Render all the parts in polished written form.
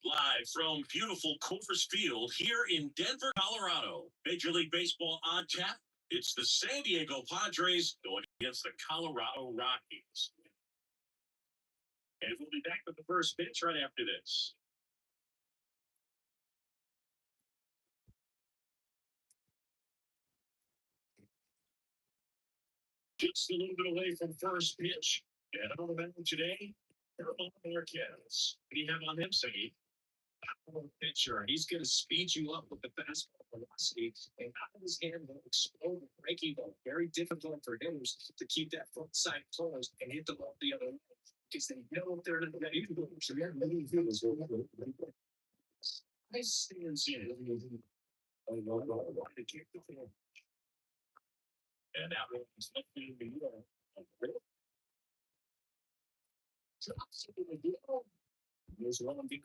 Live from beautiful Coors Field here in Denver, Colorado. Major League Baseball on tap. It's the San Diego Padres going against the Colorado Rockies. And we'll be back with the first pitch right after this. Just a little bit away from first pitch. And on the mound today, Herman Marquez. What do you have on him, Siggy? Pitcher. He's going to speed you up with the fastball velocity, and out of his hand will explode the breaking ball. Very difficult for hitters to keep that front side closed and hit the ball the other way because they know if they're not ready to go. So we have many fields. I stands in. And that one is nothing to be drops into the deal. There's one big.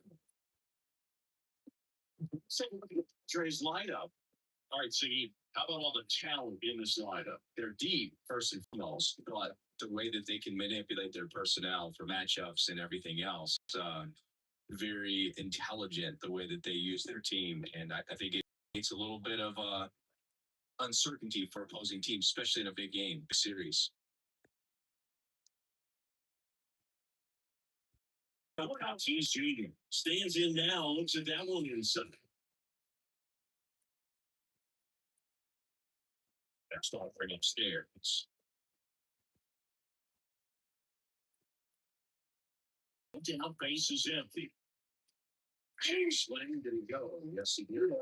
So look at the Padres lineup. All right, Siggy, how about all the talent in this lineup? They're deep, first and foremost, but the way that they can manipulate their personnel for matchups and everything else, very intelligent the way that they use their team. And I think it's a little bit of uncertainty for opposing teams, especially in a big game, big series. He's cheating. Stands in now, looks at that one inside. Next offering upstairs. Down, base is empty. Sling, did he go? Yes, he did.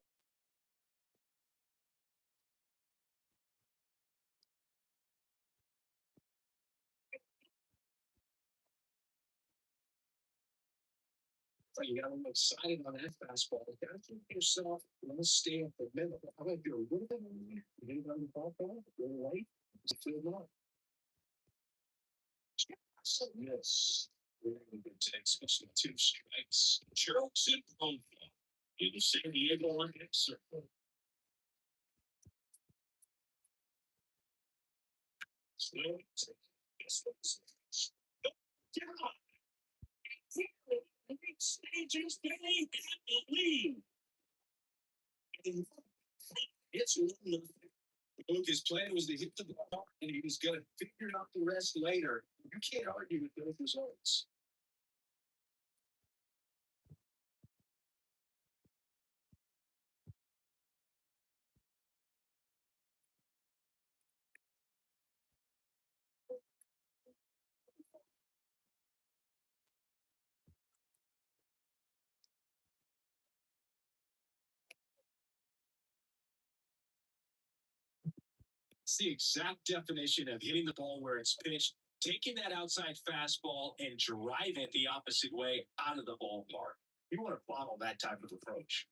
You got a little excited on that fastball. You got to keep yourself, let's stay at the middle. How about you're a little bit late? You get it on the ball, a little late? Does it feel not? Yes. We're going to take especially 2 strikes. Jokes in profile. In San Diego on that circle. Stages game at the lead. It's look, his plan was to hit the ball, and he was going to figure out the rest later. You can't argue with those results. It's the exact definition of hitting the ball where it's pitched, taking that outside fastball and driving it the opposite way out of the ballpark. You want to follow that type of approach.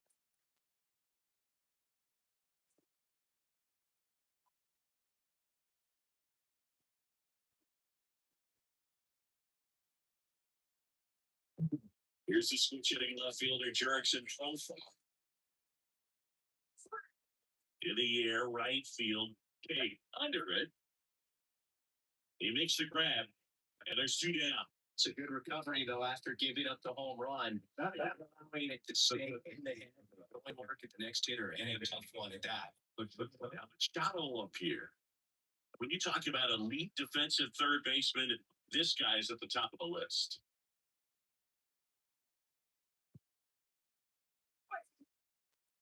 Here's the switch hitting left fielder Jurickson profile. In the air, right field. Okay, under it. He makes the grab, and there's 2 down. It's a good recovery, though, after giving up the home run. Not allowing it to stay in the hand. Only work at the next hitter, and a tough one at that. But now Machado up here. When you talk about elite defensive third baseman, this guy's at the top of the list.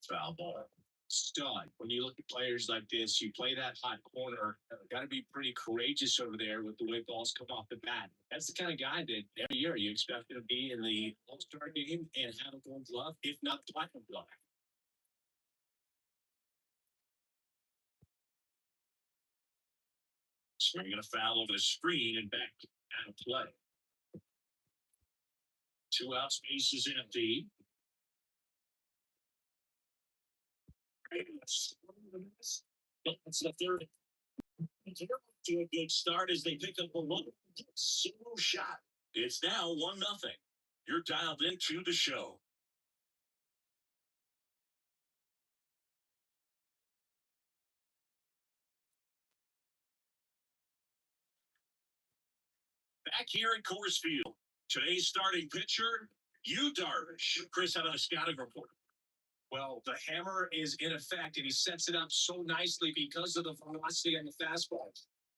Foul ball. Stud. When you look at players like this, you play that hot corner. Got to be pretty courageous over there with the way balls come off the bat. That's the kind of guy that every year you expect him to be in the All-Star game and have a gold glove, if not platinum glove. Swinging a foul over the screen and back out of play. 2 out, space is empty. That's the third. To a good start as they pick up a one single shot. It's now 1-0. You're dialed into the show. Back here at Coors Field, today's starting pitcher, You, Darvish. Chris, how about a scouting report? Well, the hammer is in effect, and he sets it up so nicely because of the velocity on the fastball.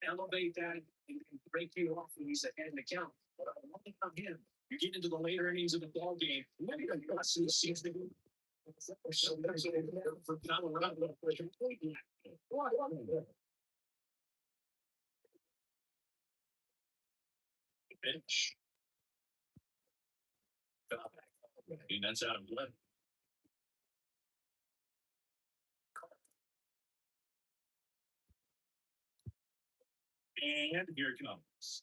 Elevate that and break you off when he's ahead in the count. But I want to come in. You get into the later innings of the ball game, and then you're going to see the season. So there's a for Colorado. Bench. And that's out of 11. And here it comes.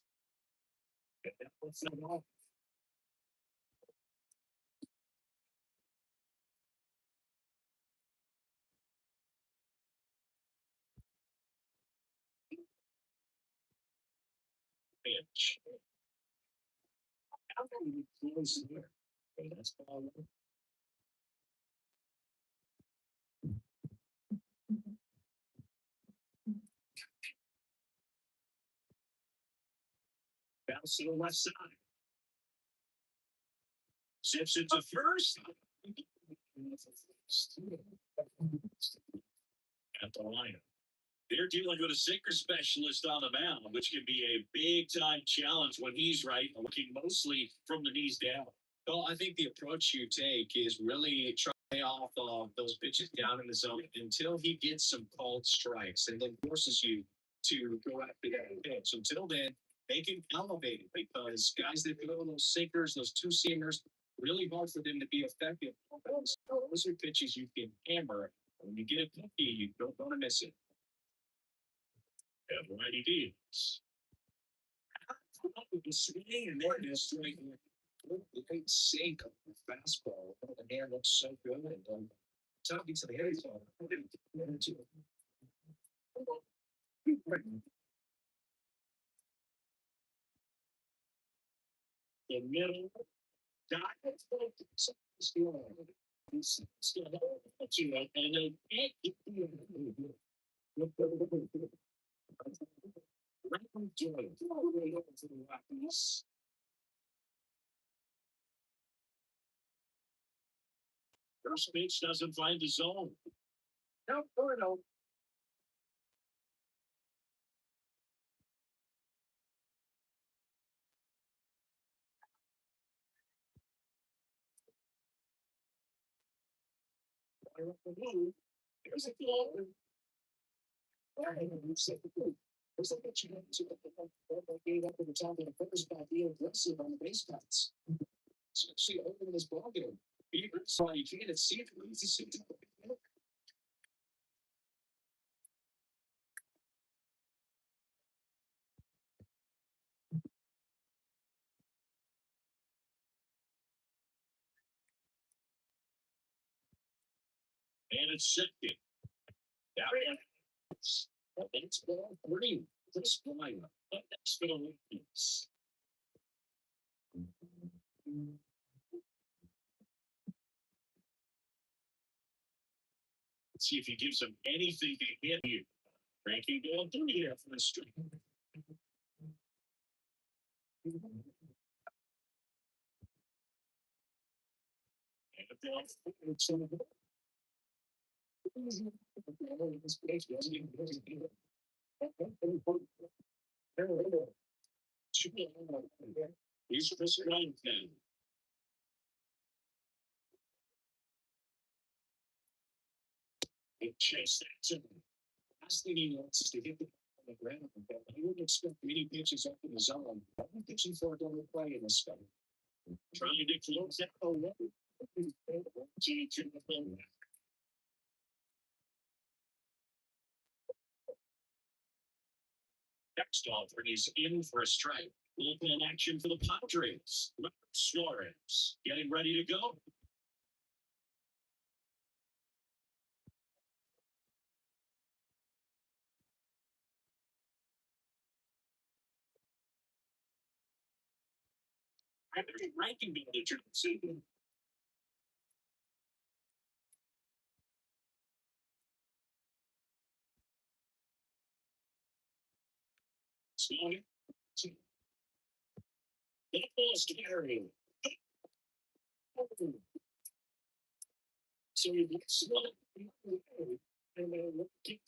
Bench. How can we close here? That's all. Bounce to the left side. Zips it to first. At the line. They're dealing with a sinker specialist on the mound, which can be a big time challenge when he's right, looking mostly from the knees down. Well, I think the approach you take is really try off of those pitches down in the zone until he gets some called strikes and then forces you to go after that pitch. Until then, they can elevate it because guys that throw those sinkers, those two seamers, really hard for them to be effective. Those are pitches you can hammer. When you get a cookie, you don't want to miss it. Yeah, righty deals. The swing and then just like the great sink of the fastball. The hand looks so good. And talking to the head, the middle dot. Still, and first pitch doesn't find the zone. No, no. There's a goal. There's like a chance to gave up at the top of the first by being aggressive on the base paths. Especially over this ball game. So you can't see it. And it's second. It's ball three. This line. That's for the Olympics. Let's see if he gives him anything to hit you. Ranking ball three here for the streak. He's Chris Ryan. He chased that. Last thing he wants is to hit the ball on the ground. He wouldn't expect many pitches up in the zone. I'm pitching for a double play in this spot. Trying to close that hole. Next offer is in for a strike. Bullpen action for the Padres. Suarez getting ready to go. Ranking manager. Small. That ball's carrying. So you slow and then keep.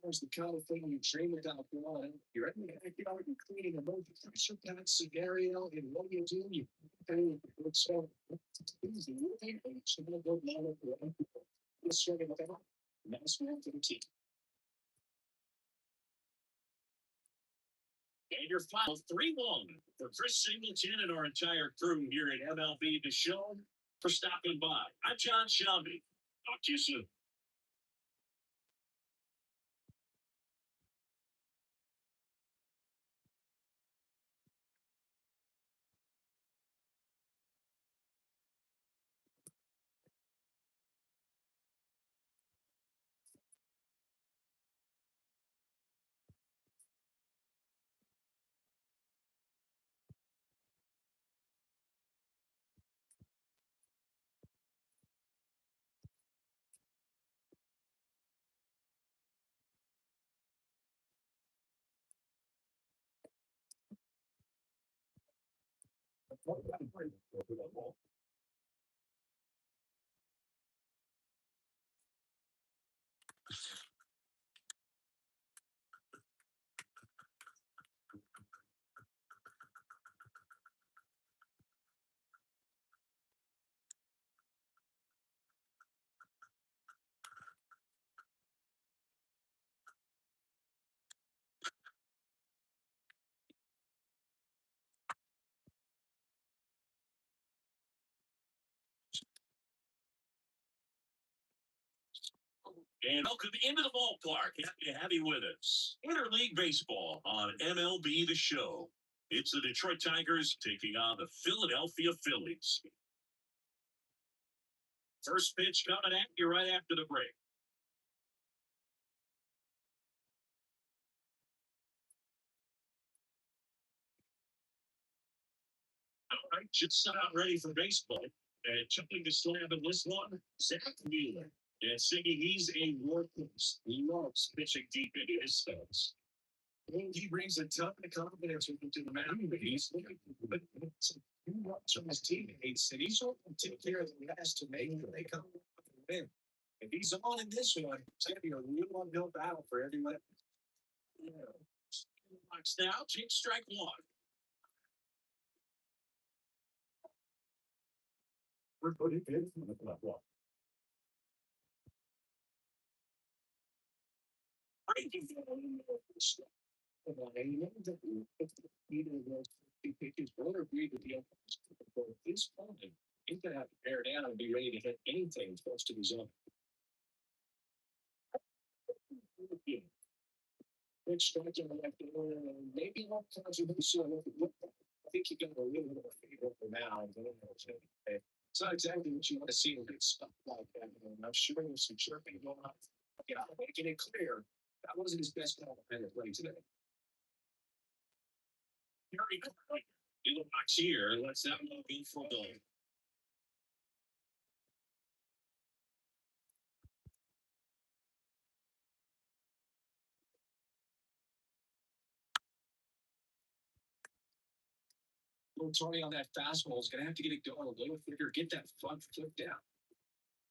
That's the kind of thing you dream about doing. You're in the backyard, you're cleaning a motion picture kind scenario, and what you do, you it's so easy. You think it's going to go down with the it's sort of about nice man to the team. And your final 3-1 for Chris Singleton and our entire crew here at MLB The Show for stopping by. I'm John Shelby. Talk to you soon. And welcome into the ballpark. Happy to have you with us. Interleague Baseball on MLB The Show. It's the Detroit Tigers taking on the Philadelphia Phillies. First pitch coming at you right after the break. All right, just about ready for baseball. And jumping the slab in this one, Zach Wheeler. And singing he's a workhorse. He loves pitching deep into his studs. And he brings a ton of confidence with him to the mound, but he's looking for he wants from his teammates, and he's going to take care of the rest to make sure they come and win. If he's on in this one, it's going to be a real uphill battle for everyone. Yeah. Box now, change strike one. We're putting it in the club block. He's fine. He's gonna have to bear down and be ready to hit anything close to the zone. Which strikes on the left, maybe not times you so I think you got a little bit of a favor now. It's not exactly what you want to see in big stuff like that. I'm sure there's some chirping going on. Making it clear that wasn't his best call to play today. Very quickly. In the box here, let's have a be for goal. Little Tony on that fastball is going to have to get it going a little quicker. Get that front foot down.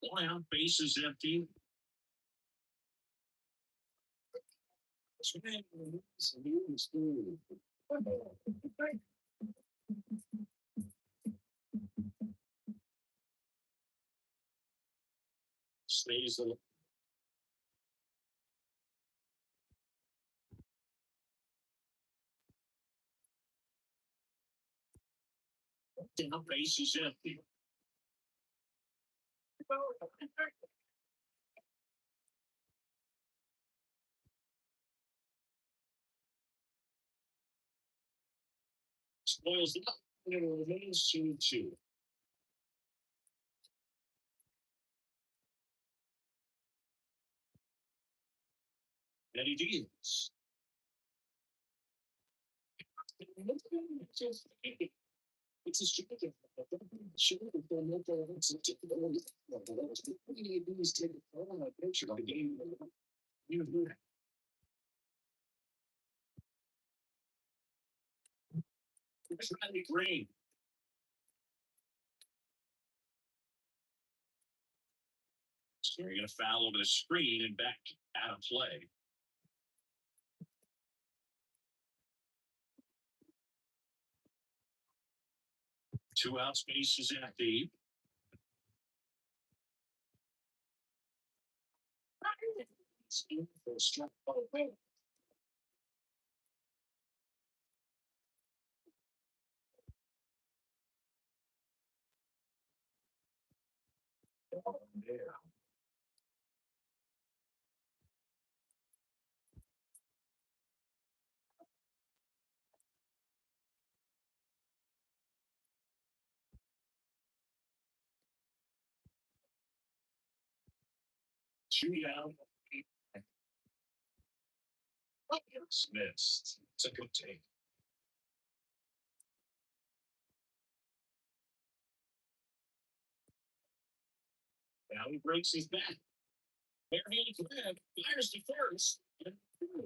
One out, base is empty. Stays the down, base is empty. Spoils it up. And it remains 2-2. Eddie Diaz. It's a strategy. Sure, they'll make their own particularly. We need these take a picture of the game. You do that. It's really green. So you're going to foul over the screen and back out of play. 2 out, spaces empty. Yeah. 2 down. Missed. It's a good take. Now he breaks his back. Barehanded grab, fires to first. And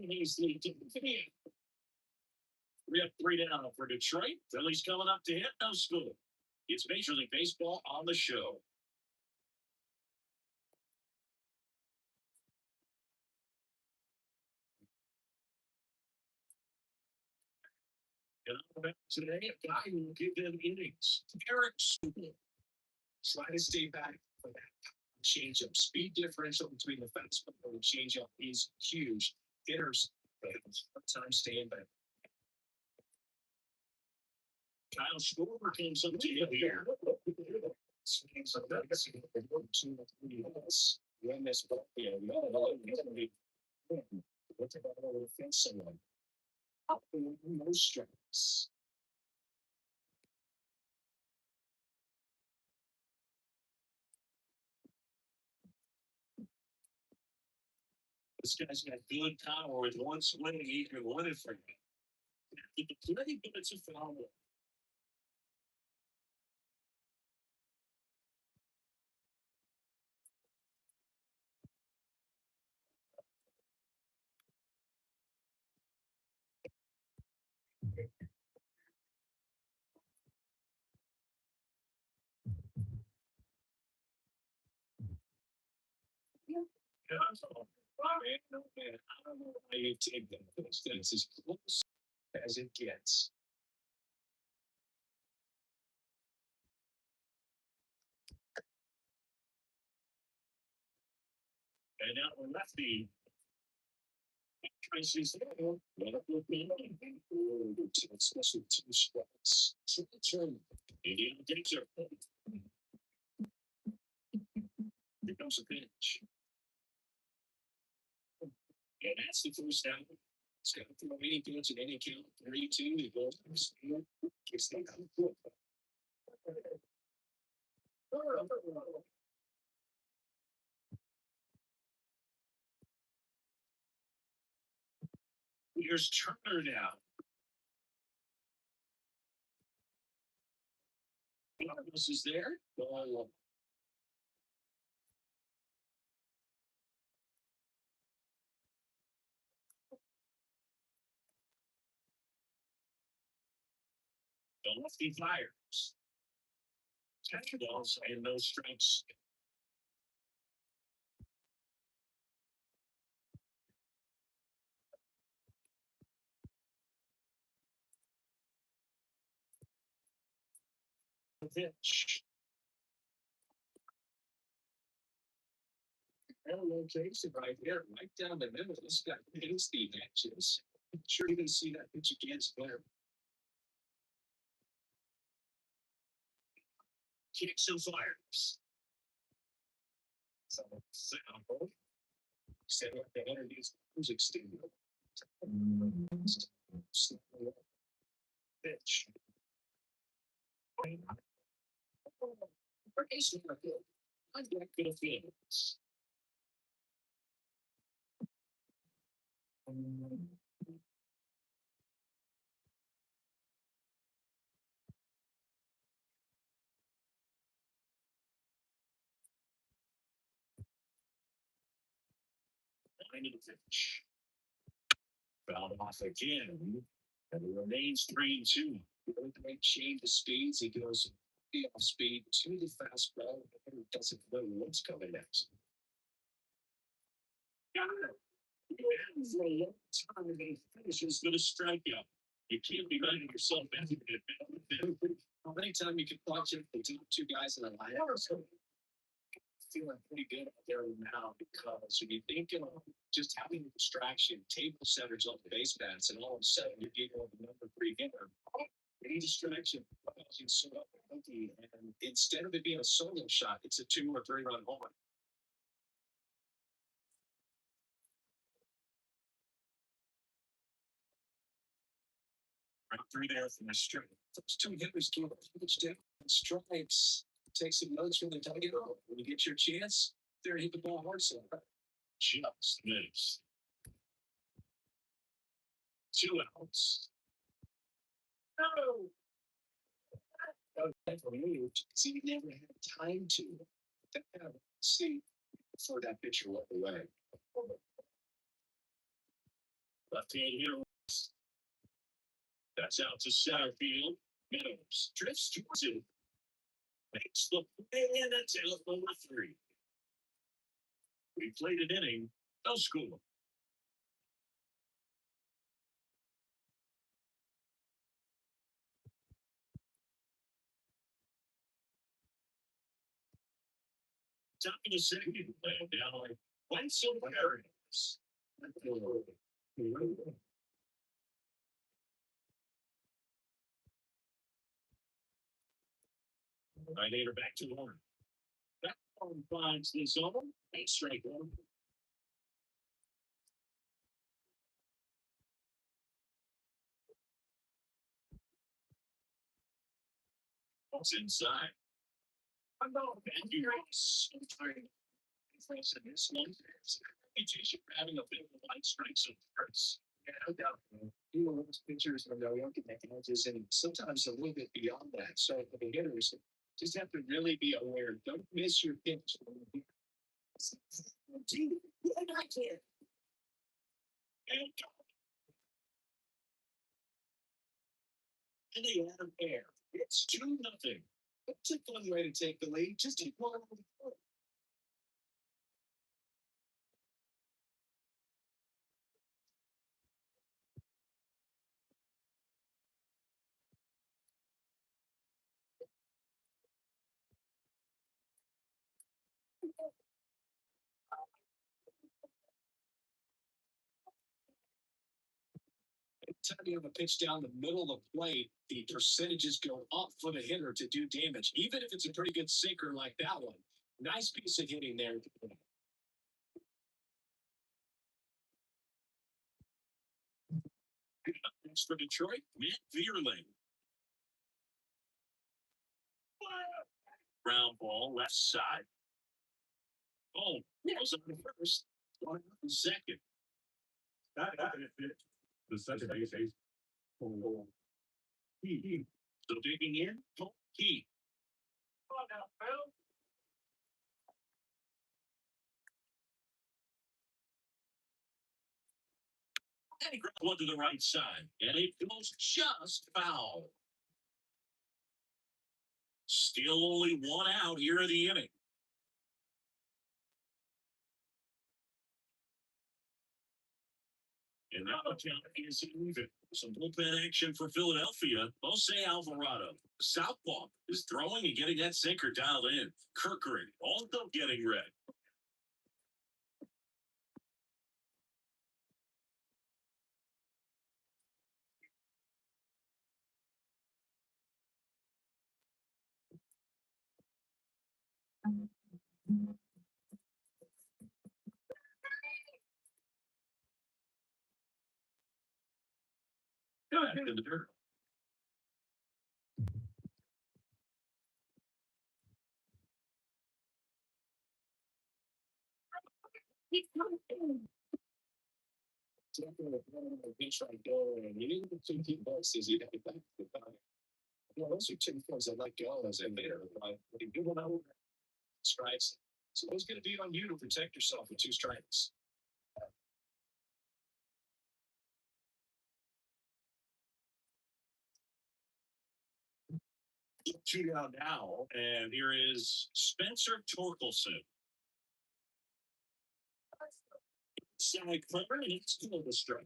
he's the 3 down for Detroit. Phillies coming up to hit. No score. It's Major League Baseball on the show. And today, a guy who will give them innings. Eric try to stay back for that change up. Speed differential between the fastball and the change up is huge. Hitters have a time staying back. Kyle Schwarber comes up to him here. Swings of that. When this ball, what's about the fence someone? No strikes. This guy's got good power with one swing. He can win it for you. The play, but it's a foul. I don't know why you take that. That's as close as it gets. And now the lefty. Tracy's there. Especially 2 strikes. Turn. Indiana takes her. Here comes a pitch. And that's the first down. It's got to throw any pitch at any count. 32. He goes to the field. Gets that out of foot. Here's Turner now. This is there. The lefty fires. 10 balls and no strikes. Pitch. Location right there, right down the middle. This guy hasty matches. I'm sure you can see that pitch against Blair. Kicks and fires. So, set up the energy music studio. Pitch. I'm back to the field. Line of the pitch. Fouled off again. And it remains 3-2. Really great change of speeds. He goes off speed to the fastball. And he doesn't know what's coming next. Got it. For a long time, and he finishes with a strikeout. You can't be letting yourself in. Anytime you can watch it, the two guys in the lineup, so feeling pretty good out there now because when you think of just having a distraction, table setters on the base paths, and all of a sudden you're getting on the number 3 hitter. Any distraction, and instead of it being a solo shot, it's a 2 or 3 run home run. Right through there from the straight. Those 2 hitters give strikes. Take some notes from the dugout. When you get your chance, there hit the ball hard somewhere. Just miss. 2 outs. No. Removed. See, he never had time to see before that pitcher went away. Left-hand hitter. That's out to center field. Meadows drifts towards it. Makes the play, and that's out number 3. We played an inning. No score. Top of the second, down like one silver areas. Right hater back to Warren. That one finds the zone. A strike one. It's inside. I'm not bad. You're so tired. Friends in this one. You're having a bit of a light strike, so it hurts. Yeah, no doubt. You know, those pitchers are no young edges, and sometimes a little bit beyond that. So for the hitters, just have to really be aware. Don't miss your pitch. Gee, I can't. And they add air. It's 2-0. It's a fun way to take the lead. Just keep one. Anytime you have a pitch down the middle of the plate, the percentages go up for the hitter to do damage, even if it's a pretty good sinker like that one. Nice piece of hitting there. Next for Detroit, Matt Vierling. Ground ball, left side. Oh, goes on the first. On the second. The second base. So digging in, Key. And he grabs one to the right side, and it goes just foul. Still only 1 out here in the inning. And now the count is even. Some bullpen action for Philadelphia. Jose Alvarado, southpaw, is throwing and getting that sinker dialed in. Kirkering also getting red. Go ahead in the dirt. Pitch right there, and you didn't get 2 deep boxes. You got to back to the back. You know, those are 2 things I let go as a hitter. Like, when you do one over, strikes. So it's going to be on you to protect yourself with 2 strikes. Two down now, and here is Spencer Torkelson. Side cover, and it's still the strike.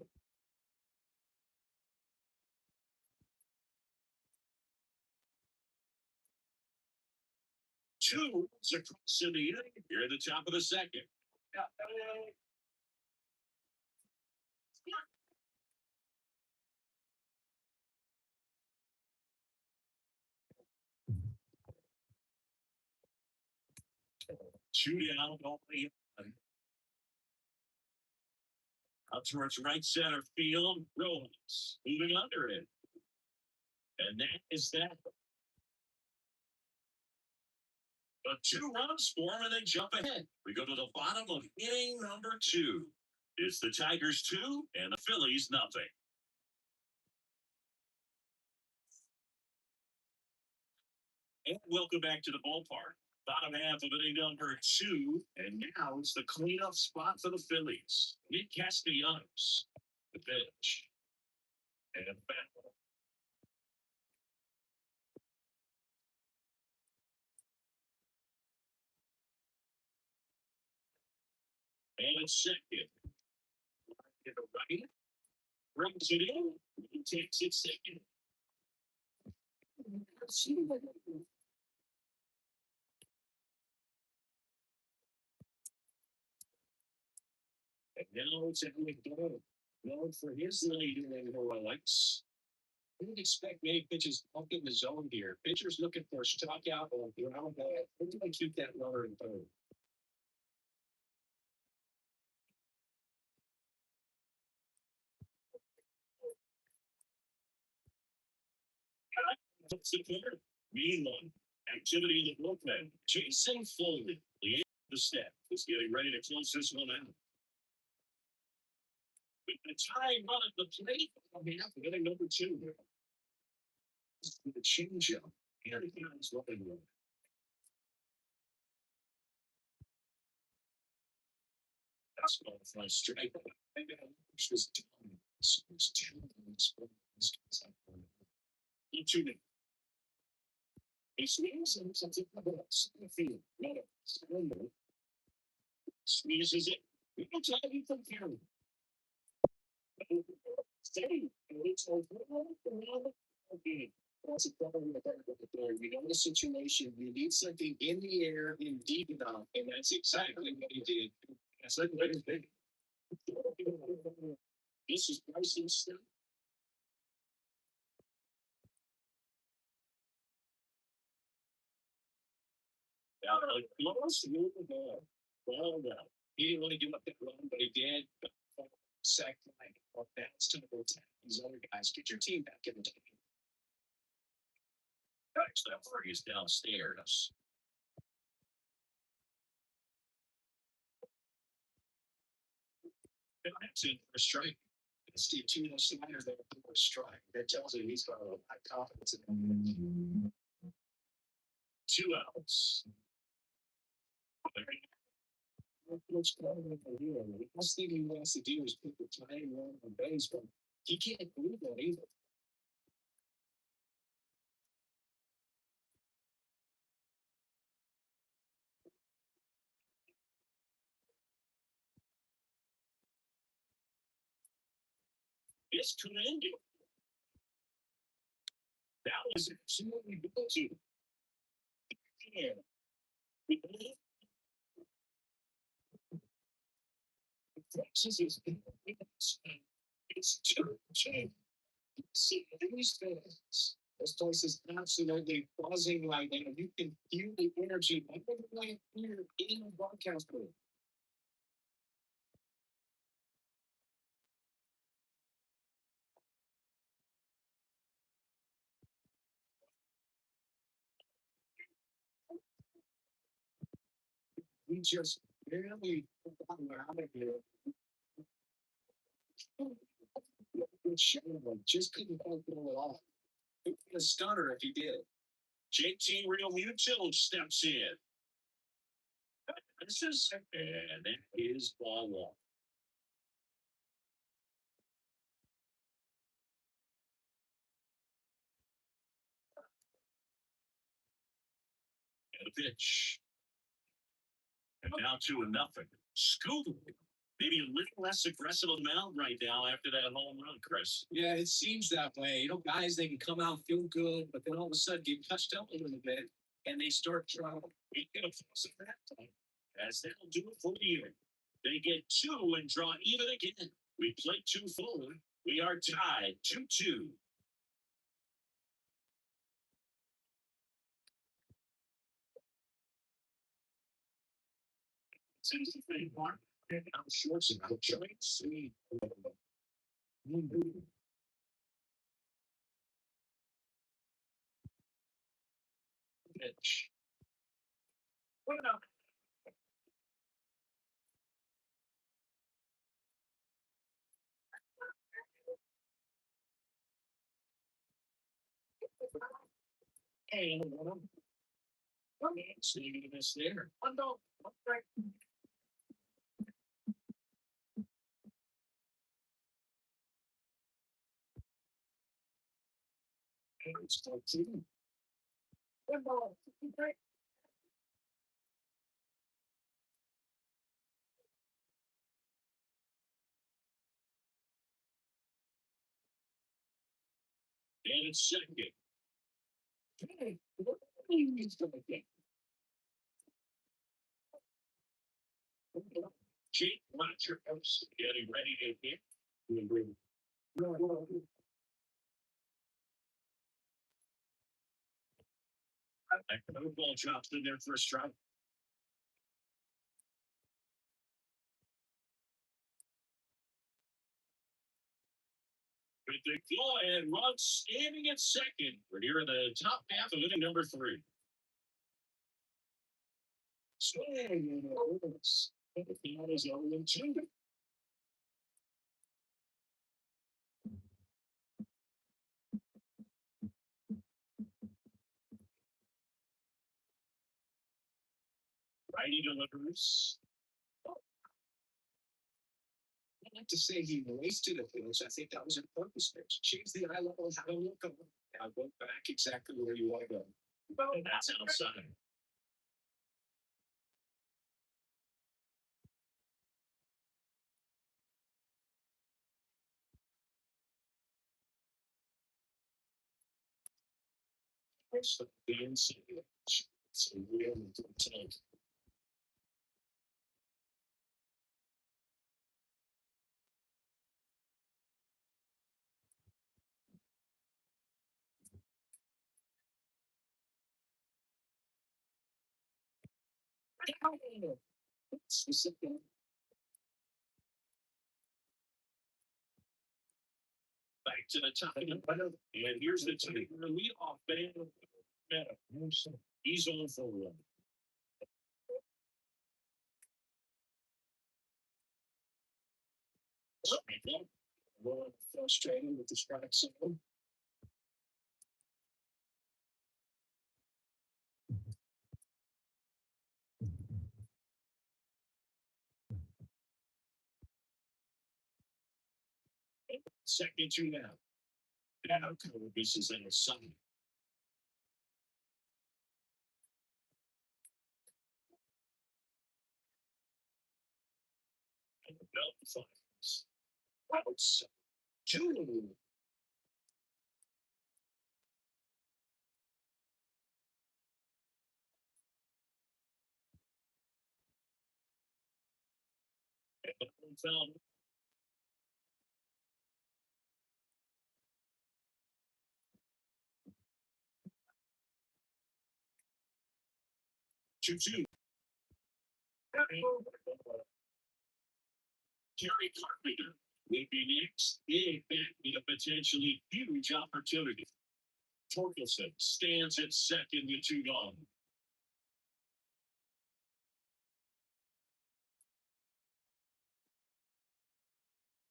Two across in the inning. Here at the top of the second. Two down, only out towards right center field. Rollins moving under it. And that is that. But 2 runs for them, and they jump ahead. We go to the bottom of inning number 2. It's the Tigers 2 and the Phillies nothing. And welcome back to the ballpark. Bottom half of inning number 2, and now it's the cleanup spot for the Phillies. Nick Castellanos, the pitch, and back. And it's second. Get a right, brings it in, he takes it second. And now it's Edwin Doe. Known for his lead in highlights. I didn't expect many pitches up in the zone here. Pitchers looking for a strikeout or a ground ball. How do I keep that runner in third? That's the corner. Meanwhile, activity in the bullpen. Jason Foley, the step, is getting ready to close this one out. With the tie run at the plate, on behalf of inning number 2. The changeup. Here he comes looking good. That's one for a strike. Maybe I was down. So it's 2 he swings and something about the field. Squeezes it. We can try to from here. Steady. It's over. That's a problem with there. We know the situation. We need something in the air and deep enough, and that's exactly what he did. That's like what he did. This is Bryson stuff. Now, close to the ball. Well, no. He didn't really give up that run, but he did. Sack line or bounce to the attack. These other guys, get your team back in the game. Actually, I'm afraid he's downstairs. That's in for a strike. Steve Tino Snyder there for a strike. That tells you he's got a lot of confidence in him. 2 outs. What's going on here? The last thing he wants to do is put the tying run on base, but he can't believe that either. It's tremendous. That was absolutely beautiful. Yeah. Texas is it's changing. See these things. This place is absolutely buzzing right now. You can feel the energy right here in the broadcast booth. We just barely got out of here. Good show, just couldn't pull it off. It would be a stunner if he did. JT Real Mutual steps in. This is and that is ball 1. And a pitch. And now 2-0. Scoop. Maybe a little less aggressive on the mound right now after that home run, Chris. Yeah, it seems that way. Guys, they can come out feel good, but then all of a sudden get touched up a little bit, and they start trying to get a force at that time. As they'll do it for you. They get 2 and draw even again. We play 2 forward. We are tied 2-2. Seems the thing, Mark. I'm sure it's a good choice. Pitch. Well, hey, seeing this there. It's 14. And it's second. Jake Roger getting ready to hit. Another ball drops in there for a strike. With the go and run standing at second. We're here in the top half of inning number 3. Swing. The field is 0-2. Righty delivers. I like to say he wasted a pitch. I think that was a purpose pitch. Change the eye level, have a look at it. Now go back exactly where you want to go. And that's outside. So the inside. It's a real tank. Specific. Back to the top of the button. And here's the team. Lead off band. He's on for 1. Frustrating with the strike zone. Second 2 now. Now this is in a sun. And the belt fires. Outs. 2. And the found 2-2. Jerry Carpenter would be next. Big back in a potentially huge opportunity. Torkelson stands at second with 2 gone.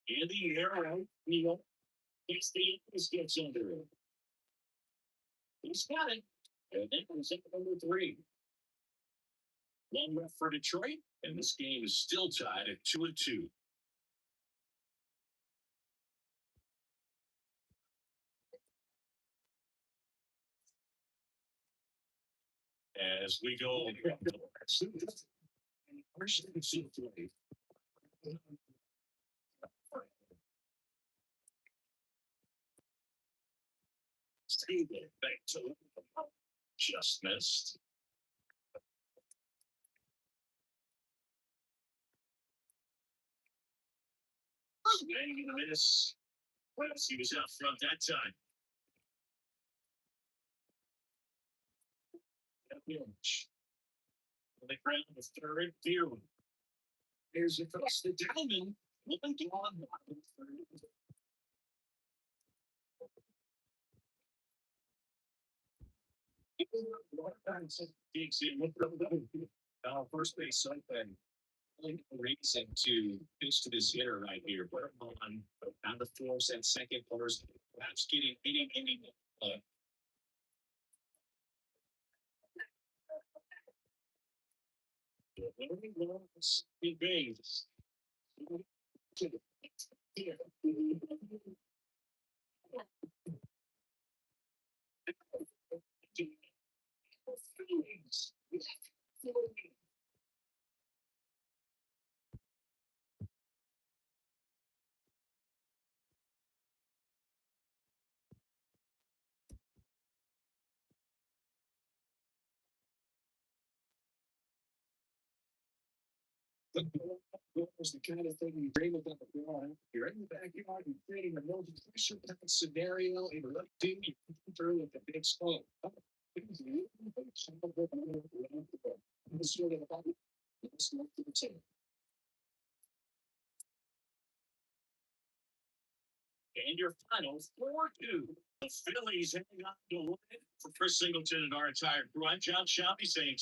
In the air, Neil. This gets under it. He's got it. And then comes in number 3. 1 left for Detroit, and this game is still tied at 2-2. as we go. Back to just missed. Swing and a miss. He was out front that time. On the ground, the third view. Here's across the diamond. Looking on. First base open. Reason to pitch to this hitter right here. Put him on the force and second first. Perhaps getting. Big base. Was the kind of thing you dream about. You're in the backyard, you're creating a multi scenario in a left team, you put through with a big smoke. And your final 4-2. The Phillies hanging on to win for Chris Singleton and our entire crew. I'm John Shelby saying.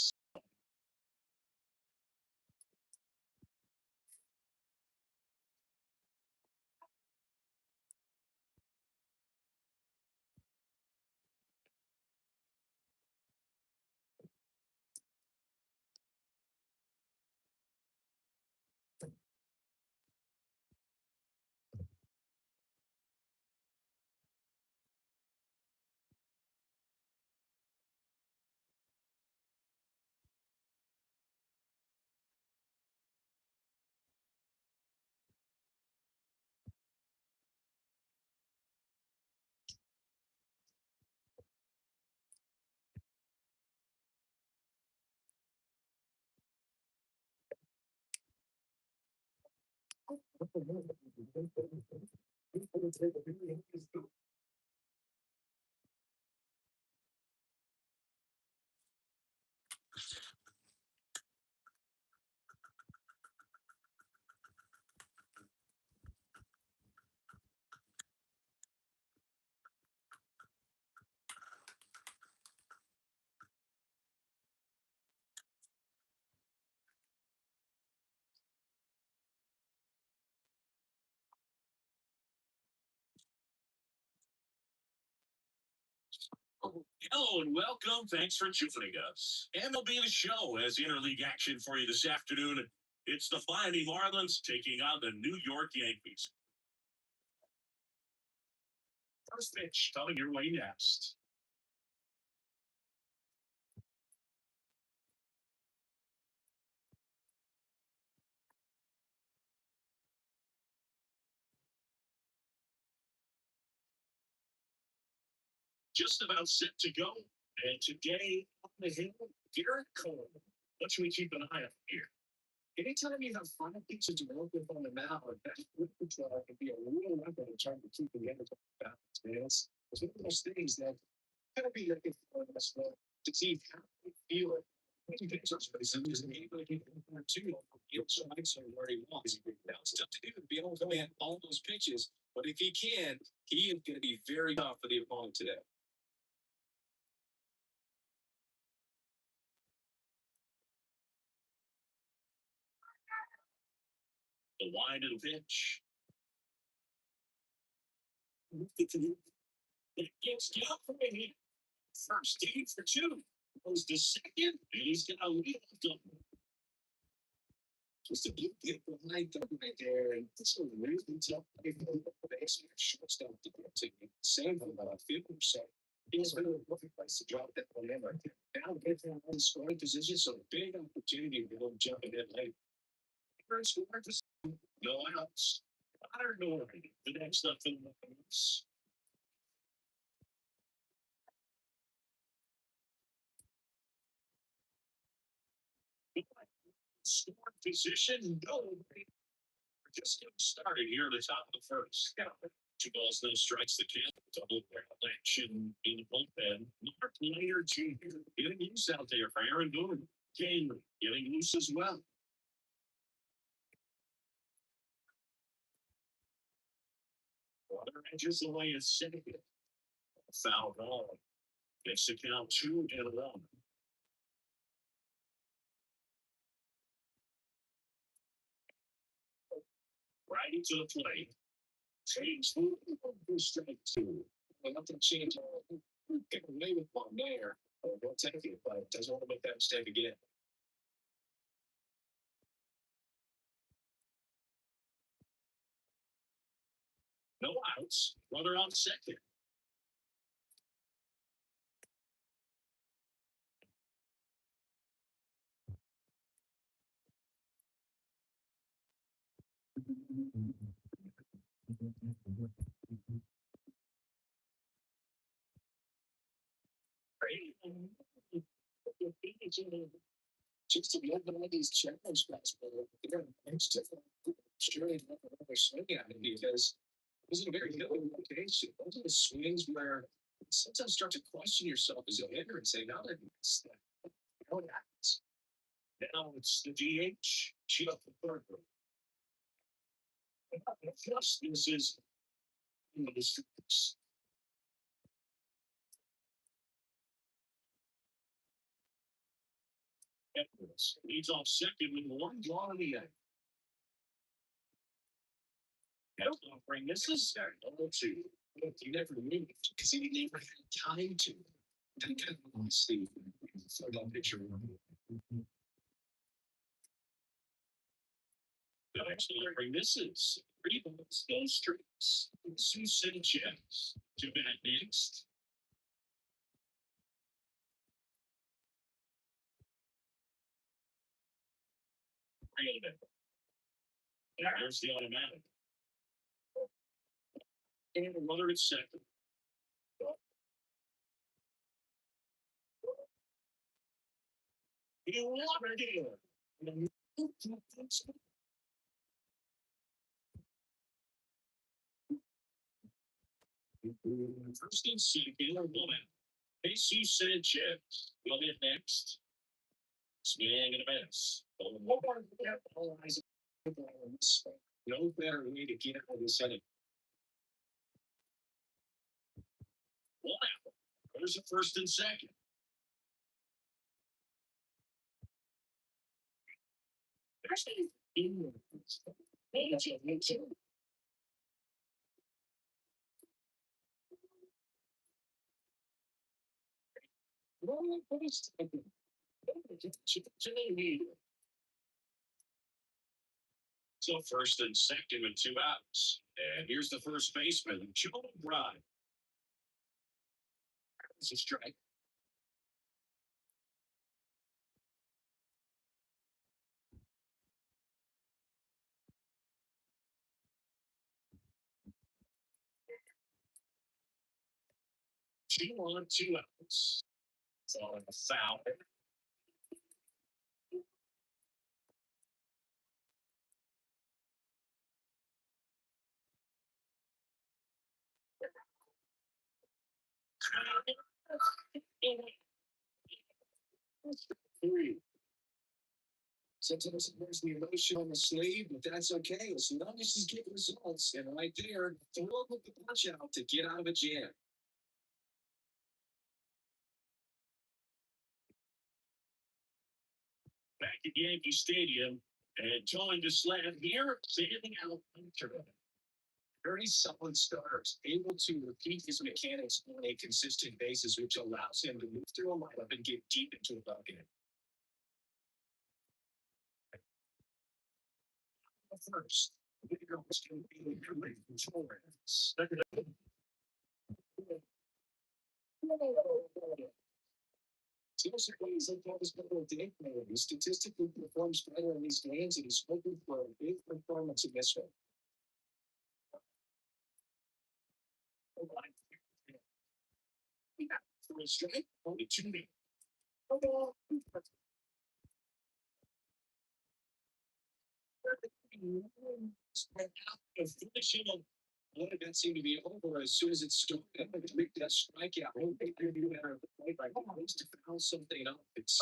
Hello and welcome. Thanks for joining us. MLB The Show has interleague action for you this afternoon. It's the Miami Marlins taking on the New York Yankees. First pitch coming your way next. Just about set to go. And today on the hill, Garrett Cole. What should we keep an eye on here? Anytime you have five pitches to work with on the mound, that whip control can be a real weapon in trying to keep the end of the balance. It's one of those things that kind of be looking for in this one to see how you feel it. He thinks that's what he's using. Anybody can do it too. He'll strike so where he wants. Now it's tough to do to be able to go in all those pitches, but if he can, he is going to be very tough for the opponent today. The wide of the pitch. It gets down for me. First team for two. Goes to second, and he's got a lead up. Just a big get behind them right there, and this is really tough. Shortstop to get to save them about 50%. He's been a perfect place to drop that one in right there. Now get them in scoring position, so big opportunity to go jump in late. First score, just no outs. I don't know. The next up in the house. Score position, no. We're just getting started here at the top of the first. Yeah. Two balls, no strikes. The kid double barrel action in the bullpen. Mark Layer Jr. getting loose out there for Aaron Boone. Kane getting loose as well. Water edges away a second. Foul ball. Makes the count 2-1. Right into the plate. Change the strike two. Nothing changed. Get away with one there. We'll take it, but doesn't want to make that mistake again. No outs. Runner on second. Just to get one of these challenge guys, but they're straight up another swing at it because it was a very good location. Those are the swings where sometimes start to question yourself as a hitter and say, now that it's that, what happens? Now it's the DH, Chip Burger. Plus, this is the streets. Edwards leads off second with one draw in the end. Offering this is number two. He never moved because he never had time to. I kind of want to see that picture. Actually, offering this is three balls, no streaks. Sue Sanchez to bat next. There's the automatic. And another at second. You want it. First and second, woman. Jesus Sanchez will hit next. Swing and a miss. No better way to get out of this inning. One out. There's a first and second. There's so first and second with two outs. And here's the first baseman, Joe Bride. It's a strike. Two on, two outs. It's all in a foul. Three. Sometimes there's the emotion on the sleeve, but that's okay. As long as he's getting results, and right there, throw with the punch out to get out of a jam. Back at Yankee Stadium, and towing the slab here, standing out. Very solid starters, able to repeat his mechanics on a consistent basis, which allows him to move through a lineup and get deep into the bucket. First, the girls can be really control. Seriously, he's like all this little day player. He statistically performs better in these games, and he's hoping for a big performance in this one. For a strike, only 2 minutes. Finishing a one of that seemed to be over as soon as it started. To make that strikeout, I don't think they're doing that like at least to foul something up. It's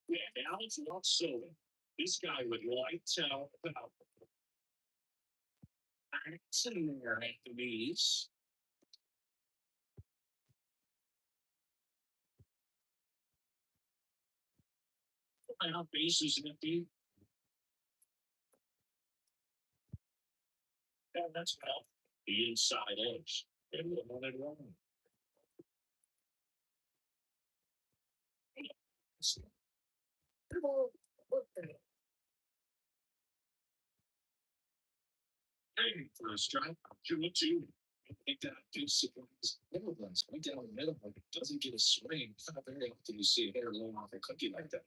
yeah, now it's not so. This guy would lights out about sitting there at the knees. Now bases empty. And that's well. The inside edge. And one and one. Hey, for a strike, 2-2. I think that big surprise. Middle ones right down the middle, but it doesn't get a swing. It's not very often you see a hitter low off a cookie like that.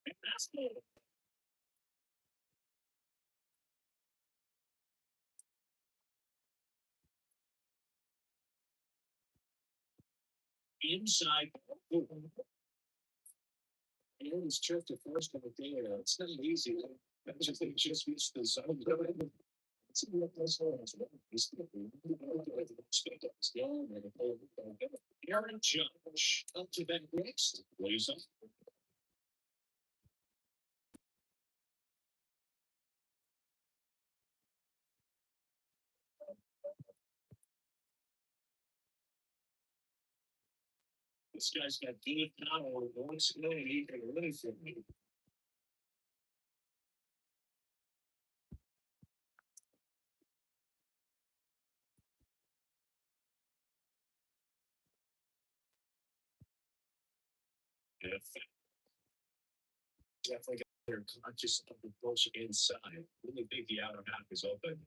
And that's it. Inside. And it's tripped to first on the day. It's not easy. I just think just missed the zone. It's what those holes. Aaron Judge up to that next. Lays up. This guy's got good power. Once again, he can really for me. Definitely got their conscious of the push inside. Really think the outer half is open.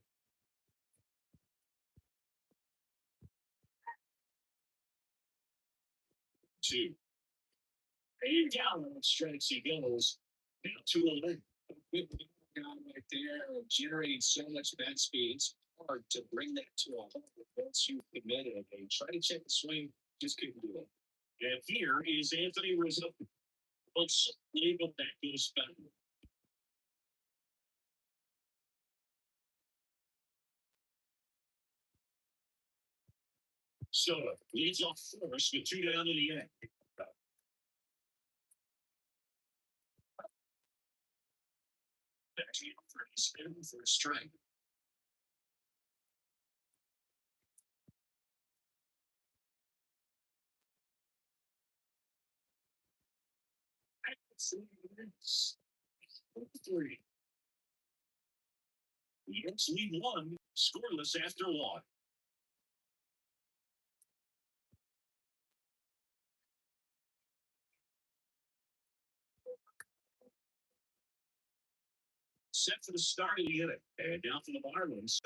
2. And down on strikes he goes. Down 2-11. Good guy right there, generating so much bat speed. It's hard to bring that to a home once you commit it. They try to check the swing, just couldn't do it. And here is Anthony Rizzo. Let's label that goes back. So leads off first with 2 down in the end. Back to for a spin for a strike. Three. The Yanks lead 1, scoreless after 1. Set for the start of the inning. And down for the Marlins.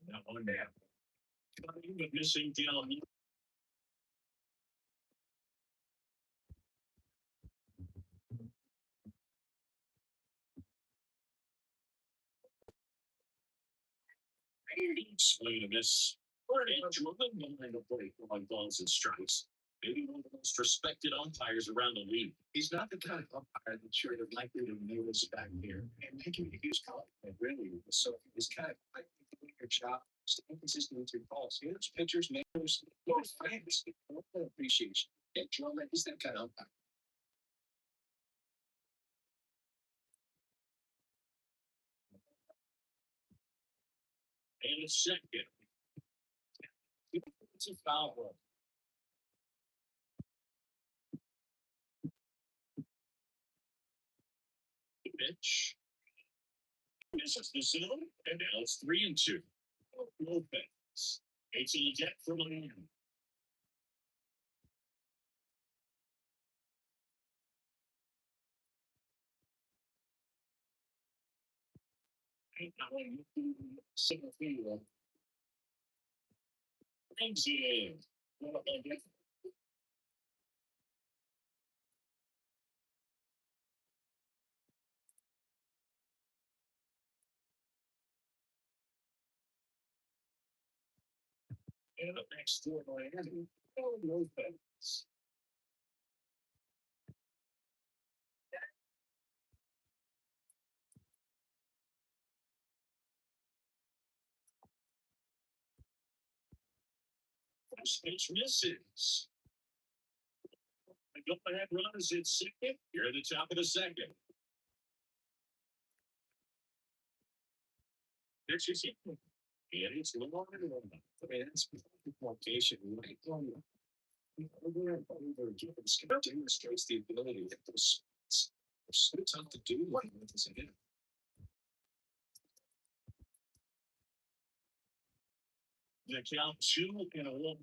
Now on now. Missing down. Swing and miss. Jordan behind the plate on balls and strikes. Maybe one of the most respected umpires around the league. He's not the kind of umpire that you're likely to notice back here and making a huge compliment, really. So he's kind of like doing your job, staying consistent with your calls. Here's pitchers, makers, fans, appreciation. Yeah, Jordan is that kind of umpire. And a second. It's a foul ball. Pitch. This is the zone, and now it's 3-2. Lopez. It's a jet from land. Center field. Brings it in. And the next door Miami. Oh, no thanks. First pitch misses. The go ahead runners at second. You're at the top of the second. There's your second. And it's long and long. I mean, that's location right on over and over again. Scott demonstrates the ability that those spots are so tough to do like this again. The count 2-1.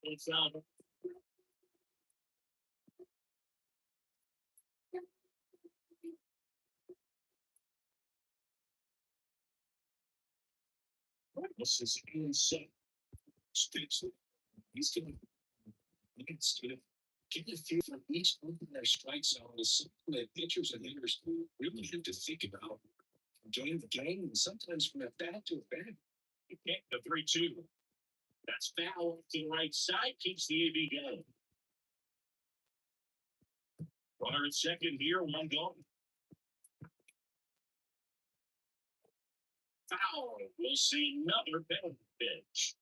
It's out. This is insane. He's going to get the feel for each one of their strike zone is something that pitchers and hitters really have to think about during the game and sometimes from a bat to a bat. You can't the 3-2. That's foul to the right side, keeps the AB going. Runner at second here, one gone. Foul. We'll see another penalty pitch.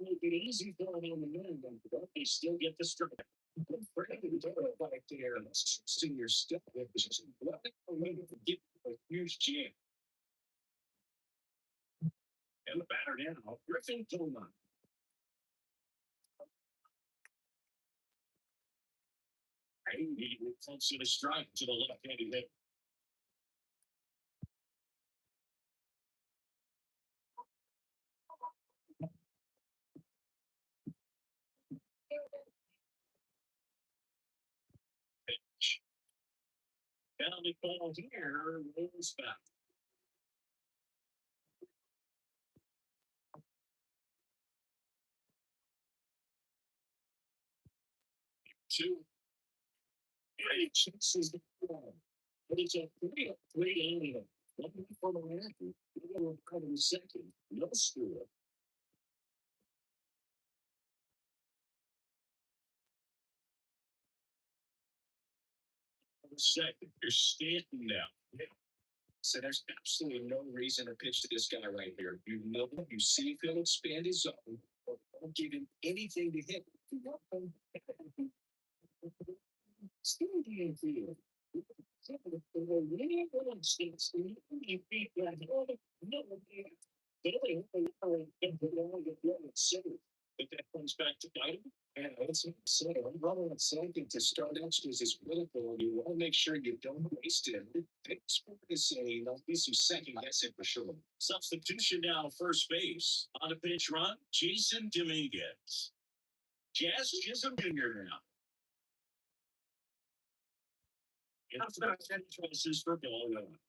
Make it easy for them on the man, but they still get the strike. Back there, senior step. Get a huge jam. And the batter now, Griffin Tillman. He comes to the strike to the left-handed hitter. Penalty call here, rolls back. Two. He chases the ball. But it's a 3 inning. Looking for the Yankees. They're going to come in second. No score. Second, you're standing now. So there's absolutely no reason to pitch to this guy right here. You know, you see if he'll expand his zone, or don't give him anything to hit. Still the infield. But that comes back to bite him. And it's said, I'm running on second to start extras is critical. You want to make sure you don't waste it. Pittsburgh is saying there'll be some second guessing for sure. Substitution now, first base. On a pitch run, Jason Dominguez. Jazz Chisholm Jr. now. Enough about 10 choices for ball one.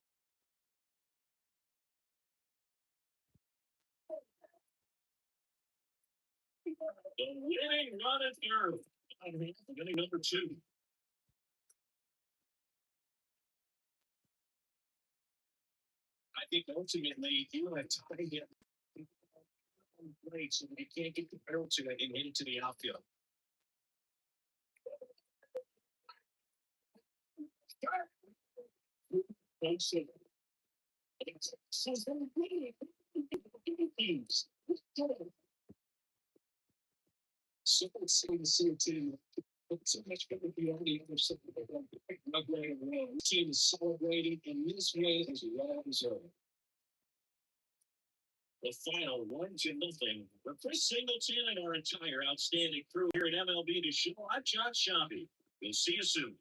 The winning run at third. Winning number 2. I think ultimately you have to get so that you can't get the barrel to it and hit it to the outfield. So let's see the team. So much better be on the other side of the team is celebrating in this way as well as The final 1-0. For Chris Singleton and our entire outstanding crew here at MLB The Show, I'm John Shabby. We'll see you soon.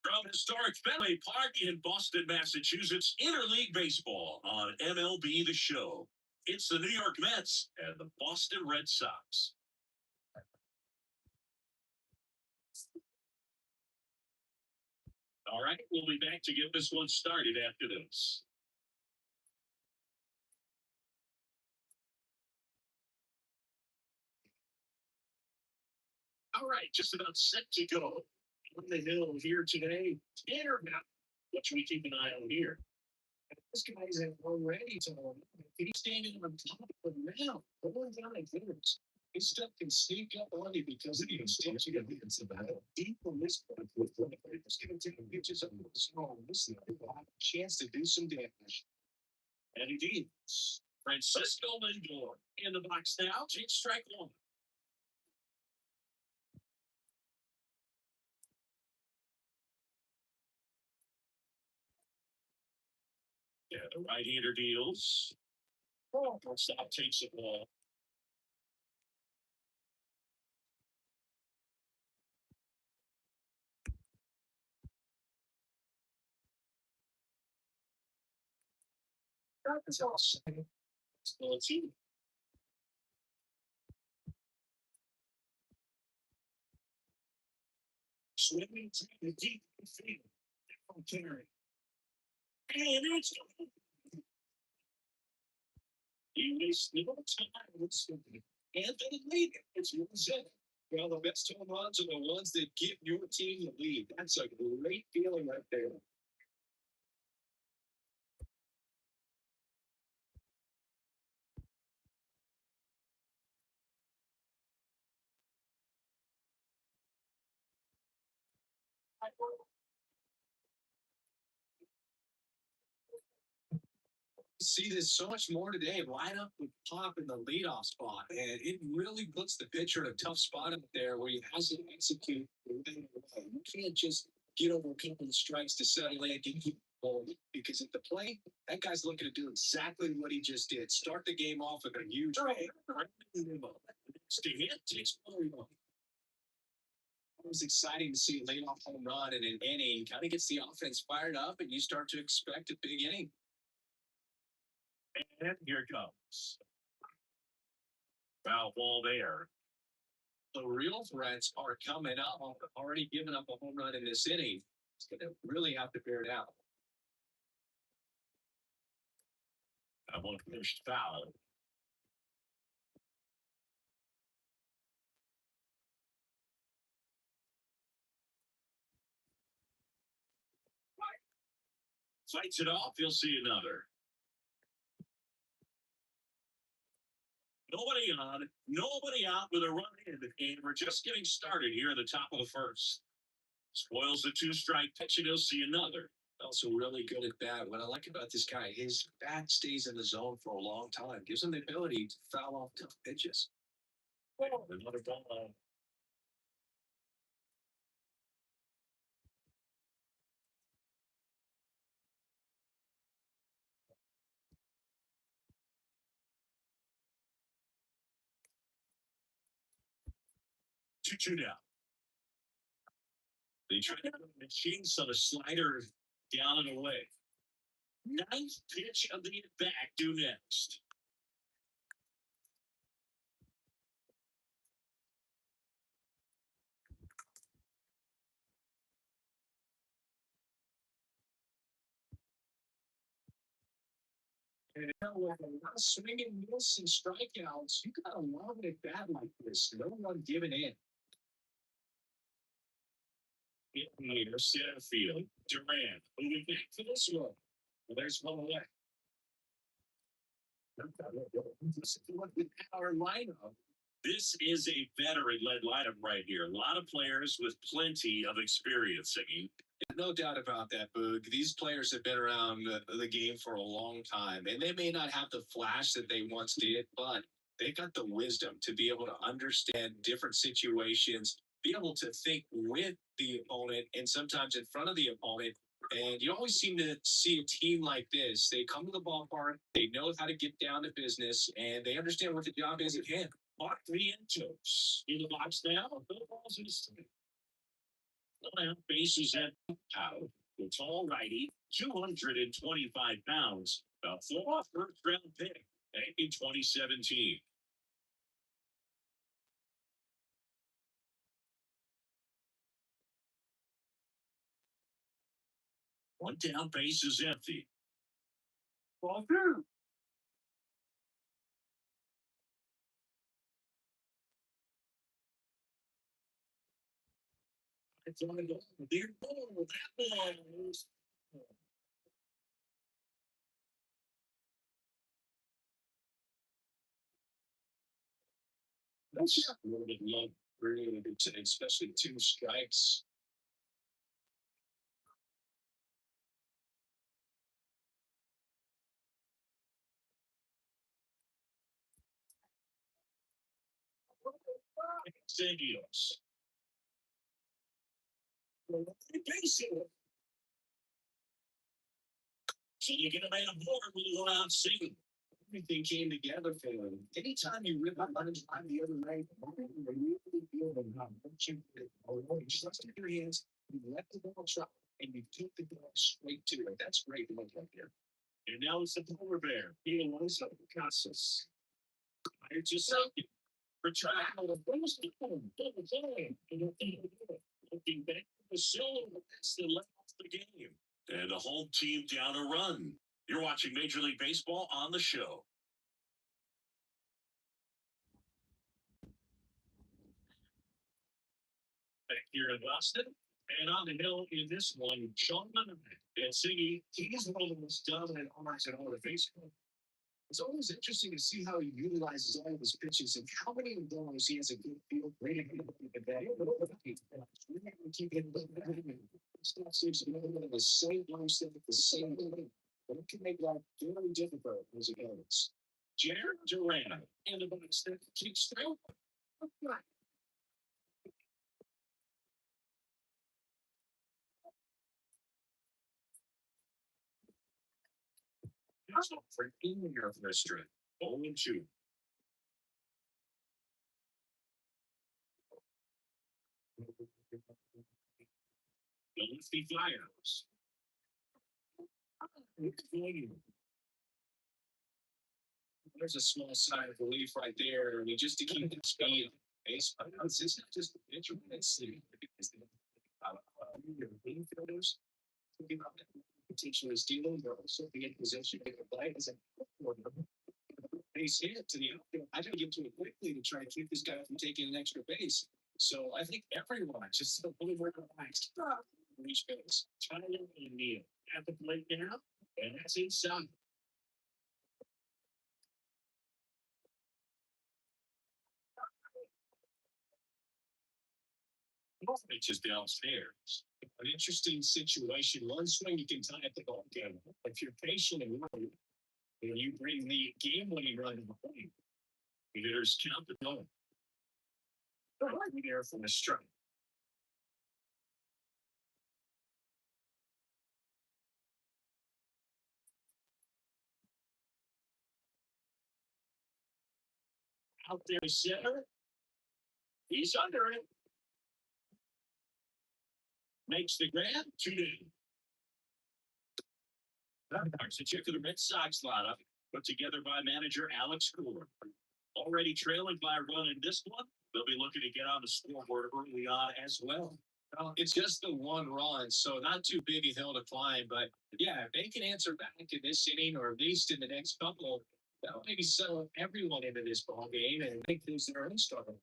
From historic Fenway Park in Boston, Massachusetts, Interleague Baseball on MLB The Show. It's the New York Mets and the Boston Red Sox. All right, we'll be back to get this one started after this. All right, just about set to go. On the hill here today, Tanner Mountain, which we keep an eye on here. This guy's already to he's standing on top of the mound. The one guy hitters. His stuff can sneak up on you because of the extension of it's about deep on this point with it's going to take pitches up the small. This will have a chance to do some damage. And indeed, Francisco Lindor in the box now. Take strike one. Yeah, the right-hander deals. Stop takes the ball. That's all. Let's see. Swimming to the deep field from Terry. And it's he wastes no time with something. Anthony Lee, it's 1-7. Well, the best home runs are the ones that give your team the lead. That's a great feeling right there. See this so much more today. Line up with Pop in the leadoff spot, and it really puts the pitcher in a tough spot up there where he has to execute. You can't just get over a couple of strikes to settle in and keep going because at the plate, that guy's looking to do exactly what he just did. Start the game off with a huge hit. Takes it was exciting to see a leadoff home run in an inning. Kind of gets the offense fired up, and you start to expect a big inning. And here it comes. Foul ball there. The real threats are coming up. Already given up a home run in this inning. It's going to really have to bear it out. That one finished foul. Fights it off. You'll see another. Nobody on, nobody out with a run in, and we're just getting started here at the top of the first. Spoils the two-strike pitch, and he'll see another. Also really good at bat. What I like about this guy, his bat stays in the zone for a long time. Gives him the ability to foul off tough pitches. Another ball. 2-2 now. They try to put a jinx on a slider down and away. Ninth pitch of the at-bat due next. And now with a lot of swinging miss and strikeouts, you gotta love it at bat like this. No one giving in. In here, center field, Durant moving back to this one. Well, there's one away. Look at our lineup. This is a veteran-led lineup right here. A lot of players with plenty of experience singing. No doubt about that, Boog. These players have been around the game for a long time, and they may not have the flash that they once did, but they got the wisdom to be able to understand different situations, be able to think with the opponent and sometimes in front of the opponent. And you always seem to see a team like this. They come to the ballpark, they know how to get down to business, and they understand what the job is at hand. Mark Vientos in the box now. No balls in the street. Bases at out. The tall righty, 225 pounds, about 4 first round pick in 2017. One down, base is empty. Ball through. It's on the goal. Dear ball. That ball. That's a little bit low, really, especially 2 strikes. Seguidos. So you get a man aboard when you go out singing. Everything came together for him. Anytime you rip out on the other night, you really feel them how much you trust in your hands, you let the ball drop, and you keep the ball straight to it. That's great to look right there. And now it's the polar bear. He was up Casas. I just said, for trying to boost the double game. Looking back to the show, that's the last of the game. And the home team down a run. You're watching Major League Baseball on the show. Back here in Boston, and on the hill in this one, Sean and Siggy, he's one of the most dominant arms in all of baseball. It's always interesting to see how he utilizes all of his pitches and how many of those he has a good field rating. Keep it stuff seems to be the same mindset at the same way, but it can make life very difficult as it goes. Jared Durant and the box that keeps through. That's not freaking here for this string. 0-2. The lefty fires. There's a small sign of relief right there. I mean, just to keep the speed on base. It's not just the pitcher, it's the infielders. Potentially stealing, they're also being position to play as a base hit to the outfield. I got to get to it quickly to try to keep this guy from taking an extra base. So I think everyone just a little more relaxed. Reach base. Tyler and Neil at the plate now, and that's inside. It's just downstairs. An interesting situation. One swing you can tie at the ball game. If you're patient and wait, and you bring the game-winning run to the plate, hitters count the ball. Right there from the strike. Out there, center. He's under it. Makes the grab 2-2. Here's a check of the Red Sox lineup put together by manager Alex Cooler. Already trailing by a run in this one, they'll be looking to get on the scoreboard early on as well. Well, it's just the one run, so not too big a hill to climb. But yeah, if they can answer back in this inning or at least in the next couple, that'll maybe settle everyone into this ball game and make things their own struggle.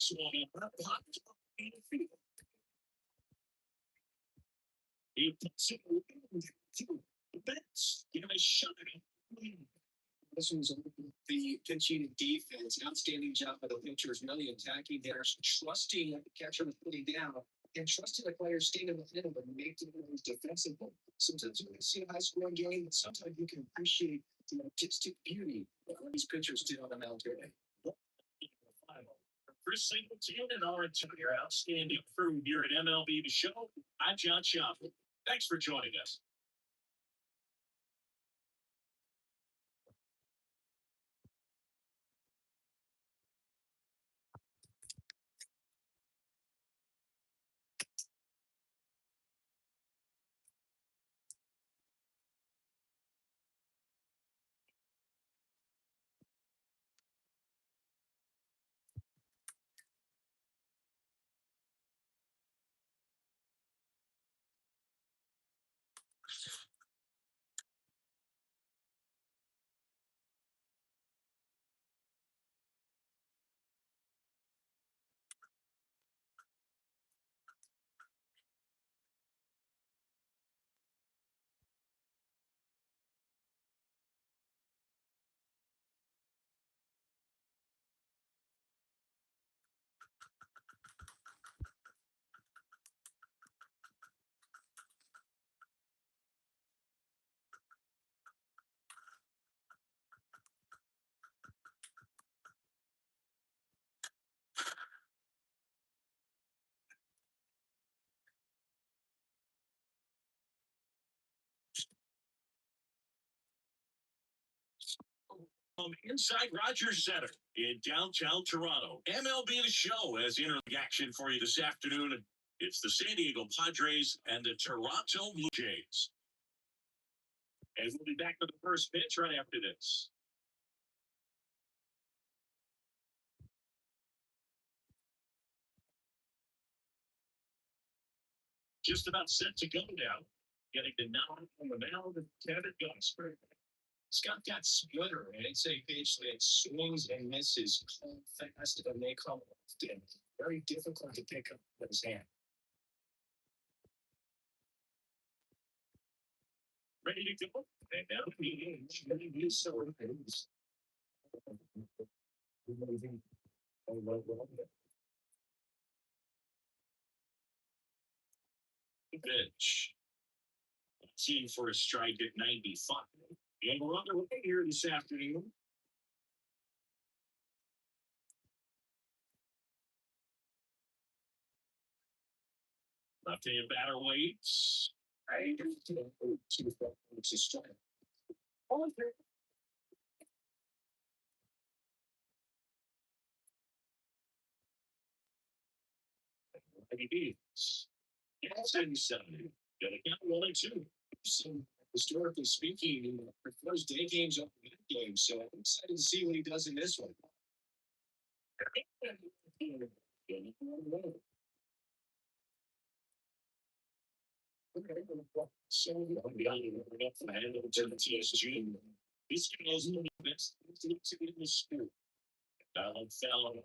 So, he puts it to the bench. Give him a shot. This was the pitching defense. Outstanding job by the pitchers, really attacking there, trusting the catcher was putting down and trusting the players staying in the middle and making things defensible. Sometimes you can see a high scoring game, but sometimes you can appreciate the artistic beauty of what these pitchers did on the mound today. Chris Singleton and our your outstanding crew here at MLB The Show. I'm John Shoffman. Thanks for joining us. Inside Rogers Center in downtown Toronto. MLB The Show has interleague action for you this afternoon. It's the San Diego Padres and the Toronto Blue Jays. And we'll be back with the first pitch right after this. Just about set to go now. Getting the nod on the mound of Kevin Gosper. Scott got splitter, and it's a pitch that swings and misses fast, and they come often. Very difficult to pick up with his hand. Ready to go? And now he is so pitch. Team for a strike at 95. And we're underway here this afternoon. Left-hand batter waits. It's a strike. Yes, and 70. Got to count 1-2. So, historically speaking, he prefers day games over night games. So I'm excited to see what he does in this one. So I'm beyond enough for hand over to the TSG. This guy is the best in the school. Fell.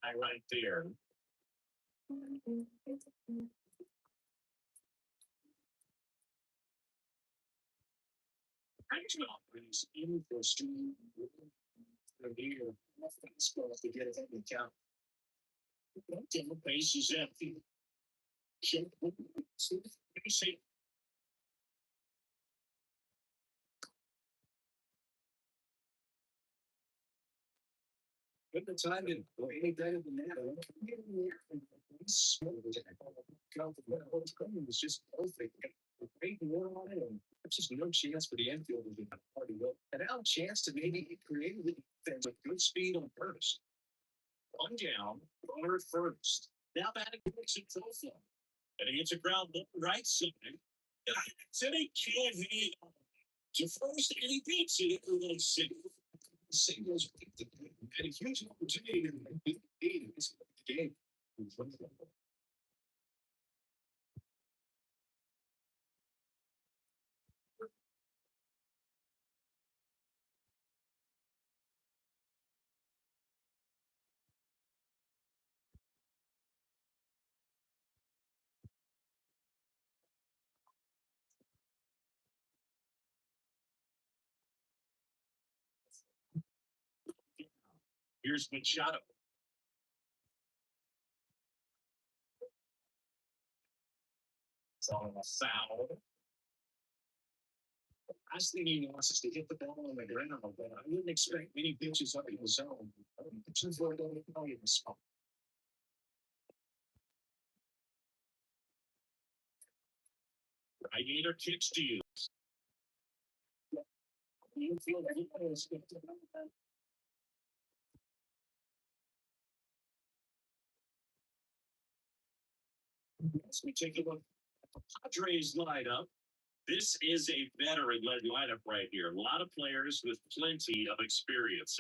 I right there. Actually, in for stream here, to get it in the count. The base is empty. Put the time in. Go any better than that. I don't get in there and smoke it. It was just perfect. Great war on it, and there's just no chance for the infield to get party well. And now a chance to maybe create a defense with good speed on first. One down, runner at first. Now batting to Tulsa. And he hits a ground ball right side. So they can't hit to first, and he beats it at the singles. And a huge opportunity to beat the game. Here's Machado. It's on a foul. Last thing he wants is to hit the ball on the ground, but I wouldn't expect many pitches up in the zone. Pitches for the spot. Right-hander kicks to you. You feel that he is good. As we take a look at the Padres lineup, this is a veteran-led lineup right here. A lot of players with plenty of experience.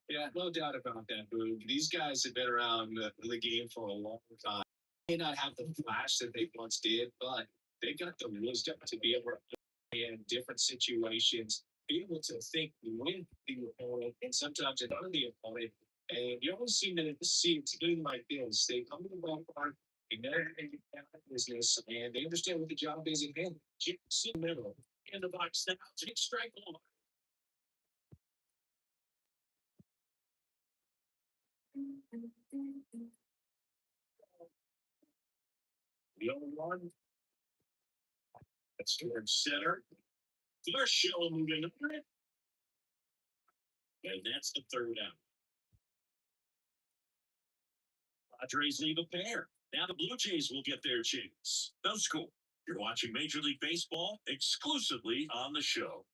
Yeah, no doubt about that, Boog. These guys have been around the game for a long time. May not have the flash that they once did, but they got the wisdom to be able to play in different situations, be able to think with the opponent and sometimes another the opponent. And you always seem to see it doing like this. They come to the ballpark, they know they get business, and they understand what the job is at hand. Just in the middle, in the box, now take strike one. The other one, that's towards center. They're showing moving under it. And that's the third out. Padres leave a pair. Now the Blue Jays will get their chance. No score. You're watching Major League Baseball exclusively on the show.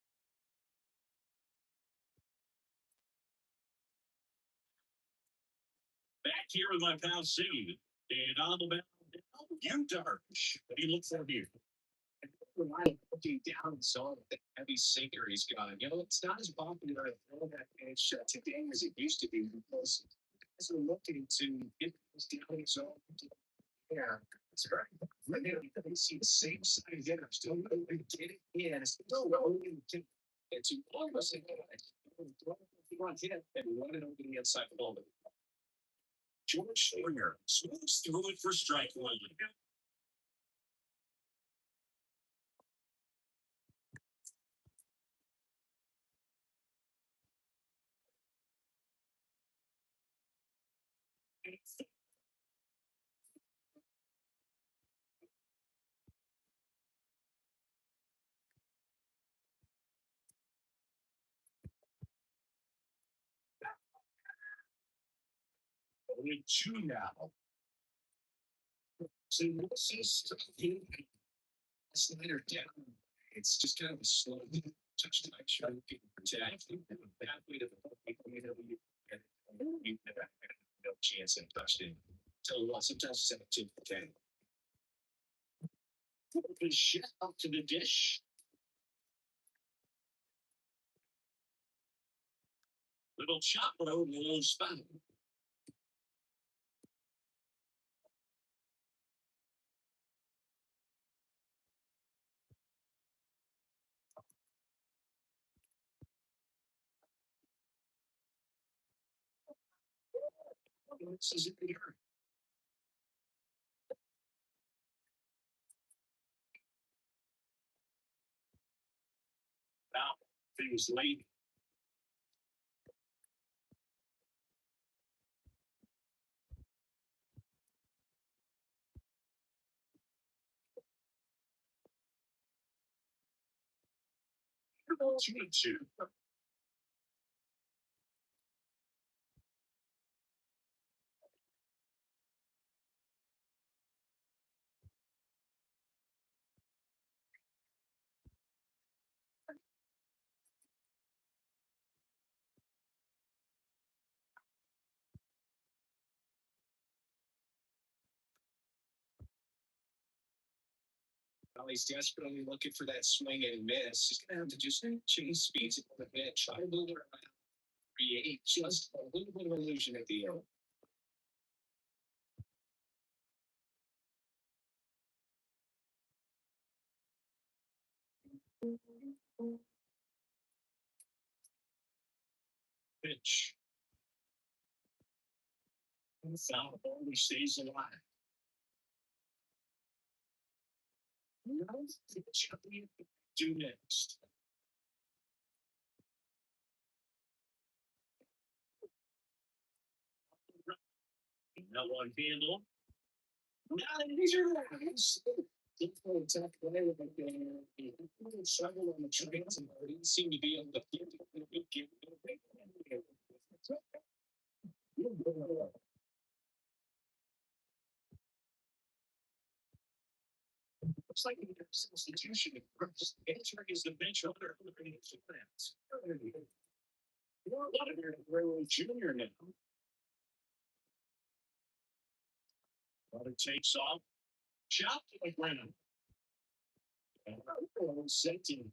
Back here with my pal Steve. And on the mound, you Darvish. What do you look for here? Looking down and saw the heavy sinker he's got. You know, it's not as popular to throw that pitch today as it used to be because guys are looking to get those down and zone. Yeah, that's right. They see the same side again. I'm still getting in. It's still rolling. It's almost like one hit and one over the inside of the ball. George Springer swings through it for strike one. 2 now. So this is Snyder down. It's just kind of a slow touch to make sure people protect. That way to the you never had no chance in touchdown. Tell you what, sometimes it's at 2 for 10. Good shot up to the dish. Little chop over the low spot. This is it here. Now, if he was late. Two. Well, he's desperately looking for that swing and miss. He's going to have to just change speeds a bit, try to move it around, create just a little bit of illusion at the end. Pitch. Foul ball, he stays alive. Do next. That one handle. Now these are nice. Tough play with the struggle on the trains and didn't seem to be able to get looks like a substitution at first. Answer is the bench owner looking at the plans. You're a lot of Railroad Junior now. It takes off. Shot to the ground. Setting.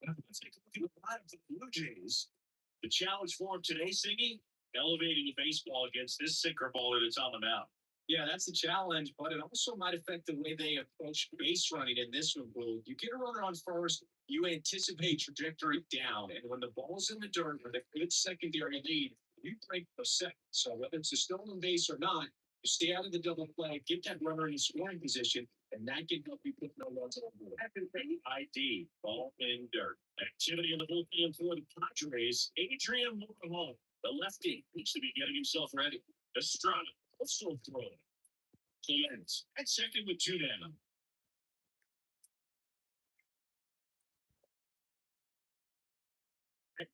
Let's take a look at the lineup for the Blue Jays. The challenge for him today, Siggy, elevating the baseball against this sinker baller that's on the mound. Yeah, that's the challenge, but it also might affect the way they approach base running in this one. Will you get a runner on first? You anticipate trajectory down, and when the ball's in the dirt with a good secondary lead, you break the second. So whether it's a stolen base or not, you stay out of the double play, get that runner in scoring position, and that can help you put no runs on board. ID, ball in dirt. Activity in the bullpen for the Padres. Adrian Moreland, the lefty, needs to be getting himself ready. Estrada, also throwing. Clemens at second with two down.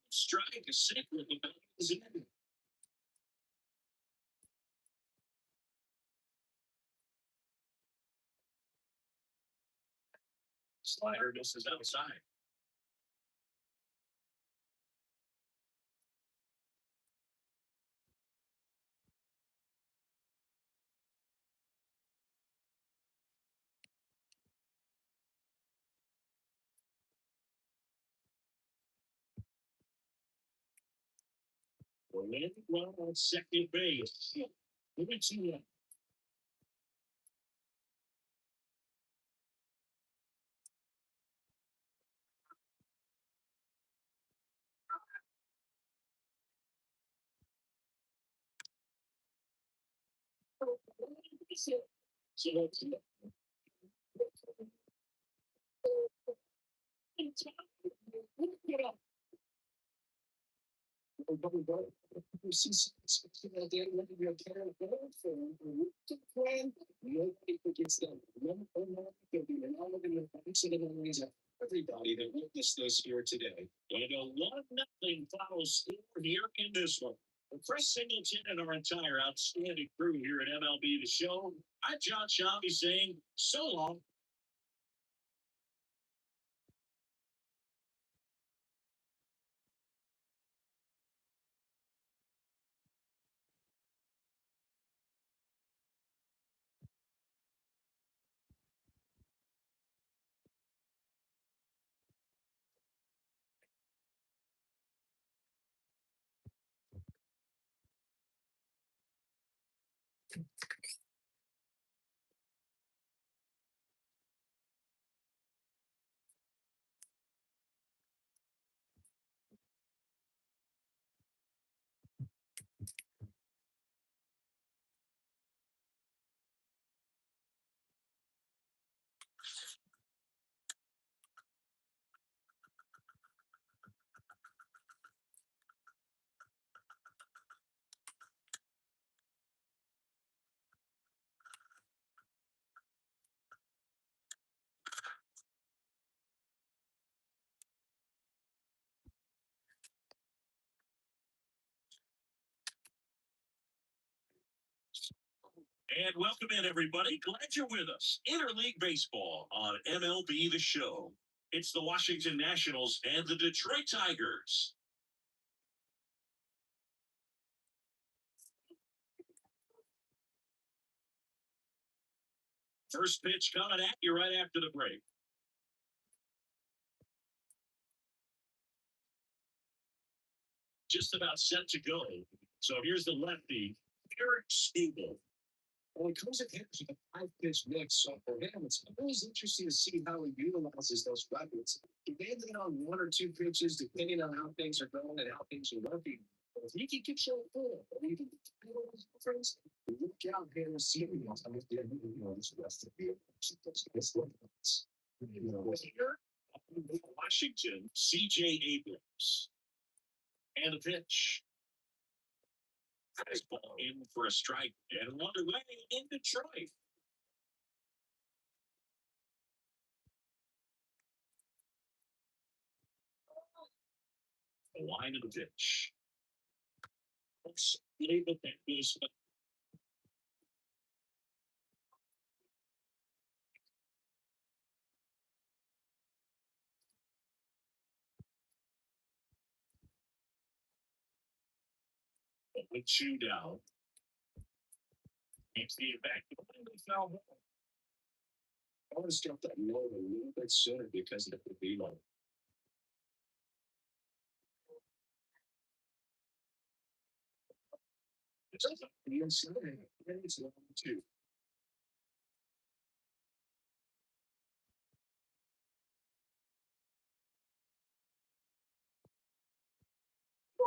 Strike a second with the is in. Slider misses outside. Orlando Brown on second base. Everybody that witnessed this here today. And a 1-0 final score here in this one. For Chris Singleton and our entire outstanding crew here at MLB The Show, I'm John Shabby saying so long. And welcome in, everybody. Glad you're with us. Interleague Baseball on MLB The Show. It's the Washington Nationals and the Detroit Tigers. First pitch coming at you right after the break. Just about set to go. So here's the lefty, Eric Stable. When it comes to pitching a five-pitch mix, so for him, it's always interesting to see how he utilizes those weapons. He landed on one or two pitches, depending on how things are going and how things are working. But if he can get you a full, or you can handle those difference, look out here and see him. I mean, this rest of the here, Washington, C.J. Abrams. And a pitch. Fastball in for a strike and underway in Detroit. The line of the pitch. Leave it that is with two down. Keeps the back. I want to start that low a little bit sooner because it would be low. It's the inside. It's long too.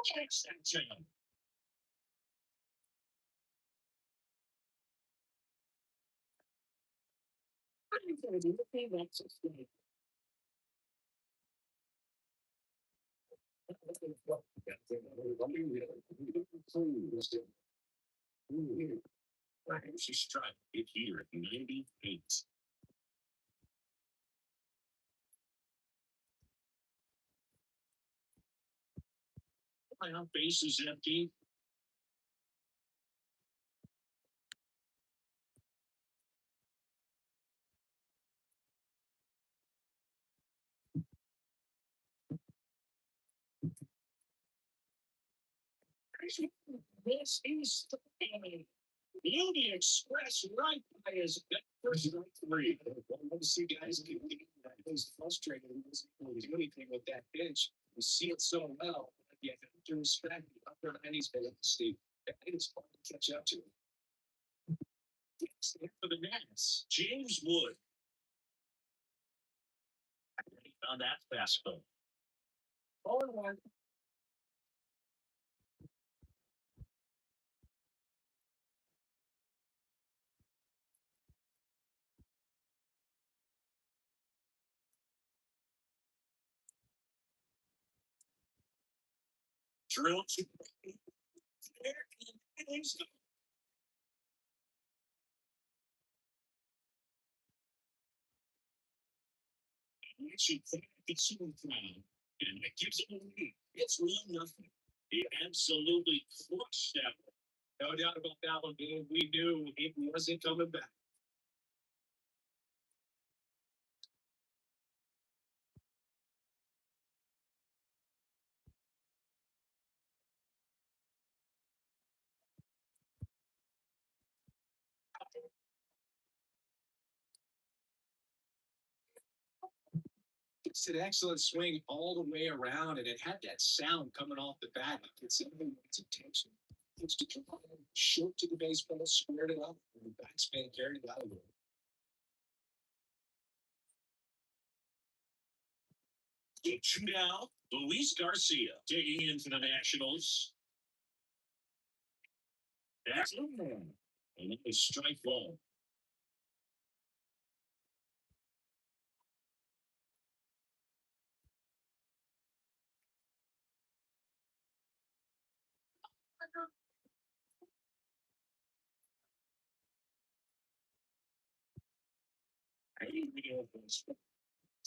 Checks that jam. I'm going to do the thing that's a thing. She struck it here at 98. Final base is empty. This is the Beauty Express right by his first strike three. I want to see guys get that. It was frustrating. He wasn't able to do anything with that pitch. We see it so well. You have to respect the upper 90s velocity. It's hard to catch up to. For the Nats, James Wood. He found that fastball. 0-1. Drill to there and she it's so proud. And it gives him a lead. It's really nothing. He absolutely crushed that one. No doubt about that one, man. We knew he wasn't coming back. It's an excellent swing all the way around, and it had that sound coming off the bat. It's attention. It's to short to the baseball, squared it up, and the backspin carried it out of there. So now, Luis Garcia taking into the Nationals. That's and a strike ball.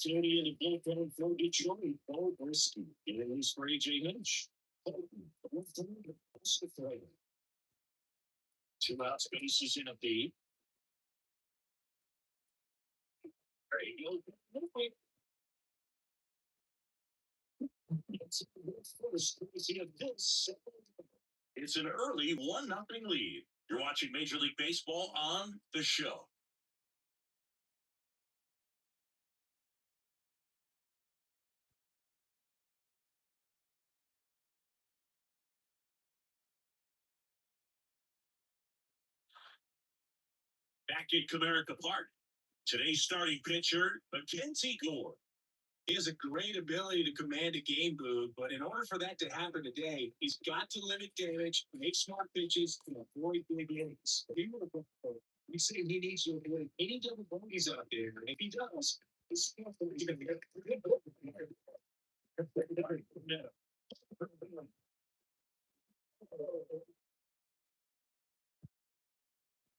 Tony in the bullpen for Detroit, Paul Brisky, and he's for AJ Hinch. 2 outs, bases in a beat. It's an early 1-0 lead. You're watching Major League Baseball on the show. back at Comerica Park. Today's starting pitcher, Mackenzie Gore. He has a great ability to command a game mood, but in order for that to happen today, he's got to limit damage, make smart pitches, and avoid big innings. We say he needs to avoid any double bogeys out there, and if he does, he's still going to get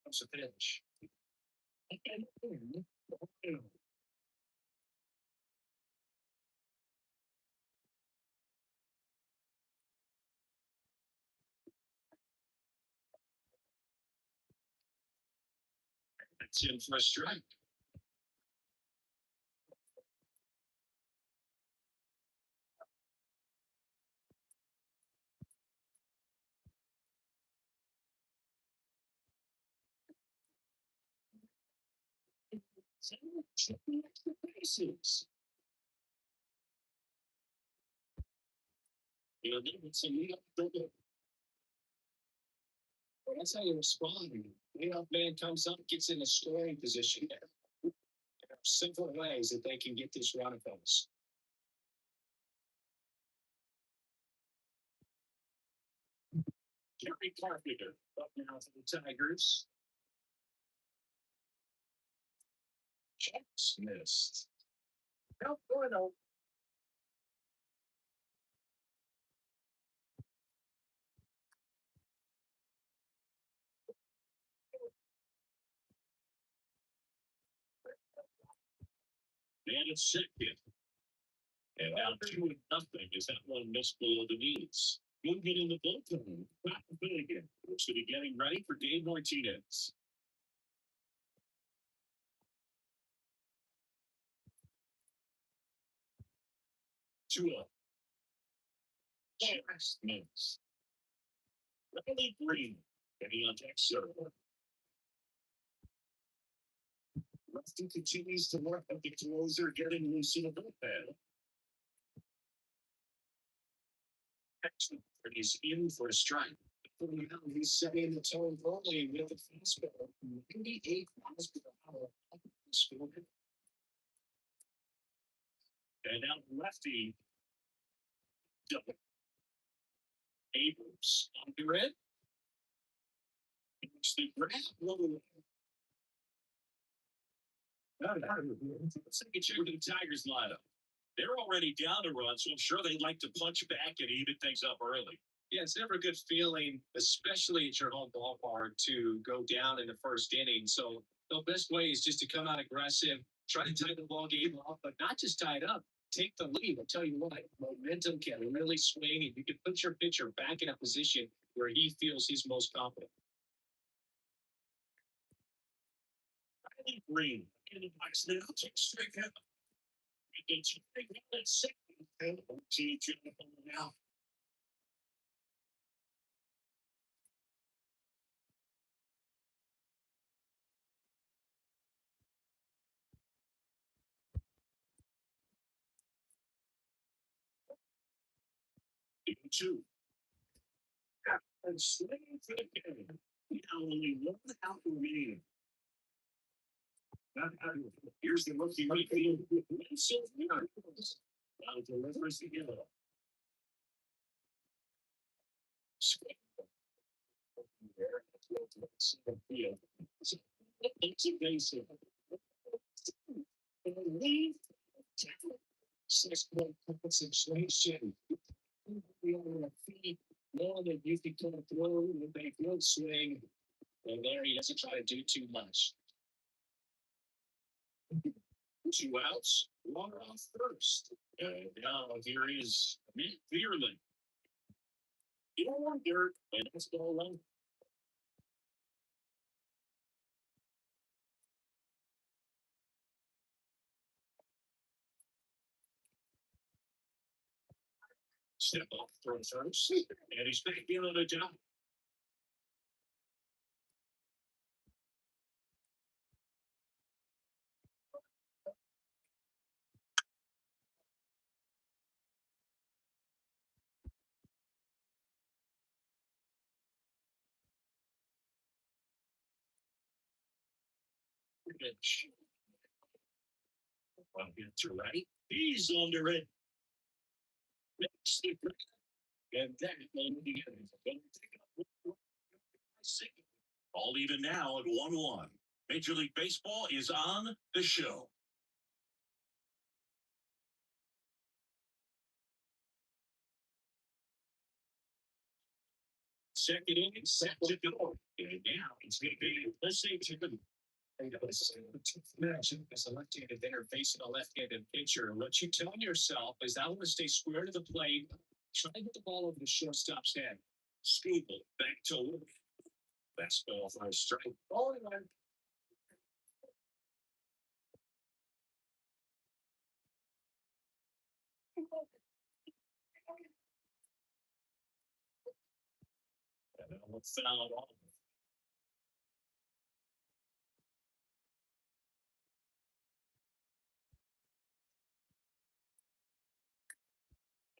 That's a pitch. That's in for a strike. Bases. You know, that's how you respond. Leadoff man comes up, gets in a scoring position. There are simple ways that they can get this run of us. Gary Carpenter up now for the Tigers. Checks missed. No, no. Man at second. And now 2-0 is that one missed below the knees. We'll get in the bullpen. Not Finnegan, which should be getting ready for Dave Martinez. Tua. Just missed. Riley Green getting on deck, sir. Rusty continues to work at the closer, getting loose in the bullpen. Excellent. And he's in for a strike. Now he's setting the tone early with the fastball. 98 miles per hour. And now lefty. Double. Abrams under it. It's the grab. Let's take a check of the Tigers lineup. They're already down a run, so I'm sure they'd like to punch back and even things up early. Yeah, it's never a good feeling, especially at your home ballpark, to go down in the first inning. So the best way is just to come out aggressive, try to tie the ball game off, but not just tie it up. Take the lead. I'll tell you what, momentum can really swing, and you can put your pitcher back in a position where he feels he's most confident. Riley Green in the box now, take straight out. It's a second. Now. Two. And swinging for the game. Now only one out remaining. Here's the rookie right field. Now delivers the yellow. It's a base hit. Six-point concentration. More than you can come through with a good swing. And there he doesn't try to do too much. 2 outs, one off first. And now here is Matt Vierling. You don't want dirt, and that's ball one. Step off for first, and he's back in on a job. pitch. One hit to right. He's under it. Makes the grab. And that one again. All even now at 1-1. Major League Baseball is on the show. Second inning, set to go. And now it's going to be listening to the match as a left-handed hitter facing a left-handed pitcher. What you tell yourself is I want to stay square to the plate, try to get the ball over the shortstop's head. Scoobel back to work. Fastball for a strike. Oh, and foul off.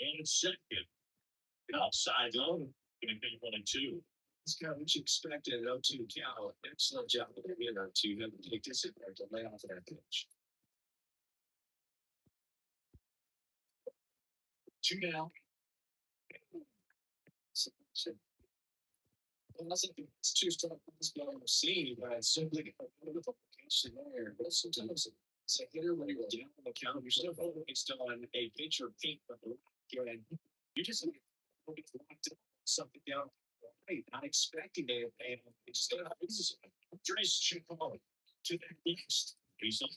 And second, outside low, going to be 1-2. This guy, what you expected at 0-2 count. Excellent job of being 0-2. Never take this in there to lay off that pitch. 2 down. Well, I think it's two stuff this guy I've seen, but it's simply a beautiful application there. But sometimes it's a hitter when you're down on the count, you're still focused on a pitcher paint, but and you just something down. Right, not expecting it, and instead of Trace should come on to the next. He's on.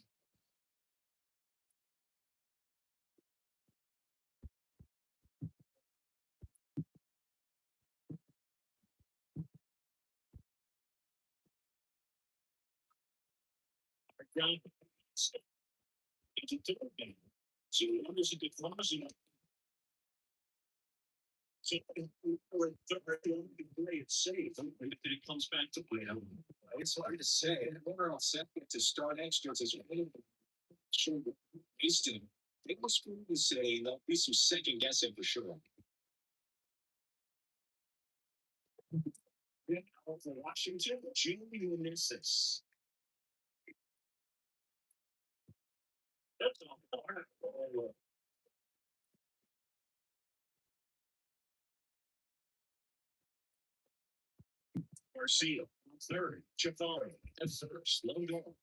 So there's a good closing. So it's safe. It comes back to play. It's hard to say. Overall second to start extras is really sure Easton. It was good to say there'll be some second guessing for sure. Yeah, for Washington, Jimmy misses. That's all right. Garcia, third. Jafari, at first. Slow down.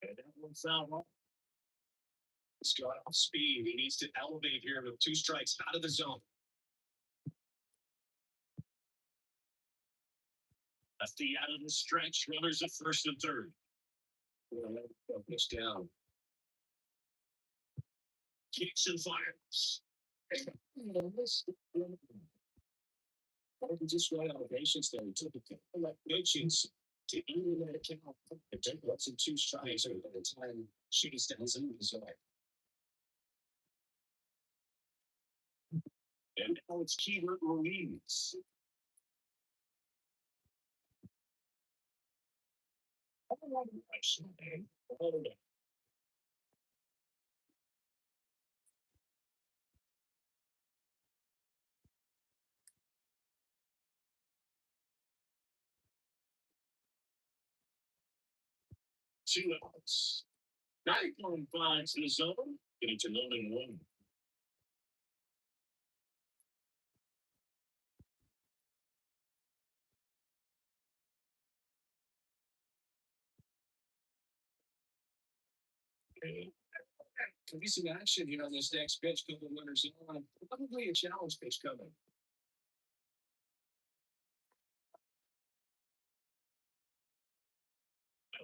And that one's out. He's got off speed. He needs to elevate here with 2 strikes out of the zone. Lefty out of the stretch. Runners at first and third. Pitch down. Kicks and fires. Just right elevations there. He took a couple of pitches to even that account. It took less than 2 strikes over the time shooting stands in the zone. And now it's Keeler Ruiz. 2 outs. 9.5 to the zone. Getting to 0-1. Could be some action here on this next pitch. Couple winners on. Probably a challenge pitch coming.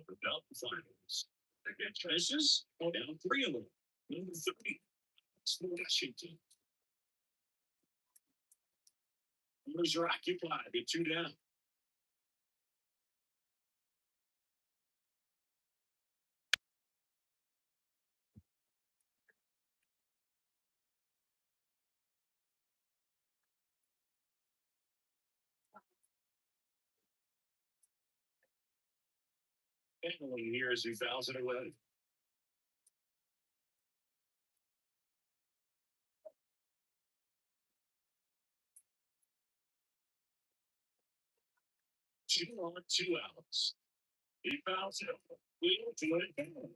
The belt finals. Again, Traces. Down 3 of them. Number 30. It's Washington. Numbers are occupied. They're 2 down. Handling here as he fouls it away. Two on, 2 outs. He fouls it. We'll do it again.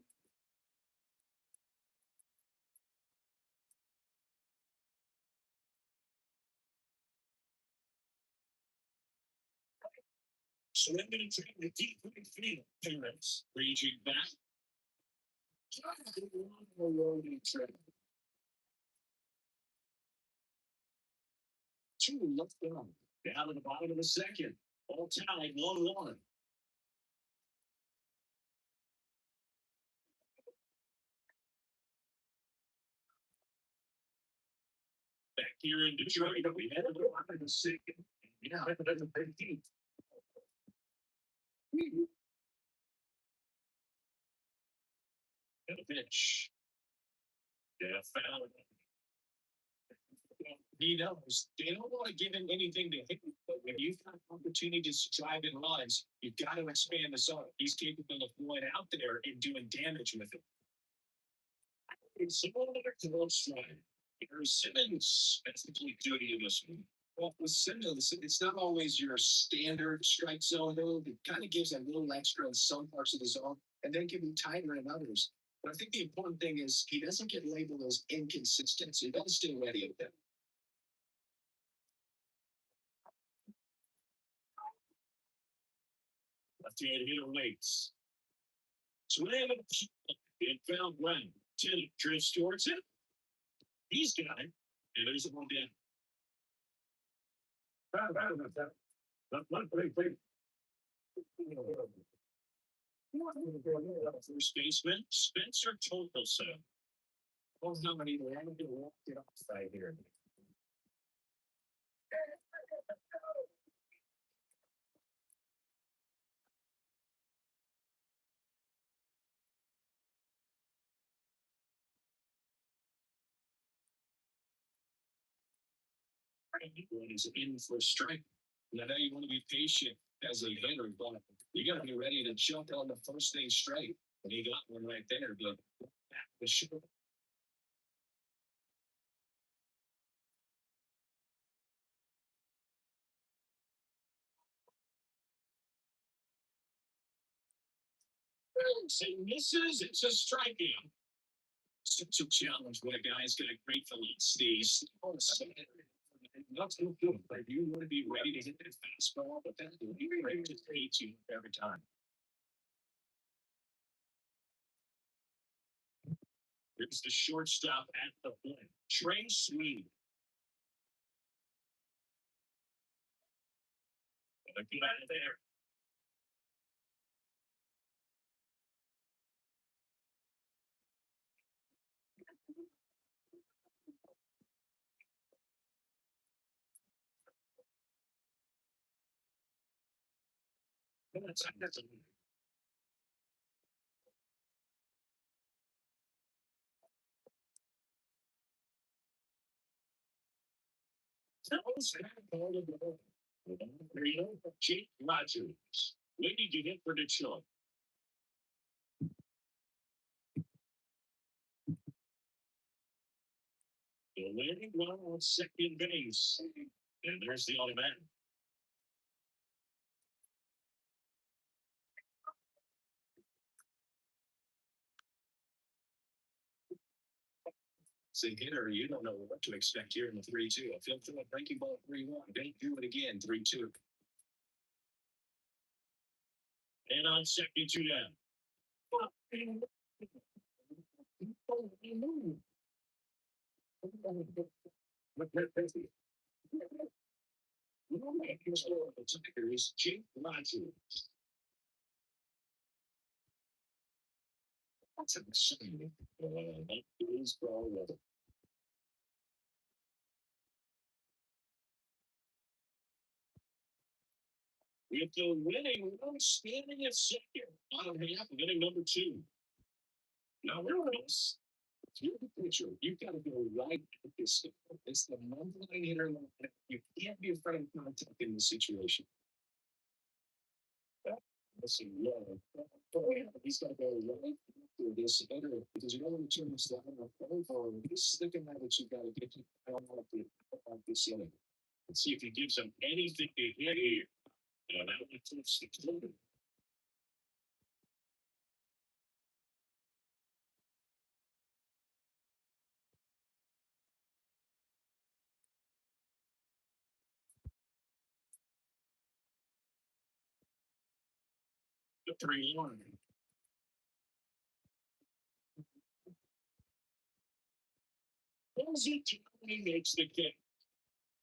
Swinging and trying to deep right field. Parents reaching back. Two left on. Down at the bottom of the second. All tied 1-1. Back here in Detroit, we had a little out of the second. Yeah, that's a big team. And a pitch. Yeah, foul. He knows they don't want to give him anything to hit, but when you've got opportunities to drive in runs, you've got to expand the zone. He's capable of going out there and doing damage with it. It's similar to one strike. Simmons basically duty in this one. Well, with Simmons, it's not always your standard strike zone move. It kind of gives a little extra in some parts of the zone and then can be tighter in others. But I think the important thing is he doesn't get labeled as inconsistent, so he doesn't stay ready with them. Left-hand hitter waits. Swing and found ground. Tennant drifts towards it. He's got it. And there's a one down. First baseman, Spencer Torkelson. Oh, how many do I get walked outside here? One is in for a strike. And I know you want to be patient as a hitter, but you got to be ready to jump on the first thing straight. And he got one right there, but the short. So misses, it's a strikeout. Such a challenge when a guy's got a great velocity. Not so good, but you want to be ready to hit that fastball, but that will be ready to hate you every time. Here's the shortstop at the plate, Trey Sweet. Get out of there. That's a Jake Rogers. When did you hit for Detroit? The landing run on second base. And there's the automatic. Say hitter, you don't know what to expect here in the 3-2. If you'll throw a breaking ball 3-1, don't do it again 3-2. And on second, 2 down. Here's Jake Rogers. That's exciting. That is ball. With the winning run standing at second, bottom half, winning number 2. Now, this, you're the pitcher. You've got to go right at this. It's the number 9 hitter. You can't be afraid of contact in this situation. He's got to go right after this better because you don't want to turn this down over. He's sticking at it. You got to get. I don't want this inning. Let's see if he gives him anything to hit here. That one flips the clue. The 3-1. He makes the kick.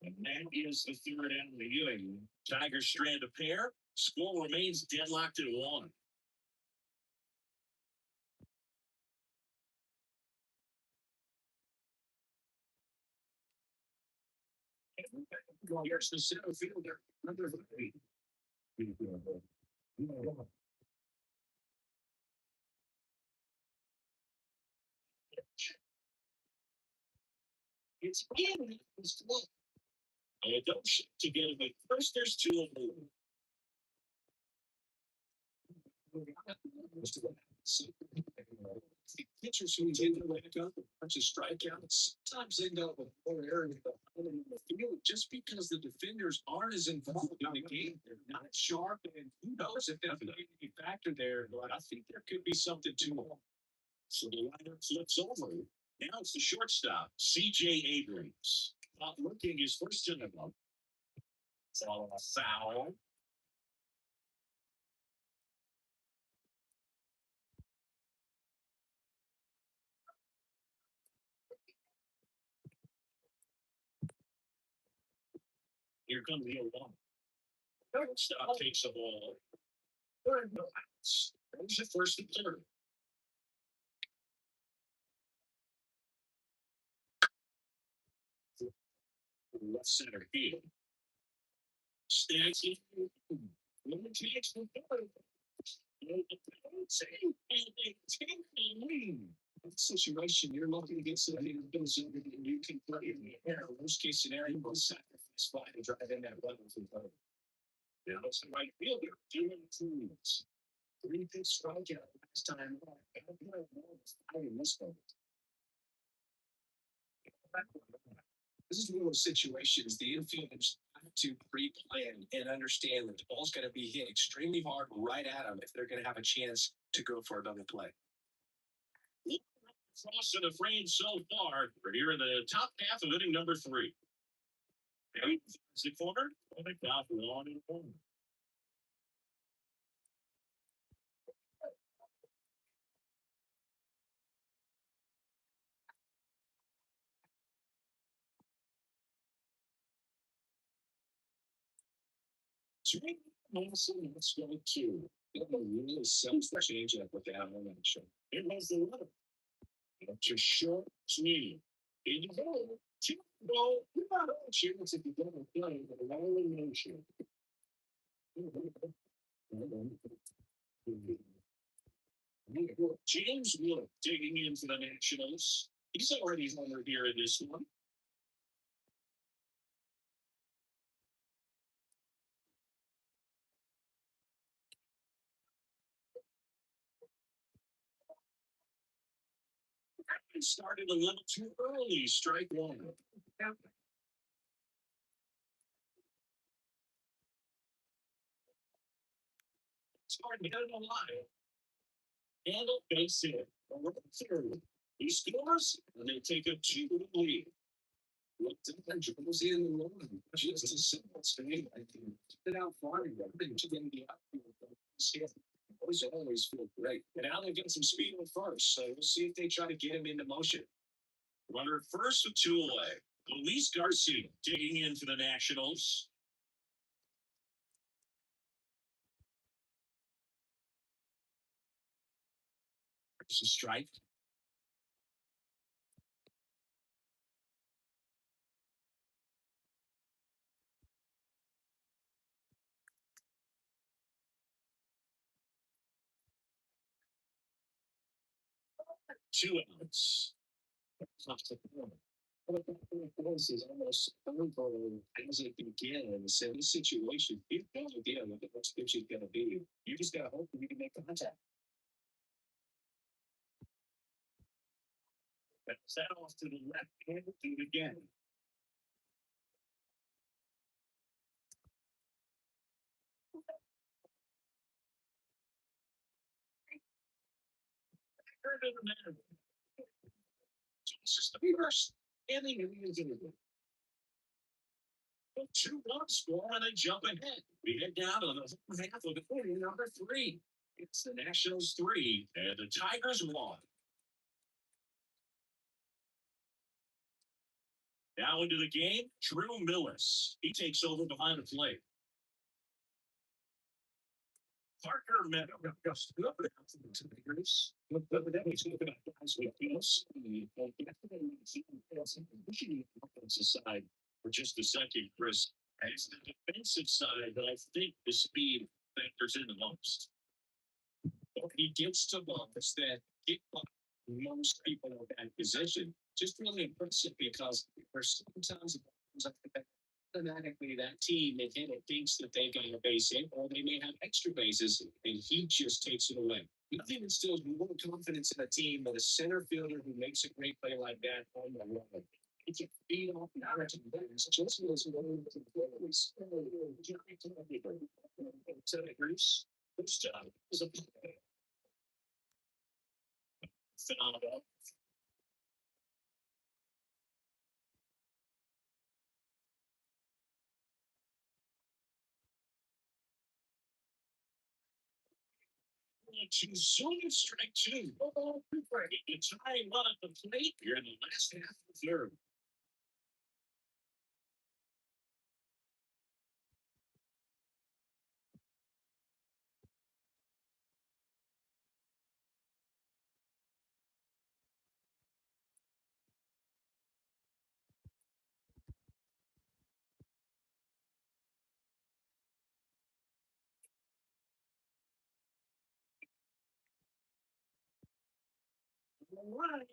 And that is the third out of the inning. Tigers strand a pair. Score remains deadlocked at 1. Here's the center fielder, number 3. It's in. It's low. And don't shoot together, but first there's 2 of them. Pitchers who tend to rack up a bunch of strikeouts, sometimes end up with more area in the field just because the defenders aren't as involved in the game. They're not sharp, and who knows if that's a factor there. But I think there could be something to it. So the lineup flips over. Now it's the shortstop, C.J. Abrams. Looking his first inning up. It's all a foul. Here comes the 0-1. Shortstop takes the ball. Third no outs. There's the first and third. Left center field. Stands in. Takes the third. And they take the lead. Situation you're looking against the you can play in the air. Worst case scenario, both sacrifice fly to drive in that level to third. Now it's the right fielder doing things. 3 big strikeout last time. I don't know in this one. This is one of those situations the infielders have to pre-plan and understand that the ball's going to be hit extremely hard right at them if they're going to have a chance to go for another play. Crossing the frame so far. We're here in the top half of inning number 3. It's the corner. And the top 1 and 1. Let's go to. Really sells the change up with that on show. It was the letter. Just short, sweet. In the ball. Well, you're not on chance if you don't play, but a long nation. James Wood digging into the Nationals. He's already homered here in this one. It started a little too early. Strike 1. It's hard to get it alive. Handle base hit. Third. He scores, and they take a 2 lead. Looked at that Josie in the morning. Just a simple thing. I can get out farther. I think to get the outfield. Always feel great. And now they're getting some speed on first. So we'll see if they try to get him into motion. Runner first with 2 away. Luis Garcia digging in for the Nationals. It's a strike. Two outs. This is almost over as it begins. In this situation, you have no idea what the next pitch is going to be. You just got to hope that you can make contact. Set off to the left hand, do it again. It's just the reverse. And then you 2-1 score and then jump ahead. We head down to the half of the inning, number 3. It's the Nationals 3 and the Tigers 1. Now into the game, Drew Millis. He takes over behind the plate. Parker Meadow. Just look at the Tigers. Look at the guys with Millis. Offensive side for just a second, Chris. And it's the defensive side that I think the speed factors in the most. He gets to bumps that get most people in that position. Just really impressive because there's sometimes automatically that team that hit it thinks that they've got a base hit or they may have extra bases and he just takes it away. Nothing instills more confidence in a team than a center fielder who makes a great play like that on the run. He can feed off the average just as one of the players. Bruce, this job is a phenomenal. To zone strike 2. Oh, it's tying one at the plate here in the last half of the third. All right.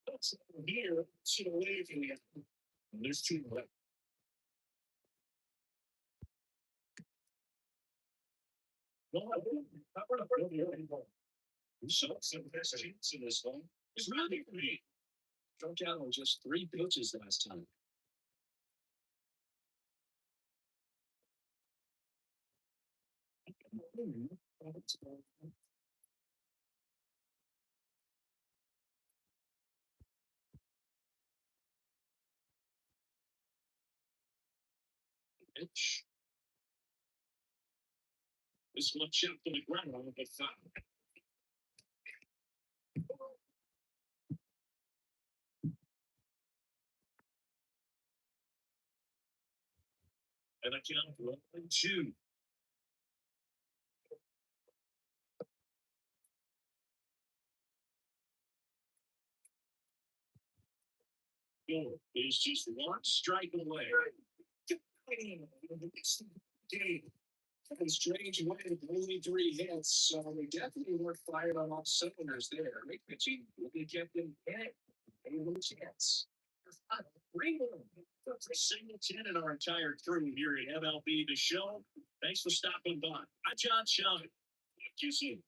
That's here. See away from the there's 2 left. So it's the best chance in this one. It's really great. Struck out on just 3 pitches last time. Pitch. This one chopped to the ground on the foul. And I count 1-2. Is just 1 strike away. Strange way to only 3 hits, so they definitely worked fired on all cylinders there. Great pitching, they kept him in it. They had a chance. That's a single 10 in our entire crew here at MLB The Show. Thanks for stopping by. I'm John Chung. Talk to you soon.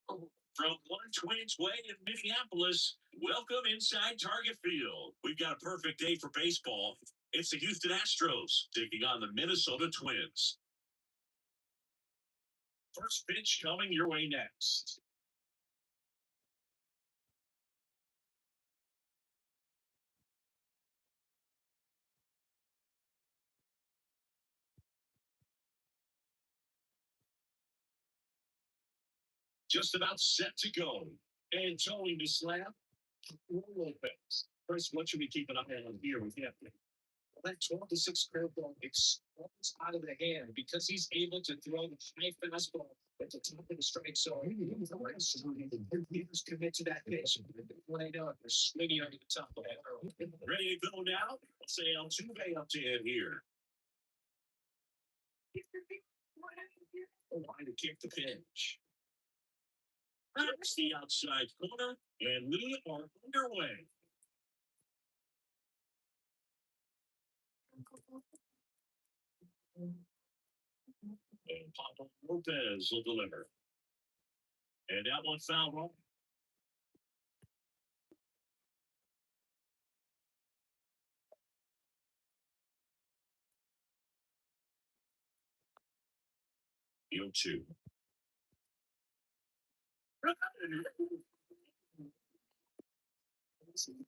From One Twins Way in Minneapolis, welcome inside Target Field. We've got a perfect day for baseball. It's the Houston Astros taking on the Minnesota Twins. First pitch coming your way next. Just about set to go. And towing the slab, Lopez. First, what should we keep an eye on here with him? That 12-6 curveball explodes out of the hand because he's able to throw the high fastball at the top of the strike zone. He was commit to that pitch. When I know they're swinging under the top of that. Ready to go now? Say Altuve up to him here. Line to kick the pitch. That's the outside corner, and we are underway. And Pablo Lopez will deliver. And that one foul wrong. You two.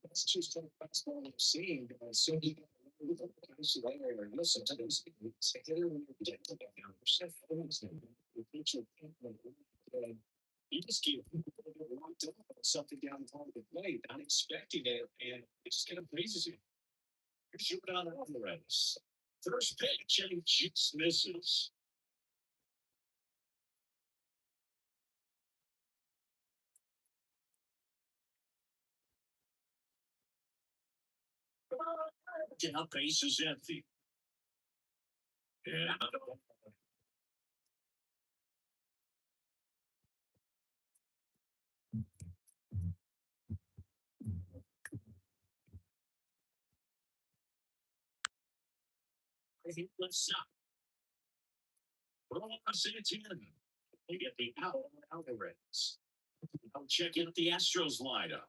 That's just a fastball I've seen. So he listen to this. You just keep locked up on something down the the plate, not expecting it, and it just kind of freezes you. You're shooting out of the race. First pitch, and he just misses. Down base is empty. Yeah. He lifts up. Santana. They get the out the race. I'll check in at the Astros lineup.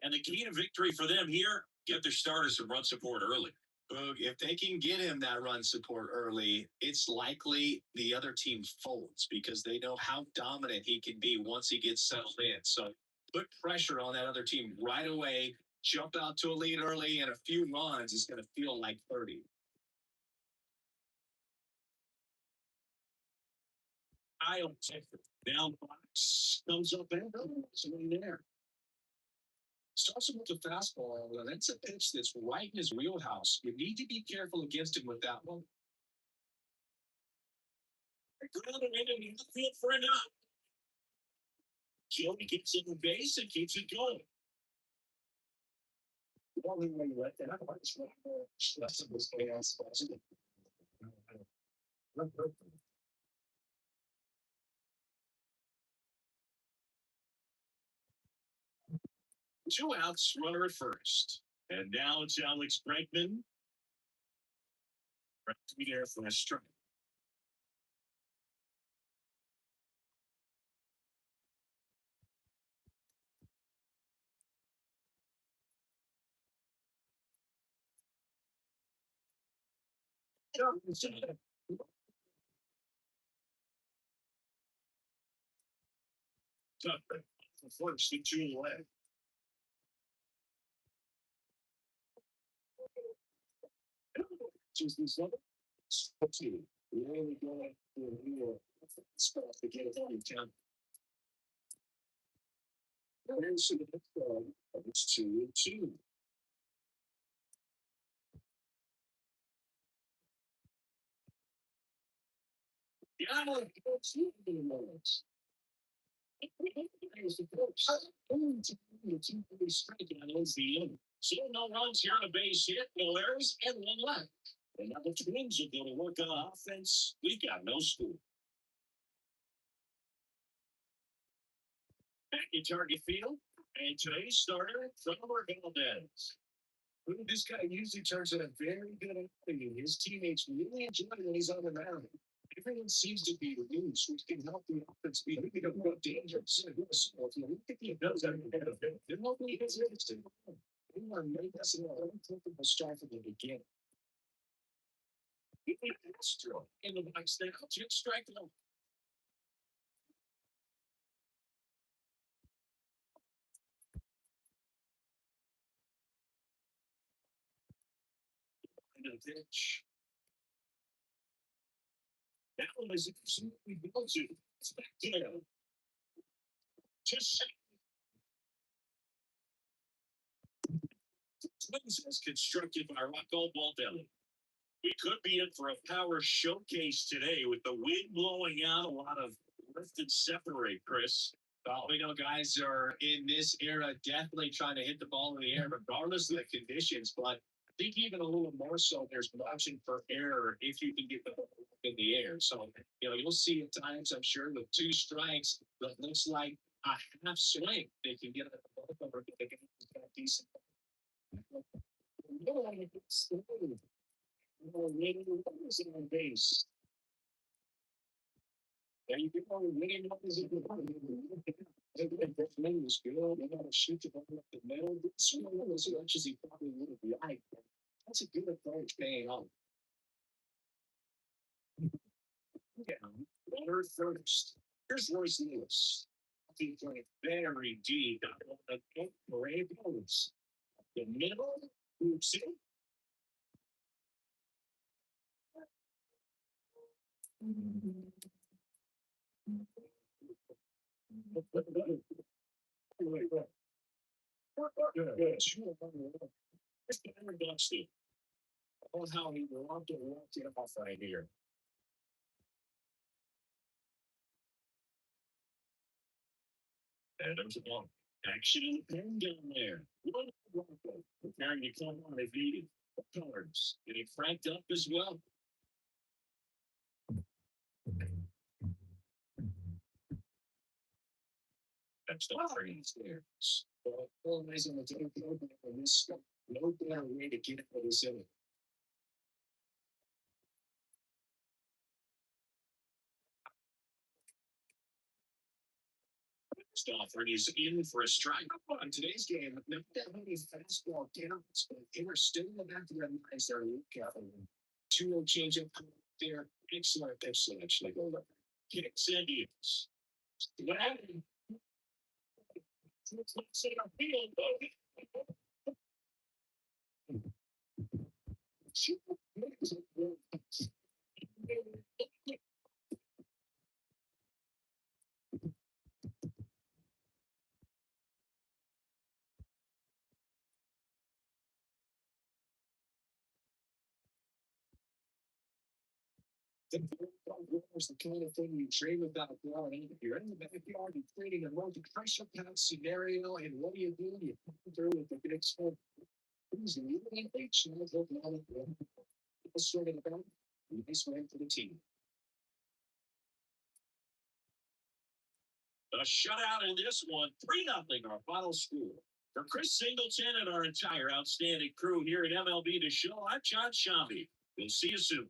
And the key to victory for them here, get their starters some run support early. If they can get him that run support early, it's likely the other team folds because they know how dominant he can be once he gets settled in. So put pressure on that other team right away. Jump out to a lead early, and a few runs is going to feel like 30. I'll take it. Down box comes up and somebody there. Starts with the fastball. That's a pitch that's right in his wheelhouse. You need to be careful against him with that one. Grounded into the outfield for an out. Kilby keeps it in base and keeps it going. Two outs, runner at first. And now it's Alex Bregman. Right to be there for a strike. Unfortunately, two left. Just this other. Two. Really going to a real spot to get it on town. It's 2-2. Yeah, it's striking on the end. So no runs here on a base hit, no errors, and one left. And now the Twins are going to work on offense. We got no score. Back in Target Field, and today's starter, Framber Valdez. This guy usually turns in a very good outing. His teammates really enjoy when he's on the mound. Everything seems to be loose, which can help the offense be a bit more dangerous. So if you look at the those that are there, nobody has interested. We want to make us a uncomfortable start from the beginning. Astro in the box there, just strike them in the pitch. That one is absolutely built to. It's back there. Just Twins as constructed by Rocco Baldelli. We could be in for a power showcase today with the wind blowing out, a lot of lift and separate, Chris. Well, we know guys are in this era definitely trying to hit the ball in the air, regardless of the conditions. But I think even a little more so, there's margin for error if you can get the ball in the air. So, you'll see at times, I'm sure, with two strikes, that looks like a half swing. They can get a ball over, they can get a decent. On base. There you go. Winning is a good one. That man was good. They got to shoot the ball up the middle. Swing as much as he probably would have liked. That's a good approach paying off. Down. Runner first. Here's Royce Lewis. He played very deep. Great goals. The middle. Oops. Oh, how he loved to walk it off right here. And there's a ball. Action and down there. Preparing to come on if needed. Colors getting franked up as well. That's the free stairs. Always on the top of this stuff. No better way to get out of this inning. Stafford is in for a strike. On today's game, not that many fastball counts, but they were still in the back of their minds. They're looking. 2-0 change up there. Excellent, excellent. Actually, go look. Kicks and deals. What happened? Let's say our field, is the kind of thing you dream about growing up. You're in the backyard, you're creating a multi pressure path scenario, and what do? You put it through with the big stuff. Who's leading the chance of sort of about nice win for the team. A shutout in this one, 3-0 our final score. For Chris Singleton and our entire outstanding crew here at MLB The Show, I'm John Shambi. We'll see you soon.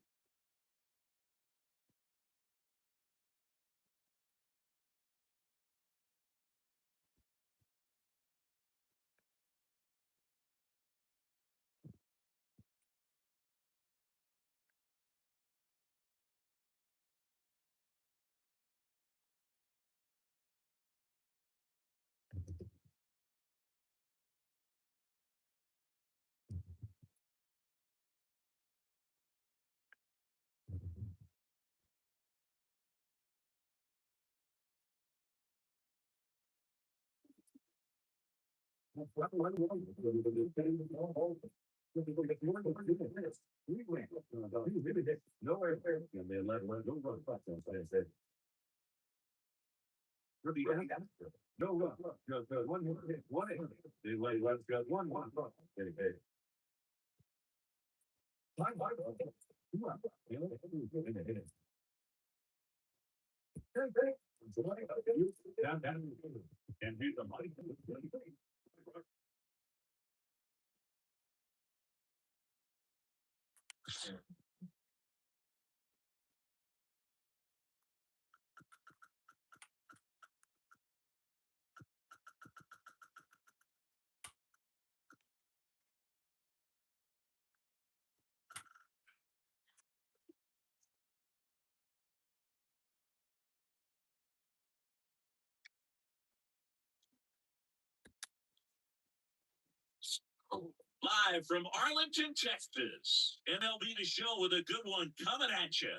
Live from Arlington, Texas. MLB The Show with a good one coming at you.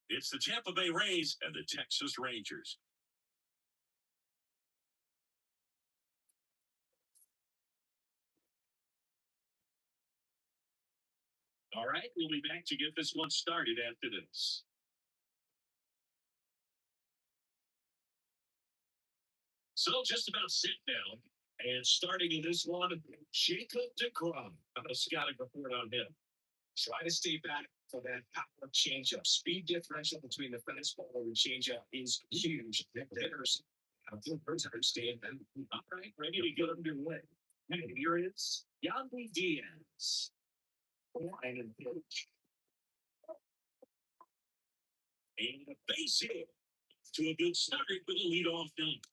It's the Tampa Bay Rays and the Texas Rangers. All right, we'll be back to get this one started after this. So just about sit down. And starting in this one, Jacob DeGrom. A scouting report on him. Try to stay back for that power changeup. Speed differential between the fastball and the changeup is huge. Hitters have to understand them. All right, ready to get underway. And here is Yandy Diaz. Line and pitch. And a base hit to a good start with a leadoff dunk.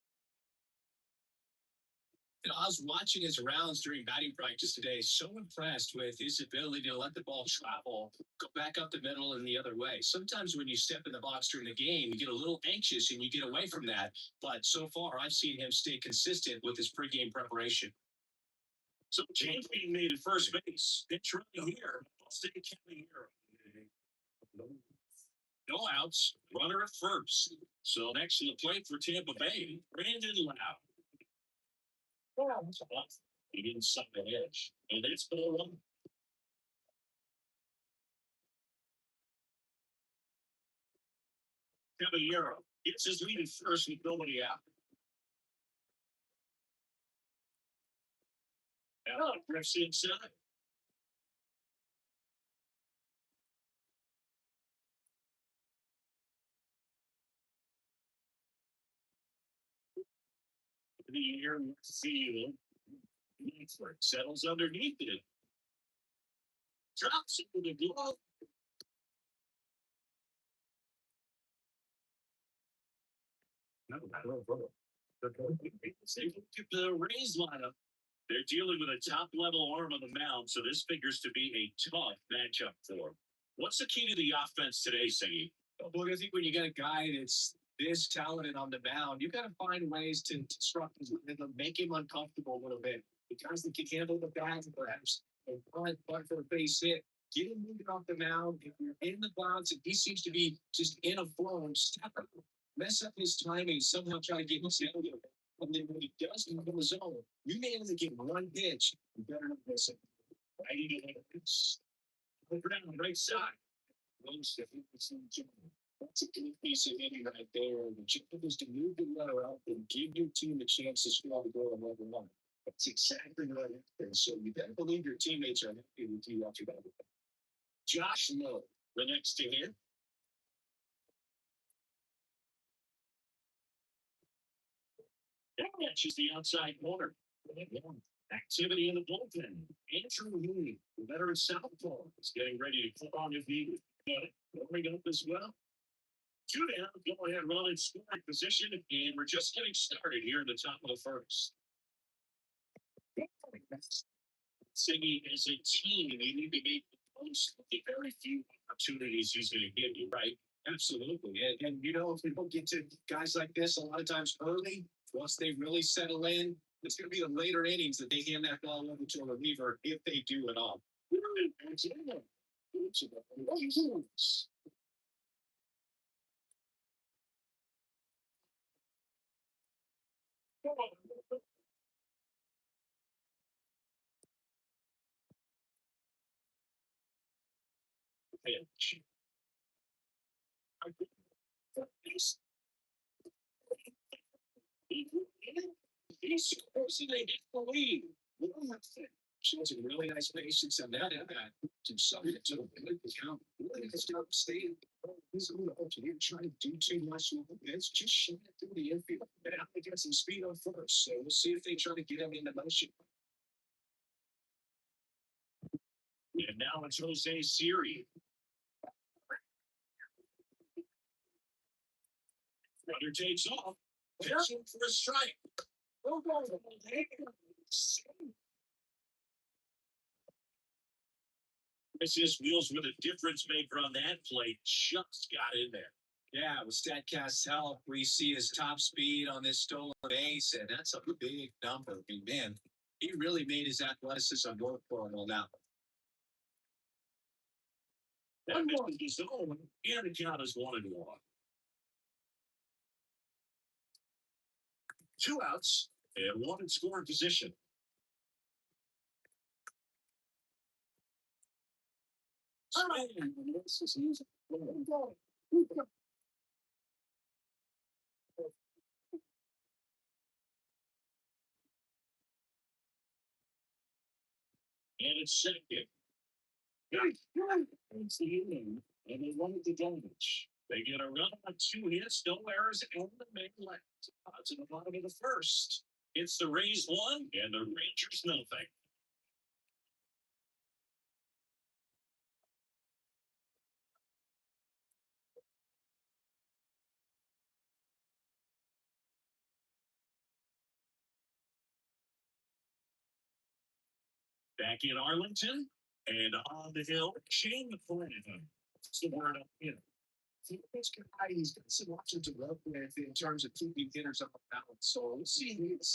I was watching his rounds during batting practice today, so impressed with his ability to let the ball travel, go back up the middle and the other way. Sometimes when you step in the box during the game, you get a little anxious and you get away from that. But so far, I've seen him stay consistent with his pregame preparation. So change being made at first base. Pitch right here. Stay coming here. No outs. Runner at first. So next to the plate for Tampa Bay, Brandon Lau. He inside the edge. And that's ball one. Caballero gets his lead at first with nobody out. Now drifts inside. The air field. Settles underneath it. Drops it with a glove. The Rays lineup. They're dealing with a top level arm on the mound, so this figures to be a tough matchup for them. What's the key to the offense today, Siggy? Well, I think when you get a guy that's this talented on the mound, you got to find ways to disrupt his rhythm, make him uncomfortable a little bit. The guys that can handle the bat, perhaps, and punt for a base hit, get him moving off the mound. If you're in the bounce, and he seems to be just in a flow, step up, mess up his timing, somehow try to get him settled. And then when he does move in the zone, you may only get one pitch. You better not miss it. Right into the ground, right side. That's a good piece of hitting right there. The job is to move the runner out and give your team a chance to score the goal in level one. That's exactly right. And so you better believe your teammates are happy with you after that. Josh Lowe, the next to him. That matches the outside corner. Activity in the bullpen. Andrew Lee, the veteran southpaw, is getting ready to clip on his knee. Warming up as well. Two down, go ahead, run in scoring position, and we're just getting started here in the top of the first. Siggy, as a team, you need to make the most of the very few opportunities he's going to give you, right? Absolutely. And you know, if we don't get to guys like this a lot of times early, once they really settle in, it's going to be the later innings that they hand that ball over to a reliever if they do at all. Pitch. He's supposed to hit the lead. Shows a really nice patience on that. To something to the count. Really nice job staying. He's a little here trying to do too much. It's just shooting it through the infield. And I think some speed on first. So we'll see if they try to get him into motion. And now it's Jose Siri. Runner takes off. Pitching for a strike. This is Wheels with a difference maker on that play. Just got in there. Yeah, with StatCast's help, we see his top speed on this stolen base, and that's a big number. Man, He really made his athleticism work for him on that one. That was his own, and the count is 1-1. Two outs and one in scoring position. And it's second. It's the inning, and they wanted the damage. They get a run on 2 hits, no errors, and the main left. To the bottom of the first. It's the Rays 1 and the Rangers nothing. Back in Arlington and on the hill, Shane McClanahan. That's the word up here. This guy, he's got some options to work with in terms of keeping hitters up the balance. So we'll see if he's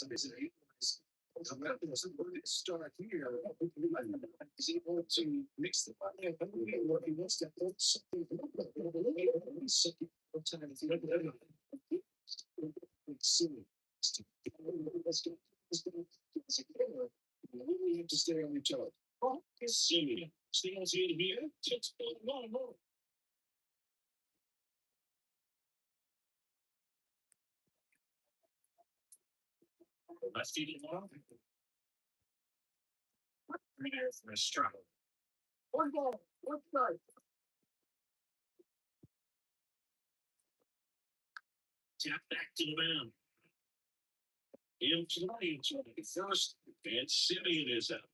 start here. He's able to mix the fire. What he wants to put something. We have to stay on each other. See, stands in here. Takes one more. Lefty to one. Right there for a strike. One ball, one strike. Tap back to the mound. In play, first, and Simeon is up.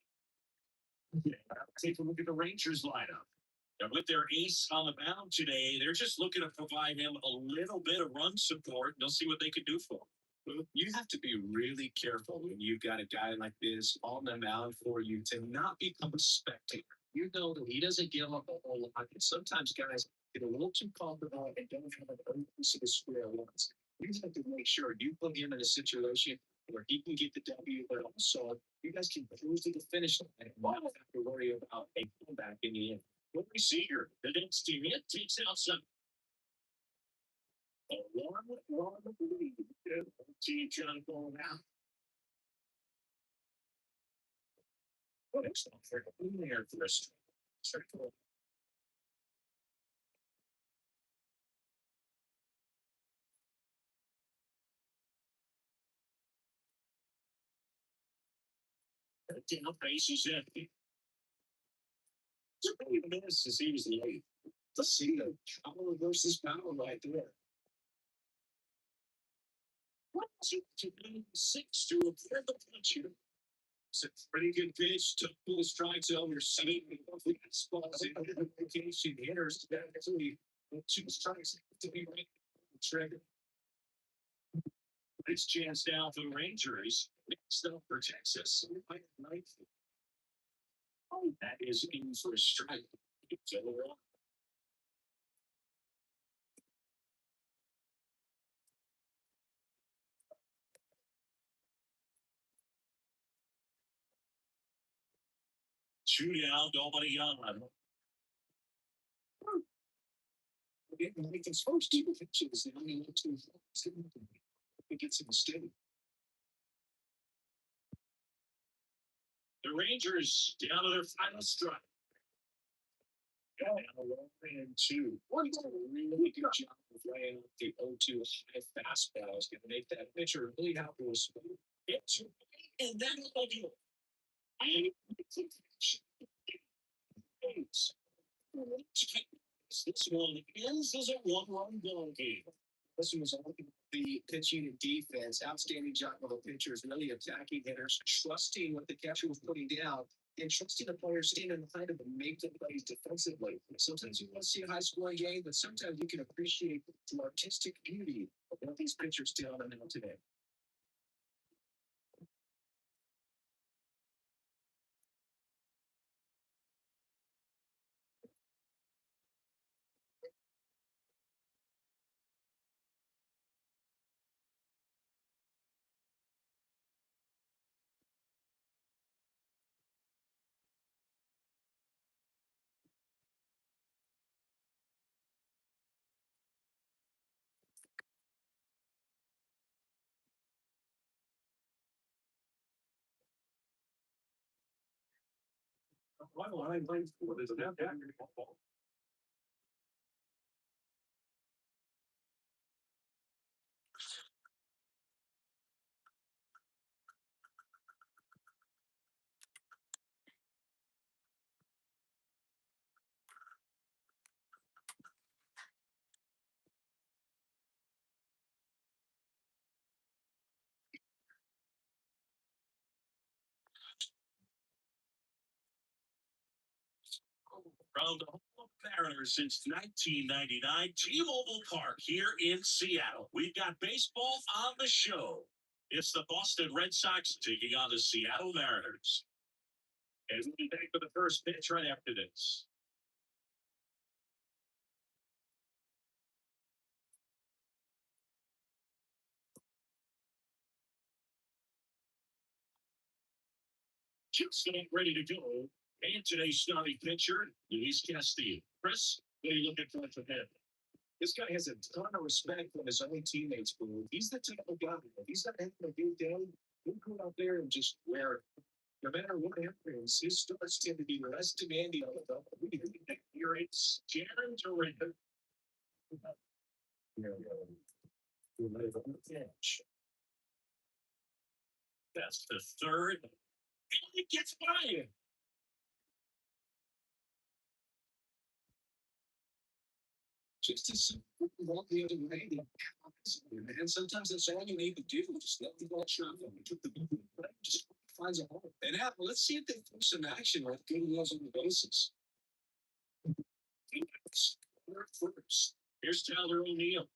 Take a look at the Rangers lineup. And with their ace on the mound today, they're just looking to provide him a little bit of run support. They'll see what they can do for him. You have to be really careful when you've got a guy like this on the mound for you to not become a spectator. You know that he doesn't give up a whole lot. And sometimes guys get a little too confident and don't have an own piece of the square once. You have to make sure you put him in a situation where he can get the W, but also you guys can cruise to the finish line and not have to worry about a comeback in the end. What we see here, the next team it takes out some. A one lead. See John going out. What is that for there for us? Down base is empty. It's really minutes as he was late. Let's see the power versus power right there. What was it to do 6 to appear the punch here? It's a pretty good pitch to pull the strikes over seven spots in the vacation hitters. Actually, 2 strikes to be right. Trigger. Nice chance now for the Rangers. Next up for Texas. Oh, that is in for a strike. It's over. Shootout, nobody on. It's supposed to be pitches. They only look too it gets a mistake. The Rangers down to their final strike. Down 1-2. One really good job of laying up the 0-2 high fastball. Is going to make that pitcher really happy with speed. And then this one ends as a one-run ball game. This was all the pitching and defense. Outstanding job of the pitchers, really attacking hitters, trusting what the catcher was putting down, and trusting the players standing behind them to make the plays defensively. Sometimes you want to see a high-scoring game, but sometimes you can appreciate the artistic beauty of what these pitchers did on the mound today. From the home of Mariners since 1999, T-Mobile Park here in Seattle. We've got baseball on the show. It's the Boston Red Sox taking on the Seattle Mariners. And we'll be back for the first pitch right after this. Just getting ready to go. And today's starting pitcher, Luis Castillo. Chris, what are you looking for him? This guy has a ton of respect from his own teammates, boo. He's the type of guy. If he's not having a good day, he'll go out there and just wear it. No matter what happens, his starts tend to be less demanding on the top. Here it's Jaron Durant. That's the third. And it gets by him. Just as simple walk the other way. And sometimes that's all you need to do. Just let the ball shot them. Just finds a hole. And now let's see if they throw some action with good loves on the bases. First. Here's Tyler O'Neill.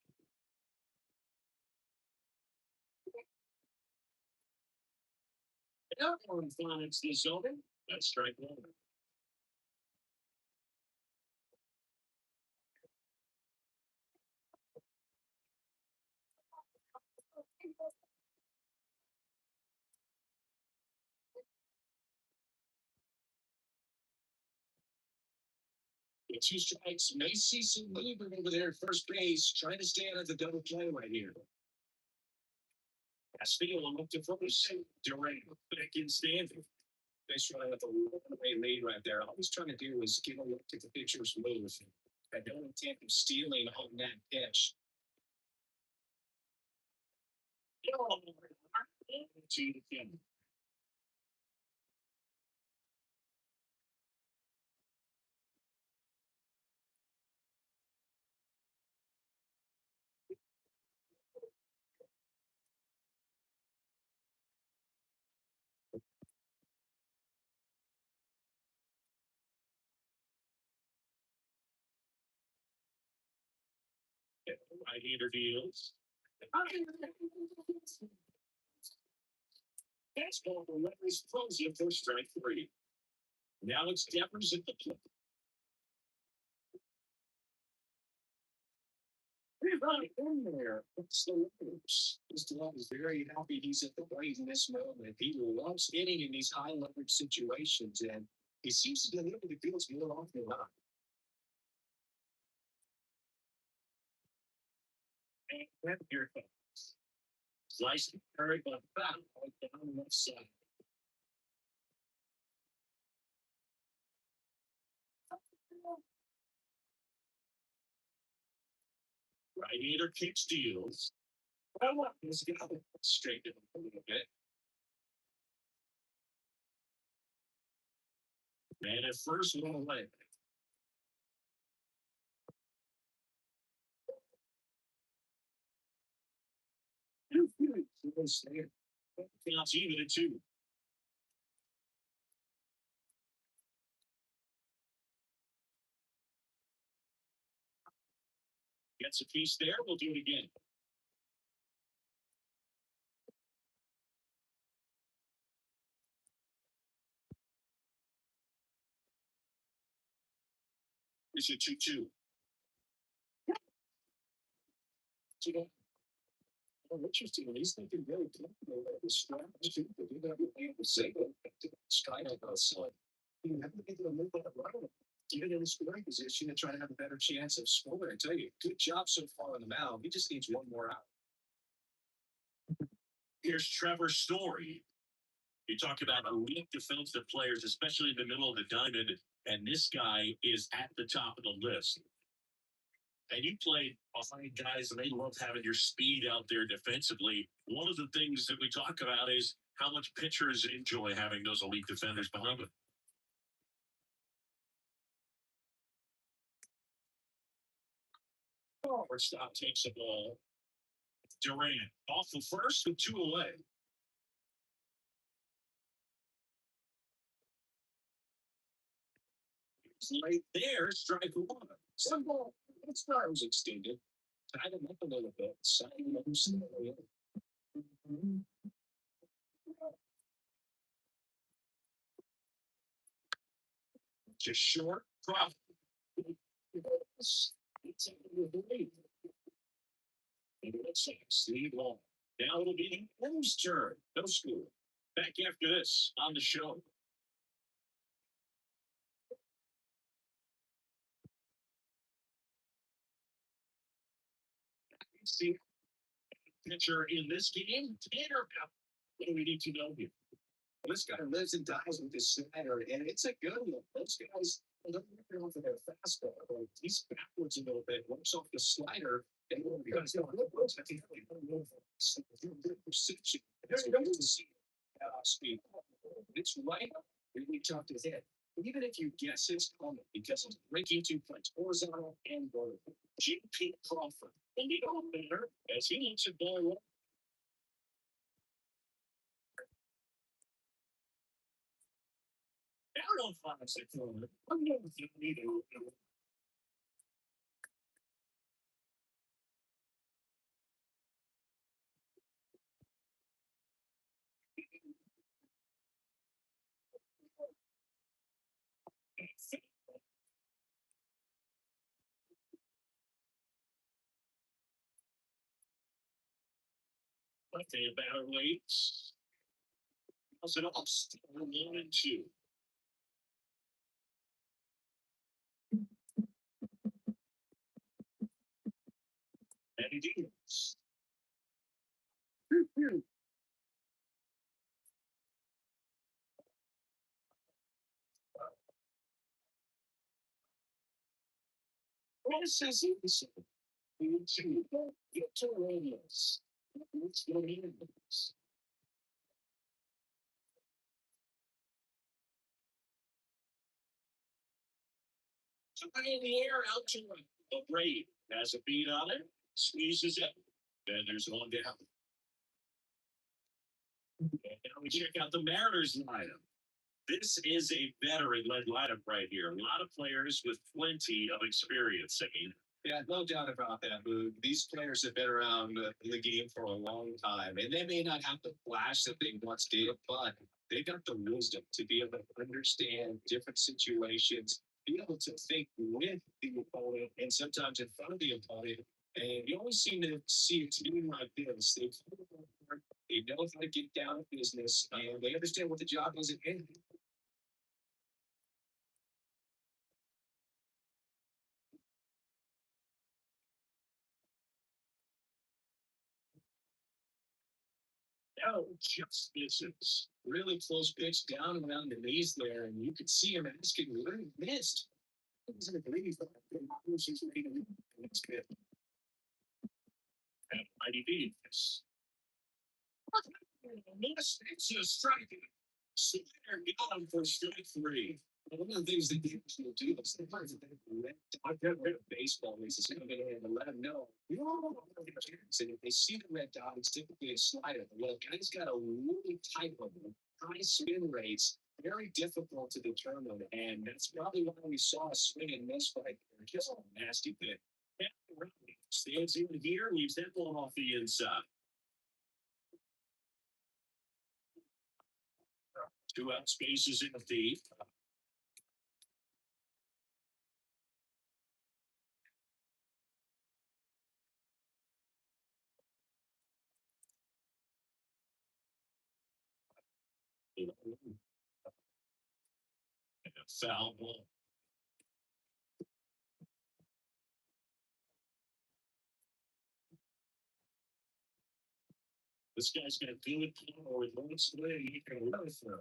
Everyone finds this over. That's strike one. The two strikes may see some movement over there at first base, trying to stay out of the double play right here. Castillo looked to first. Durant back in standing. They trying with a one-way lead right there. All he's trying to do is get a look at the pitcher's move. I don't intend of stealing on that pitch. To him. Right-hander deals. Fastball the letters throws you for strike three. Now it's Devers at the plate. Right in there. It's the Lakers. Mr. Love is very happy he's at the plate in this moment. He loves hitting in these high leverage situations, and he seems to be able to feel it's more often than not. And here it comes. Slice and carry, but back down the left side. Right-hander kick steals. I want this guy straight to a little bit. Man at first, one away. Counts even at two. Gets a piece there. We'll do it again. It's a 2-2. Oh, interesting. He's thinking very comfortable about the strategy to do that with the single. Strike outside. You have to be able to move that runner. Get in the scoring position and try to have a better chance of scoring. I tell you, good job so far on the mound. He just needs one more out. Here's Trevor Story. You talk about elite defensive players, especially in the middle of the diamond, and this guy is at the top of the list. And you play behind guys, and they love having your speed out there defensively. One of the things that we talk about is how much pitchers enjoy having those elite defenders behind them. Stop takes the ball. Durant off the first with two away. It's right there, strike one. Some ball, its arm was extended. Tied him up a little bit. Signing him just short drop. It's Steve Long. Now it'll be M's turn. No school. Back after this on the show. See pitcher in this game, Tanner. What do we need to know here? This guy lives and dies with his slider, and it's a good one. Those guys don't work off of their fastball. He's backwards a little bit, works off the slider, and because I think precision. There's no to see speed. It's right up, really tough to hit. Even if you guess it's coming, because it's breaking 2 points, horizontal and vertical. J.P. Crawford, and you know better as he looks at ball. I don't know if I'm saying I'm never need to. Okay, batter waits. How's it all? Still 1-2. And he deals. This is easy. Get to radius. Let's go in. So in the air out to the right. Has a beat on it. Squeezes it. Then there's one down. And now we check out the Mariners lineup. This is a veteran-led lineup right here. A lot of players with plenty of experience. I mean, yeah, no doubt about that, Boog. These players have been around the game for a long time, and they may not have the flash that they once did, but they got the wisdom to be able to understand different situations, be able to think with the opponent, and sometimes in front of the opponent. And you always seem to see a team like this. They know how to get down to business, and they understand what the job is at hand. No, just misses. Really close pitch down around the knees there, and you could see him asking where he missed. He doesn't believe he's making the next pitch. And mighty deeds. It's a strike. So there, got him for strike three. One of the things that people will do is sometimes I've got rid of baseball races. I'm going to let them know. You know, and if they see the red dot, it's typically a slider. Well, guy's got a really tight one, high spin rates, very difficult to determine. And that's probably why we saw a swing and miss fight. Just a nasty bit. Stands in here, leaves that ball off the inside. 2 out spaces in the deep. And a foul ball. This guy's got good power with one swing. He can run from.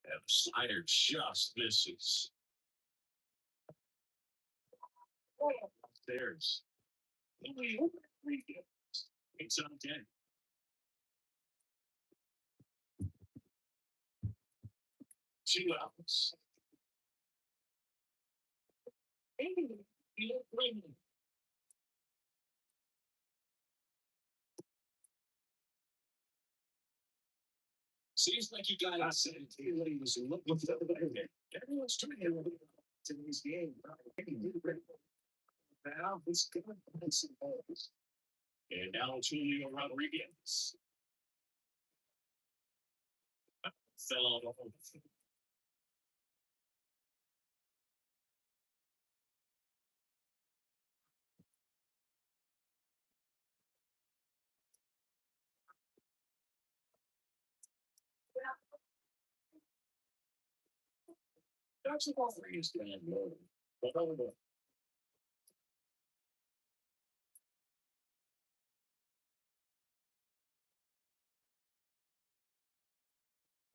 And the slider just misses. There's it's on 10. Two outs. Seems like he got us into what he was looking for. Everyone's trying to look to these games. Now it's good. And now Julio Rodriguez fell off. That's about three is going to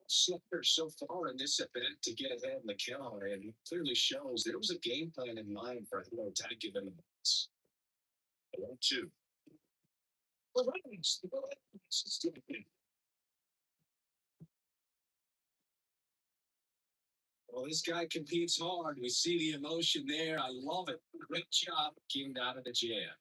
Slipper so far in this event to get ahead in the count, and it clearly shows there was a game plan in mind for Hilo to give him the minutes. 1-2. Well, this guy competes hard. We see the emotion there. I love it. Great job getting out of the jam.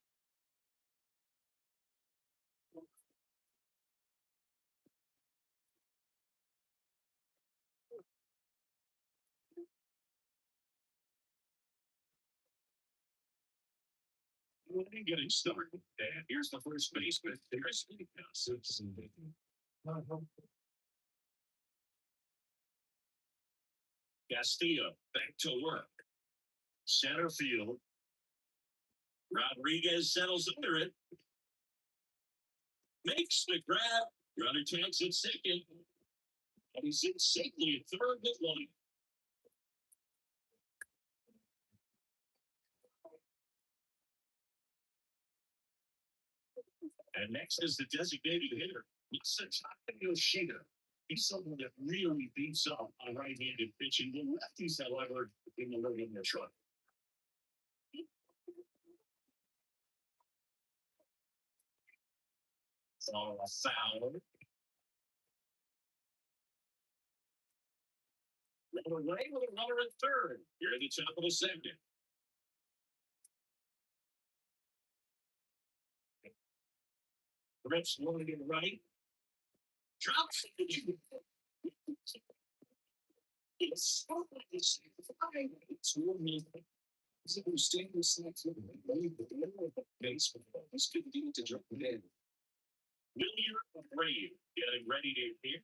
Getting started. And here's the first baseman. There's Castillo back to work. Center field. Rodriguez settles under it. Makes the grab. Runner takes it second. And he's in safely at third with one. And next is the designated hitter. It's Yoshida. He's someone that really beats up on right-handed pitching. The lefties, however, in the learning their truck. So a foul. Runner away with a runner at third. Here at the top of the second. Rips one to the right. Drops it. It's this could be to drop it in. William Brave getting ready to hit.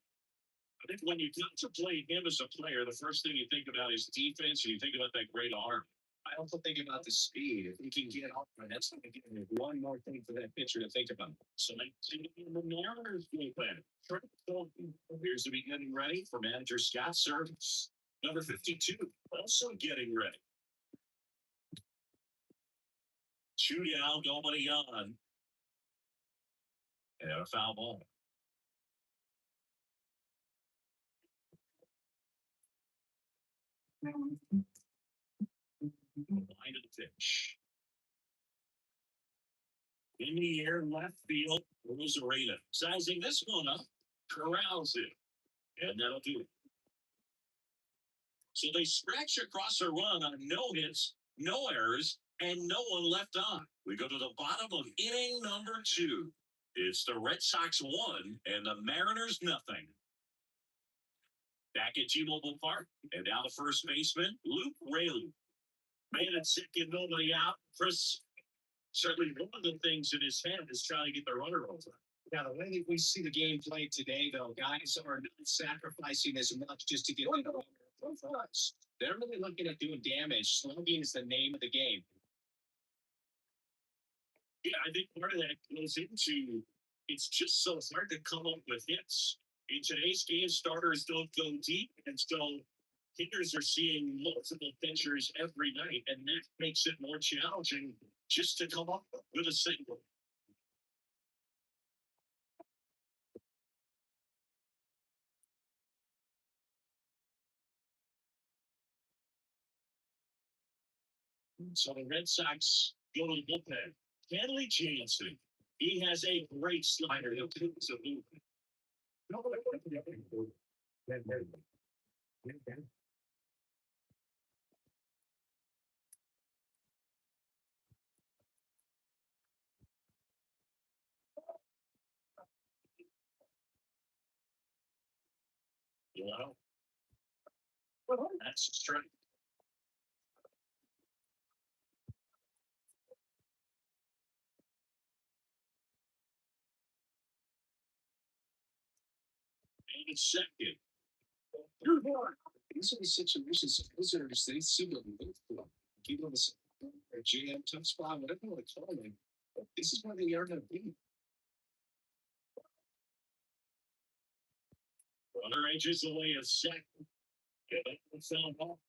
I think when you contemplate him as a player, the first thing you think about is defense, and you think about that great arm. I also think about the speed. If he can get off, that's going to give him one more thing for that pitcher to think about. So, the Mariners game plan. Here's to be getting ready for manager Scott Service. Number 52, also getting ready. Shootout going on. And a foul ball. Line of the pitch. In the air, left field, Rosarena. Sizing this one up, corrals it. And that'll do it. So they scratch across a run on no hits, no errors, and no one left on. We go to the bottom of inning number 2. It's the Red Sox 1 and the Mariners nothing. Back at T-Mobile Park, and now the first baseman, Luke Raley. Man at second, nobody out. Chris, certainly one of the things in his head is trying to get the runner over. Now, the way that we see the game played today, though, guys are not sacrificing as much just to get the runner over us. They're really looking at doing damage. Slugging is the name of the game. Yeah, I think part of that goes into it's just so hard to come up with hits. In today's game, starters don't go deep, and so hitters are seeing multiple pitchers every night, and that makes it more challenging just to come up with a single. So the Red Sox go to the bullpen. Kenley Jansen. He has a great slider. He'll do some movement. You know, that's a strike. And second. These are the situations of visitors they see them live for. Give them a GM tough spot, whatever you want to call them. This is where they are going to be. Runner edges away a second. Get up the film off.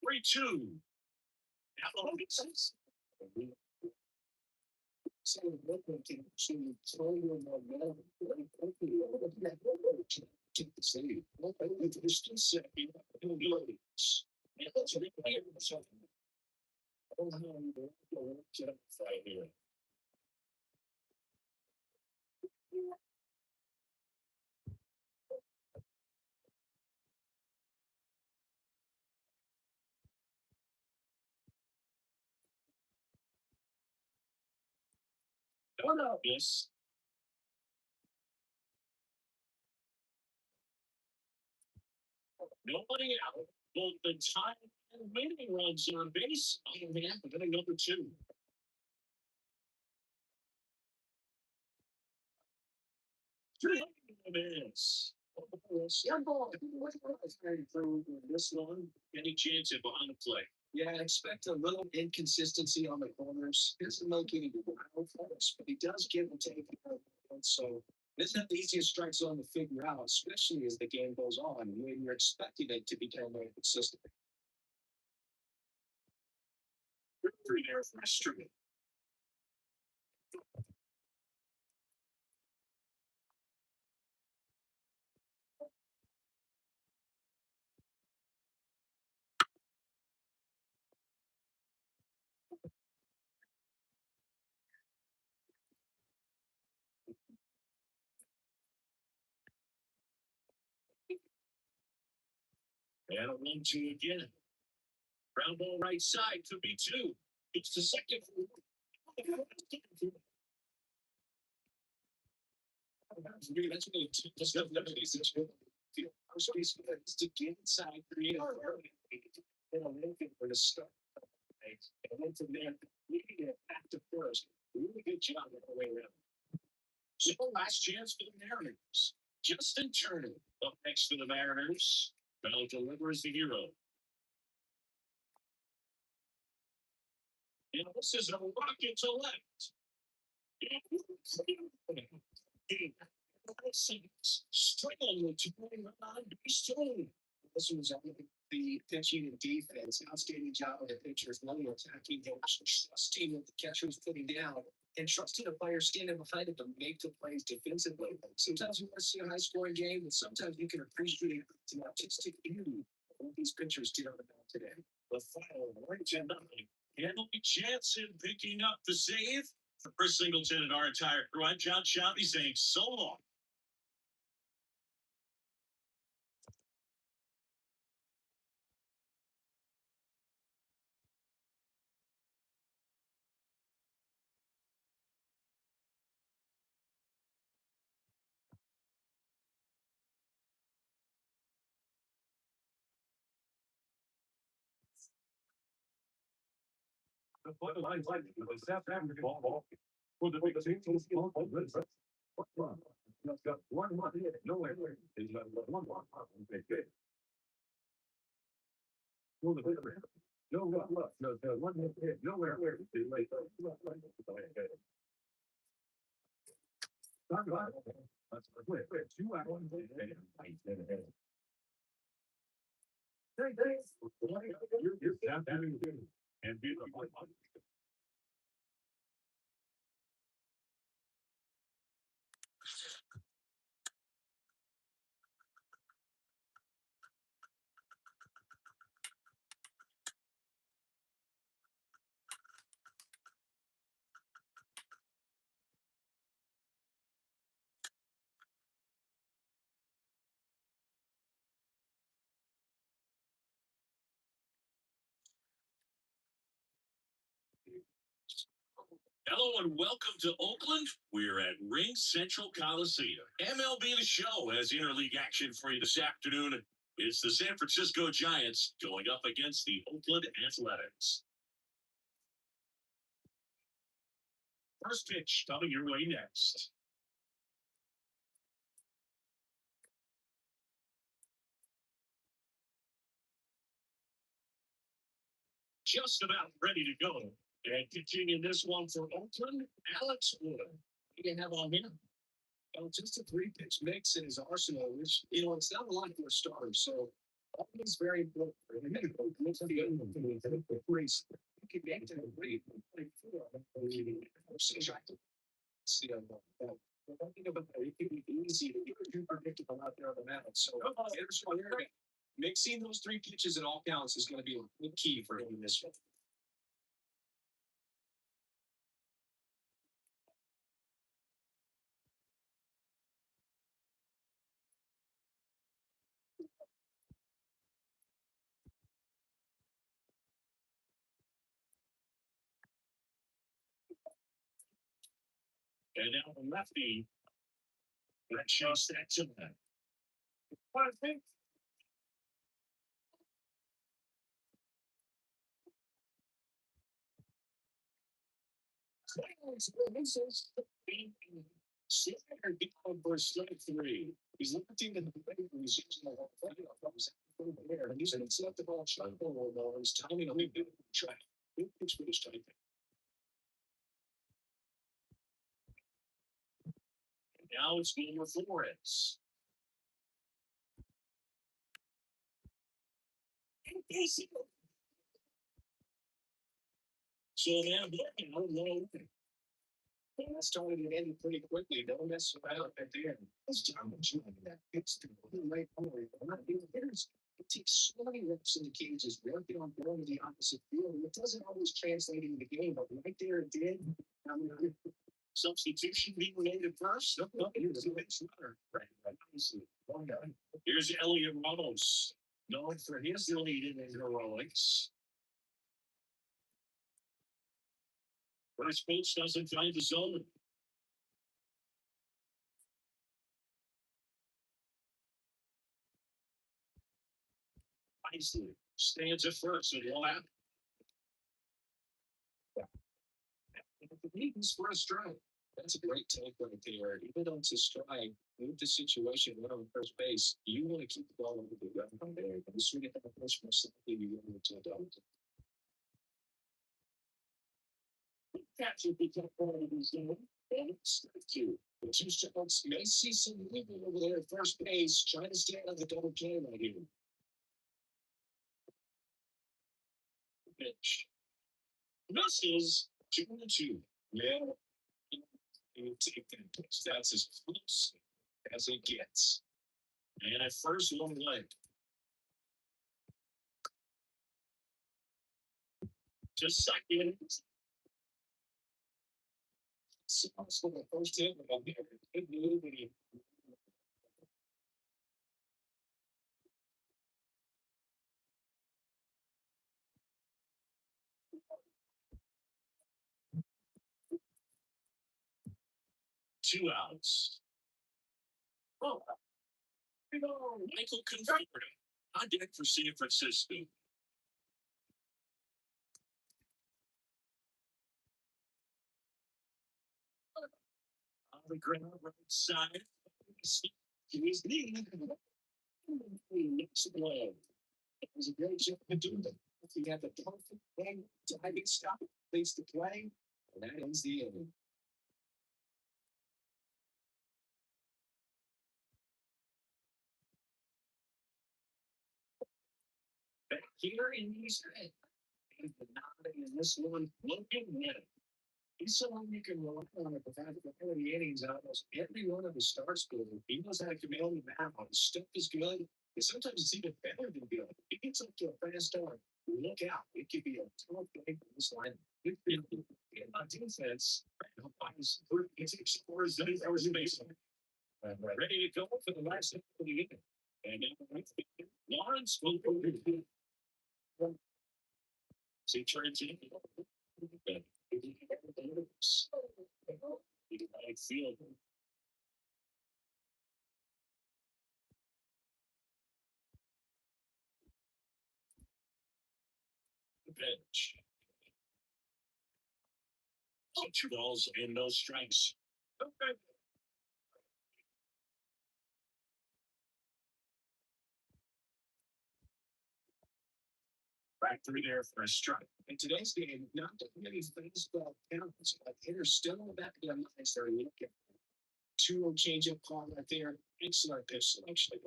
3-2. Now, so local can actually throw you in the middle. Take the city. It's just second. And that's what I hear myself. I don't know how you get up right here. No, no. Yes. Nobody out. Both the time and winning runs on base. Oh, man, we're going to number two. Minutes. This one, any chance at behind the play? Yeah, I expect a little inconsistency on the corners. He doesn't make any wild falls, but he does give and take. So it's not the easiest strike zone to figure out, especially as the game goes on when you're expecting it to become more consistent. Three there for Street. And a 1-2 again. Ground ball right side could be two. It's the second. That's really just first base is to get inside, create a and a looking for the start. And then from there, we can get back to first. Really good job all the way around. So last chance for the Mariners. Justin Turner up next to the Mariners. Bell delivers the hero. And this is a rocket to left. Struggling to bring on base two. This was the pitching and defense. Outstanding job of the pitchers, money attacking, trusting what the catcher was putting down, and trusting a player standing behind him to make the plays defensively. Sometimes you want to see a high scoring game, and sometimes you can appreciate the artistic beauty of what these pitchers did on the mound today. The final 1-0. Kenley Jansen picking up the save. For Chris Singleton and our entire crew, I'm John Shabby saying so long. The final line line the South African ball for the big team. Got 1-1 here. Nowhere. Is 1-1. Okay. For the big man. No look. No, 1 hit. Nowhere. Where? That's quick. 2 out. You're South African and beautiful. Hello and welcome to Oakland. We're at Ring Central Coliseum. MLB The Show has interleague action for you this afternoon. It's the San Francisco Giants going up against the Oakland Athletics. First pitch coming your way next. Just about ready to go. And pitching in this one for Oakland, Alex Wood. What do you have on him? Well, just a 3-pitch mix in his arsenal, which, it's not a lot for a starter. So, always very important. Looks like the race. You can get to the rate. See, one thing about that, it can be easy to get too predictable out there on the mound. So, mixing those 3 pitches at all counts is going to be a key for him in this one. And now the lefty, let's chase that to that. I think. For strike 3. He's looking at the plate and he's using the whole thing. And he's an acceptable shot ball. He's timing a big track. Big pitch for the strike. Now it's Wilmer Flores. So now, I don't know. That started and ended pretty quickly. Don't mess around at the end. This time, that hits the right point. Not even hitters. It takes so many reps in the cages, working on going to the opposite field. It doesn't always translate into the game, but right there it did. Substitution being made at first. Here's a big runner. Here's Elliot Ramos, known for his lead in the heroics. First pitch doesn't find the zone. Nicely stands at first and all out. Needs for a strike. That's a great take right there. Even though it's a strike, move the situation right on first base. You want to keep the ball over the ground there. But as soon as you have a push for something, you want to adopt it. Catcher become part of his game. And strike 2. The 2 strikes may see some movement over there at first base, trying to stay out of the double play right here. Pitch. Misses 2-2. Yeah. You take that pitch. That's as close as it gets. And at first, long leg. Just second. So the first hit, good move, and he 2 outs. Oh, Michael Converter on deck for San Francisco. the ground right side. To his knee. He looks away. It was a great job to do that. He had the perfect thing, diving stop, place to play, and that ends the inning. Back here in his head, and the nodding in this one, looking at it. He's someone you can rely on at the fact that the innings almost every one of his starts good. He knows how to command the mound. His stuff is good. And sometimes it's even better than good. He gets up to a fast start. Look out. It could be a tough game for this line. In my defense, he's explores those hours in baseball. Ready to go for the last of the inning. And Lawrence will go. So he turns in. I feel the bench. 2 balls and no strikes. Okay. Right through there for a strike. In today's game, not that many baseball counts, but hitters still in the back of their minds. They're looking. 2 change up call right there. Excellent pitch selection.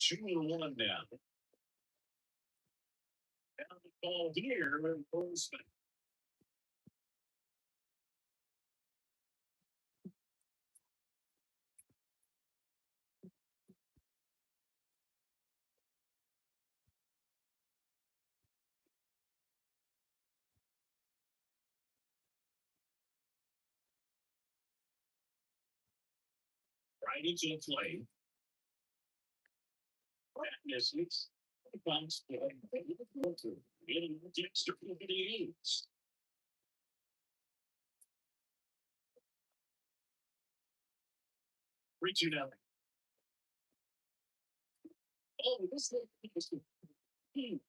2-1 now. Down the ball here. Right into the play. Misses. Bounce play. Getting the extra 58. Reaching out. Oh, this is it's he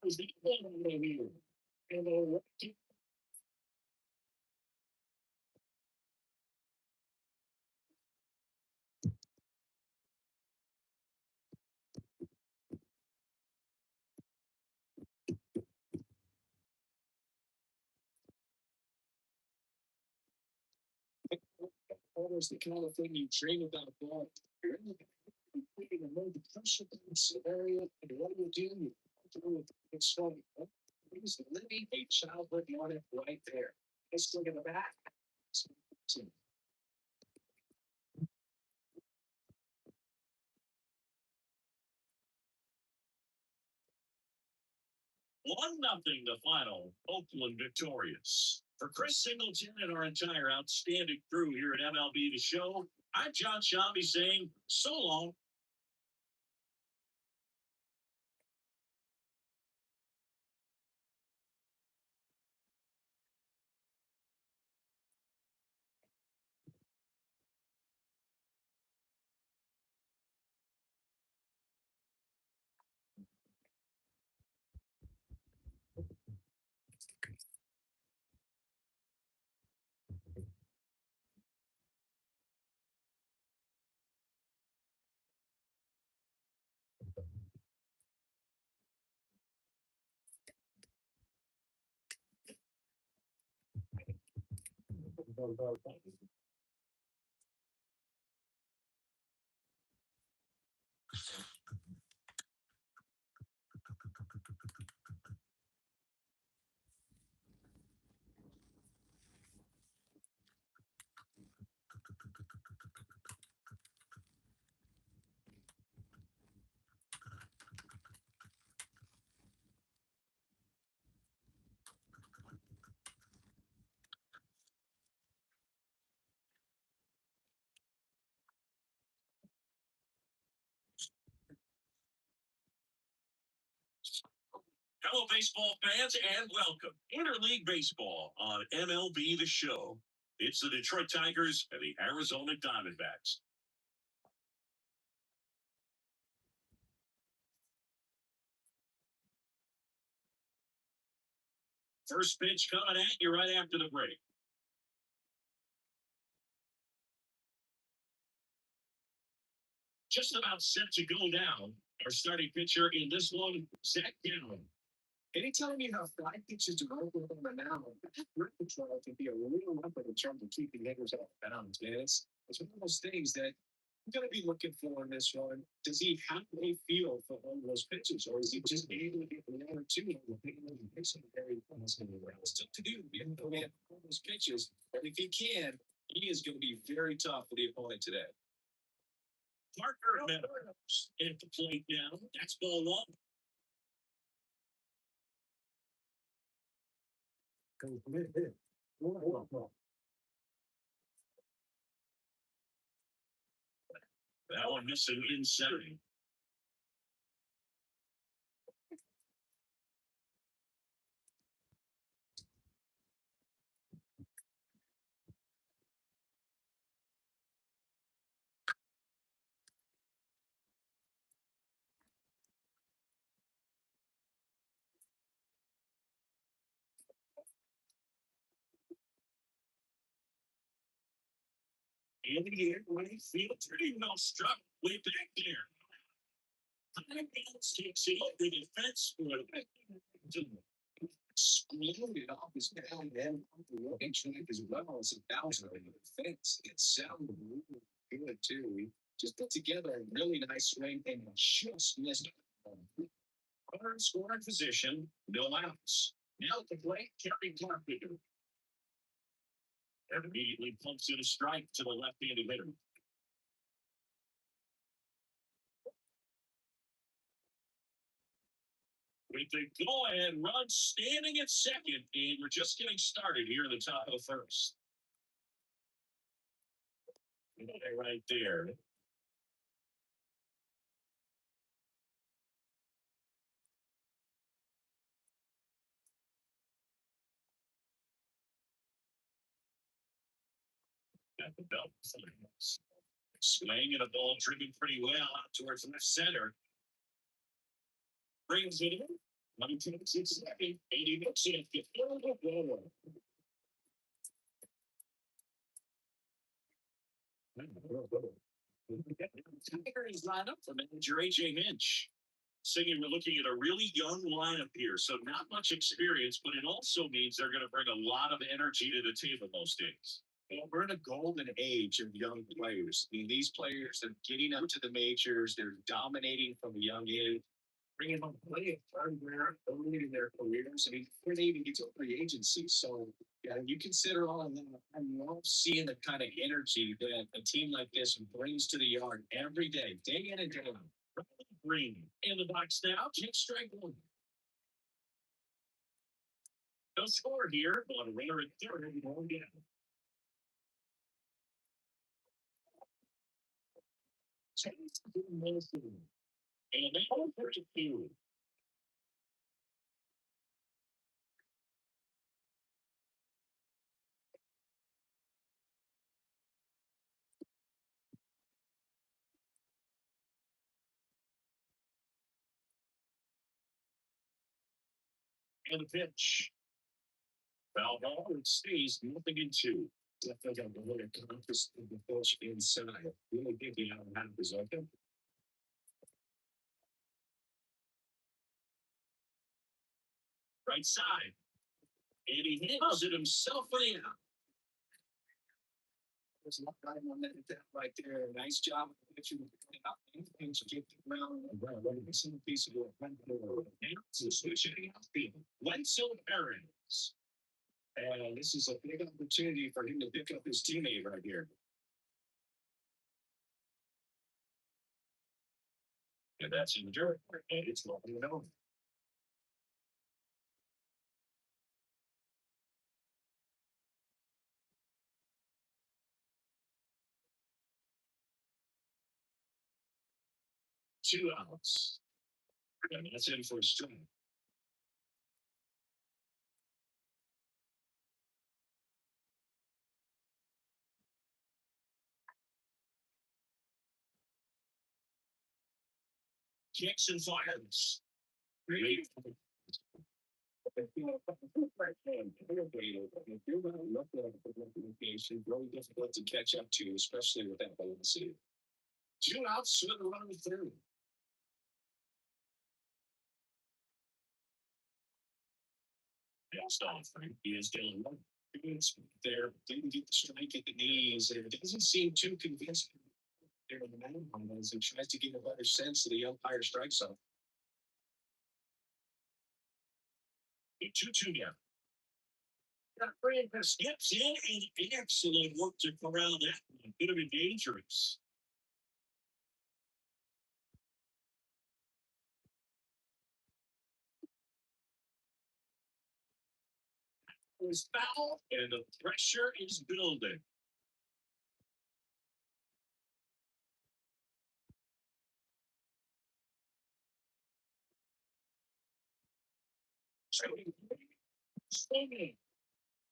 was the here. And almost the kind of thing you dream about ball. You're in the more depression scenario, and what do? You do it. It's strong. He's living a childhood on it right there. Let's look at the back. One nothing the final. Oakland victorious. For Chris Singleton and our entire outstanding crew here at MLB The Show, I'm John Shambi saying so long. Hello, baseball fans, and welcome. Interleague Baseball on MLB The Show. It's the Detroit Tigers and the Arizona Diamondbacks. First pitch coming at you right after the break. Just about set to go down. Our starting pitcher in this one, Zach Gallen. Anytime you have five pitches to go with on the mound, grip control can be a real weapon in terms of keeping hitters off balance, man. It's one of those things that I'm going to be looking for in this one. Does he have a feel for all those pitches, or is he just able to get one or two of the pitching very still to do? Even though we have all those pitches, but if he can, he is going to be very tough for the opponent today. Parker Meadows at the plate now. That's ball one. That one missing inside. In the air, right field, pretty well struck way back there. Takes it off the defense for Exploded off his down and the running track as well as a bouncer in the fence. It sounded really good too. He just put together a really nice swing and just missed it. runner in scoring position, no outs. Now at the plate, Kerry Carpenter. And immediately pumps in a strike to the left-handed hitter. With the go-ahead run standing at second, and we're just getting started here in the top of the first. Right there. At the belt. Swing and a ball driven pretty well out towards left center. Brings it in. 19-6 second. 80 minutes in. Tigers line up for manager AJ Hinch. Singing, we're looking at a really young lineup here, so not much experience, but it also means they're going to bring a lot of energy to the table most days. Well, we're in a golden age of young players. I mean, these players are getting up to the majors. They're dominating from a young age, bringing home plenty of hardware early in their careers. I mean, before they even get to free agency. So, yeah, you consider all of that. I love seeing the kind of energy that a team like this brings to the yard every day in and day out. Green in the box now. Take strike one. No score here, but a runner at third and one down. And they hold 32. And the pitch. Foul ball, it stays nothing in two. I think I'm going to accomplish the push inside. Really thinking out how to present them. Right side. And he nails it himself for the out. There's a lot on that right there. Nice job of pitching up things to get the ground. Some piece of work. Switching outfield. Wenzel Perez. And this is a big opportunity for him to pick up his teammate right here. And that's in the dirt. And it's not even over. Two outs. And that's in for a strike. Kicks and fires. Great. Really difficult to catch up to, especially with that velocity. 2 outs, with a run in the third. Next off, he is Dylan there. Didn't get the strike at the knees. It doesn't seem too convincing there in the mound as he tries to get a better sense of the umpire strike zone. 2-2 now. Steps in and excellent work to corral that one. Could have been dangerous. It was foul, and the pressure is building. Swinging.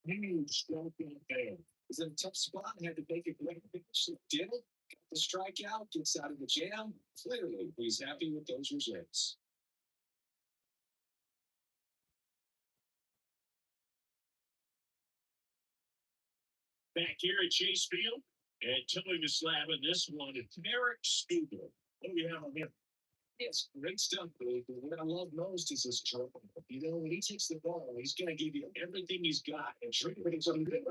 Huge stroke in there. He's in a tough spot and had to make it great. Did it. Got the strikeout, gets out of the jam. Clearly, he's happy with those results. Back here at Chase Field, and towing the slab in this one, it's Merrick Spiegel. What do we have on him? Yes, great stuff, Blake. What I love most is his trouble. You know, when he takes the ball, he's going to give you everything he's got and treat it as something good.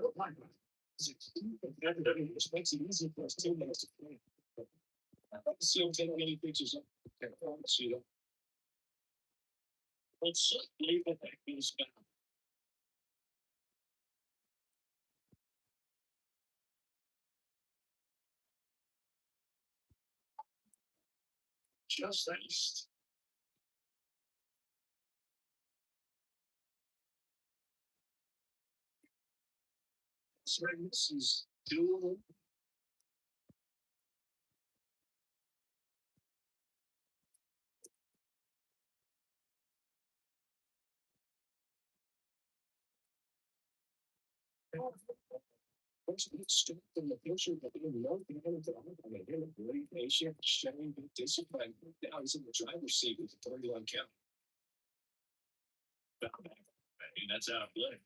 Which makes it easy for us teammates to play. I don't see him taking any pictures of that. You know, let's leave it back in his back. Just nice. So this is doable. First, let's start from the picture, but then no, the other I mean, they're really patient, showing good discipline. Now he's in the driver's seat with the 31 count. And that's out of play.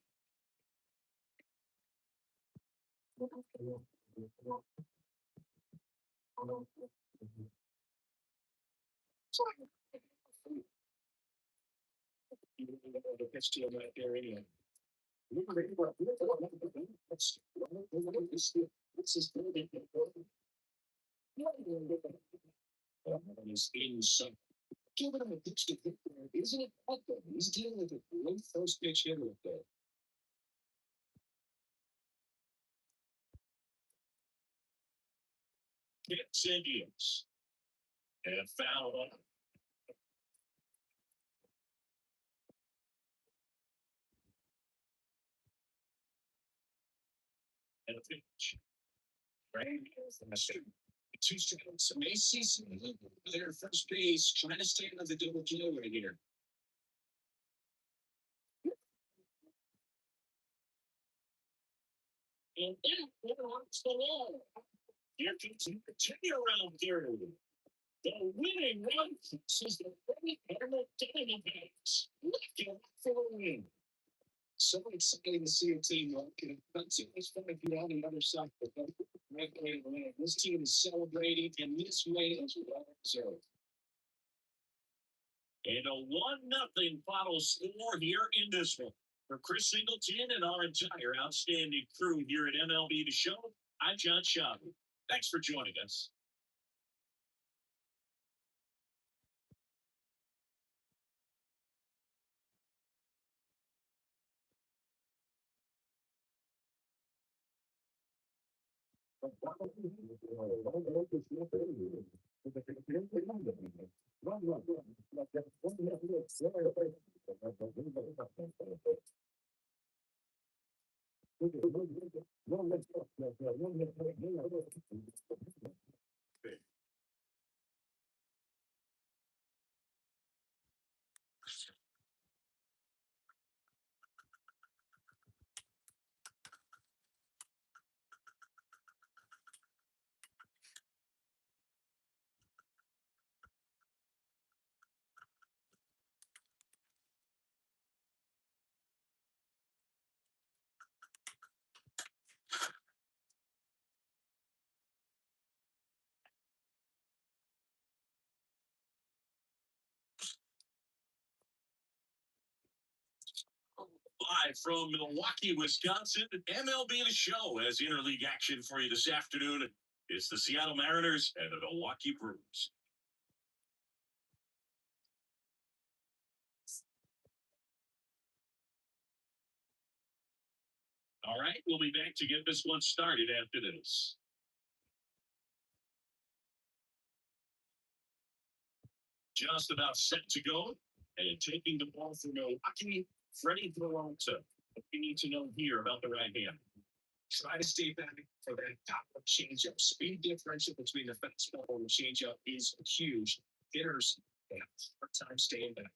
The pitch to him right there anyway. This is good. He's inside. Give him a pitch to hit there. Isn't it awful? He's dealing with a great first pitch hitter up there. Gets Indians. And foul on. And a pitch. Right? Two strikes. Macy's their first base, trying to stay on the double kill right here. And then wants the wall. Here comes the 10-year-round here. The winning run is the very Hammer Diamondbacks. Looking for a win. So exciting to see a team like it. It's fun if you're on the other side. But this team is celebrating, and this way is well deserved. And a 1-0 final score here in this one. For Chris Singleton and our entire outstanding crew here at MLB The Show, I'm John Schaub. Thanks for joining us. Live from Milwaukee, Wisconsin, MLB The Show has interleague action for you this afternoon. It's the Seattle Mariners and the Milwaukee Brewers. All right, we'll be back to get this one started after this. Just about set to go, and taking the ball for Milwaukee, Freddie Peralta. What we need to know here about the right hand. Try to stay back for that top of changeup. Speed differential between the fastball and the changeup is huge. Hitters have a hard time staying back.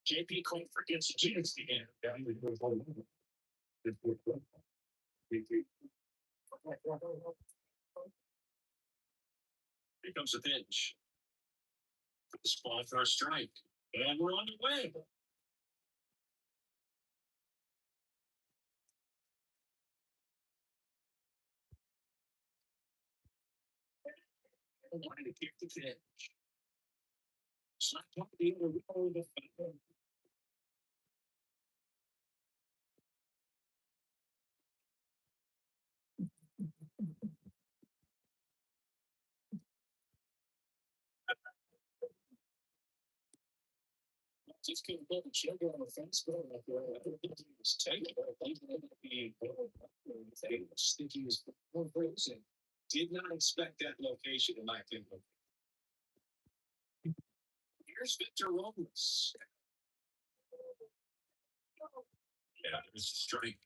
JP Colford gets a chance to get down with the ball. Here comes the pitch. This ball for a strike. And we're on the way. Wanted to kick the pitch. Slap up the other row of the field. Just couldn't put the sugar on the fastball like that. I don't think he was taking it. I think it would be they was thinking he was frozen. Did not expect that location in my opinion. Here's Victor Robles. Yeah, there's a strike.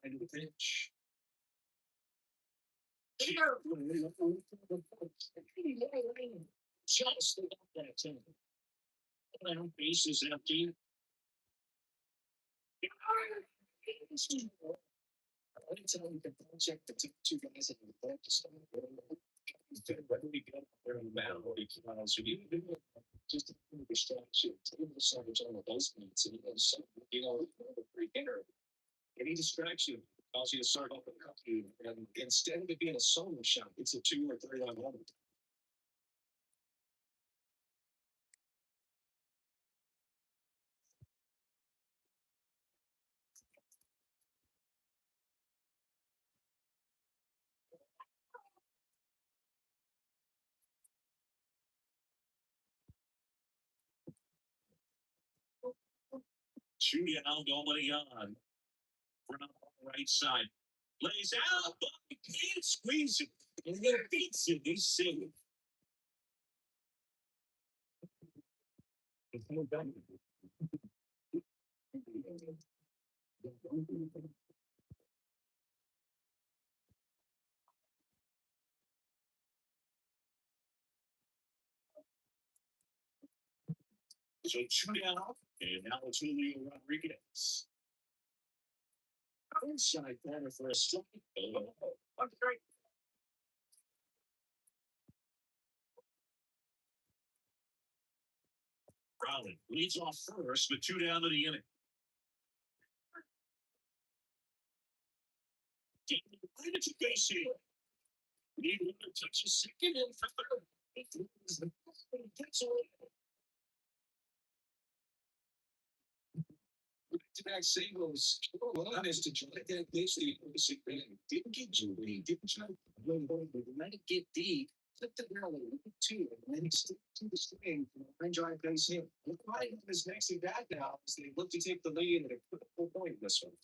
Into the pitch. Just about that time. Now base is empty. Anytime you can check the two guys in the back, really good there in the mound. So you do it just to be a distraction. Take the savage on the basements and free hitter. Any distraction causes you to start off a cookie. And instead of it being a solo shot, it's a 2 or 3 on 1. Shooting out, nobody on. Run on the right side. Lays out, but he can't squeeze it. And he beats it. He's safe. So shootout, and now it's Julio Rodriguez. Inside corner for a strike. Rowland leads off first with 2 down to the inning. Right at the base here. Need one to touch a second and for third. Back singles, honest to try that basically didn't get Julie, didn't try to let it get deep, flipped it around 2, and then stick to the string from a line drive base hit. Look right at his next at bat now as they look to take the lead and they put a full point in this one.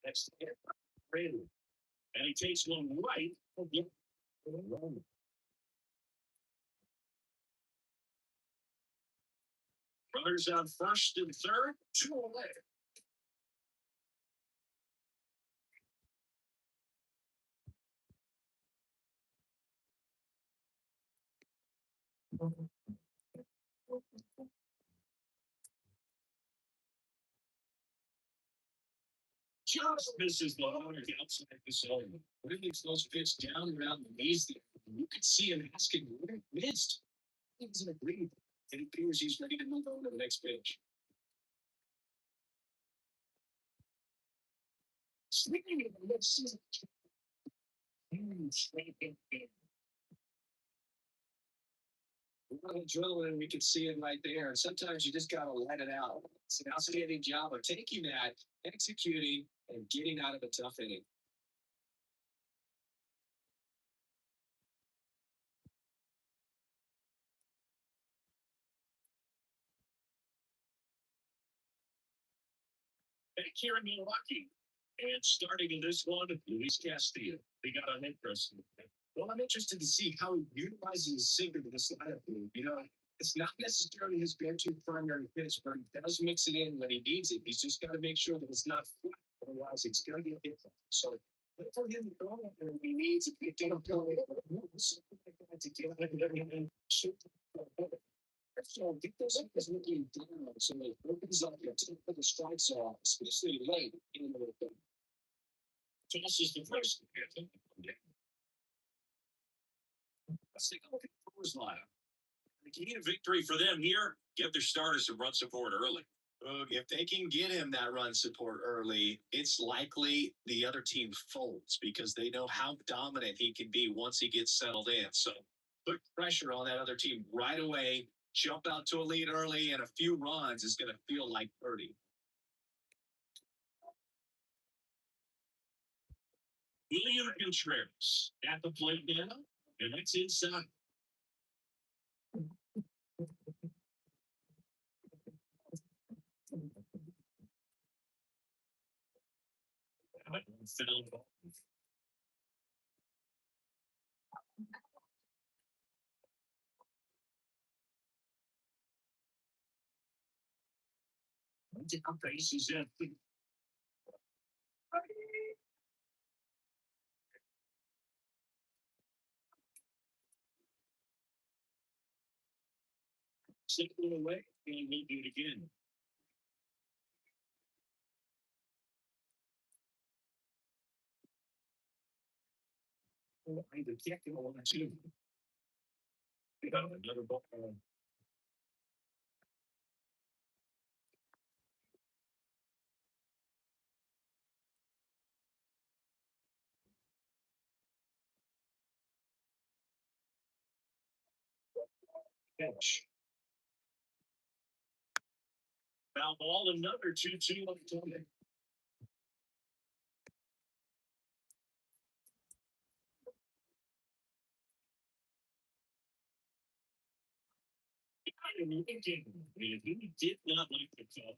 Next hit, Brandon. And he takes one right. Runners on first and third, 2 away. Just misses the owner outside the zone. When he those pitch down around the knees there, you could see him asking where it missed. He doesn't agree. It appears he's ready to move on to the next pitch. Swinging at the left season. A lot of adrenaline, we can see it right there. And sometimes you just got to let it out. It's an outstanding job of taking that, executing, and getting out of a tough inning. Back here in Milwaukee. And starting in this one, Luis Castillo. They got an interesting. Well, I'm interested to see how he utilizes his sinker to this lineup. You know, it's not necessarily his go-to primary pitch, but he does mix it in when he needs it. He's just got to make sure that it's not flat. Otherwise, it's going to get hit. So, look for him to go and he needs to get up going. Something like that to get out and shoot. So get those guys looking down so it opens up your tip of the strike zone, especially late in the game. Tosses the first. Let's take a look at Brewers lineup. The key to victory for them here, get their starters some run support early. If they can get him that run support early, it's likely the other team folds because they know how dominant he can be once he gets settled in. So put pressure on that other team right away, jump out to a lead early, and a few runs is going to feel like 30. William Contreras at the plate now, and that's inside. Bases empty. Single away, and we'll do it again. Either kick or 1-2. Another ball. Catch. Foul ball, another 2-2 on the target. He did not like the call.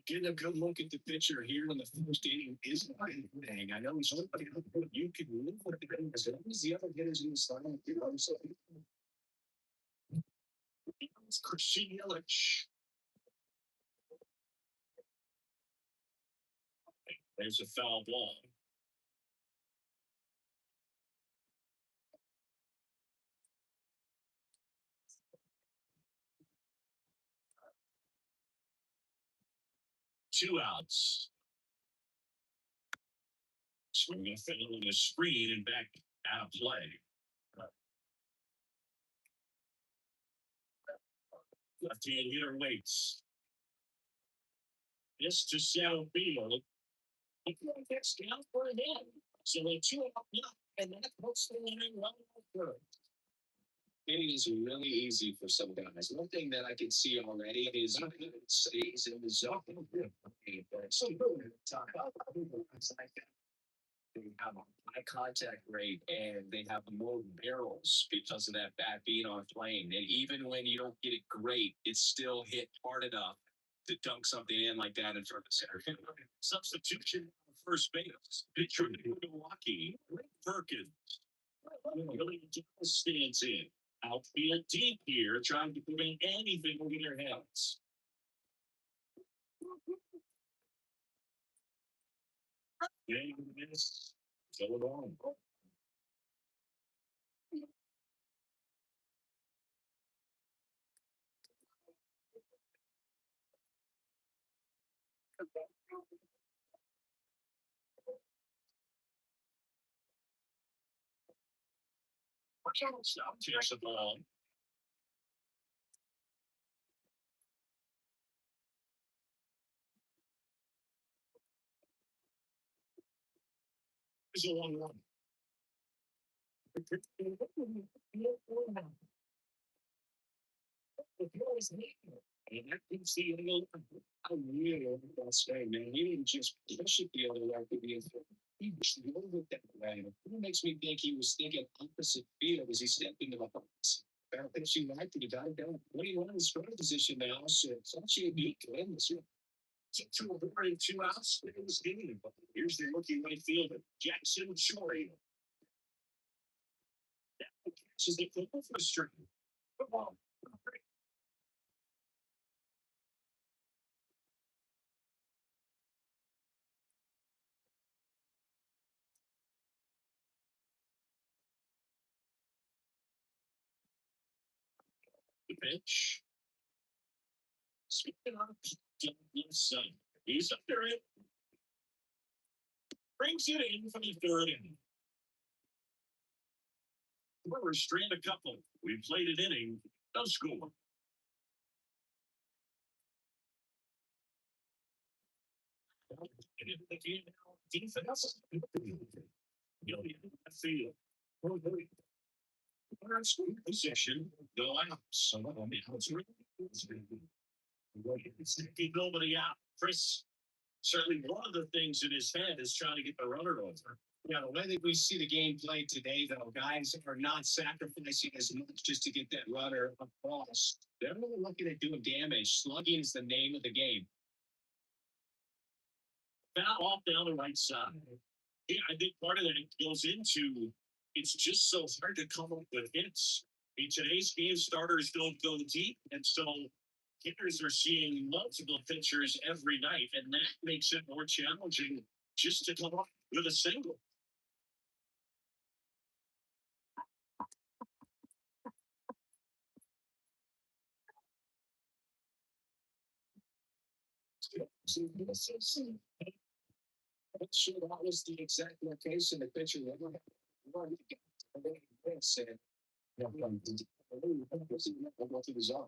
Getting a good look at the pitcher here in the first inning isn't anything. I know he's somebody you can live with it as long as the other hitters in the lineup. You know, so it's Christian Yelich. There's a foul ball. Two outs. Swinging a fiddle on the screen and back out of play. Left-hand hitter waits. This to center field. He gets down for an in. So they 2 out now, and that puts the line right up third. It is really easy for some guys. One thing that I can see already is stays in the zone. They have a high contact rate and they have more barrels because of that bat being on flame. And even when you don't get it great, it's still hit hard enough to dunk something in like that in front of center field. Substitution first base. Pitcher to Milwaukee. Perkins. Really stands in. Outfield deep here, trying to prevent anything over their heads. Game miss. Go on. Stop. Chase the ball. It's a long run. And I can see it a little. I really like that say, man. He didn't just push it the other way to the infield. He drove it that way. It makes me think he was thinking opposite field as he stepped into the box. I don't think she liked it. He got it down. 21 in the scoring position now, so it's actually a good game this year. Two over and 2 outs in this game. Here's the rookie right fielder, Jackson Shorey. That catches the football for a string. Football. The pitch. Speaking of son, he's under it. Brings it in from the third inning. We're restrained a couple. We played an inning. No score. And in the game now, defense. You know, I feel. We're in school position. No outs. Some of them outs. Nobody out. Chris, certainly one of the things in his head is trying to get the runner over. Yeah, the way that we see the game played today, though, guys are not sacrificing as much just to get that runner across. They're really looking at doing damage. Slugging is the name of the game. Foul off down the right side. Yeah, I think part of that goes into it's just so hard to come up with hits. In today's game, starters don't go deep, and so hitters are seeing multiple pitchers every night, and that makes it more challenging just to come up with a single. I'm sure that was the exact location the pitcher wanted to get this and what he was on.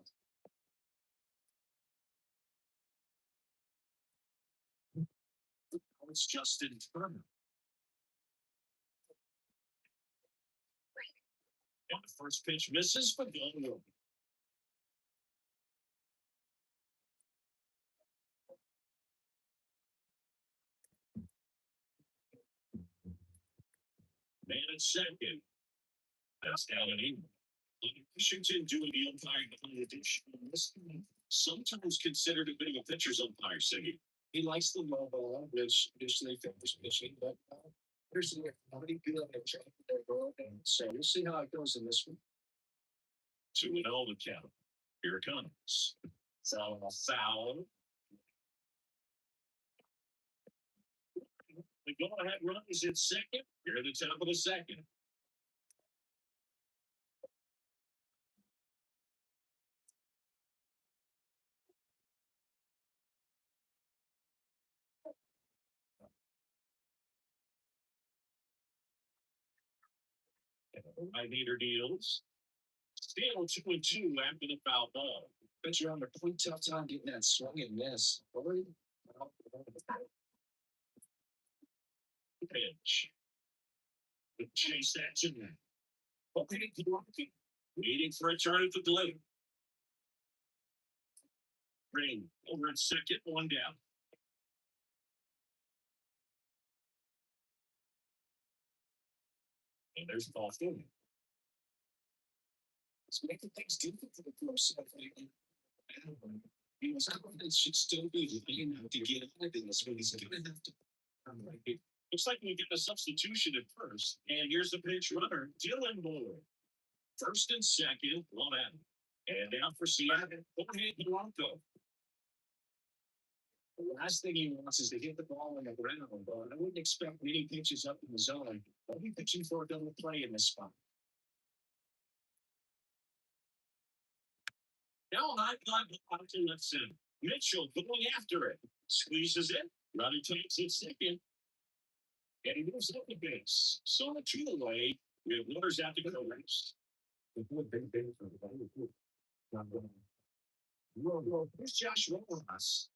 It's Justin Turner. And the first pitch misses for Gilmore. Man at second. That's down an inning. Washington doing the umpire addition. Sometimes considered a bit of a pitcher's umpire, Siggy. He likes the low ball, which usually favors pitching, but there's nobody good at checking their goal. So we'll see how it goes in this one. 2-0 the count. Here it comes. Foul. The go-ahead run is in second. Here at the top of the second. I-meter deals. Still 2-2 after the foul ball. But you're on a pretty tough time getting that swing and miss. Pitch. The chase action. Okay, waiting for a turn at the plate. Ring over at second, one down. And there's Boston. It's making things difficult for the first his confidence should still be enough to get out of this, but he's going to have to. Looks like we get a substitution at first. And here's the pinch runner, Dylan Moore. First and second, one out. And now for Seattle, Jorge Polanco. The last thing he wants is to hit the ball on the ground. I wouldn't expect many pitches up in the zone. I'll be pitching for a double play in this spot. Now high fly out to left center. Mitchell going after it. Squeezes it. Runner takes it second. And he moves up the base. So a two-away with runners out to corners. Here's Josh Rojas.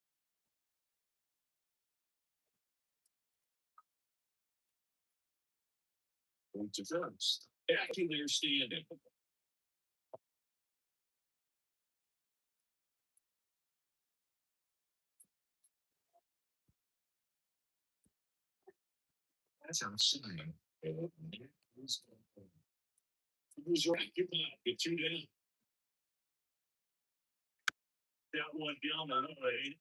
To first. Back in there standing. That's outside. Who's right? Get two down. That one down the way.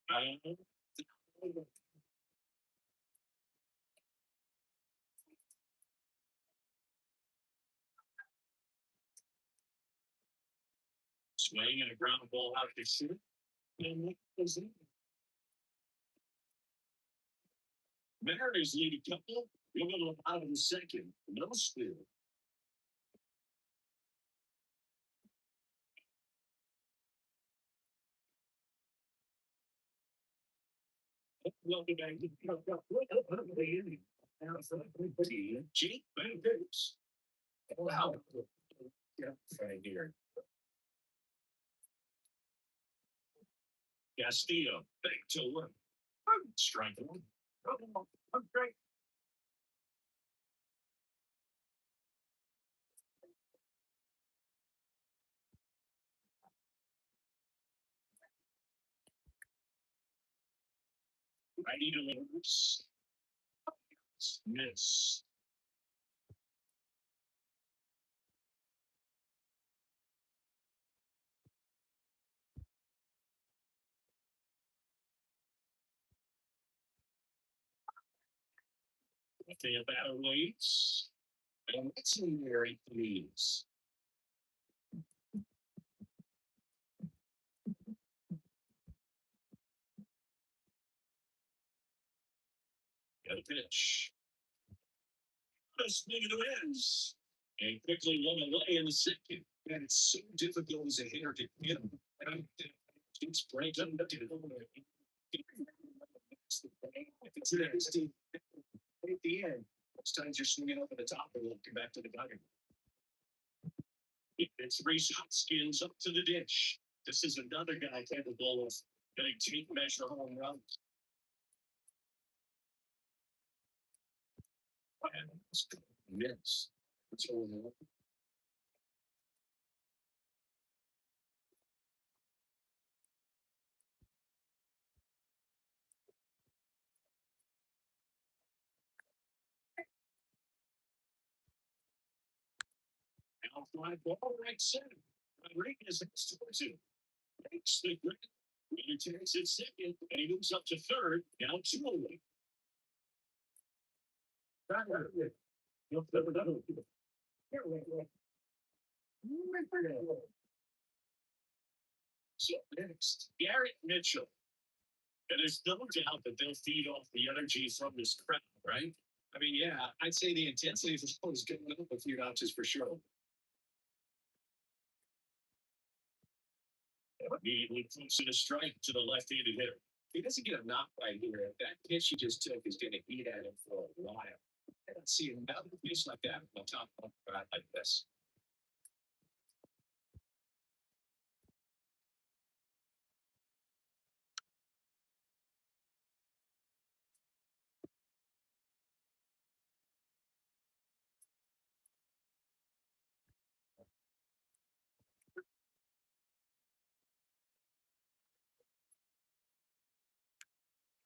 Swing and a ground ball out to shoot. And what was it? Mariners lead a couple. We're going to out of the second. No steal. Welcome back to the inning. Jake Benedict. Wow. Yeah, right here. Castillo, back to work. Strike one. I'm great. Righty delivers. Miss. The batter waits. And what's in there, please? Got a pitch. Just make it wins. And quickly one away in the second. And it's so difficult as a hitter to get him. It's break up to at the end. Most times you're swinging up at the top and looking back to the gunner. It's three shot skins up to the dish. This is another guy capable of getting two measure home runs. And miss. It's all over. Now fly ball right center. Rodriguez is towards it. Makes the grip. He takes it second, and he moves up to third. Now 2-0. So next, Garrett Mitchell. And there's no doubt that they'll feed off the energy from this crowd, right? I mean, yeah, I'd say the intensity is going up a few notches for sure. Immediately puts in a strike to the left-handed hitter. He doesn't get a knock right here. That pitch he just took is going to eat at him for a while. I don't see another pitch like that on top of a guy like this.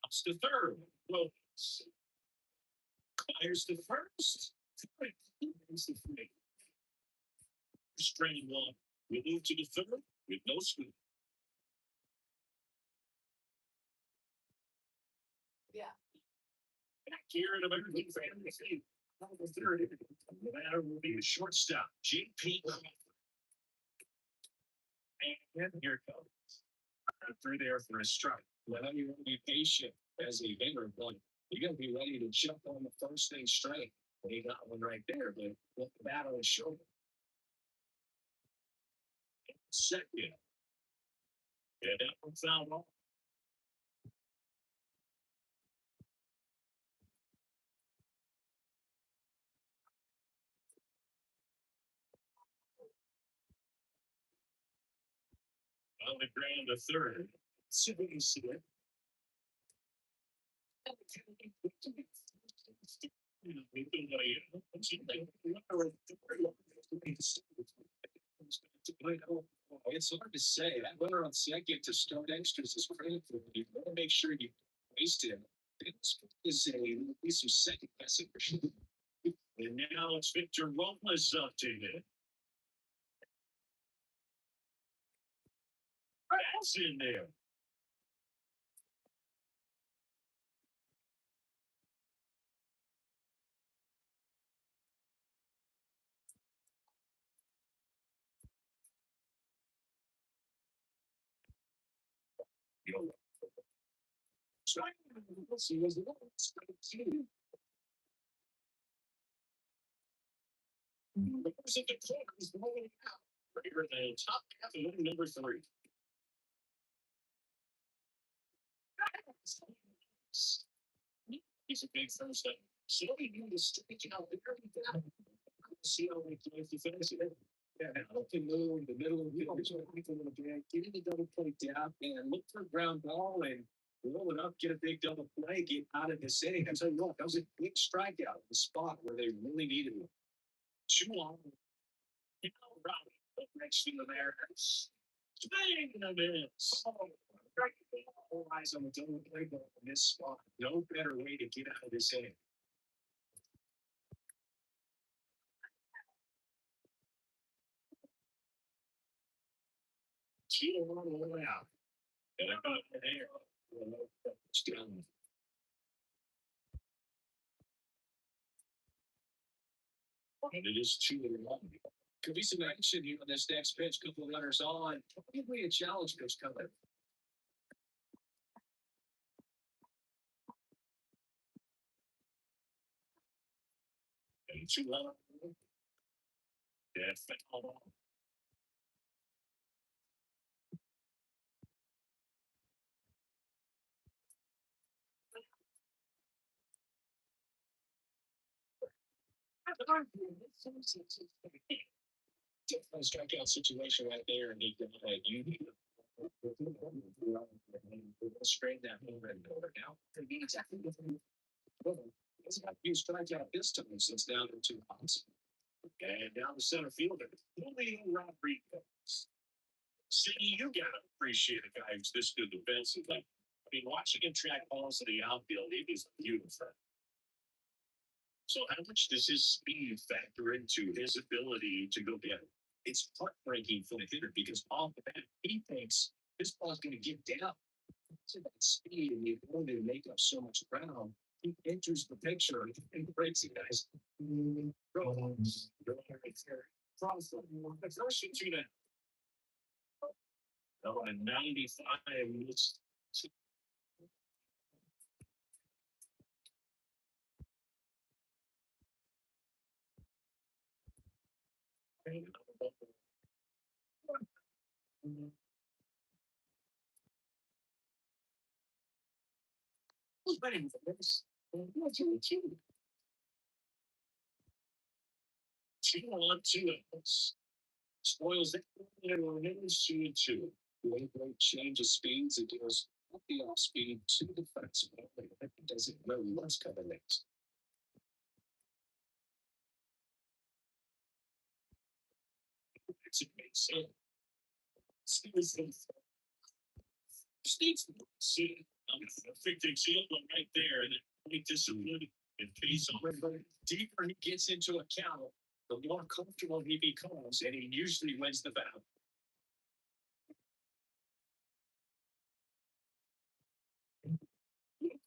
Ups to third. Well, fires to first. Here's the three. Straight one. We move to the third with no scoop. Yeah. Back here in American Family. The third, the batter will be the shortstop, J.P. And here it comes. Through there for a strike. Well, you want to be patient as a hitter, but you got to be ready to jump on the first thing straight. Well, he got one right there, but let the bat on his shoulder. Second. Yeah, that one fouled off. On the ground, the third. So you see it. It's hard to say. That runner on second to start extras is critical. You want to make sure you waste him. It's at least some second guessing for sure. And now it's Victor Robles up to hit. That's in there. The person at the corner is rolling out. Here in the top half of inning number 3. He's a big first up. So he knew to stretch out there. See how they play the finish it. Yeah, I can move in the middle of the field. Get in the double play down and look for a ground ball and roll it up, get a big double play, get out of this inning. I tell you what, that was a big strikeout, the spot where they really needed it. 2 on. Robbie, next to the Mariners. Swing and a miss. All eyes on the double play ball in this spot. No better way to get out of this inning. Two on the way out. And I got there. It's done. And it is 2-1. Could be some action here on this next pitch. Couple of runners on. Probably a challenge pitch coming. And 2 on. That's all. Different strikeout situation right there, and he can you straighten that over and over now. It's got to be strikeout this time since down to 2 outs. And down the center fielder, Julio Rodriguez. See, you gotta appreciate a guy who's this good defensively. I mean, watching him track balls in the outfield, it is beautiful. So how much does his speed factor into his ability to go get it? It's heartbreaking for the hitter because off the bat, he thinks this ball's going to get down. So that speed and the ability to make up so much ground, he enters the picture and breaks it, guys. The first 2 to and 95 was waiting for this. 2-2. Spoils it. Remains 2-2. Great change of speeds. It goes up the off speed to the fence. It doesn't know what's coming next. It makes sense. States see. I think they see them right there, and it disappointed and pays off. The deeper he gets into a count, the more comfortable he becomes, and he usually wins the battle.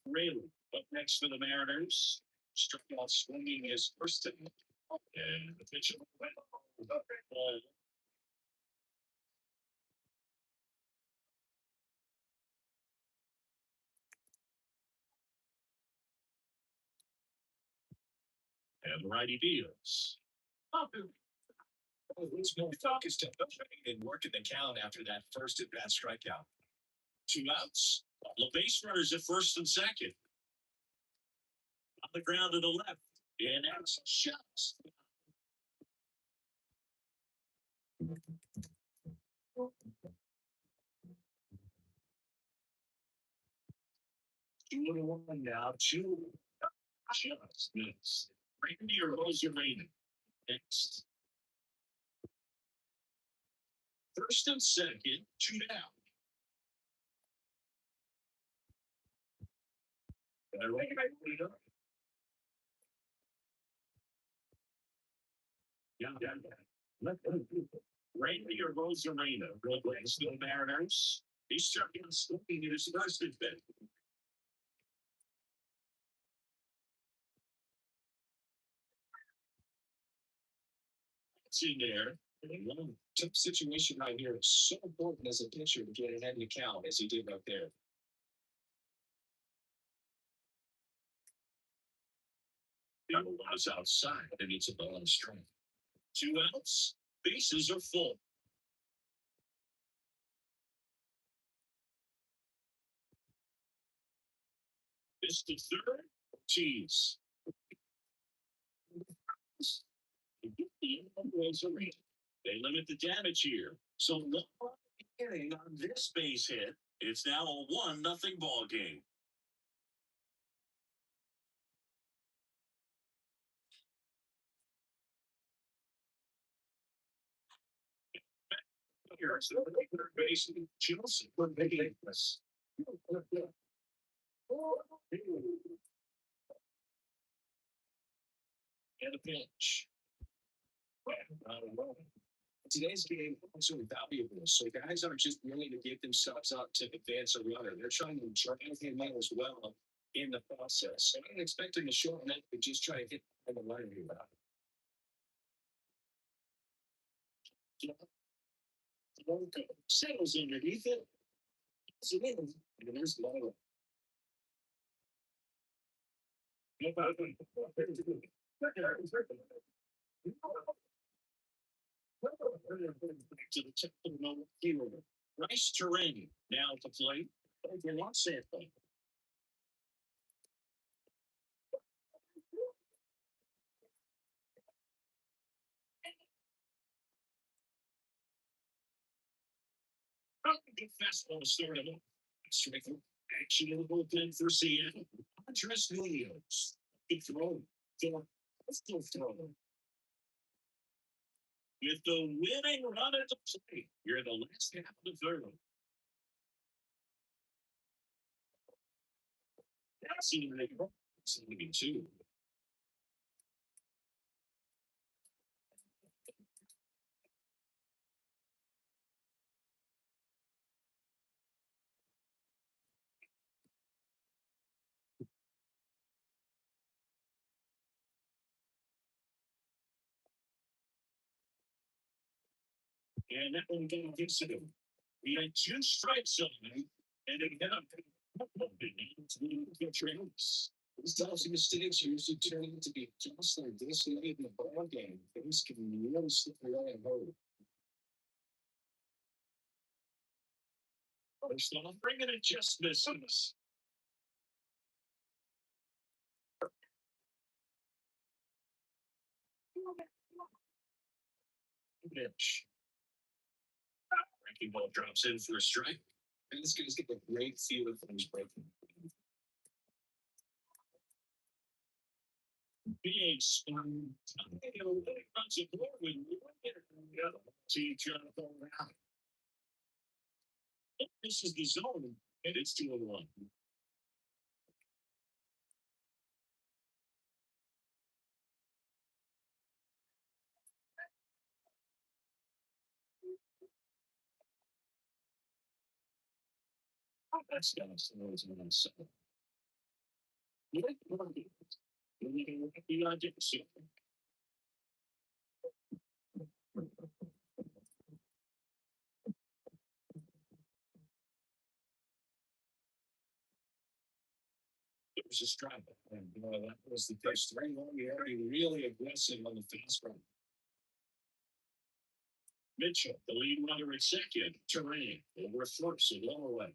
Really, up next for the Mariners, struck out swinging his first time, and the pitcher went and the righty deals. He's more focused and working the count after that first at bat strikeout. 2 outs. The base runners at first and second. On the ground to the left. And that's shots. Two and one now. 2 shots. Randy or Rosa Raymond. Next. First and second, two down. Yeah. Randy or Rosarena, still Mariners. He's starting to smoking in his first at bat. It's in there. Tough situation right here. It's so important as a pitcher to get ahead in the count as he did right there. The was outside, and it's a ball and strike. 2 outs. Bases are full. This to third. Cheese. They limit the damage here. So no hitting on this base hit. It's now a 1-0 ball game. Here's the third base Chelsea. And a pitch. Today's game is also valuable, so guys aren't just willing to give themselves up to advance a runner. They're trying to drive him out as well in the process. So I don't expect him to show up and just try to hit on the line here. Settles underneath it. So then, and there's the ball. To the tip of the moment here. Rice terrain now to play. Over Los Angeles. Good fastball to start it off. Strike action in the bullpen for Seattle. Andres Williams. Good throw. Still throwing. With the winning run at the plate, you're in the last half of the third. That's even like 72. And that one got against him. He had 2 strikes on him, and it got These types of mistakes usually turn out to be just like this late in the ball game. Things can really slip away and hurt. First off, bringing it just misses. Pitch. Breaking ball drops in for a strike. And this guy's getting a great feel for his breaking. Big spin. Runs a goal with see Jonathan around. This is the zone, and it's 2-1. That's down to the second. You like it. There's a strike. And that was the first 3 1. You had to be really aggressive on the fast run. Mitchell, the lead runner at second. Terrain over first, a long way.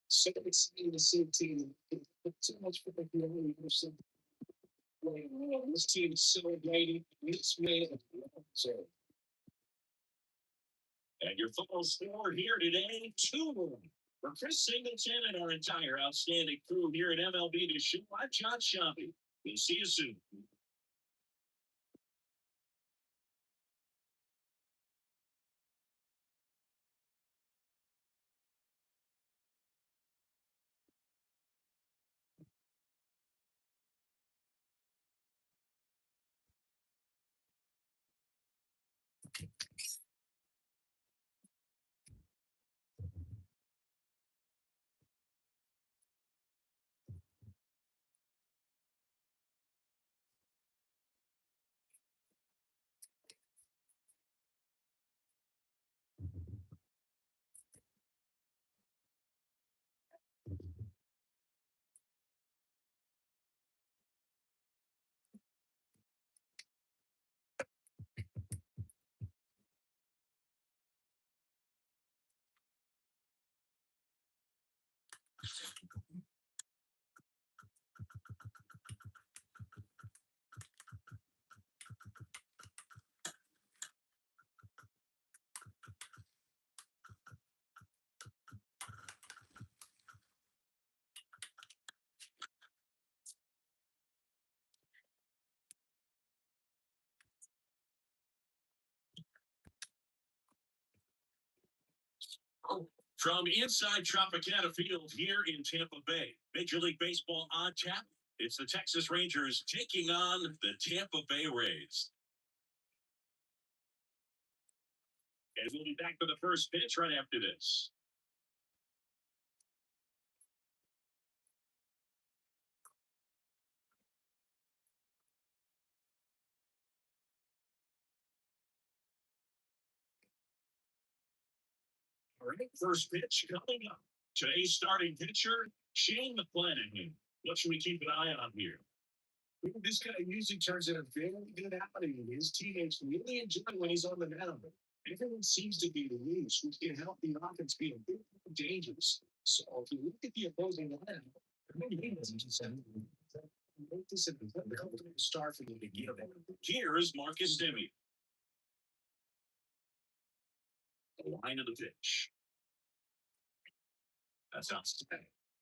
So exciting to see a team. Too much for the This team is celebrating this man. So, And your final score here today, 2-1. For Chris Singleton and our entire outstanding crew here at MLB The Show, I'm John Shelby. We'll see you soon. From inside Tropicana Field here in Tampa Bay, Major League Baseball on tap. It's the Texas Rangers taking on the Tampa Bay Rays. And we'll be back for the first pitch right after this. All right, first pitch coming up. Today's starting pitcher, Shane McClanahan. What should we keep an eye on here? this guy usually turns in a very good outing. His teammates really enjoy when he's on the mound. Everyone seems to be loose, which can help the offense be a bit more dangerous. So if you look at the opposing lineup, maybe he doesn't just have make this a star for you to give it. Here's Marcus Demi. The line of the pitch. That sounds bad.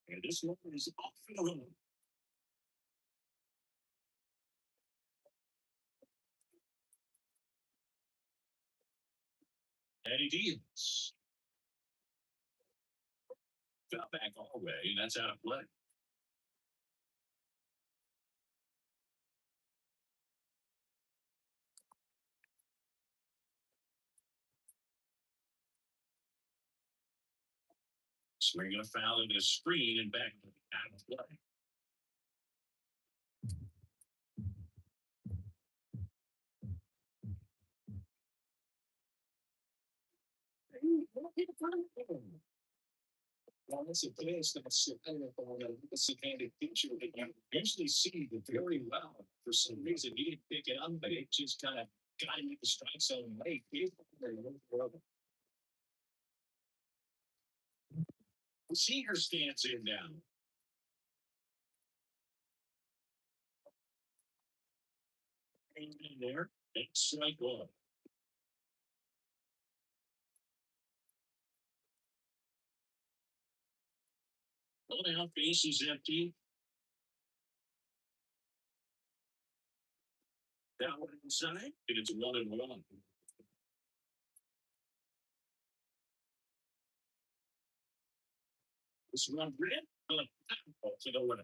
And this one is off the road. Eddie Diaz. Fell back all the way, and that's out of play. Swinging a foul in his screen and back out of play. Well, that's a place that's a candid picture that you usually see very well. For some reason, he didn't pick it up, but it just kind of got him in the strike zone late. Seager stands in now. In there, it's strike one. One out, base is empty. That one inside, and it's 1-1. This one red, to the winner.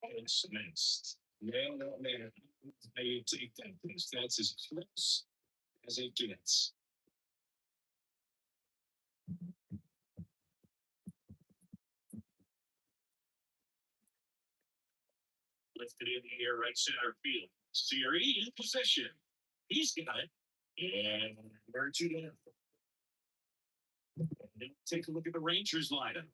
It's next. Man, oh man, how you take that? That's as close as it gets. Lifted in the air, right center field. Siri in position. He's got it. And we're 2 down. Take a look at the Rangers lineup.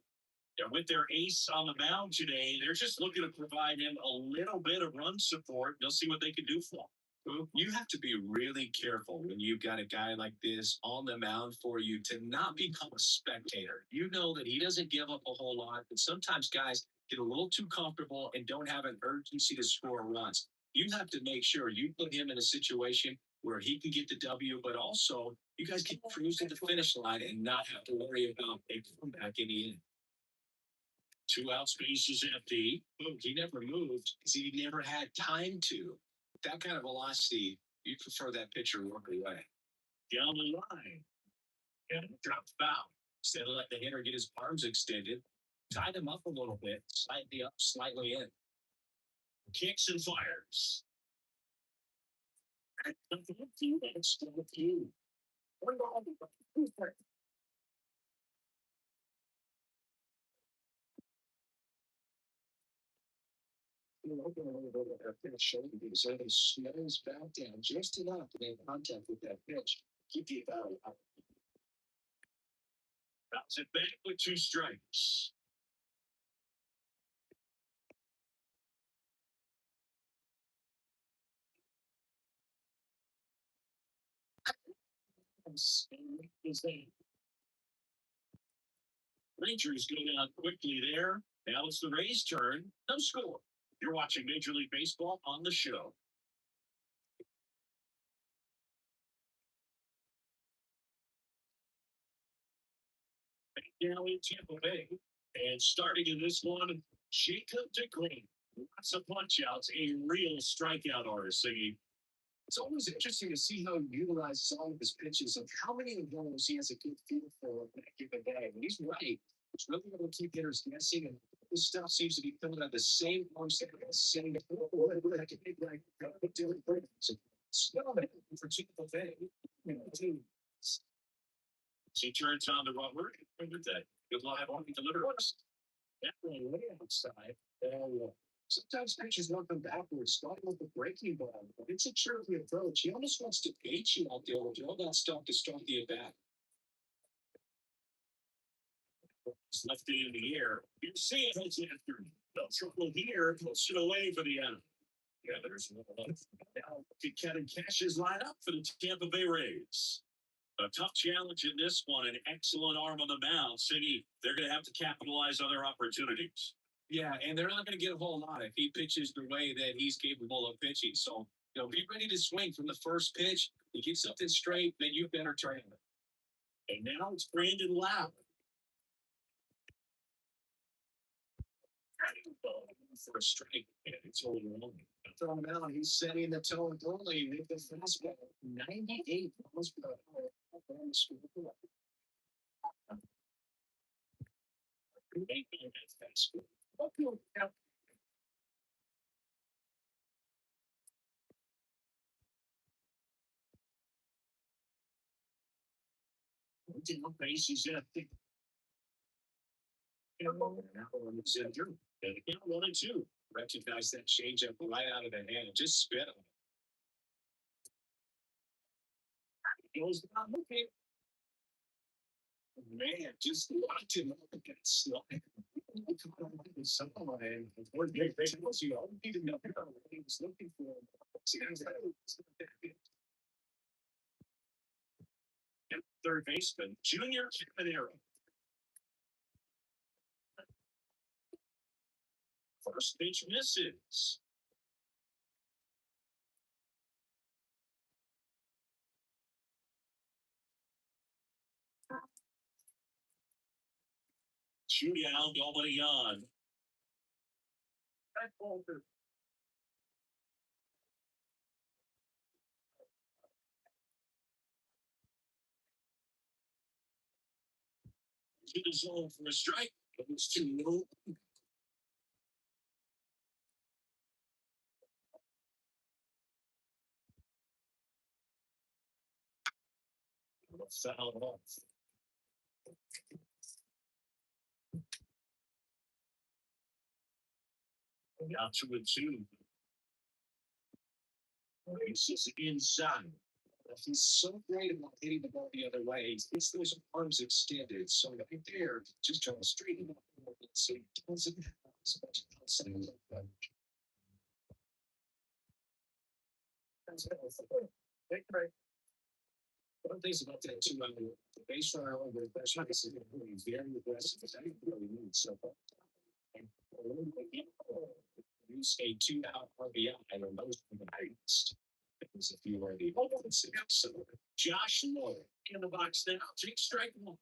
They're with their ace on the mound today. They're just looking to provide him a little bit of run support. They'll see what they can do for him. You have to be really careful when you've got a guy like this on the mound for you to not become a spectator. You know that he doesn't give up a whole lot, but sometimes guys get a little too comfortable and don't have an urgency to score runs. You have to make sure you put him in a situation where he can get the W, but also you guys can cruise to the finish line and not have to worry about a comeback in the end. 2 out space is empty. He never moved because he never had time to. That kind of velocity, you prefer that pitcher walk away. Down the line. And drop foul. Instead of letting the hitter get his arms extended, tied him up a little bit, slightly up, slightly in. Kicks and fires. It's still a few. So he slows back down just enough to make contact with that pitch. Keep the battle up. Bounce it back with 2 strikes. Rangers go down quickly there. Now it's the Rays' turn. No score. You're watching Major League Baseball on the show. Now in Tampa Bay. And starting in this one, Jacob DeGreen. Lots of punch outs, a real strikeout artist singing. It's always interesting to see how he utilizes all of his pitches and how many of those he has a good feel for on that given day. And he's right. It's really going to keep hitters guessing, and this stuff seems to be coming out of the same arms, the same for Tampa Bay. She turns on the rubber. Good live on the deliveries. That way outside. Sometimes pitchers want them backwards, starting with the breaking ball. It's a tricky approach. He almost wants to bait you out there with all that stuff to start the at bat. It's left it in the air. You see it after the triple here. Puts it away for the end. Yeah, there's one. Now, Kevin Cash's line up for the Tampa Bay Rays. A tough challenge in this one. An excellent arm on the mound. City, they're going to have to capitalize on their opportunities. Yeah, and they're not going to get a whole lot if he pitches the way that he's capable of pitching. So, be ready to swing from the first pitch. You get something straight, then you better try it. And now it's Brandon Loud. For a strike, and it's all wrong. Throwing him out, he's setting the tone early with the fastball. 98 miles per hour. Bases empty. Syndrome. And again, 1-2. Recognize that changeup right out of the hand and just spit on it. Goes down. Okay. Man, just locked him up against slide. Someone, they tells you, all you need to know what he was looking for. Third baseman, Junior Caminero. First pitch misses. Shootout going on. To the zone for a strike. It's too low. Foul off. Now 2-2. Bases inside. He's so great about hitting the ball the other way. It's those arms extended. So right there, just trying to straighten up a little bit so he doesn't have as much outside of that. One of the things about that too, the base runner, that's not necessarily very aggressive. I think really need so. Use a 2-out RBI or most of the highest. As if you were the offensive. So Josh Lloyd in the box now. Take strike one.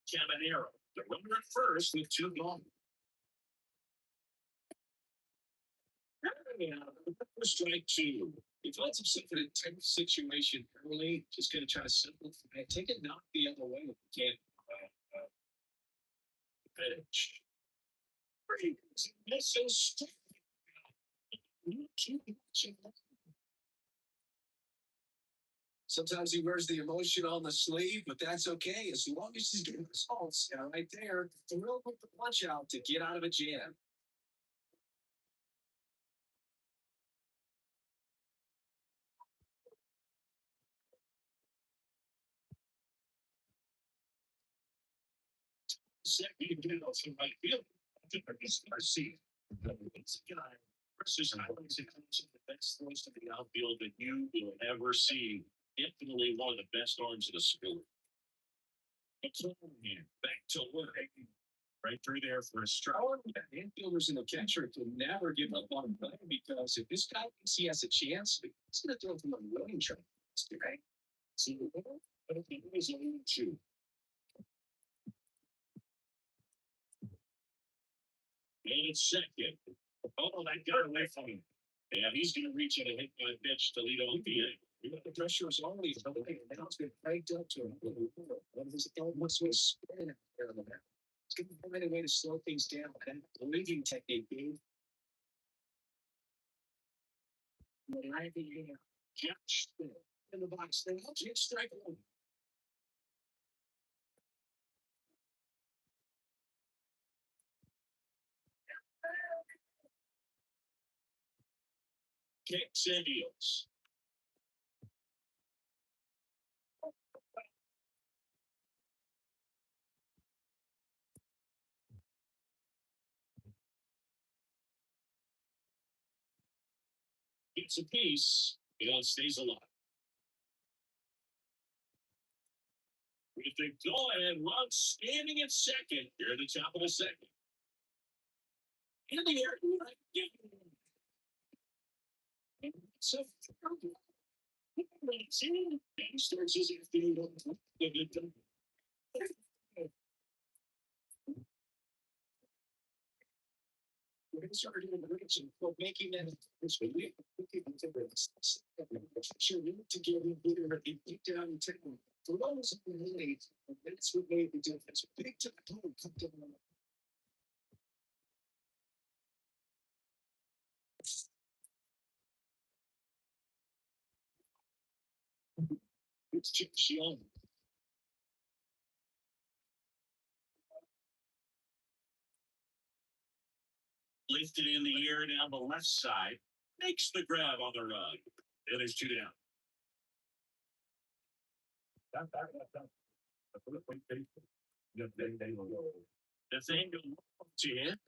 Cabanero, the runner at first with 2 gone. Strike 2. He finds himself in a tense situation early, just going to try to simplify. Take it not the other way. Can't finish. This is sometimes he wears the emotion on the sleeve, but that's okay as long as he's getting results. Yeah, right there, the real put the punch out to get out of a jam. Second, from right field. I see. It's a guy versus highlights and comes in the best throws to the outfield that you will ever see. Definitely one of the best arms in the sport. Back to work. Right through there for a strike. The infielders and the catcher can never give up on play because if this guy thinks he has a chance, he's going to throw from a winning track. Right? See, but if he is only 2. And it's second. Oh, that got away from him. Yeah, he's going to reach in and hit my pitch to lead off the inning. The pressure is already building. Now it's been cranked up to him. What's with spin there on the back? It's going to find a way to slow things down. And the leading technique being catch in the box. Then helps you strike 1. Kicks and deals. Gets a piece, and stays alive. With the go-ahead run standing at second, here at the top of the second. In the air, so he starts his afternoon. Making that sure you to get in here and deep down and take them. For those who need, that's what made the difference. Big to the home, come down. It's just young. Lifted in the air down the left side, makes the grab on the run. And there's 2 down. Nathaniel to him.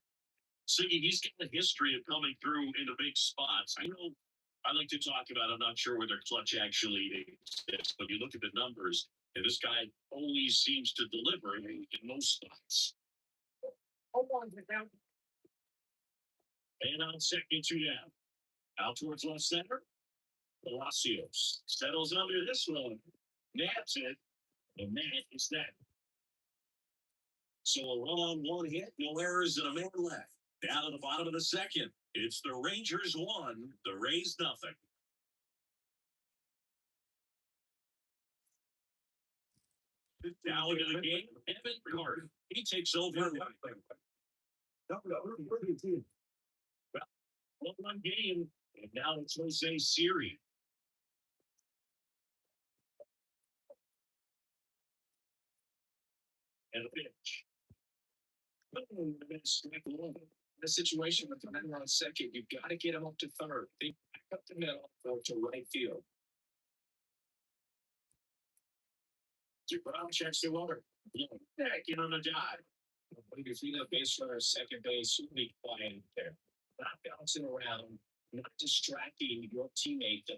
See, he's got a history of coming through into big spots. I know I like to talk about, I'm not sure whether clutch actually exists, but you look at the numbers, and this guy always seems to deliver in most spots. And on second, 2 down. Out towards left center. Palacios settles under this one. Naps it. And that is that. So a run on 1 hit, no errors, and a man left. Down at the bottom of the second. It's the Rangers 1, the Rays nothing. Now into the game, Evan Carter. He takes over. Well, 1 game, and now it's Jose Siri. And a pitch. The situation with the runner on second, you've got to get him up to third. They back up the middle or to right field. Brown checks the water. Get on the dive. If you see the base runner second base, be quiet there. Not bouncing around. not distracting your teammate.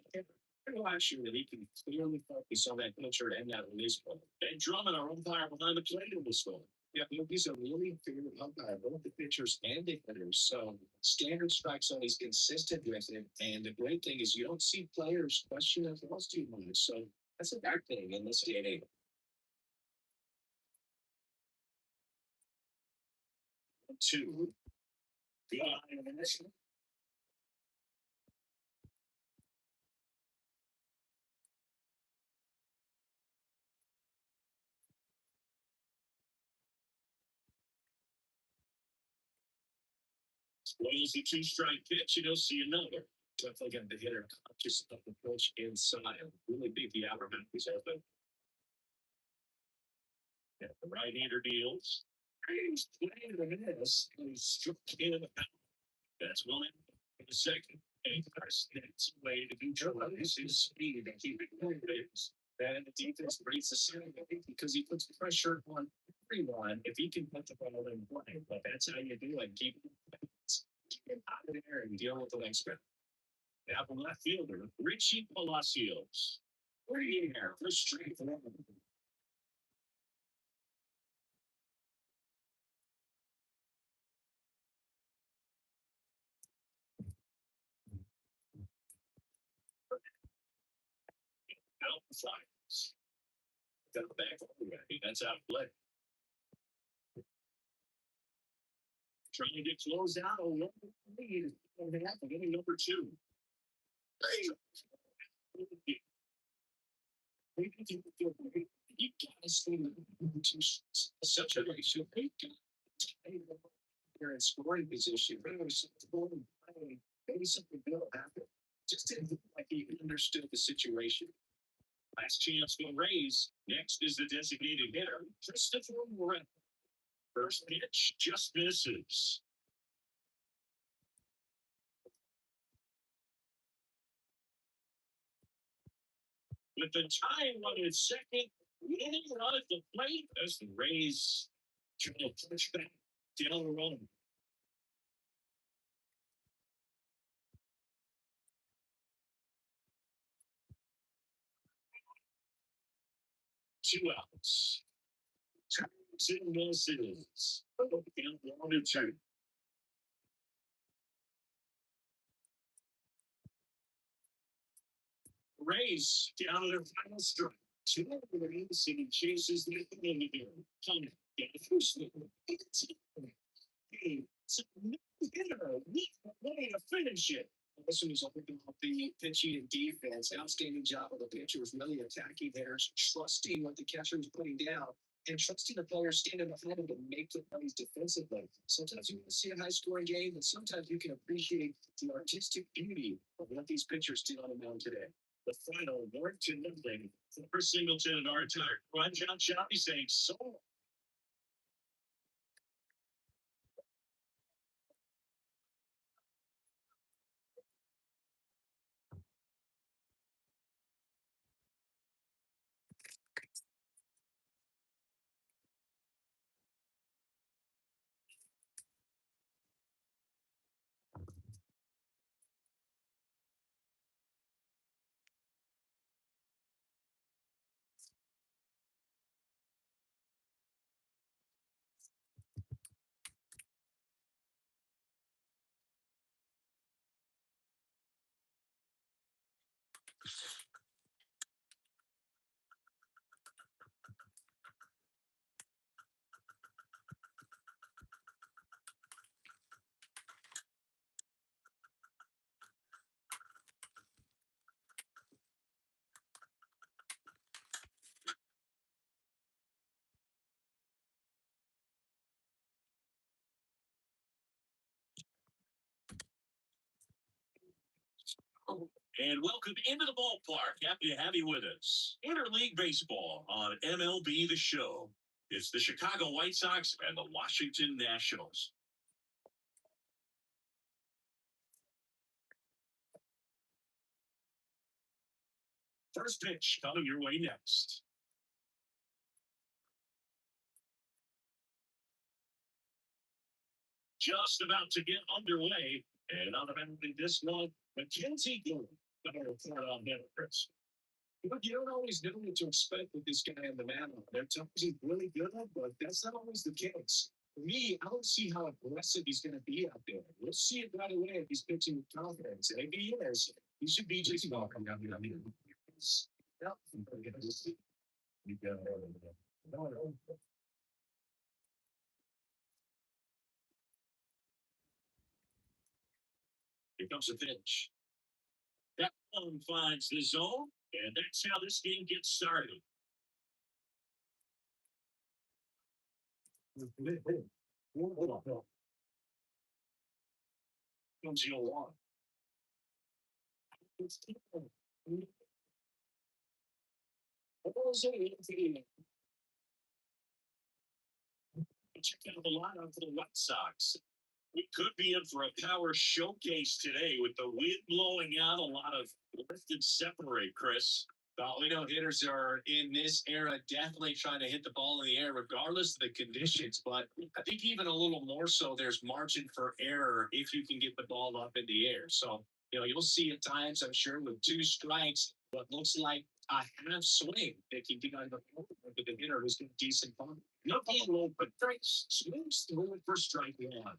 It'll actually he can clearly focus on that pitcher and that release ball. And Drummond, our umpire behind the plate in this one. Yeah, he's a really favorite umpire, both the pitchers and the hitters. So standard strike zone, he's consistent with it. And the great thing is you don't see players question that balls too much. So that's a bad thing in this day and age. Two. Good eye on this. Spoils the two-strike pitch, and you'll see another. Definitely got the hitter conscious of the pitch inside. Really beat the outer is open. And the right-hander deals. He's playing the miss. He's struck in. That's William in the second. And that's way to neutralize his speed and keep it moving. And the defense breaks the center because he puts pressure on everyone if he can put the ball in play. But that's how you do it. Keep it out of there and deal with the next man. Now from left fielder, Richie Palacios. We're here for straight. Outside. Got the back already. That's out of play. Trying to get closed out. Oh, lead. Getting number two. You gotta stay such a ratio. You're in scoring position. Maybe something will happen. Just didn't look like he understood the situation. Last chance for Rays. Next is the designated hitter, Christopher Moreno. First pitch just misses. With the time on his second, hitting on at the plate as the Rays trying to push back down the road. Two outs. Two misses. And 1-2. Rays down to their final strike. Two Rays and he chases the individual. Coming down the first one. It's a hitter. Way to finish it. This one was all about the pitching and defense. Outstanding job of the pitchers, really attacking hitters, trusting what the catcher is putting down, and trusting the players standing behind him to make the plays defensively. Sometimes you can see a high scoring game, and sometimes you can appreciate the artistic beauty of what these pitchers did on the mound today. The final 1-0 for Singleton and our entire run. John Choppy saying so. And welcome into the ballpark. Happy to have you with us. Interleague Baseball on MLB The Show. It's the Chicago White Sox and the Washington Nationals. First pitch coming your way next. Just about to get underway. And automatically this one Mackenzie Gould. Better report on him, Chris. But you don't always know what to expect with this guy on the mound. They're times he's really good, but that's not always the case. For me, I don't see how aggressive he's going to be out there. We'll see it right away if he's pitching with confidence. Maybe he is. He should be just welcome. I mean, Here comes the pitch. That one finds the zone, and that's how this game gets started. Comes your one. Check out the lineup for the White Sox. We could be in for a power showcase today with the wind blowing out, a lot of lift and separate, Chris. Well, we know hitters are in this era definitely trying to hit the ball in the air regardless of the conditions. But I think even a little more so, there's margin for error if you can get the ball up in the air. So, you'll see at times, I'm sure, with two strikes, what looks like a half swing that can get on the phone with the hitter who's got decent fun. Nothing low, but swings through it for strike one.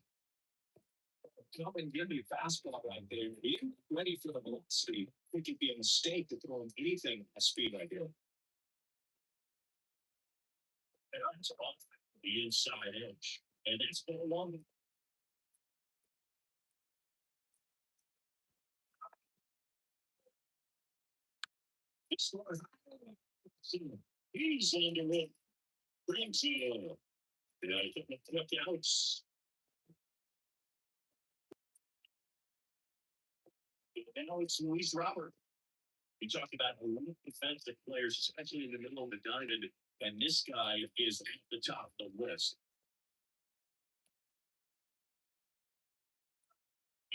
Come and give me a fastball right there. He ready for the velocity. It could be a mistake to throw him anything at speed right there. And that's off the inside edge. And that's been a long. He's under it. Brings it in. And I think the quick outs. Now it's Luis Robert. We talked about elite defensive players, especially in the middle of the diamond, and this guy is at the top of the list.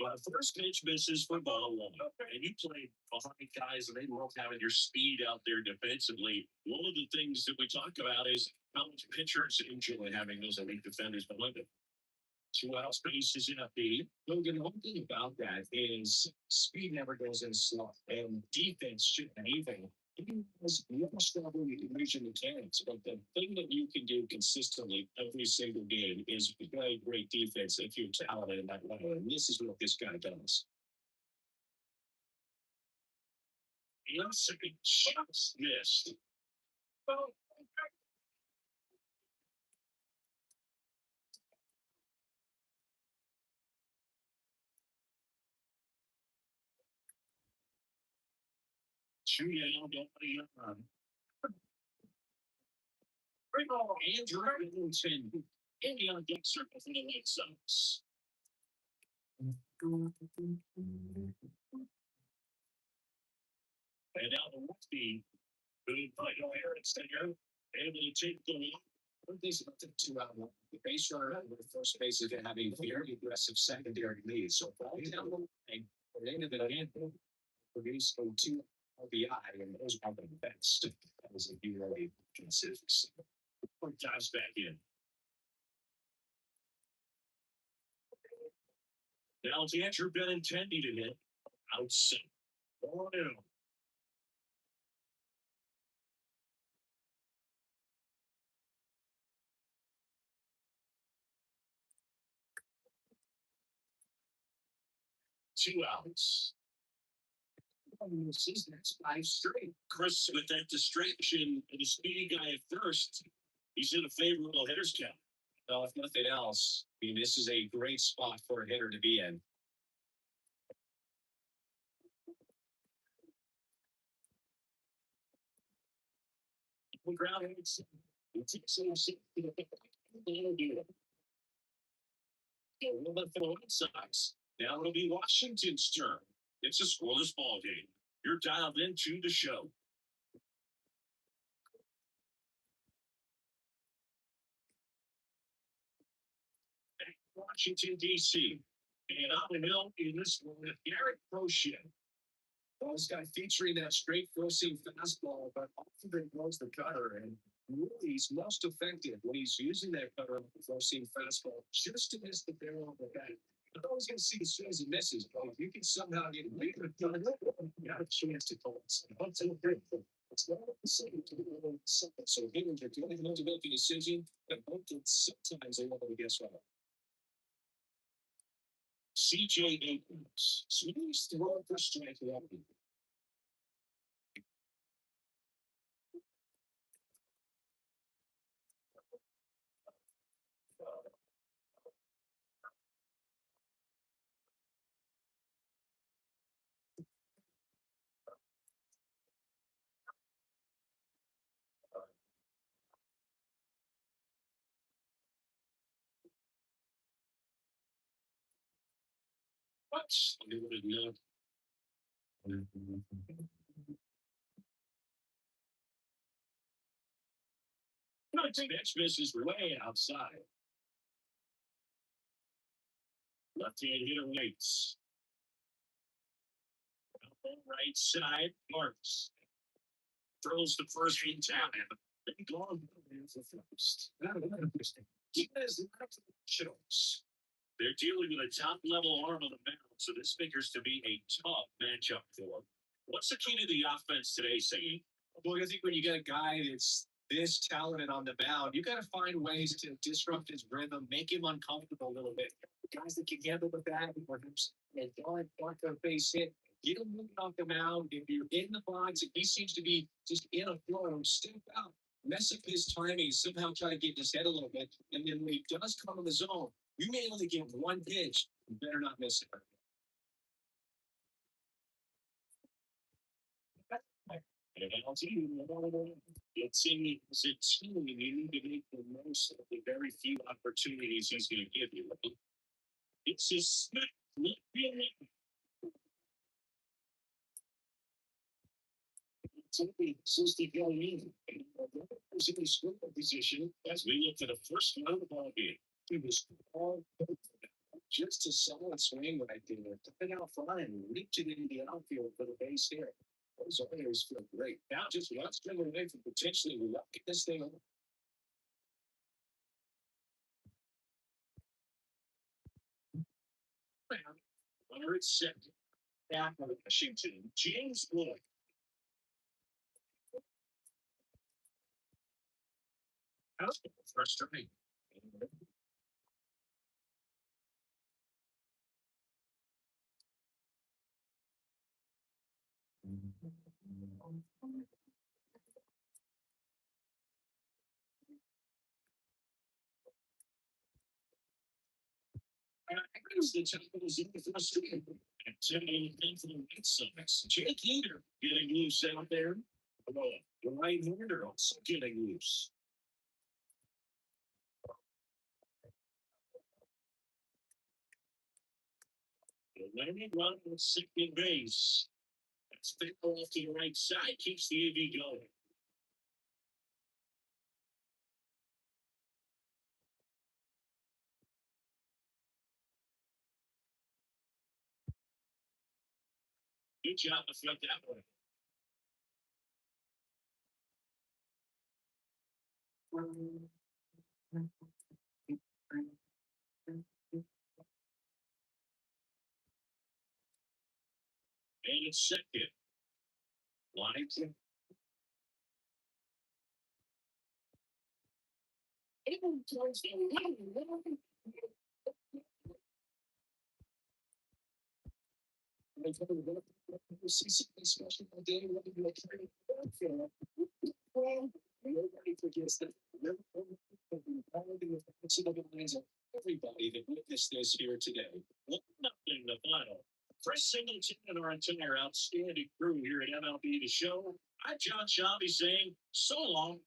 Well, first pitch misses for ball one. And you play behind guys, and they love having your speed out there defensively. One of the things that we talk about is how much pitchers enjoy having those elite defenders behind them. 2 out spaces in a feed. Logan, the one thing about that is speed never goes in slow, and defense shouldn't either. You almost struggle with illusion mechanics, but the thing that you can do consistently every single game is play great defense if you're talented in that way. And this is what this guy does. And second shots missed. Well, 2 down, nobody on. Andrew Middleton in the on deck circle for the White Sox. And now the lefty, moved by Aaron Singer, able to take the lead. One thing's about the 2 out one. The base runner at the first base is having a very aggressive secondary lead. So for all down the line, at the end of the game, produce a 2 RBI, and those are the best. That was a really consistent. Quick dives back in. Now it's Andrew Benintendi to hit. Outside. 1-0. Two outs. That's 5 straight. Chris, with that distraction and the speedy guy at first, he's in a favorable hitter's count. Well, if nothing else, I mean, this is a great spot for a hitter to be in. Ground hits. For the White Sox. Now it'll be Washington's turn. It's a scoreless ball game. You're dialed into the show. Washington, D.C. And on the hill in this one, Garrett Crochet. Well, this guy featuring that straight four-seam fastball, but often goes the cutter, and really he's most effective when he's using that cutter on the four-seam fastball just to miss the barrel of the bat. You're always going to see the swings and misses, but if you can somehow get a leader, you have a chance to call it. That's so great. It's not the same to the second. So hitters are doing the to make a decision, but both sometimes they want to guess right. CJ Abrams. Swings throw for strike one. What? You would know. Next miss is way outside. Left-hand hitter waits. Right side, Marks. Throws the first in town. Gone for first. Shows. They're dealing with a top-level arm of the mound, so this figures to be a tough matchup for them. What's the key to the offense today, Saggy? Well, I think when you got a guy that's this talented on the mound, you got to find ways to disrupt his rhythm, make him uncomfortable a little bit. Guys that can handle the bat and don't block a base hit, get him moving off the mound. If you're in the box, if he seems to be just in a flow, step out, mess up his timing, somehow try to get his head a little bit. And then when he does come in the zone, you may only get one pitch. You better not miss it. It seems a team you need to make the most of the very few opportunities he's going to give you. It's just position as we look to the first one of the ball game. He was all just a solid swing right there. Took it out front and reached it into the outfield for the base hit. Those Oilers feel great. Now just one string away from potentially locking this thing up. Runner at second. Back on Washington, James Wood. How's the first strike? Here's the Champions in the first strike. And Timmy for the Red Sox. Jake Leader getting loose out there. The right hander also getting loose. The landing run on second base. That's the off to the right side, keeps the AV going. Good job to flip that one. And it's second. Line to nobody forgets that. Everybody that witnessed this here today. One nothing the final. Chris Singleton and our entire outstanding crew here at MLB The Show. I'm John Shabby saying so long.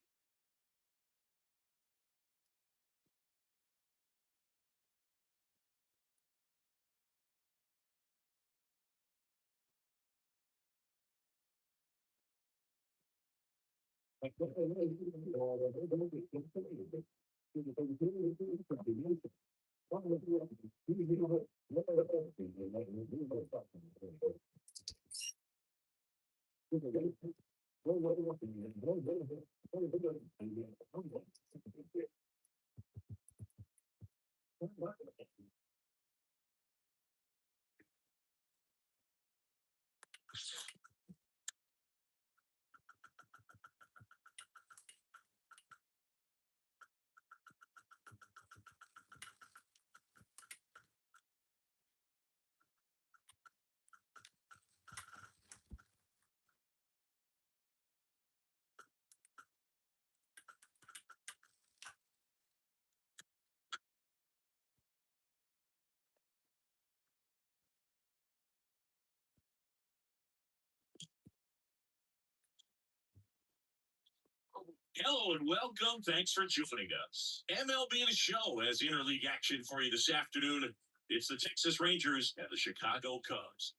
Hello and welcome. Thanks for joining us. MLB The Show has interleague action for you this afternoon. It's the Texas Rangers and the Chicago Cubs.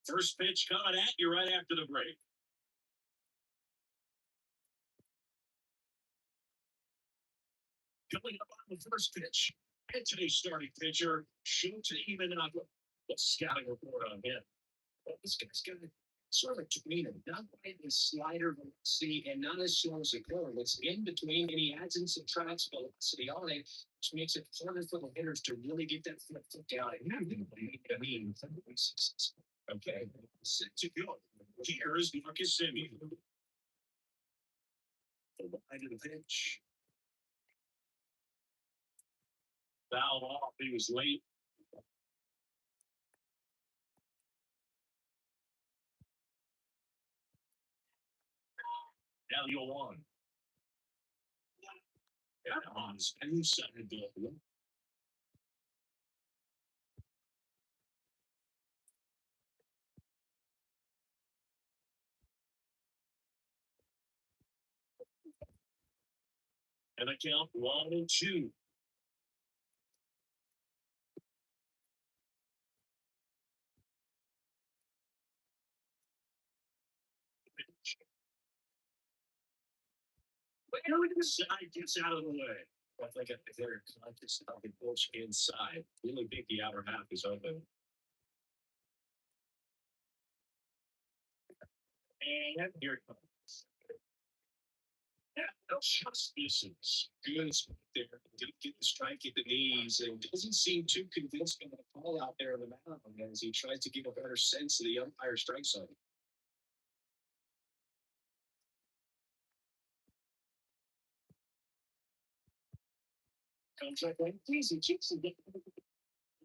First pitch coming at you right after the break. Coming up on the first pitch, and today's starting pitcher shoots to even up. What's scouting report on him? Well, this guy's got sort of a demeanor, not quite the slider velocity and not as slow as a curve. It's in between, and he adds and subtracts velocity on it, which makes it harder for the hitters to really get that foot down. I mean, okay, set to go. Here is Marcus Simeon. The line of the pitch. Fouled off. He was late. Now you'll on. Yeah, on his inside goal. And I count 1-2. The side gets out of the way. I think if they're conscious of the push inside, really think the outer half is open. And here it comes. Yeah, just misses. Good spot there. Didn't get the strike at the knees and doesn't seem too convinced by the call out there in the mound as he tries to give a better sense of the umpire strike zone. Contract like easy chicks and get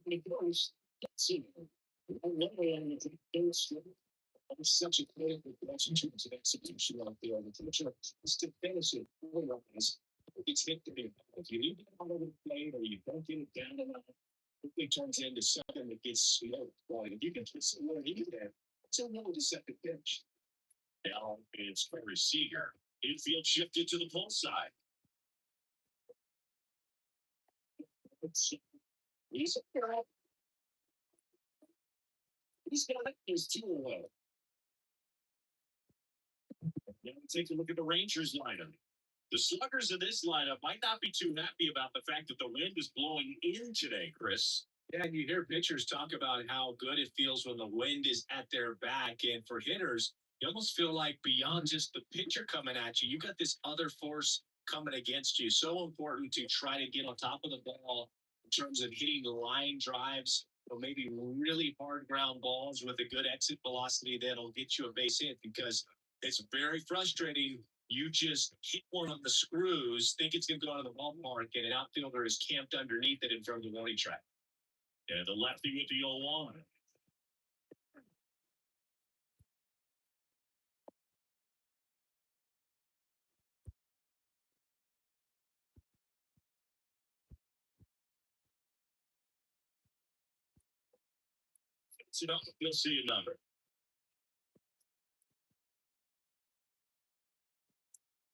the goes. See, it's such a critical question in terms of execution out there. The future is to finish it. It's hit to be. If you leave it out of the plate or you don't get it down enough, it turns into something that gets slow. Well, if you can just what he there, it's a little deceptive pitch. Now it's for receiver. Infield shifted to the pull side. He's he's got his two away. Now take a look at the Rangers lineup. The sluggers of this lineup might not be too happy about the fact that the wind is blowing in today, Chris. Yeah, and you hear pitchers talk about how good it feels when the wind is at their back. And for hitters, you almost feel like beyond just the pitcher coming at you, you got this other force coming against you. So important to try to get on top of the ball in terms of hitting the line drives or maybe really hard ground balls with a good exit velocity that'll get you a base hit because it's very frustrating. You just hit one of the screws, think it's going to go out of the ballpark, and an outfielder is camped underneath it in front of the warning track. And the lefty with the 0-1. So you'll see another.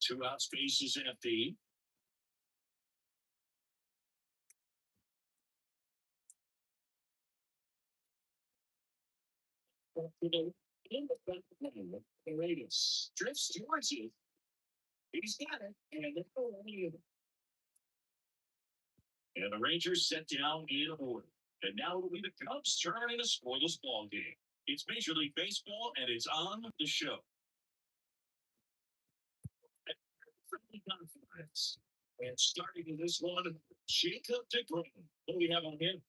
Two out, spaces empty. The radius drifts towards you. He's got it, and the Rangers set down in order. And now it'll be the Cubs' turn in a scoreless ball game. It's Major League Baseball, and it's on the show. And starting in this one, Jacob DeGrom. What do we have on him?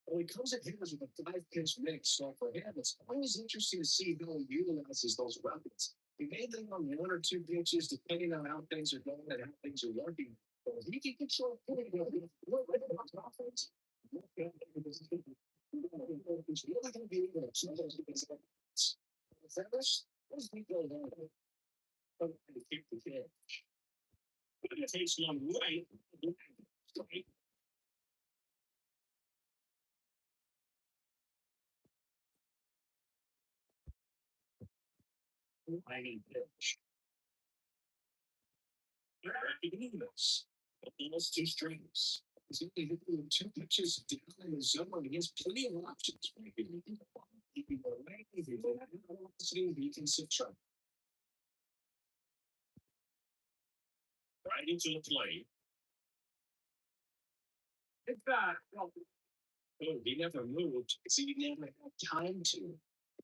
Well, he comes at hitters with a five-pitch mix, so for him, it's always interesting to see how he utilizes those weapons. He may think on one or two pitches, depending on how things are going and how things are working. But if he can control offense, it's really going to be able to let's keep going on. To keep the pitch. But it takes one right. Mighty pitch. Yes. Almost two strings. He's only hitting two pitches down in the zone. He has plenty of options. He can go away. If he can have velocity, he can sit trap. Right into the plate. It's back. Oh, he never moved. So he never had time to.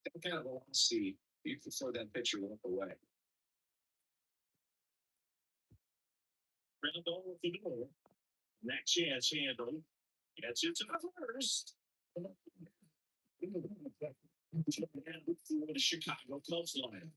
That kind of velocity, you can throw that pitcher walk away. Ground ball at the door. Next chance handle. Gets it to the first. For the Chicago Cubs line.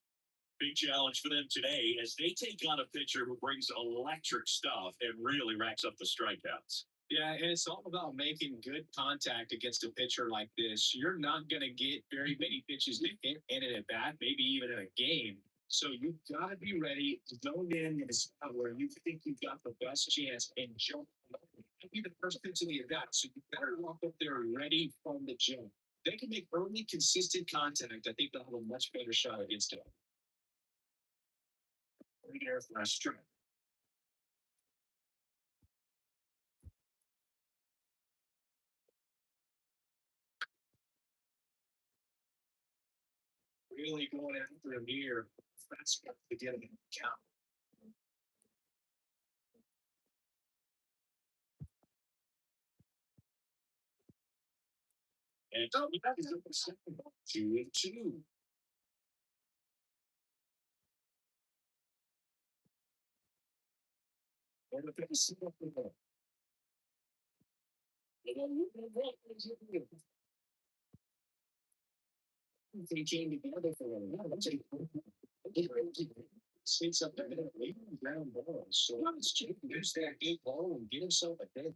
Big challenge for them today as they take on a pitcher who brings electric stuff and really racks up the strikeouts. Yeah, and it's all about making good contact against a pitcher like this. You're not going to get very many pitches in an at bat, maybe even in a game. So you've got to be ready to zone in a spot where you think you've got the best chance and jump. Be the first pitch of the at bat, so you better walk up there ready from the jump. They can make early, consistent contact. I think they'll have a much better shot against him. Right there for a strike. Really going after him here. That's got to get him in the count. And that is a second. 2-2. And the base up the ball. They came together for a while. Sits up there and leaving ground balls. So let's use that deep ball and get himself a hit.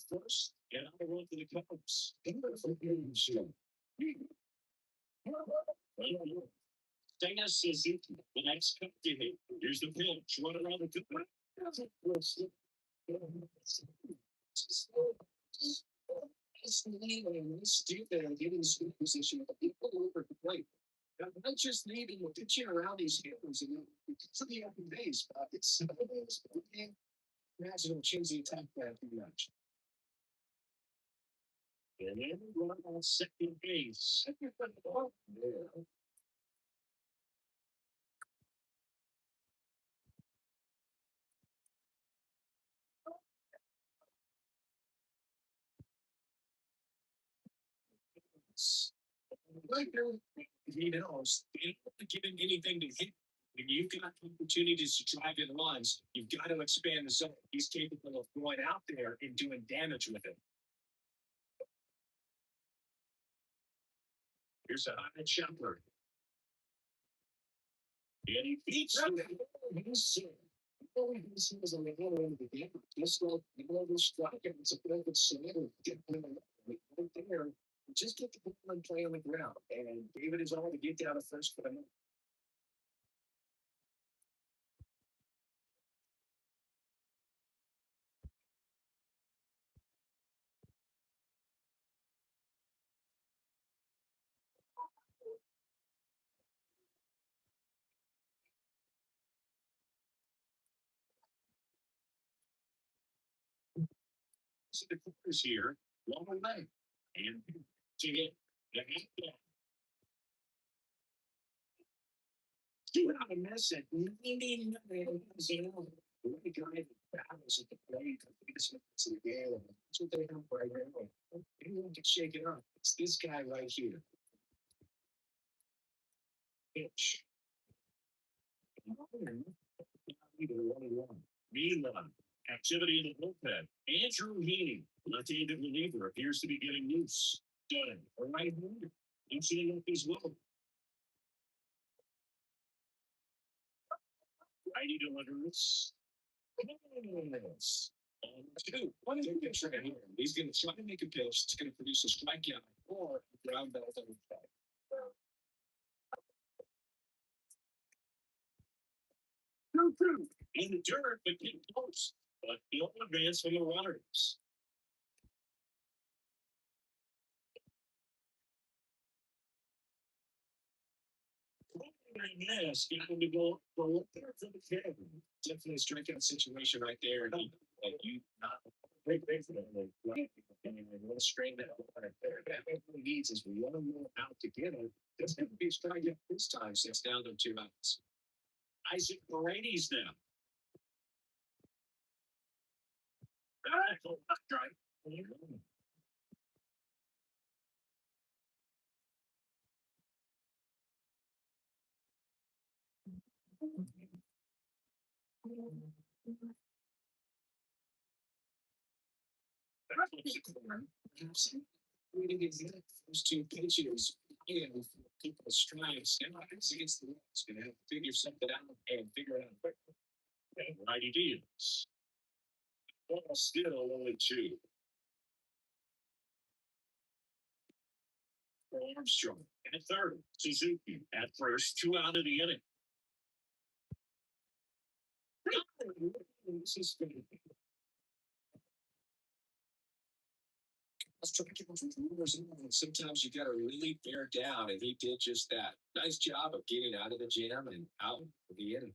First, and I run to the Cubs. Dana Suzuki, the next cup to hit. Here's the pitch. Run around the good. Stupid getting sweet position of people over the plate. Not just needing to pitch around these hitters and it's the open base, but it's imagine change the attack plan too much. And then run on second base. Yeah. He knows they don't give him anything to hit. When you've got opportunities to drive in runs, you've got to expand the zone. He's capable of going out there and doing damage with it. Here's a high jumper. And he beats him. He was on the other end of the game. Just like the strike, it's a perfect scenario. Get him right there. Just get the ball and play on the ground. And David is all to get down to first for the minute. So the Clippers here, long way, and to get the half. Do not miss it. The guy battles at the plate. It's the game. That's what they have right now. Anyone can shake it up. It's this guy right here. Pitch. Meanwhile, activity in the bullpen. Andrew Heaney, left-handed reliever, appears to be getting loose. Done. A right-hander. Loosening up as well. Righty delivers. Yes. Two. What is he going to try here? He's going to try to make a pitch. It's going to produce a strikeout or a ground ball on the track. In the dirt, but getting close. But no advance from the runners. Yes, going to go up there for the kid. Definitely a strikeout situation right there. And you not big for them. Like, and let's strain that right there. That what he needs is one more out to get him. There's going to be a strikeout this time since down to 2 outs. Isaac Paredes now. Right. We didn't get the first two pitches. People strides and against the wall. It's going to have to figure something out and figure it out quick. Righty deals. Ball still only two. Armstrong at third. Suzuki at first. 2 out of the inning. This is good. Sometimes you got to really bear down, and he did just that. Nice job of getting out of the jam and out of the inning.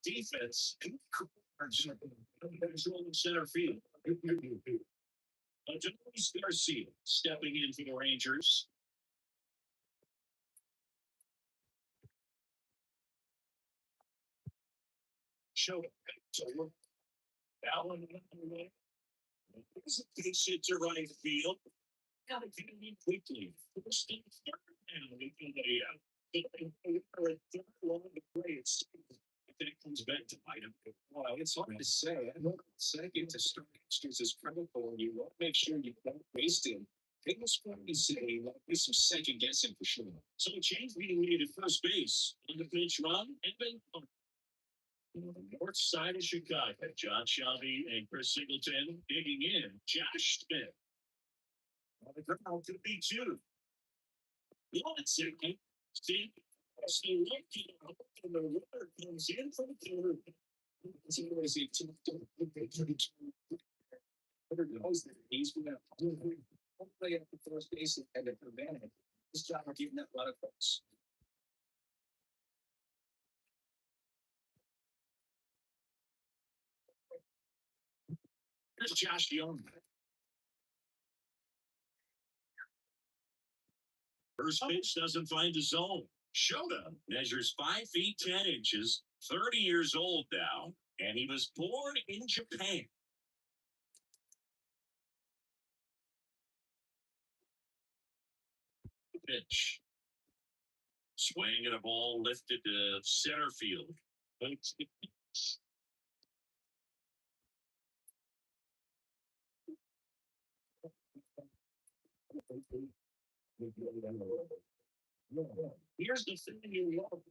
Defense. Controlling center field. Luis Garcia stepping in for the Rangers. Show Allen takes it to right field. Got to get it quickly. First and third, and we can if it comes back to bite him. Well, it's hard to say. I know second to start extras is critical, and you want to make sure you don't waste him. They was probably say there's some second guessing for sure. So a change being made at first base. On the pinch run, and then on the north side of Chicago, John Shelby and Chris Singleton digging in. Josh Smith. On the ground could be two. One second. Steve. So looking up, and the runner comes in from the third. It's always a two. He's going to play at the first base and at the advantage. This job of giving that a lot of folks. Here's Josh Young. First pitch doesn't find the zone. Shota measures 5 feet 10 inches, 30 years old now, and he was born in Japan. Pitch. Swing and a ball lifted to center field. Here's the thing you love.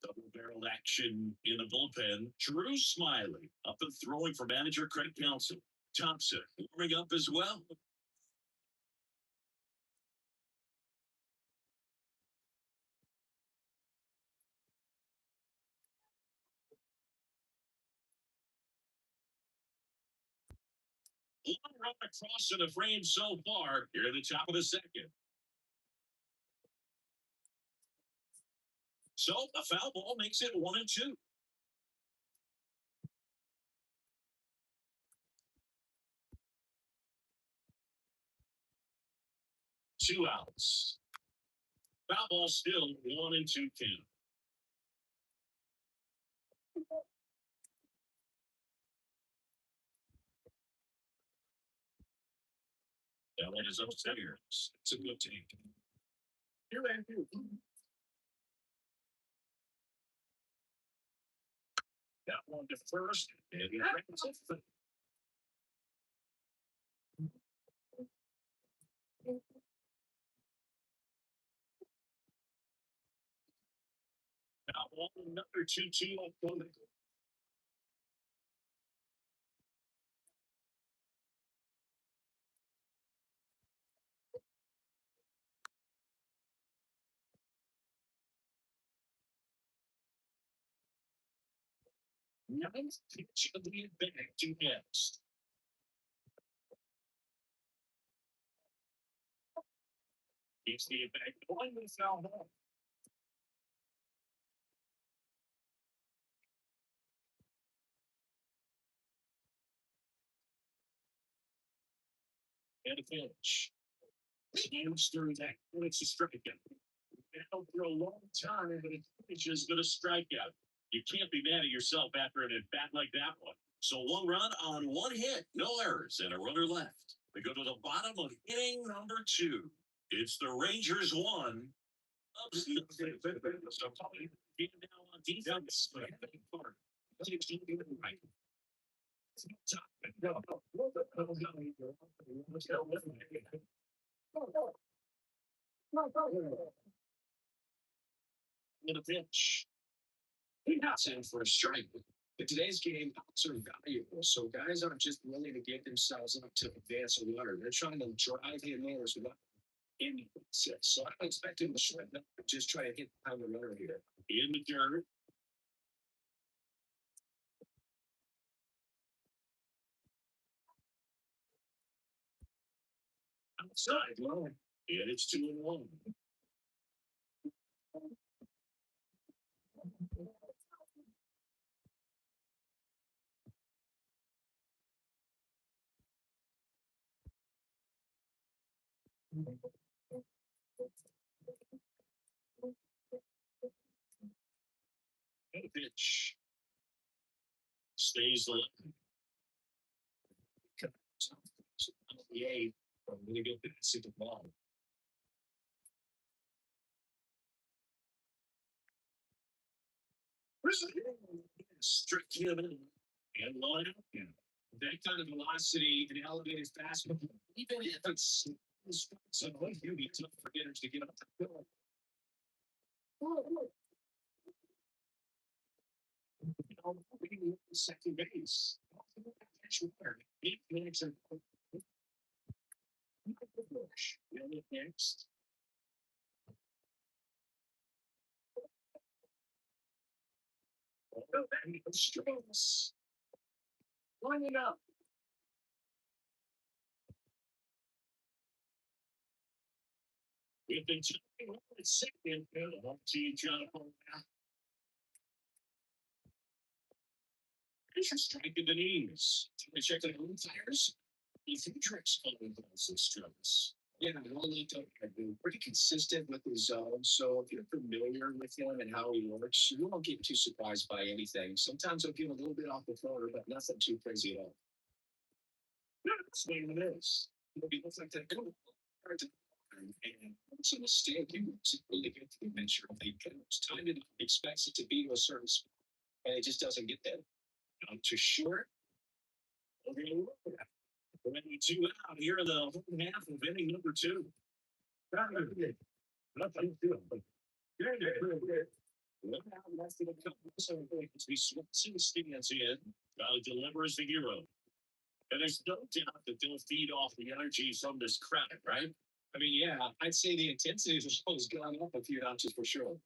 Double barreled action in the bullpen. Drew Smiley up and throwing for manager Craig Counsell. Thompson warming up as well. One run across in the frame so far here at the top of the second. So a foul ball makes it 1-2. Two outs. Foul ball still 1-2 count. That is upstairs. It's a good take. Here, Andrew. That one to first. And now another 2-2 on Ninth pitch of the at-bat to next. Keeps the at-bat going with foul ball. And a pitch. Slams through that. And it's a strikeout. Now for a long time, but it's just been a strikeout. You can't be mad at yourself after an at-bat like that one. So 1 run on 1 hit, no errors, and a runner left. We go to the bottom of inning number 2. It's the Rangers 1. So probably being now on defense, but part. Right. In a pitch. That's in for a strike. But today's game outs are valuable, so guys aren't just willing to get themselves up to advance a runner. They're trying to drive the runners without any success. So I'm expecting the short just try to hit behind the runner here. In the dirt. Outside line. And it's 2-1. And a pitch. Stays the I'm gonna get the second ball. Strict him in and line up. Yeah. That kind of velocity and elevated fastball, even if it's so you be tough for hitters to get up the field. Second base. 8 minutes and next. Strings. Lining up. We've been talking about the second field. See John striking the knees. We check the home tires. He's tricks calling some struggles. Yeah, all looked up. I've been pretty consistent with his zone. So if you're familiar with him and how he works, you won't get too surprised by anything. Sometimes he'll get a little bit off the floor, but nothing too crazy at all. Swing it is. He looks like that good. And it's a mistake. He looks really good to measure. He timed it, expects it to be to a certain spot, and it just doesn't get there. Too short. Okay, ready to out here in the half of inning number 2. Nothing doing. Look how that's going to come. So we Swanson stands in, delivers the hero. And there's no doubt that they'll feed off the energy from this crowd, right? I mean, yeah, I'd say the intensity of the show has gone up a few notches for sure.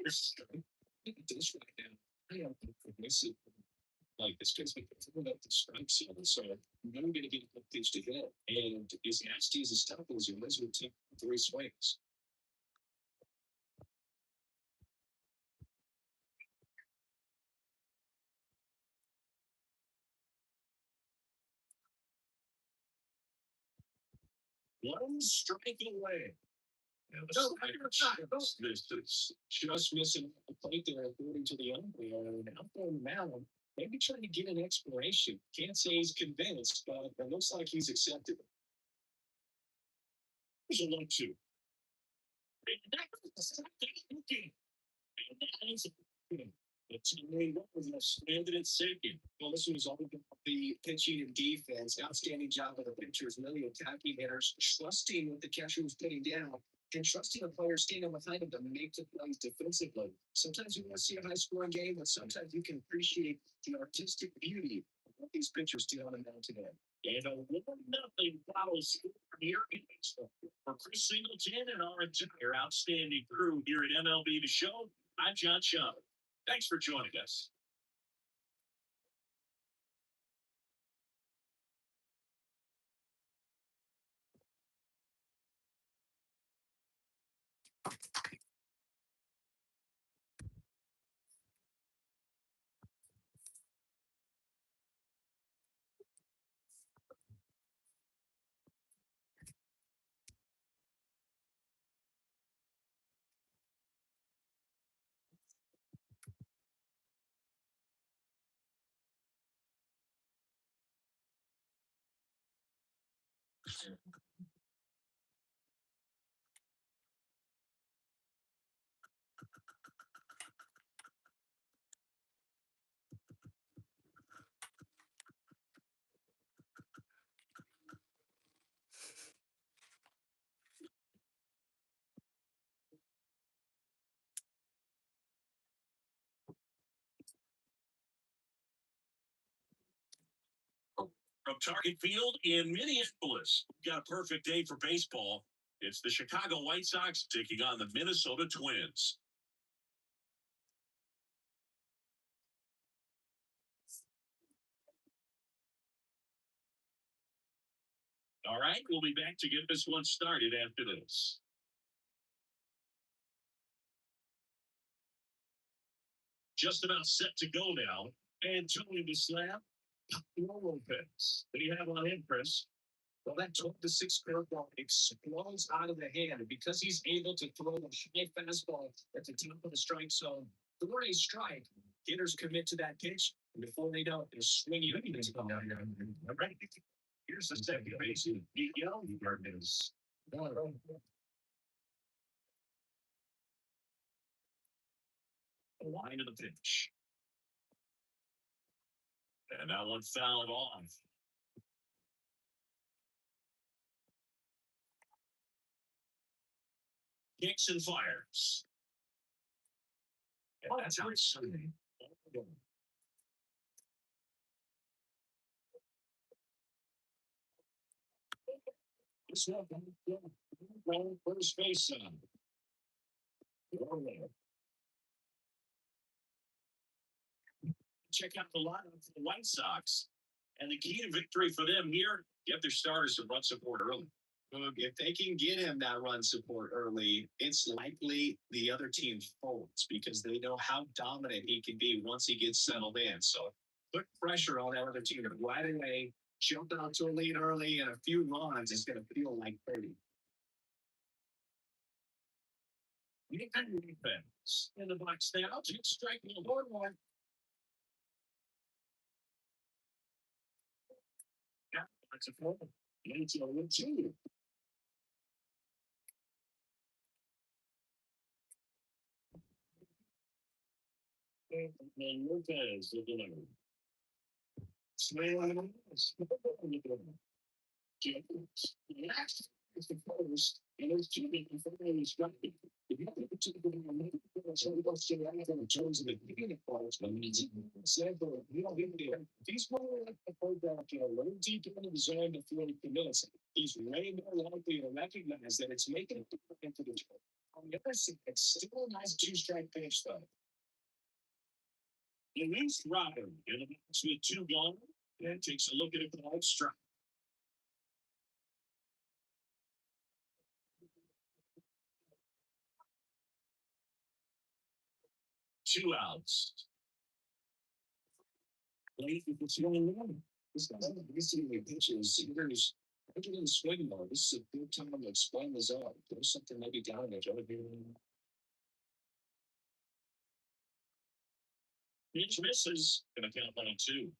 This right now, I am progressive. Like this guy's been filling up the strike zone, so I'm going to get a pitch to hit. And as nasty as stuff is, you might as well take 3 swings. One strike away. This just missing the plate there, according to the umpire. And out there now, maybe trying to get an exploration. Can't say he's convinced, but it looks like he's accepted it. There's a 1-2. And that was the second game. And that is it's landed at second. Well, this was all about the pitching and defense. Outstanding job of the pitchers, really attacking hitters, trusting what the catcher was putting down, and trusting the players standing behind him to make the plays defensively. Sometimes you want to see a high-scoring game, but sometimes you can appreciate the artistic beauty of what the these pitchers do on the mound today? And a 1-0 final score here for Chris Singleton and our entire outstanding crew here at MLB The Show. I'm John Shaw. Thanks for joining us. From Target Field in Minneapolis, we've got a perfect day for baseball. It's the Chicago White Sox taking on the Minnesota Twins. All right, we'll be back to get this one started after this. Just about set to go now. And Tony the slab. Lopez. What do you have on him, Chris? Well, that 12-6 curveball explodes out of the hand. And because he's able to throw a high fastball at the top of the strike zone, for a strike, hitters commit to that pitch. And before they know it, they're swinging. All right. Here's the second base. Miguel Martinez. The line of the pitch. And that one fouled off. Kicks and fires. And that's how it's shooting. This one, first base on. Check out the lineup for the White Sox. And the key to victory for them here, get their starters some run support early. If they can get him that run support early, it's likely the other team folds because they know how dominant he can be once he gets settled in. So put pressure on that other team right away. Jump out to a lead early, and a few runs is going to feel like 30. Defense in the box now. Two strike on board one. Yeah, that's a 4. It's a 1-2. And Lopez, the delivery. Swing on Next is the first, and it's two finally struck. If you look at the so we go to the other in terms of the beginning parts, but it's said, you know, he's more like the program, low deep into the zone before he commits. He's way more likely to recognize that it's making a difference into the job. On the other side, it's still a nice 2-strike pitch, though. Luis Robert in the box with 2 gone and takes a look at a called strike. 2 outs. Late with the swinging one. This guy's missing the pitches. Here's the swing mode. This is a good time to explain this out. There's something maybe down there. Pitch misses. Gonna count on 2.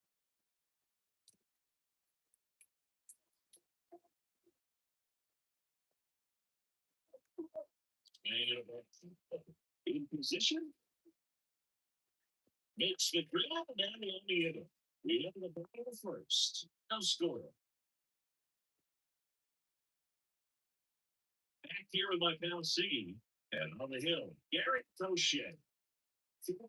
In position. Makes the grab and the only hitter. We have the ball first. No score. Back here with my pal C. And on the hill, Garrett Crochet.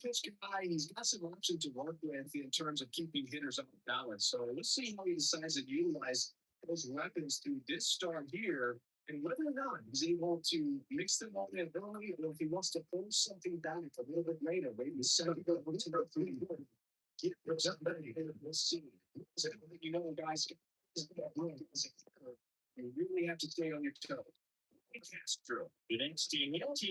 Pitch guy, he's got some options to work with in terms of keeping hitters off balance. So let's see how he decides to utilize those weapons through this start here, and whether or not he's able to mix them all in early, or if he wants to pull something back a little bit later, maybe second go to the three. Get somebody in. We'll see. So, you know, guys, you really have to stay on your toes. That's true. The next team, next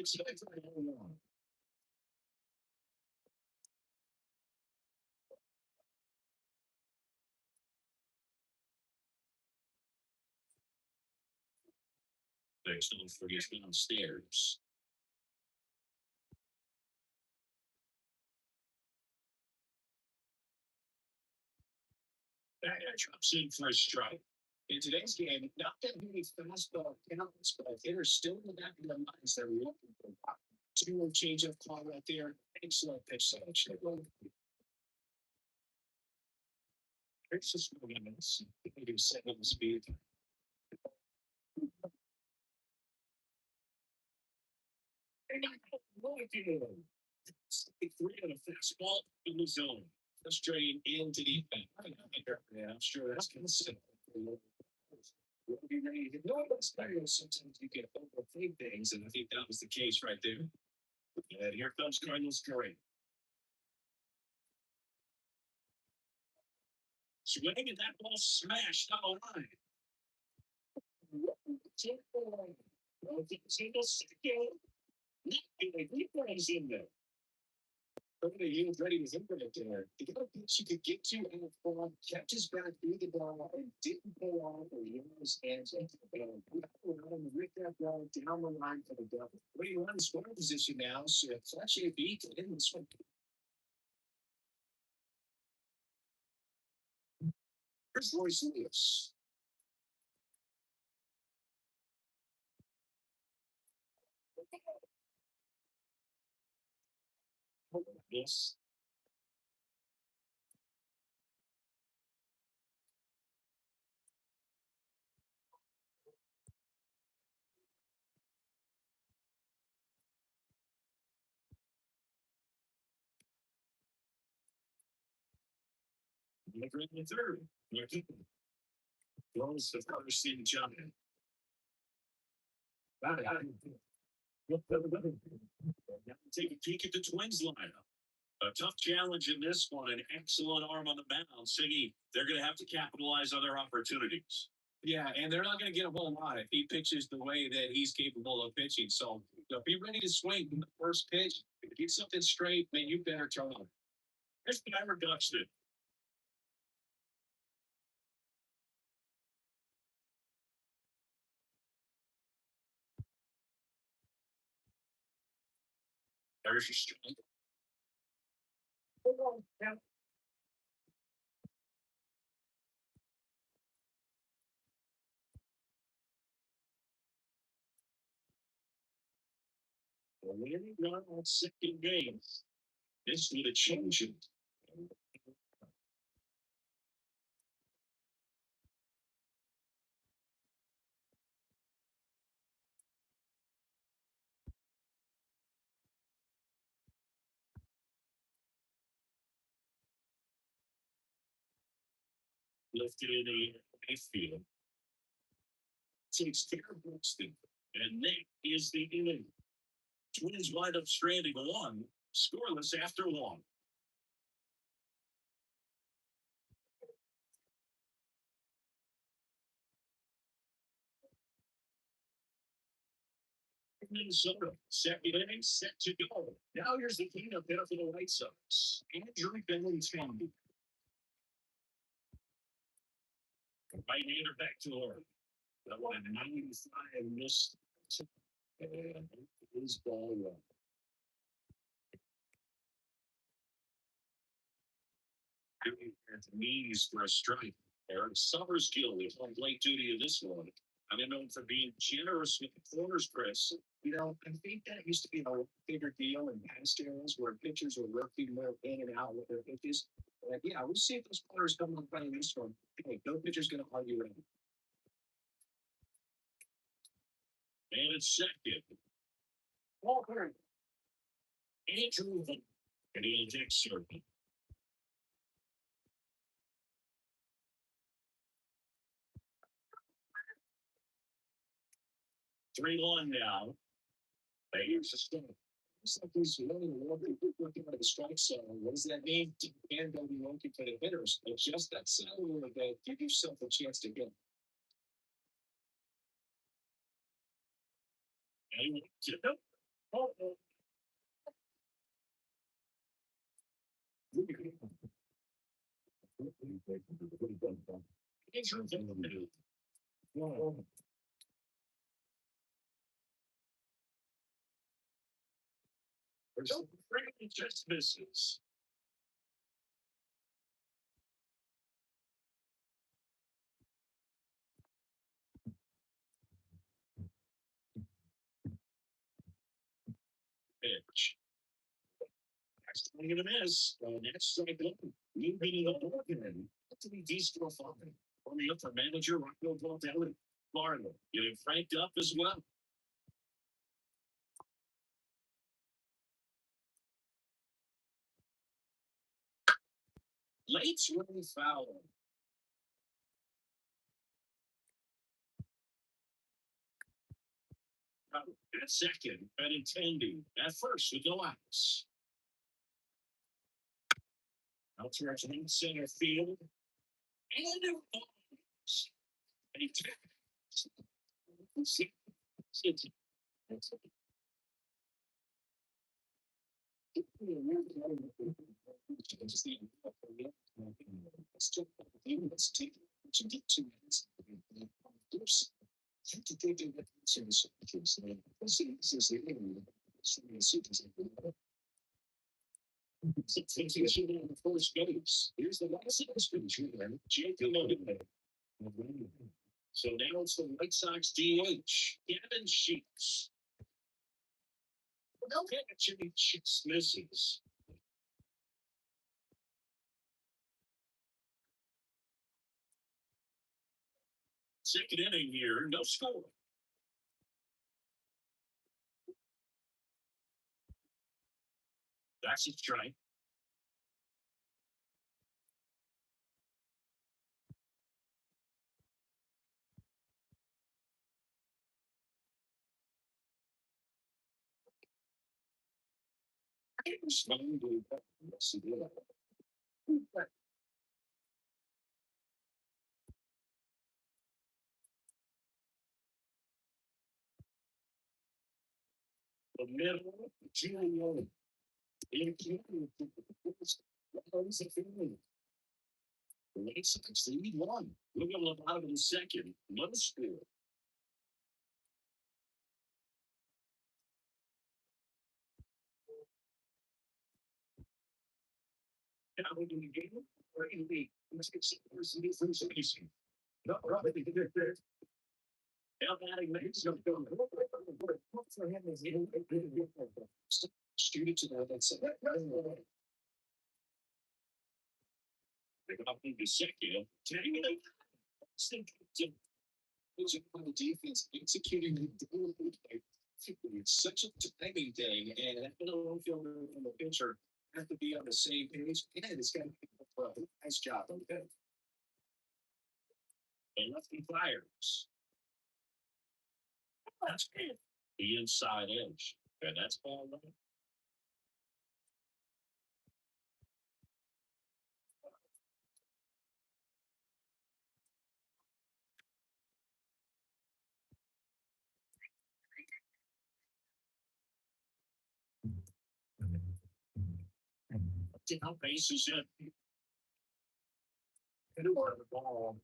don't forget downstairs. That drops in for a strike. In today's game, not that many fastball counts, but hitters still in the back of their minds. They're looking for two change of call right there. Excellent pitch selection. It's just movements. Maybe 7 speed. 3 on a fastball in the zone. Straight into the yeah, I'm sure that's going to sit. Be ready to know what's better. Sometimes you get overthink things, and I think that was the case right there. And here comes Cardinals Curry. Swing and that ball smashed down the line. Single second. He runs in there. He was ready to hit it there. The other pitch you could get to and form, kept his back through the ball and didn't go off or use his hands and rip that ball down the line for the double. Well, you run in scoring position now, so it's actually a beat in this one. Here's Royce Lewis. Yes. Never in the third. Those the first seed jumping. Take a peek at the Twins lineup. A tough challenge in this one. An excellent arm on the mound. Siggy, they're going to have to capitalize on their opportunities. Yeah, and they're not going to get a whole lot if he pitches the way that he's capable of pitching. So, be ready to swing from the first pitch. Get something straight, man, you better turn on. Here's Tyler Duxton. There's your strike. Winning run on second base. This would have changed it. Lifted in the field. Takes care of Buxton. And that is the inning. Twins wind up stranding one, scoreless after one. Minnesota, second inning, set to go. Now here's the cleanup hitter for the White Sox. Andrew Bennington. Right-hander back to her. That one at 95 missed. And his ball run. At the knees for a strike. Eric Summersgill is on late duty in this one. I'm known for being generous with the corners, Chris. You know, I think that used to be a bigger deal in past eras where pitchers were working more in and out with their pitches. But yeah, we'll see if those corners come on playing this one. Hey, no pitcher's going to argue with it. And it's second. Walker. Andrew And he'll take circle. 3-1 now. Here's a start. Looks like he's running working out of the strike zone. What does that mean? And they'll be looking for the hitters. Adjust that sound a little bit. Give yourself a chance to get. Oh, oh. Just misses. Pitch. Next swing and a miss. Next strike one. You beating the ball again. To be decent fun. Only up for manager Rocco Baldelli. Florida getting franked up as well. Late's really foul. At second, and intending. At first, with no outs. Out towards center field. And it falls. And he taps. First base. Here's the last Jacob. So now it's the White Sox DH, Kevin Sheets. No actually Sheets misses. Second inning here, no score. That's a strike. The middle, Julio. White Sox lead one. Look at the bottom of the second. No score. Now in the game, or in the let's get some first base. No, Robert, they did it there. Now batting makes no go. For him is shoot it to the other side. They got up in the second. Taking it. It's the defense executing it's such a timing thing, and I don't feel from the pitcher have to be on the same page. And it's got to be a nice job. Okay. And lefty fires. That's good. The inside edge. And that's ball right. How bases it. And the ball.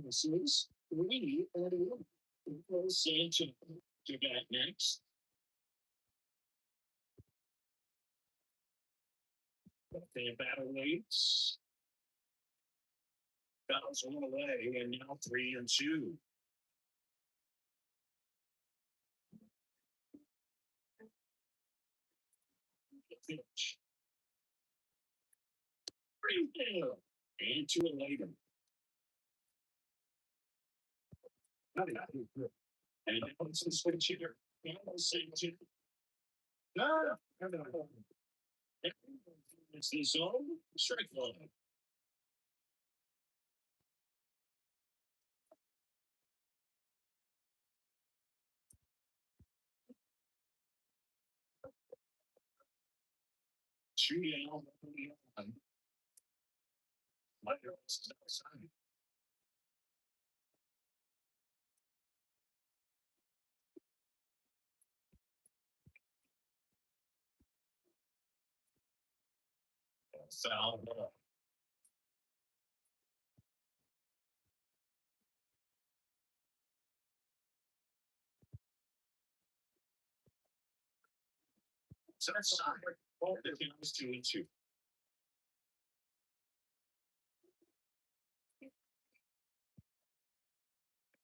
Says we will say to that next. They battle weights. Fouls one away, and now 3-2. Pitch. 3 down. And 2 later. And it's a switch hitter. No, no, no. It's the zone strike line. Shooting out. Foul ball. So that's side. Ball that counts 2-2.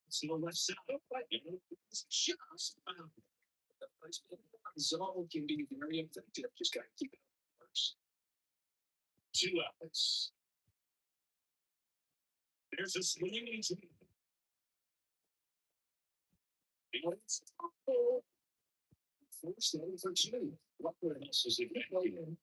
So the left side, it's just zone can be very effective. Just got to keep it first. 2 outlets. There's a swinging team. First down for 2. What else is it?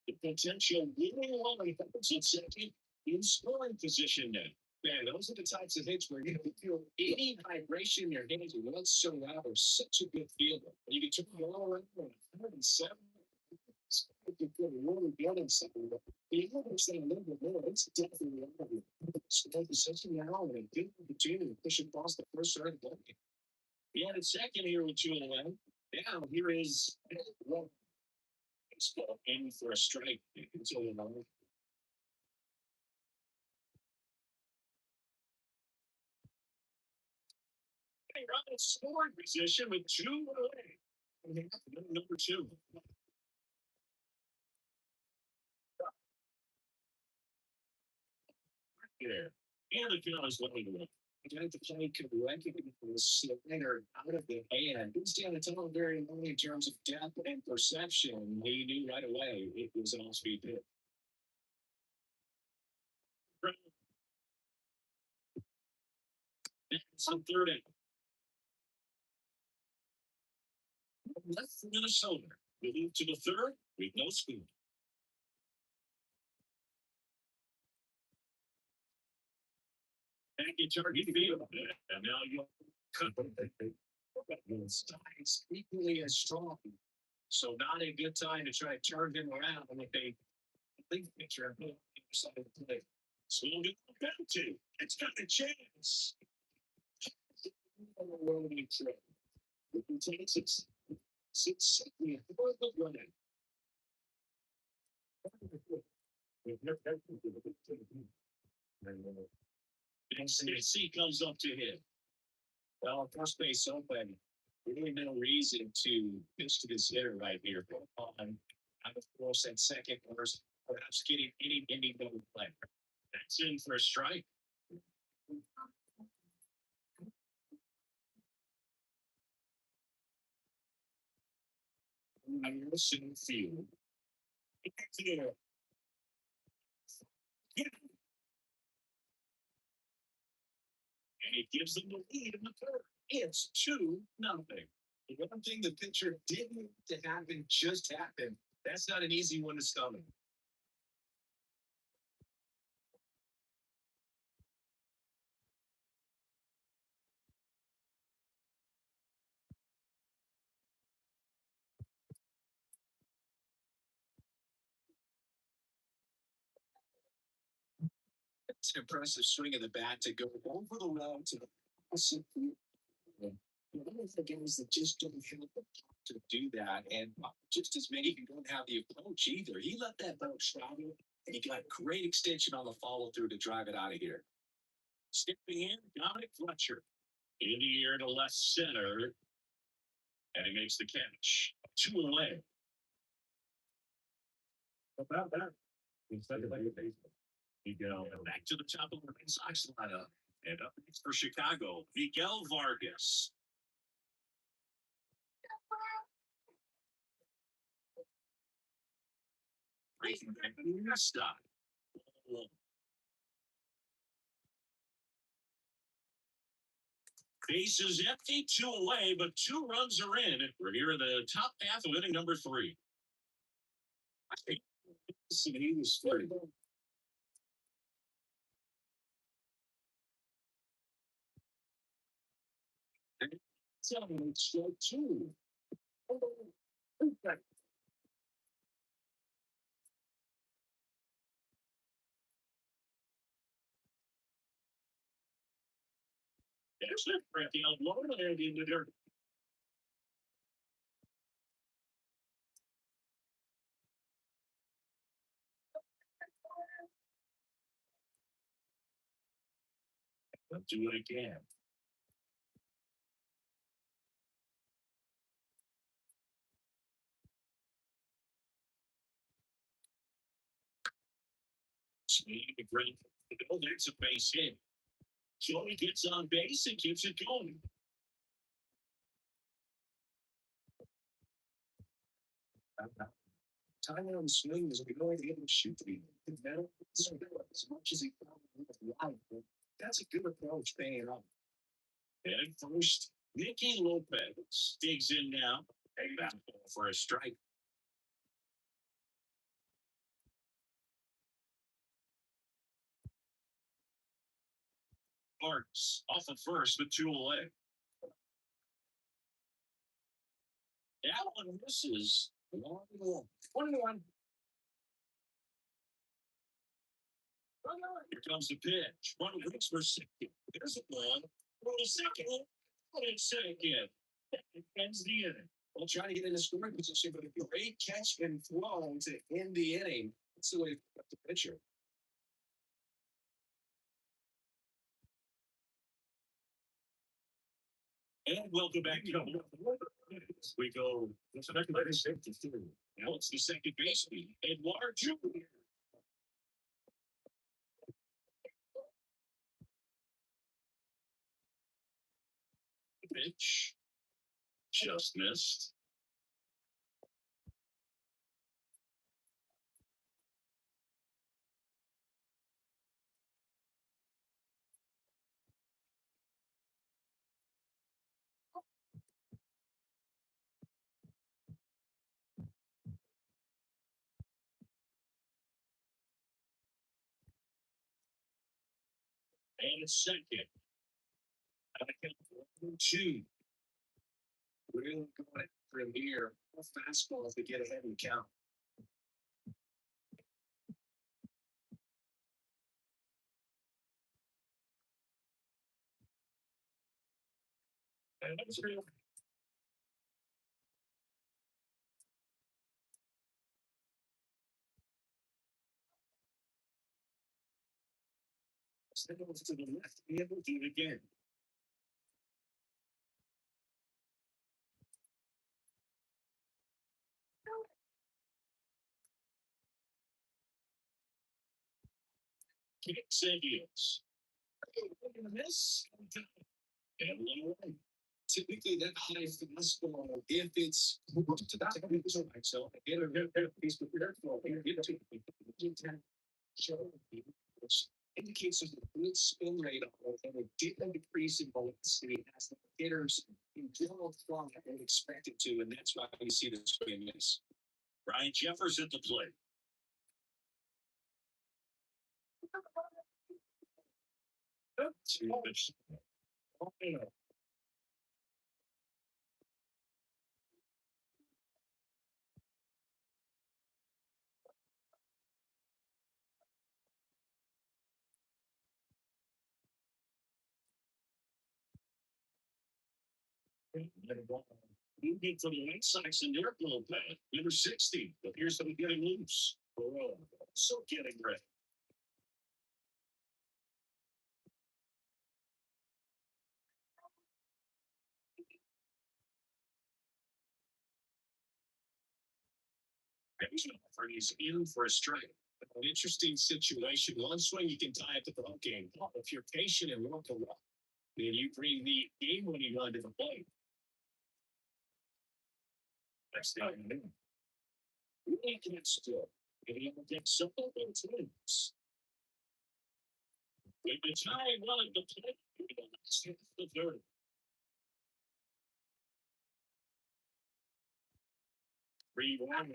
The potential winning line happens in second in scoring position now. Man, those are the types of hits where you feel any vibration in your hands once so loud or such a good feeling. You can turn it all around on 107. You feel really good inside. You understand a little bit more. It's definitely a lot of small position now and a good opportunity to push it across the first side of the game. He had a second here with 2-11. Now here is one. Aiming for a strike. It's all along. Hey, Ryan, scoring position with 2 away. Number 2. There. And the count is 1-1. You have to play correctly for the slider out of the hand. Didn't stand the tunnel very long in terms of depth and perception. He knew right away it was an off-speed hit. It's on 3rd. Left for Minnesota. We move to the 3rd with no speed. Back in target field. And now you cut size equally as strong. So not a good time to try to turn him around with a big picture of the side of the play. So we'll get down to. It's got a chance. It takes it. Six, running. And CC comes up to him. Well, first base open. Really no reason to pitch to this hitter right here. I'm of course at second, or perhaps getting any double play. That's in for a strike. Anderson field. Yeah. And he gives them the lead in the 3rd. It's 2-0. The one thing the pitcher didn't to happen just happened. That's not an easy one to stomach. It's an impressive swing of the bat to go over the wall to the opposite field. One of the guys that just don't have the pop to do that, and just as many who don't have the approach either. He let that ball travel, and he got great extension on the follow through to drive it out of here. Stepping in, Dominic Fletcher in the air to left center, and he makes the catch. 2 away. About that. You go back to the top of the Red Sox lineup. And up next for Chicago, Miguel Vargas. Breaking back the stop. Base is empty, two away, but 2 runs are in. We're here in the top half of inning number 3. He was third. So it's strike 2. There's that Frankie Alone there in the dirt. Let's do it again. Speed to Grant. Oh, there's a base hit. Joey gets on base and keeps it going. Time on the swing is going to get him shoot the metal as much as he probably life. But that's a good approach, paying up. And first, Nicky Lopez digs in now. Hey, that ball for a strike. Marks off of first with 2 away. That one misses. 1-1. Here comes the pitch. Run waits for second. There's a ball. Run a second. Run a second. It ends the inning. Well, trying to get in the scoring position, but a great catch and throw to end the inning. That's the way to put the pitcher. And welcome back to we go. Now it's the second baseman, Edward Jr. Pitch just missed. And it's second. I can 2. Really going from here. Fastball to get ahead and count. And that's real. Signals to the left. Be able to do it again. Kicks and deals. Miss. And one away. Typically, that high fastball, if it's to that so get a piece of prepared for get to show indicates there's a good spin rate on it, and it didn't decrease in velocity as the hitters in general flung and expected to, and that's why you see the swing miss. Brian Jeffers at the plate. Moving for the White Sox in their bullpen, number 60. But here's them getting loose. So getting ready. He's in for a strike. An interesting situation. One swing you can tie up the ball game. If you're patient and work a lot, then you bring the game-winning run to the plate. Next thing you can't still. Maybe you get simple things. If the tie one of the plate, the third. Rewind.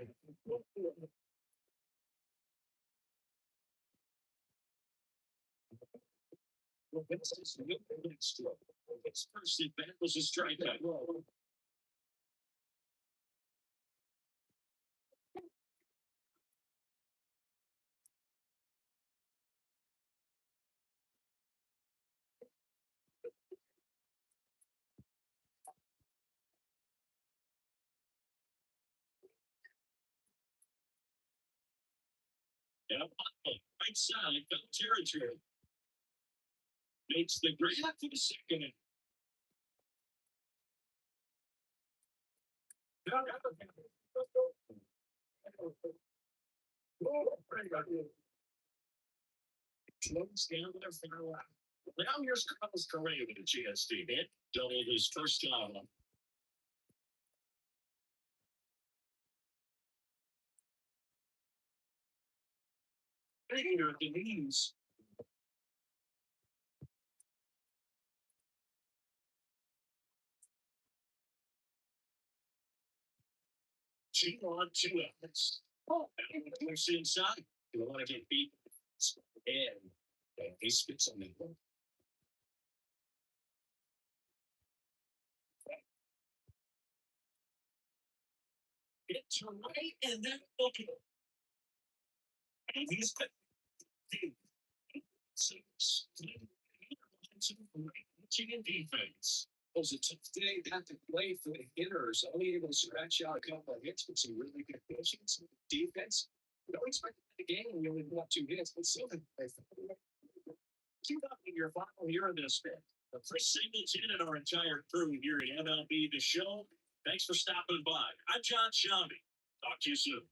Well, this is the next one. His first at bat was a strikeout. Yeah, right side, foul territory. Makes the grab to the second. Slows down their foul out. Now here's Carlos Correa with a chance to hit. Doubled his first time. Finger at the knees. Two on, 2 outs. Oh, push inside. You want to get beat. And he spits on that one. It's right, and then okay. And he's got six. Chicken defense. It was a tough day not to play for the hitters. Only able to scratch out a couple of hits with some really good pitching, some defense. We don't expect the game when you only got 2 hits, but still, keep up in your final year of this bit. The first signals in and our entire crew here at MLB The Show. Thanks for stopping by. I'm John Shambi. Talk to you soon.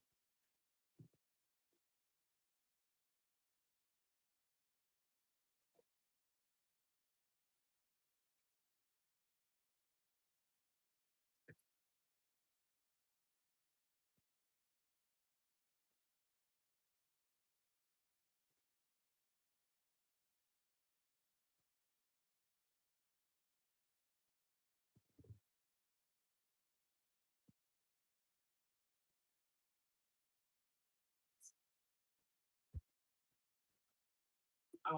I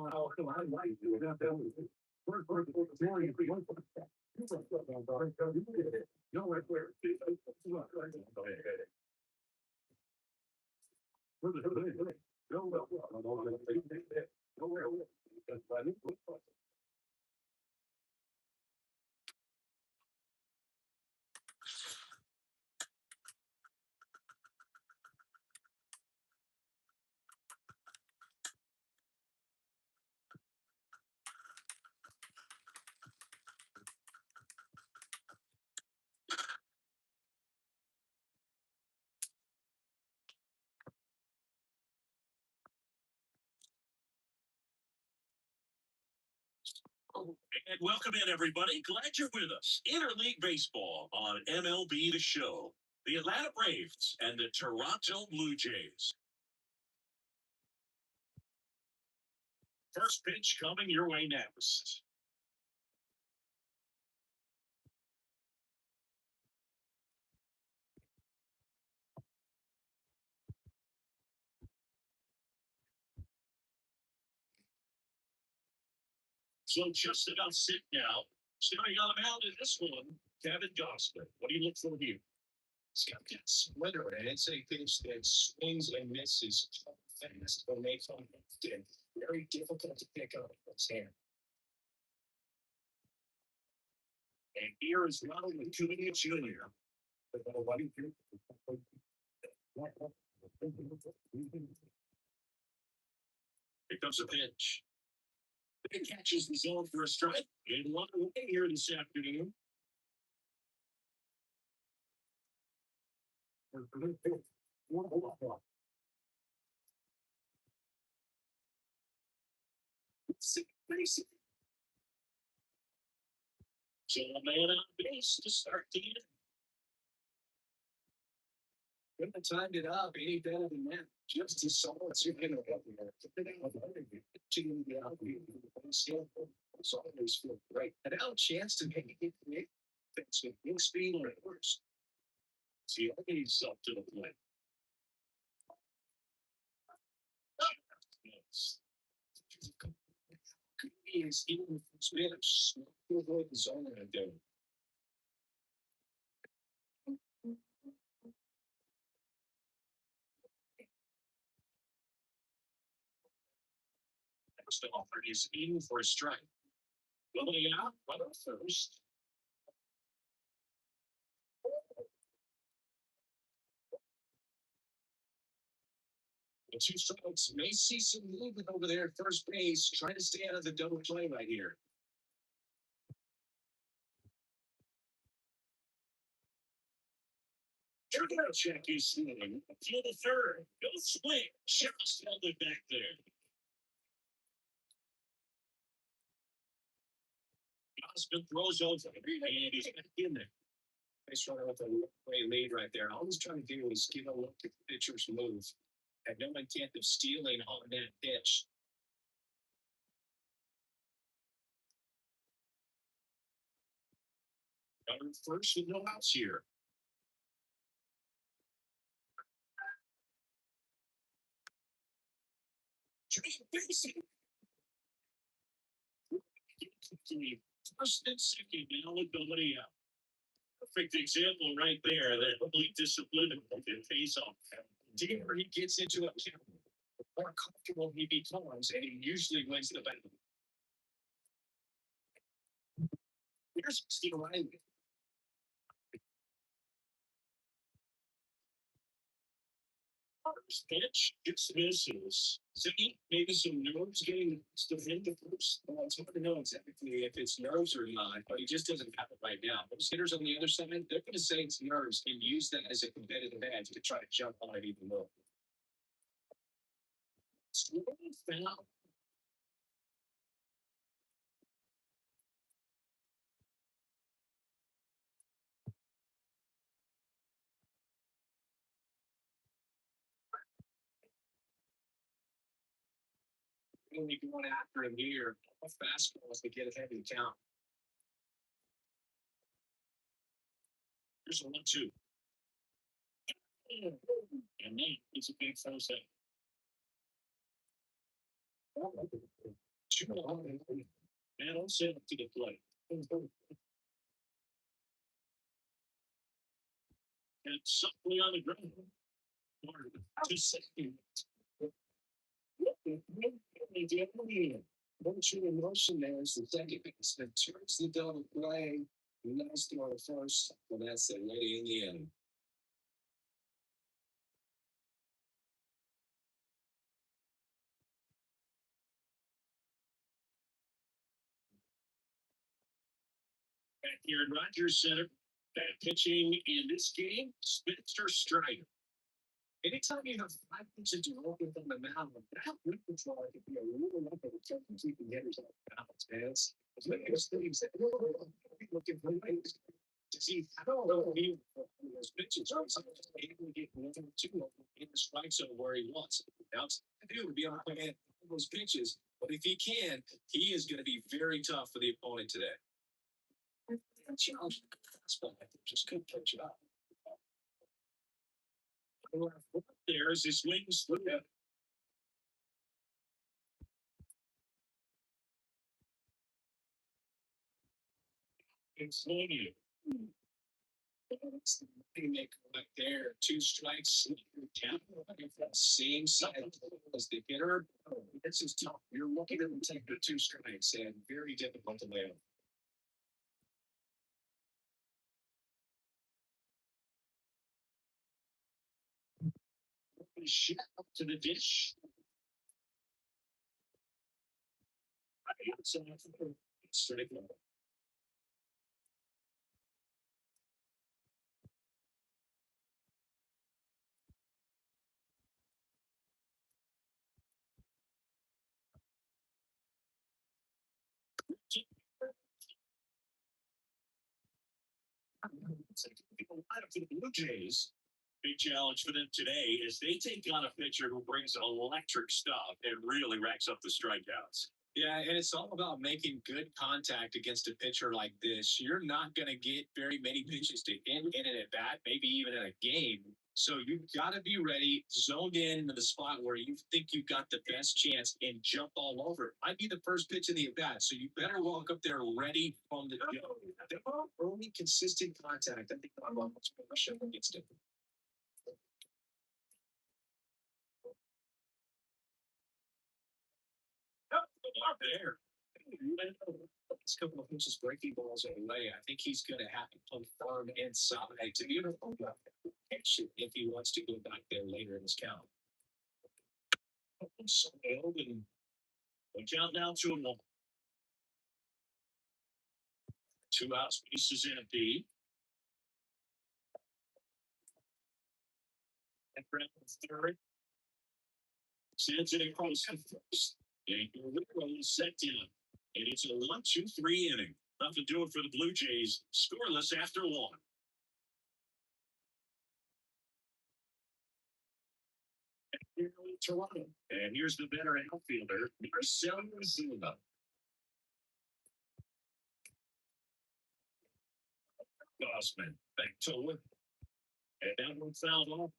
like you. And welcome in, everybody. Glad you're with us. Interleague Baseball on MLB The Show. The Atlanta Braves and the Toronto Blue Jays. First pitch coming your way next. So just about sit now. Starting on the mound in this one, Kevin Gossman. What do you look for here? He's got that splitter, and it's a pitch that swings and misses fast when they find it. Very difficult to pick up. What's there? And here is Ronald Acuna Jr. Here comes a pitch. It catches the zone for a strike. And one away here this afternoon. So a man on base to start the inning. Couldn't have timed it up any better than that. Just as solid as you can. It's always feel great. And now a chance to maybe get the speed on it first. See, I get himself to the plate. Yes. He is even Spanish. Avoid the zone right there. Next offer is in for a strike. Going out, runner first. The two strikes may see some movement over there at first base, trying to stay out of the double play right here. Check is swinging. Feel the third. Go swing. Just held it back there. Osman throws over. And he's back in there. Nice runner with a way lead right there. All he's trying to do is get a look at the pitcher's move. Had no intent of stealing on that pitch. Runner first with no outs here. First and second, now with nobody out. Perfect example right there. That complete discipline and face off. The deeper he gets into a count, the more comfortable he becomes, and he usually wins the battle. Here's Steve Riley. First pitch, dismisses. Second, maybe some nerves getting to hit the first. Well, it's hard to know exactly if it's nerves or not, but he just doesn't have it right now. Those hitters on the other side, they're going to say it's nerves and use that as a competitive edge to try to jump on it even more. Swing foul. Only going after him here, a fastball to get ahead of the count. Here's a 1-2. And then it's a big first hit. And I'll send it to the plate. And something on the ground. To second. Don't you emotion there is the second baseman turns the double play. Nice throw at first, and that's it, ready in the end. Back here in Rogers Center. That pitching in this game, Spencer Strider. Anytime you have 5 pitches to work with on the mound, that root control can be a really weapon in terms of keeping hitters off balance, man. It's one of those things that we're looking for ways to see how he those pitches are able to get 1 or 2 in the strike zone where he wants. Now, it's to do to be able to play those pitches, but if he can, he is going to be very tough for the opponent today. Challenge, just couldn't catch it up. There's his swings. Look at it. It's swinging. Make right there, 2 strikes, down same side as the hitter. This is tough. You're looking at him take the 2 strikes and very difficult to lay off. Shot up to the dish. Straight one. For the Blue Jays, big challenge for them today is they take on a pitcher who brings electric stuff and really racks up the strikeouts. Yeah, and it's all about making good contact against a pitcher like this. You're not going to get very many pitches to in an at bat, maybe even in a game. So you've got to be ready, zoned in to the spot where you think you've got the best chance and jump all over it. Might be the first pitch of the at bat, so you better walk up there ready from the go. Only consistent contact. I think I'm almost sure against it. Up there. This couple of pitches breaking balls away. I think he's going to have to play firm inside to be able to catch it if he wants to go back there later in his count. So and we count down to a 1. 2 outs, bases empty. And Brent third. Sends it across first. And Guerrero set down. And it's a 1-2-3 inning. Nothing to do it for the Blue Jays. Scoreless after 1. Toronto. And here's the veteran outfielder, Marcel Zuma. Gossman back to it. And that one fouled off.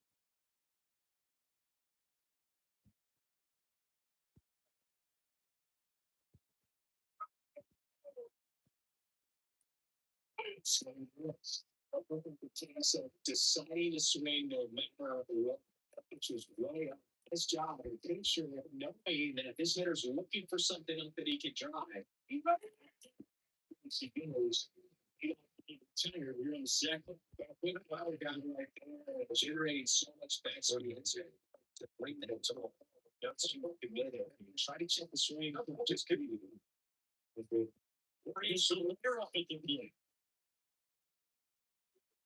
Deciding to swing no matter what, which was way up his job. I'm pretty sure knowing that if this hitter's looking for something up that he can drive, he knows he don't need to tire. You're in the second. Put a power down right there. Generating so much faster to bring that to the that's you can get there. Try to check the swing. Just couldn't even. He's so they're up at the plate.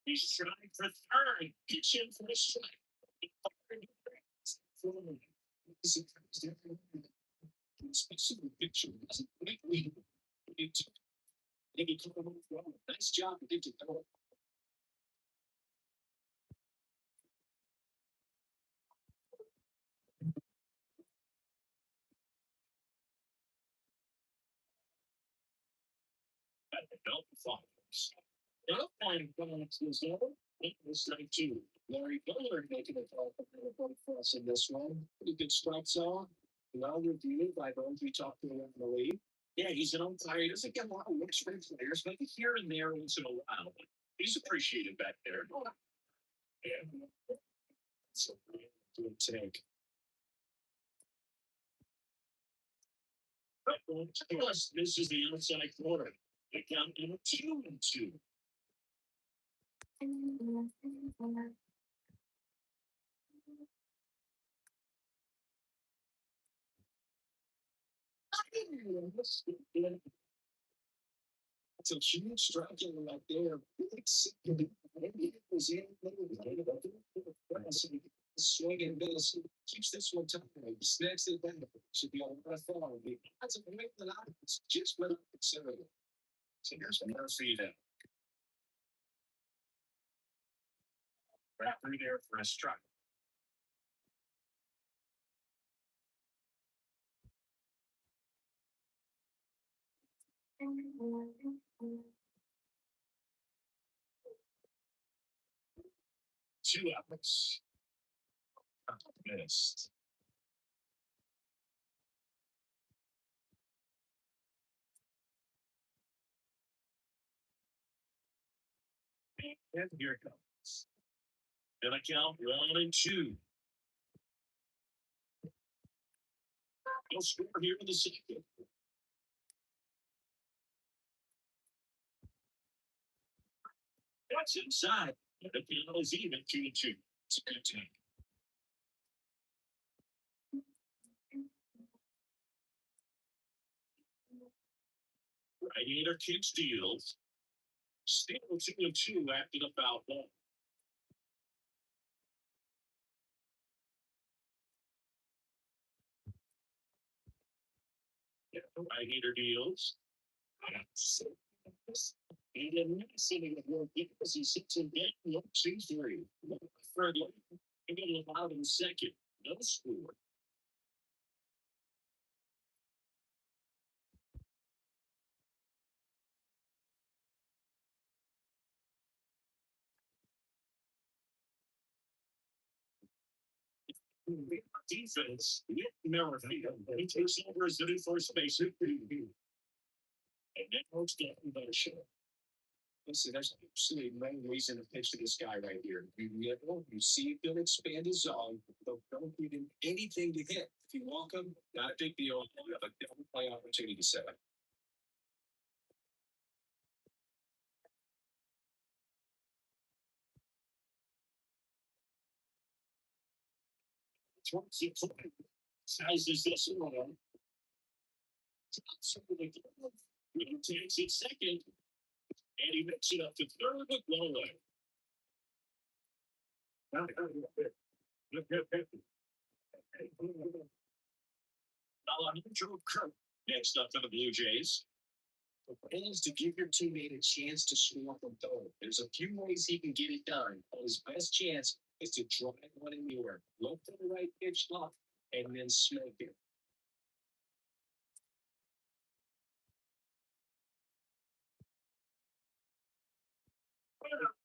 He's trying for third. Pitch in for a strike. Especially picture doesn't make me. Nice job. Did you throw it? Belt follows. Belt line comes is over. It was strike 2. Larry Miller making a call for us in this one. Pretty good strike zone. Well reviewed by those we talked to around the league. Yeah, he's an umpire. He doesn't get a lot of looks from players, maybe here and there once in a while. But he's appreciated back there. Yeah. So good take. This is the outside corner. They count in 2-2. It's a huge striking right there. Maybe it was in. Swinging this keeps this one tight. Snags it back. Should be on the left far. That's a great one. It's just what I'm considering. So here's another feed in. Right through there for a strike. Two outs. Missed. And here it comes. And I count 1-2. No score here in the second. That's inside. The final is even 2-2. It's a good take. Right-hander kick steals. Still 2-2 after the foul ball. Yeah, right-hander deals. And then sitting at work because he sits in bed and looks 2-3. Fred Maybe allowed in second. No score. Defense with Merrifield. He takes over as the new first baseman. And then Coach getting better shot. Listen, there's absolutely no reason to pitch to this guy right here. You see if he'll expand his zone. Don't give him anything to hit. If you walk him, not a big deal. You have a double play opportunity set. 26 sizes this one. He takes it second, and he makes it up to third with one away. Alejandro Kirk next up for the Blue Jays. The plan is to give your teammate a chance to score from third. There's a few ways he can get it done, but his best chance is to drive one in the air. Look for the right pitch up and then smoke it.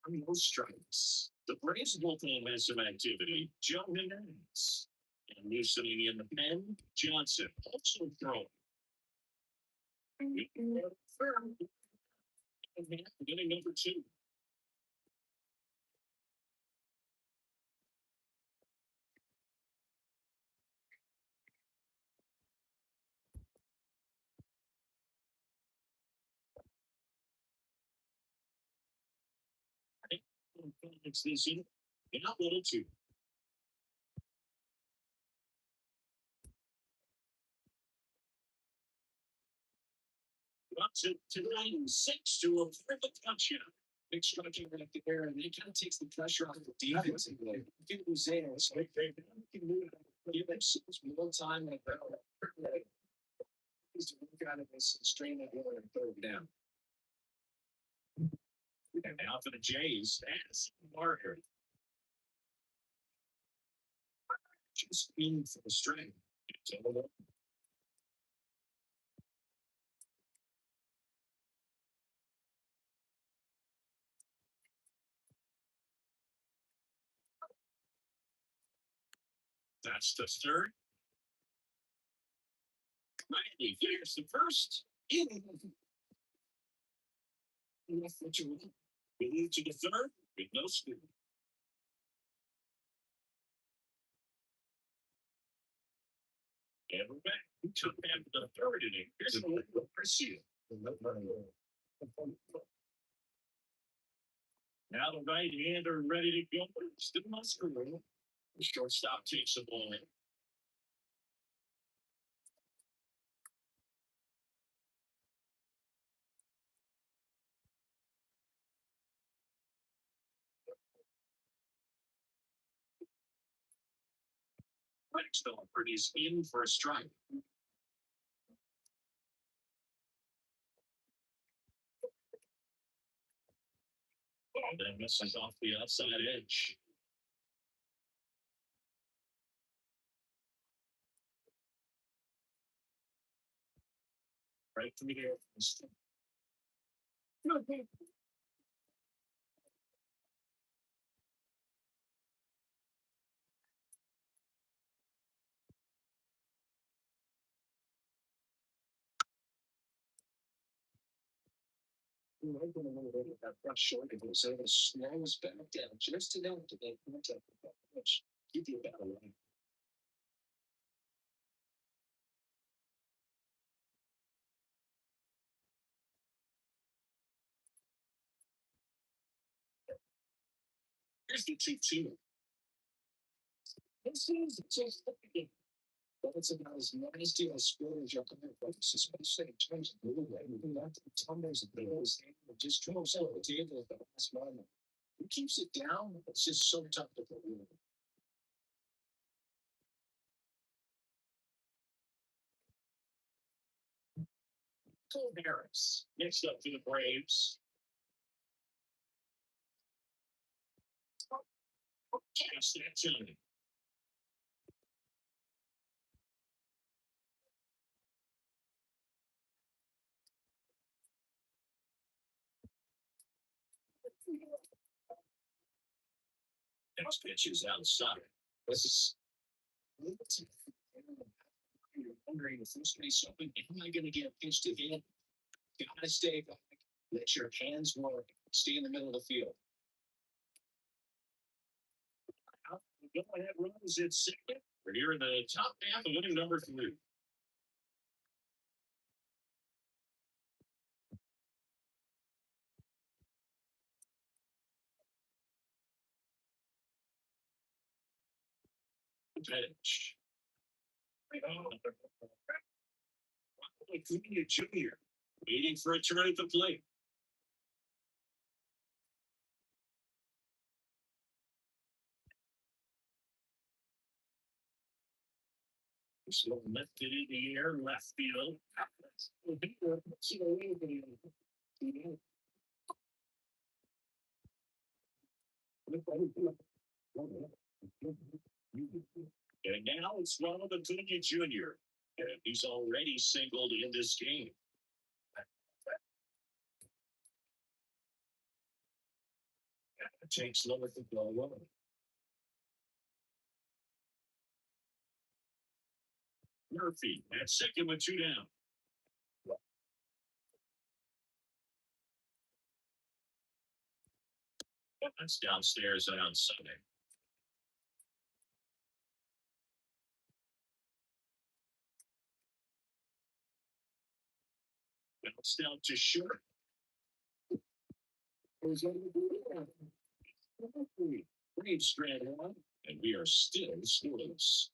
No strikes. The Braves bullpen has some activity. Joe Hernandez. And loosening in the pen, Johnson also throwing. Getting number two. It's this year. Not little two. Up to 96 to a perfect touchdown. Big striking right there, and it kind of takes the pressure off the defense. Give it was there, so give them more time like that. He's to work out of this and strain that one and throw it down. And now for the Jays, that's Margaret. Just in for the string. That's the third. Riley figures the first. We move to the third with no score. And we're back. We took after the third inning. Here's a little Garcia. Now the right-hander ready to go. Still Musgrove. The shortstop takes the ball in. Rexdorfer is in for a strike. And then misses off the outside edge. Right through there. That short of it, so it slows back down just enough to make contact with that pitch. Keep you about a line. Here's the 2-2. This is just but it's about as nasty a sport as you're coming from, especially in terms of movement. Not the tumbles and those just drops out the table at the last moment. He keeps it down, it's just so tough to put in. Cole Harris next up for the Braves. Cast that to next pitch is outside. This is You're wondering if this space open, am I going to get pitched to him? Gotta stay back. Let your hands work. Stay in the middle of the field. Go ahead, runs at second. We're here in the top half of inning number 3. Pitch. Junior waiting for a turn at the plate. So lifted in the air, left field. And now it's Ronald Acuna Jr. And he's already singled in this game. Takes lower the ball low. Murphy at second with 2 down. That's downstairs and on Sunday. Bounce down to short. Great strand one, and we are still scoreless.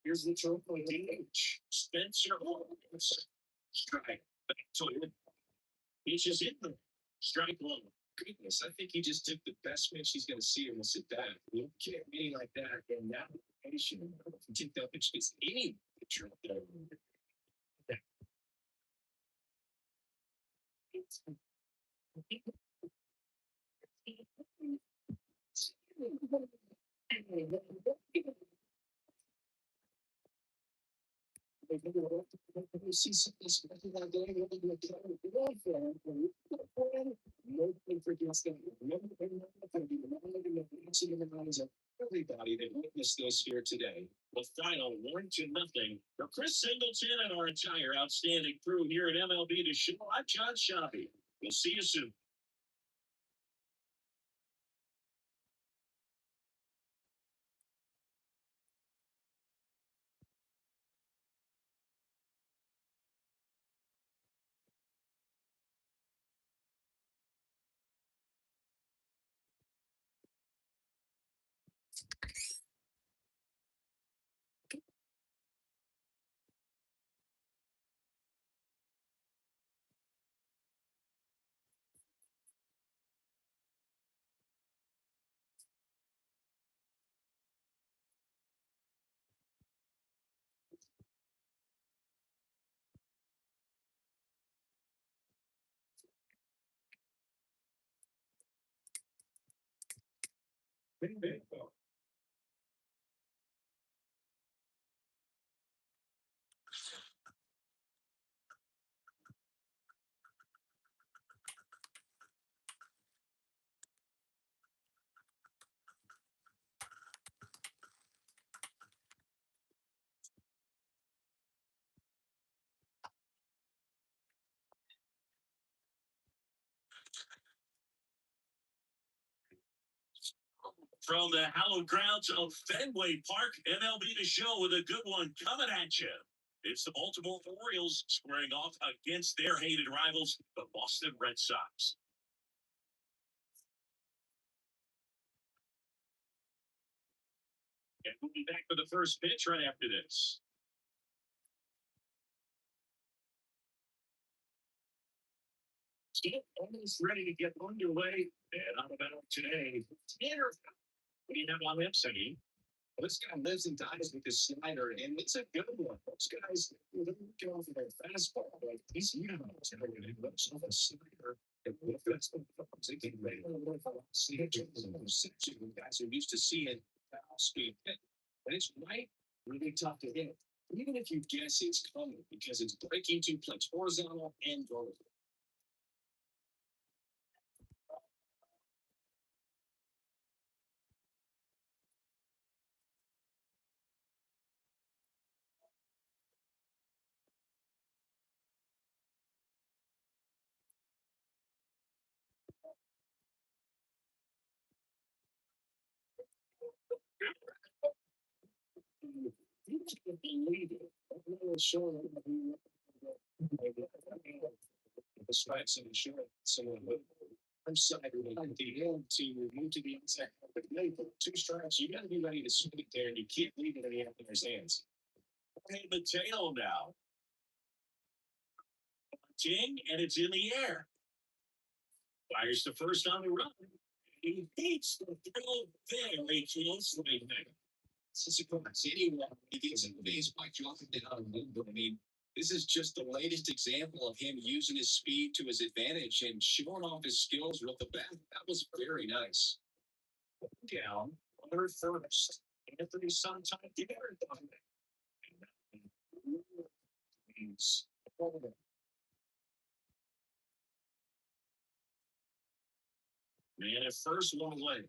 Here's the triple DH. Spencer Holmes. Strike. Back to him. He's just in the strike one. Goodness, I think he just took the best pitch he's going to see and sit back. You can't be like that in that location. If you take that pitch against any pitcher up there. Everybody that witnessed this here today. The final 1-0 for Chris Singleton and our entire outstanding crew here at MLB The Show. I'm John Shabby. We'll see you soon. From the hallowed grounds of Fenway Park, MLB The Show with a good one coming at you. It's the Baltimore Orioles squaring off against their hated rivals, the Boston Red Sox. And we'll be back for the first pitch right after this. Almost ready to get underway. And I'm about today. Tanner, what do you have on Epstein? Well, this guy lives and dies with his slider, and it's a good one. Those guys, they get off of their fastball. Like, he's off a slider. And if that's what they can make guys are used to seeing foul speed hit. But it's right, really tough to hit. Even if you guess it's coming because it's breaking two plates, horizontal and vertical. You can't believe it. I'm not sure the stripes in the shirt. So I'm side at the end to move to the inside. But they put two stripes. You got to be ready to swing it there, and you can't leave it in the other's hands. Hey, Mateo now. Ting, and it's in the air. Fires the first on the run. He beats the throw very closely. It's a surprise. Anyone who gets in the base by dropping it on a limb, but I mean, this is just the latest example of him using his speed to his advantage and showing off his skills with the bat. That was very nice. Down, under first. Anthony sometime there. Man at first, one away.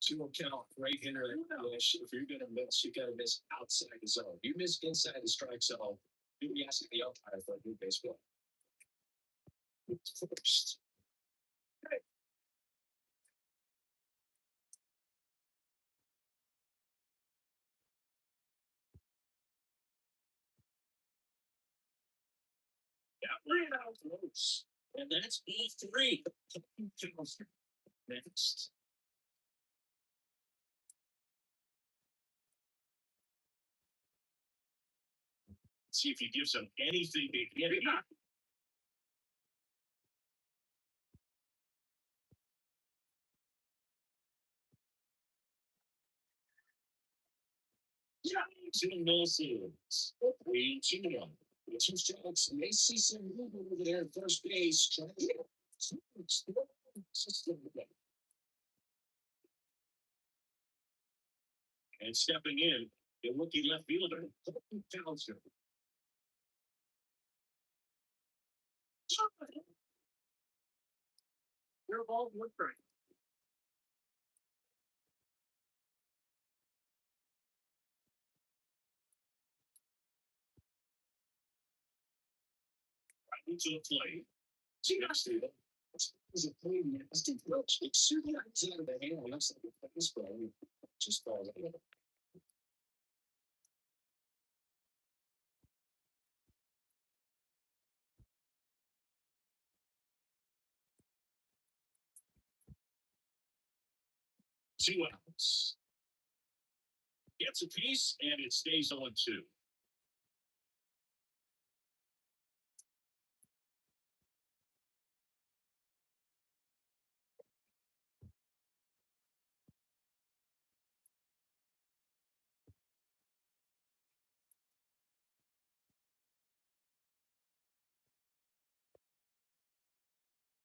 Two count right hitter. If you're gonna miss, you gotta miss outside the zone. You miss inside the strike zone, you'll be asking the umpire for a new baseball. First. Got ran out close. And that's E3. Next. See if he gives them anything to get it. Two misses. 3-2. Two strikes. May see some movement over there at first base. And stepping in, the rookie left fielder, Townsend. Your ball looked right. Right into the plate. See, that's the is a play. It's too much. It's certainly out of the hand. Looks like a baseball. Just falls out. 2 outs. Gets a piece, and it stays on 2.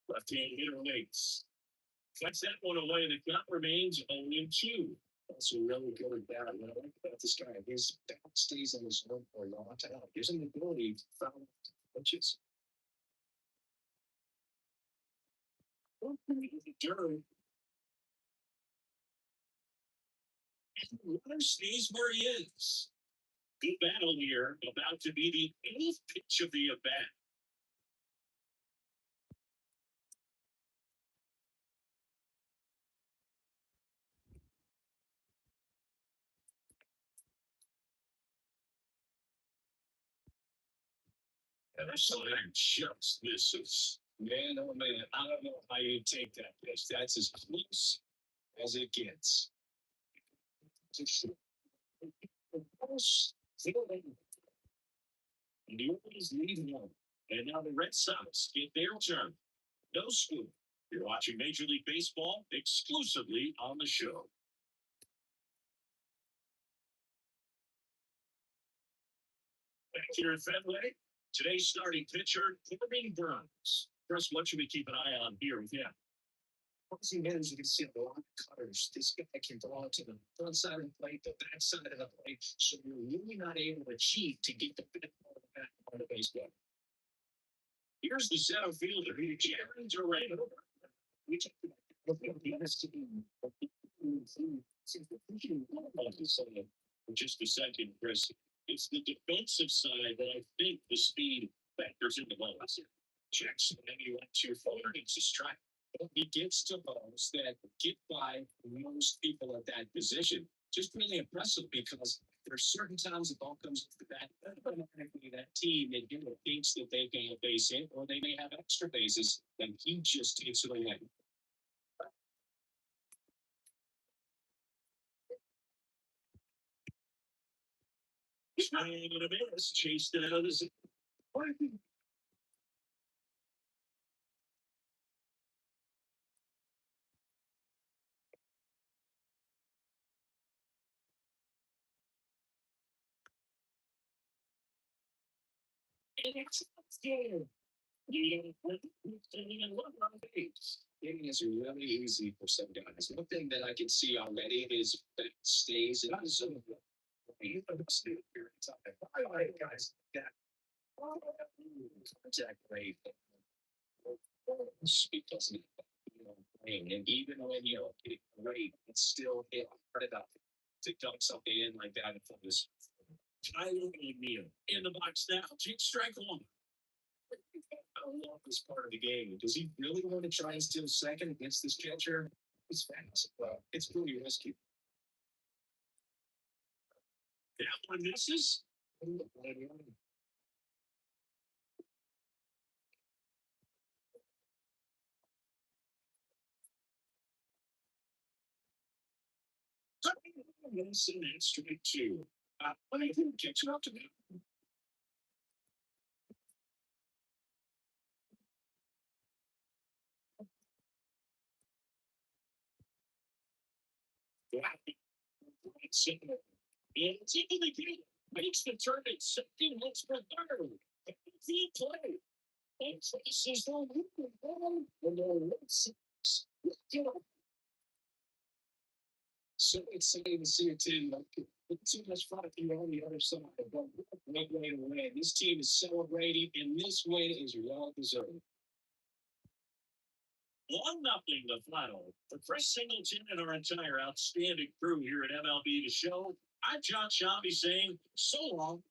Left-hand hitter waits. Cuts that one away. The count remains 0-2. That's a really good at bat. What I like about this guy, his bat stays in his zone for a long time. Gives him the ability to foul pitches. Dirt. Runner stays where he is. Good battle here, about to be the 8th pitch of the at-bat. And the sign just misses. Man, oh man, I don't know how you take that pitch. That's as close as it gets. The Orioles lead 1. And now the Red Sox get their turn. No scoop. You're watching Major League Baseball exclusively on the show. Back here at Fenway, today's starting pitcher, Corbin Burns. First, what should we keep an eye on here with him? Once he knows, you can see a lot of cutters. This guy can throw it to the front side of the plate, the back side of the plate. So you're really not able to cheat to get the back on the back on the baseball. Here's the center fielder. Jared Durant. We talked about the other team. Just a second, Chris. It's the defensive side that I think the speed factors in the most. Jackson, then he went too far. It's a strike. He gets to balls that get by most people at that position. Just really impressive because there's certain times the ball comes off the bat, automatically that team they thinks that they can a base hit or they may have extra bases, and he just takes it away. Trying to miss, chased it out of the zone. Hitting is really easy for some guys. One thing that I can see already is that it stays in the zone. You know, it's a period of time. I like guys like that. Contact rate. It doesn't, ring. And even when getting great, it's still hard enough to dump something in like that from this. Tyler O'Neill in the box now. Take strike one. I love this part of the game. Does he really want to try and steal second against this catcher? It's fast. Well, it's really risky. That one misses. Yes, and that's straight two. I think catch up to me. It's even the game makes the turn at second, looks for third. The play. And places the ball. So exciting to see a team with too much fun on the other side. But great way to win. This team is celebrating, and this win is well deserved. 1-0 the final. For Chris Singleton and our entire outstanding crew here at MLB The Show, I'm John Shambi saying so long.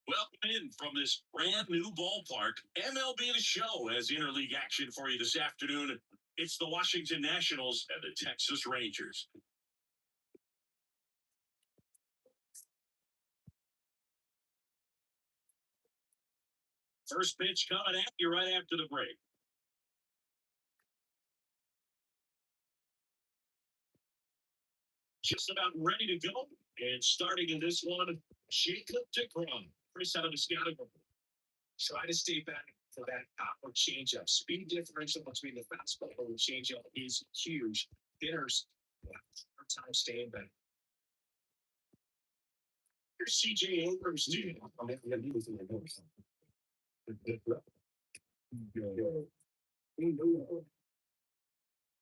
Welcome in from this brand new ballpark. MLB The Show has interleague action for you this afternoon. It's the Washington Nationals and the Texas Rangers. First pitch coming at you right after the break. Just about ready to go. And starting in this one, Jacob DeGrom. Chris out of the scouting. Try to stay back for that or changeup. Speed differential between the fastball and the changeup is huge. Hitters have a hard time staying back. Here's CJ Abrams, dude.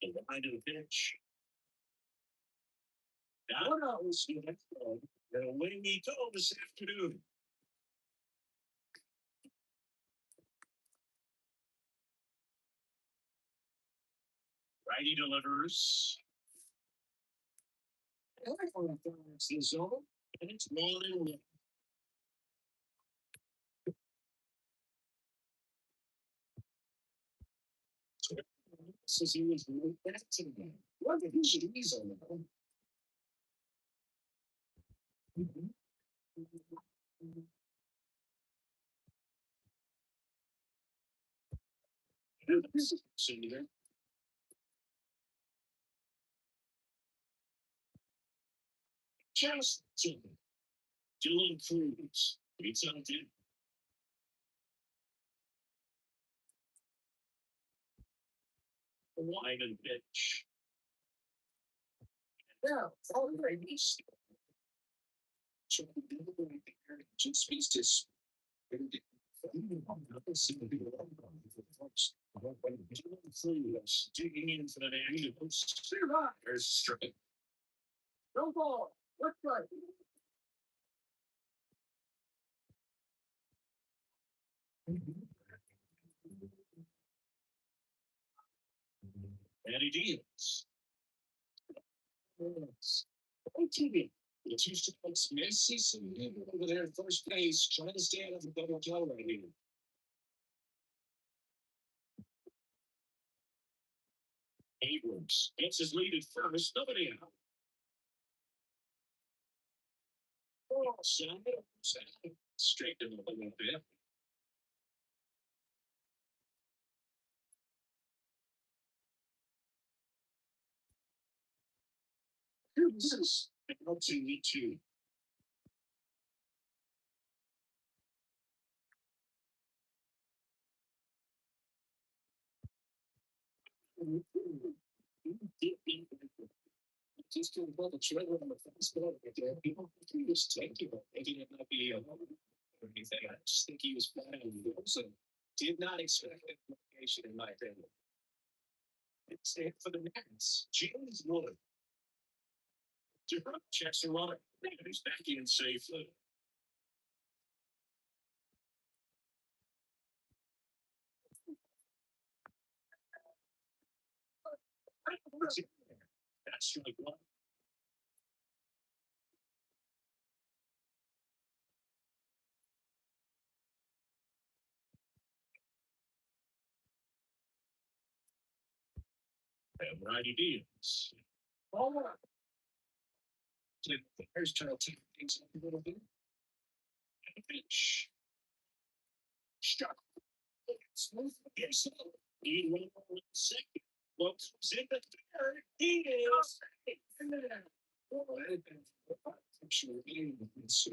And behind the pitch. Now, and away we go this afternoon. Righty delivers. It's the zone, And it's 1-1. says he was really back to the game. What did he on the Senior. Just Dylan Cruz. It's on it. Line and pitch. Yeah, already. Just speaks to Digging into the action. There's straight. No ball. What right? And he deals. TV. The two strikes, Messi, some people over there at first base trying to stay out of the double play right here. Abrams gets his lead at first. Nobody out. Oh, Straighten him a little bit. this is Penalty 2. just to involve a trailer on the fence ball. People think he was taking it, thinking it might be a or anything. I just think he was flying on the wheels and did not expect that location, in my opinion. It's it for the Nats. James Wood. DeGrom checks the runner. He's back in safely. That's strike one. And righty deals. All right. There's trying to take things up a little bit. And pitch. Struck. Smooth. Yes. He went on the second. Looks in the third. He is. I'm sure he was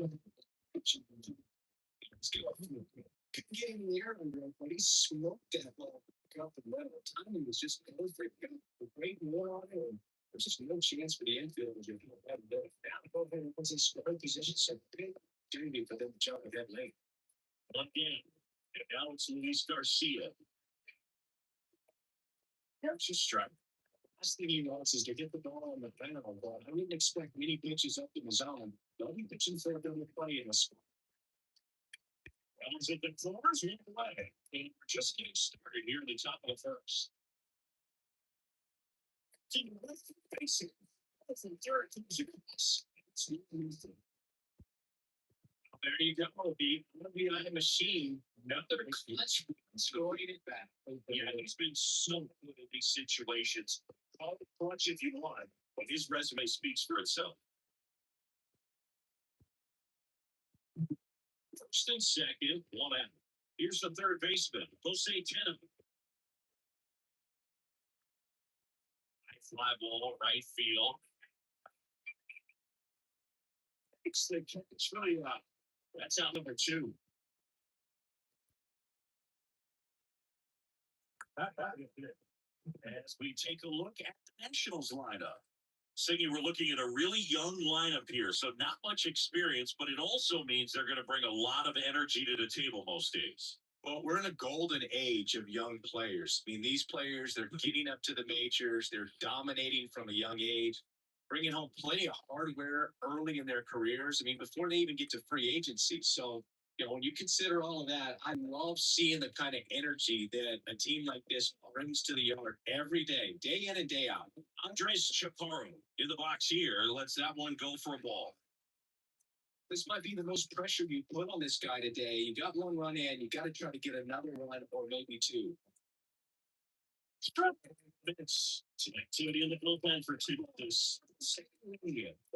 couldn't get in the air under him, but he smoked that ball out the middle. Timing was just perfect. The great war on it. There's just no chance for the infield to have it down. Once he scored position, so big opportunity for them to jump ahead late. One game. And now it's Luis Garcia. That's just strike. Last thing he wants is to get the ball on the foul, but I wouldn't expect many pitches up in the zone. They'll be pitching for them to play in a spot. Runs at the corners, one away. And we're just getting started here in the top of the first. Facing. That's the third. There you go. The machine. Another clutch scoring it back. Yeah, he's been so good in these situations. Call it clutch if you want, but his resume speaks for itself. First and second, one out. Here's the third baseman, Jose Tenham. Fly ball, right field. It's the catch for you. That's out number two. As we take a look at the Nationals lineup. Siggy, we're looking at a really young lineup here, so not much experience, but it also means they're going to bring a lot of energy to the table most days. Well, we're in a golden age of young players. I mean, these players, they're getting up to the majors, they're dominating from a young age, bringing home plenty of hardware early in their careers. I mean, before they even get to free agency. So, when you consider all of that, I love seeing the kind of energy that a team like this brings to the yard every day in and day out. Andres Chaparro in the box here lets that one go for a ball. This might be the most pressure you put on this guy today. You got one run in, you got to try to get another run or maybe two. Minutes. Activity in the bullpen for two. This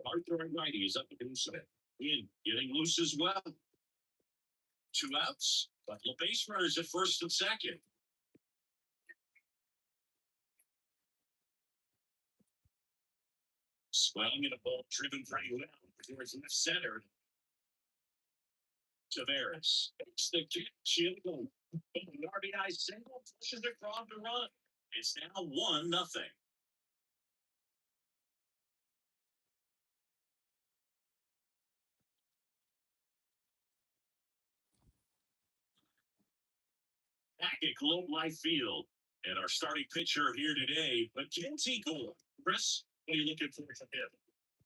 hard throwing righty is up against it. In getting loose as well. 2 outs, but the base runners at first and second. Swelling in a ball driven pretty well towards left center. Tavares makes the catch in the RBI single, pushes it from the run. It's now 1-0. Back at Globe Life Field. And our starting pitcher here today, Mackenzie Gore. Chris, what are you looking for from him?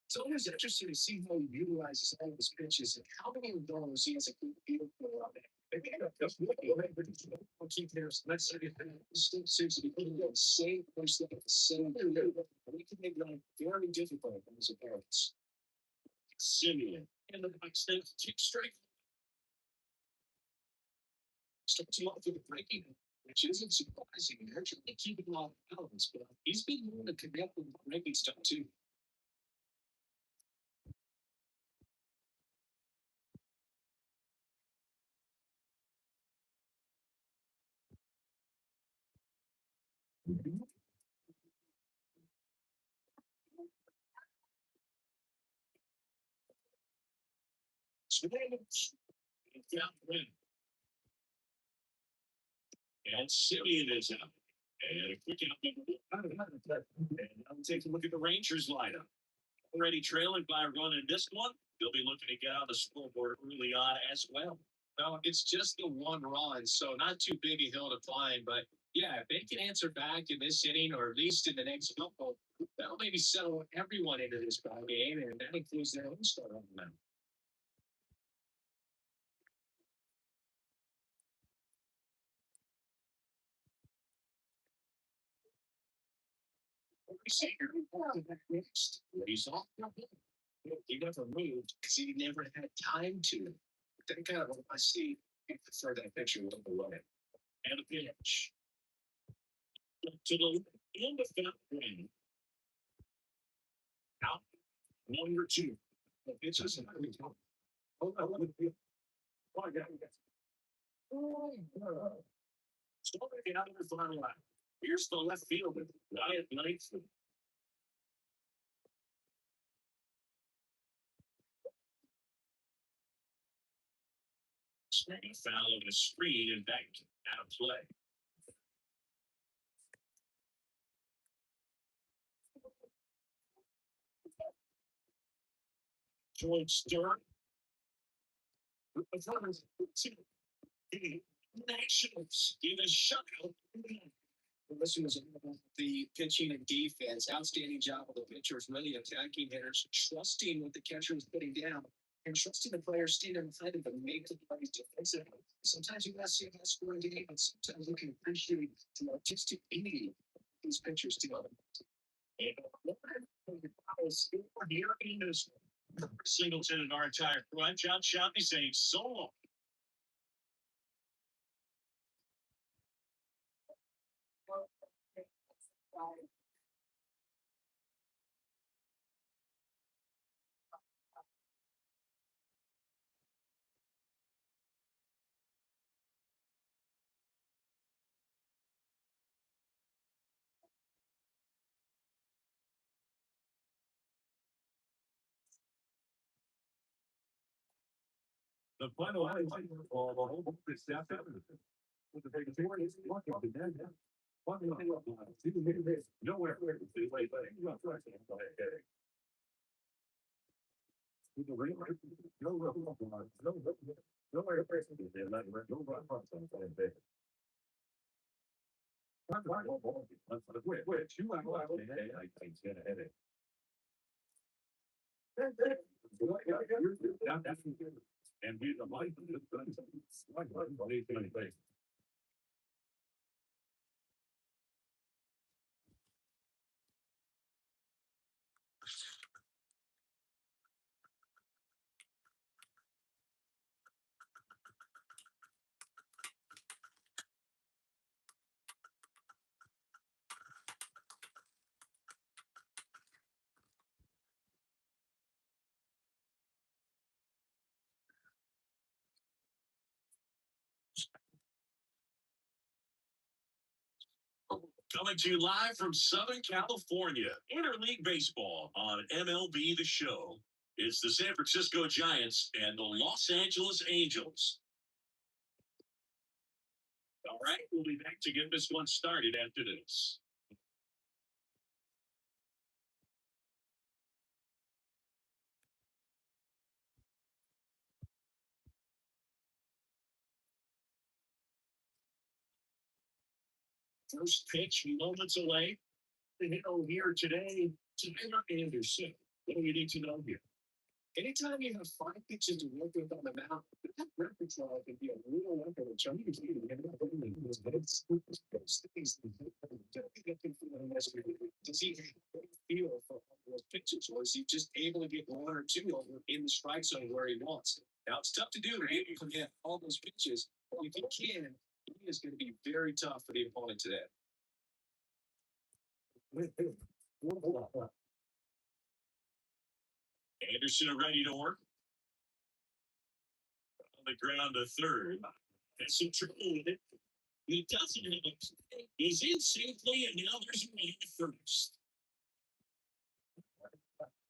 It's always interesting to see how he utilizes all his pitches and how many of those he has a good feel for on it. Maybe just keep their still seems to be putting the same person at the same time. We can make life very difficult on his opponents. Simeon and the box then take strike. Starts him off with a breaking, which isn't surprising. They're actually keeping him off balance, but he's been known to connect with breaking stuff too. And Simeon is out. And a quick out. And I'll take a look at the Rangers lineup. Already trailing by a run in this one. They'll be looking to get on the scoreboard early on as well. Well, it's just the one run, so not too big a hill to climb. But yeah, if they can answer back in this inning or at least in the next couple, that'll maybe settle everyone into this ball game, and that includes their own starter on the mound. He's off. He never moved because he never had time to. That kind of I see for that picture with the running. And a pitch. To the end of that ring. Out. Number 2. The pitches and Starting out of the final lap. Here's the left fielder, Wyatt Knightson. He followed a screen and back out of play. George Stern. The Nationals give a shutout. This was the pitching and defense. Outstanding job of the pitchers, really attacking hitters, trusting what the catcher is putting down, and trusting the players standing behind him to make the plays defensively. Sometimes you got to see that scoring game, and sometimes you can appreciate the artistic beauty these pitchers do. Here is Singleton and our entire front. John Shelby saying so long. The final line, or the whole book is staffed out. With the big thing, it's walking up and down, yeah. Walking up, nowhere, wait, with the rain, no, nowhere, they're like, no, wait, 2 hours, I get a headache. And we the light. Coming to you live from Southern California, Interleague Baseball on MLB The Show. It's the San Francisco Giants and the Los Angeles Angels. All right, we'll be back to get this one started after this. First pitch, moments away. The hill here today, Tyler Anderson. What do you need to know here? Anytime you have 5 pitches to work with on the mound, that repertoire can be a real weapon. Which I'm usually going to but it's those things. Does he feel for all those pitches, or is he just able to get 1 or 2 over in the strike zone where he wants? Now it's tough to do. Right? You can get all those pitches, but if he can, he is going to be very tough for the opponent today. Anderson ready to work. On the ground to third. That's some trouble with it. He doesn't have it. He's in safely, and now there's a man at first.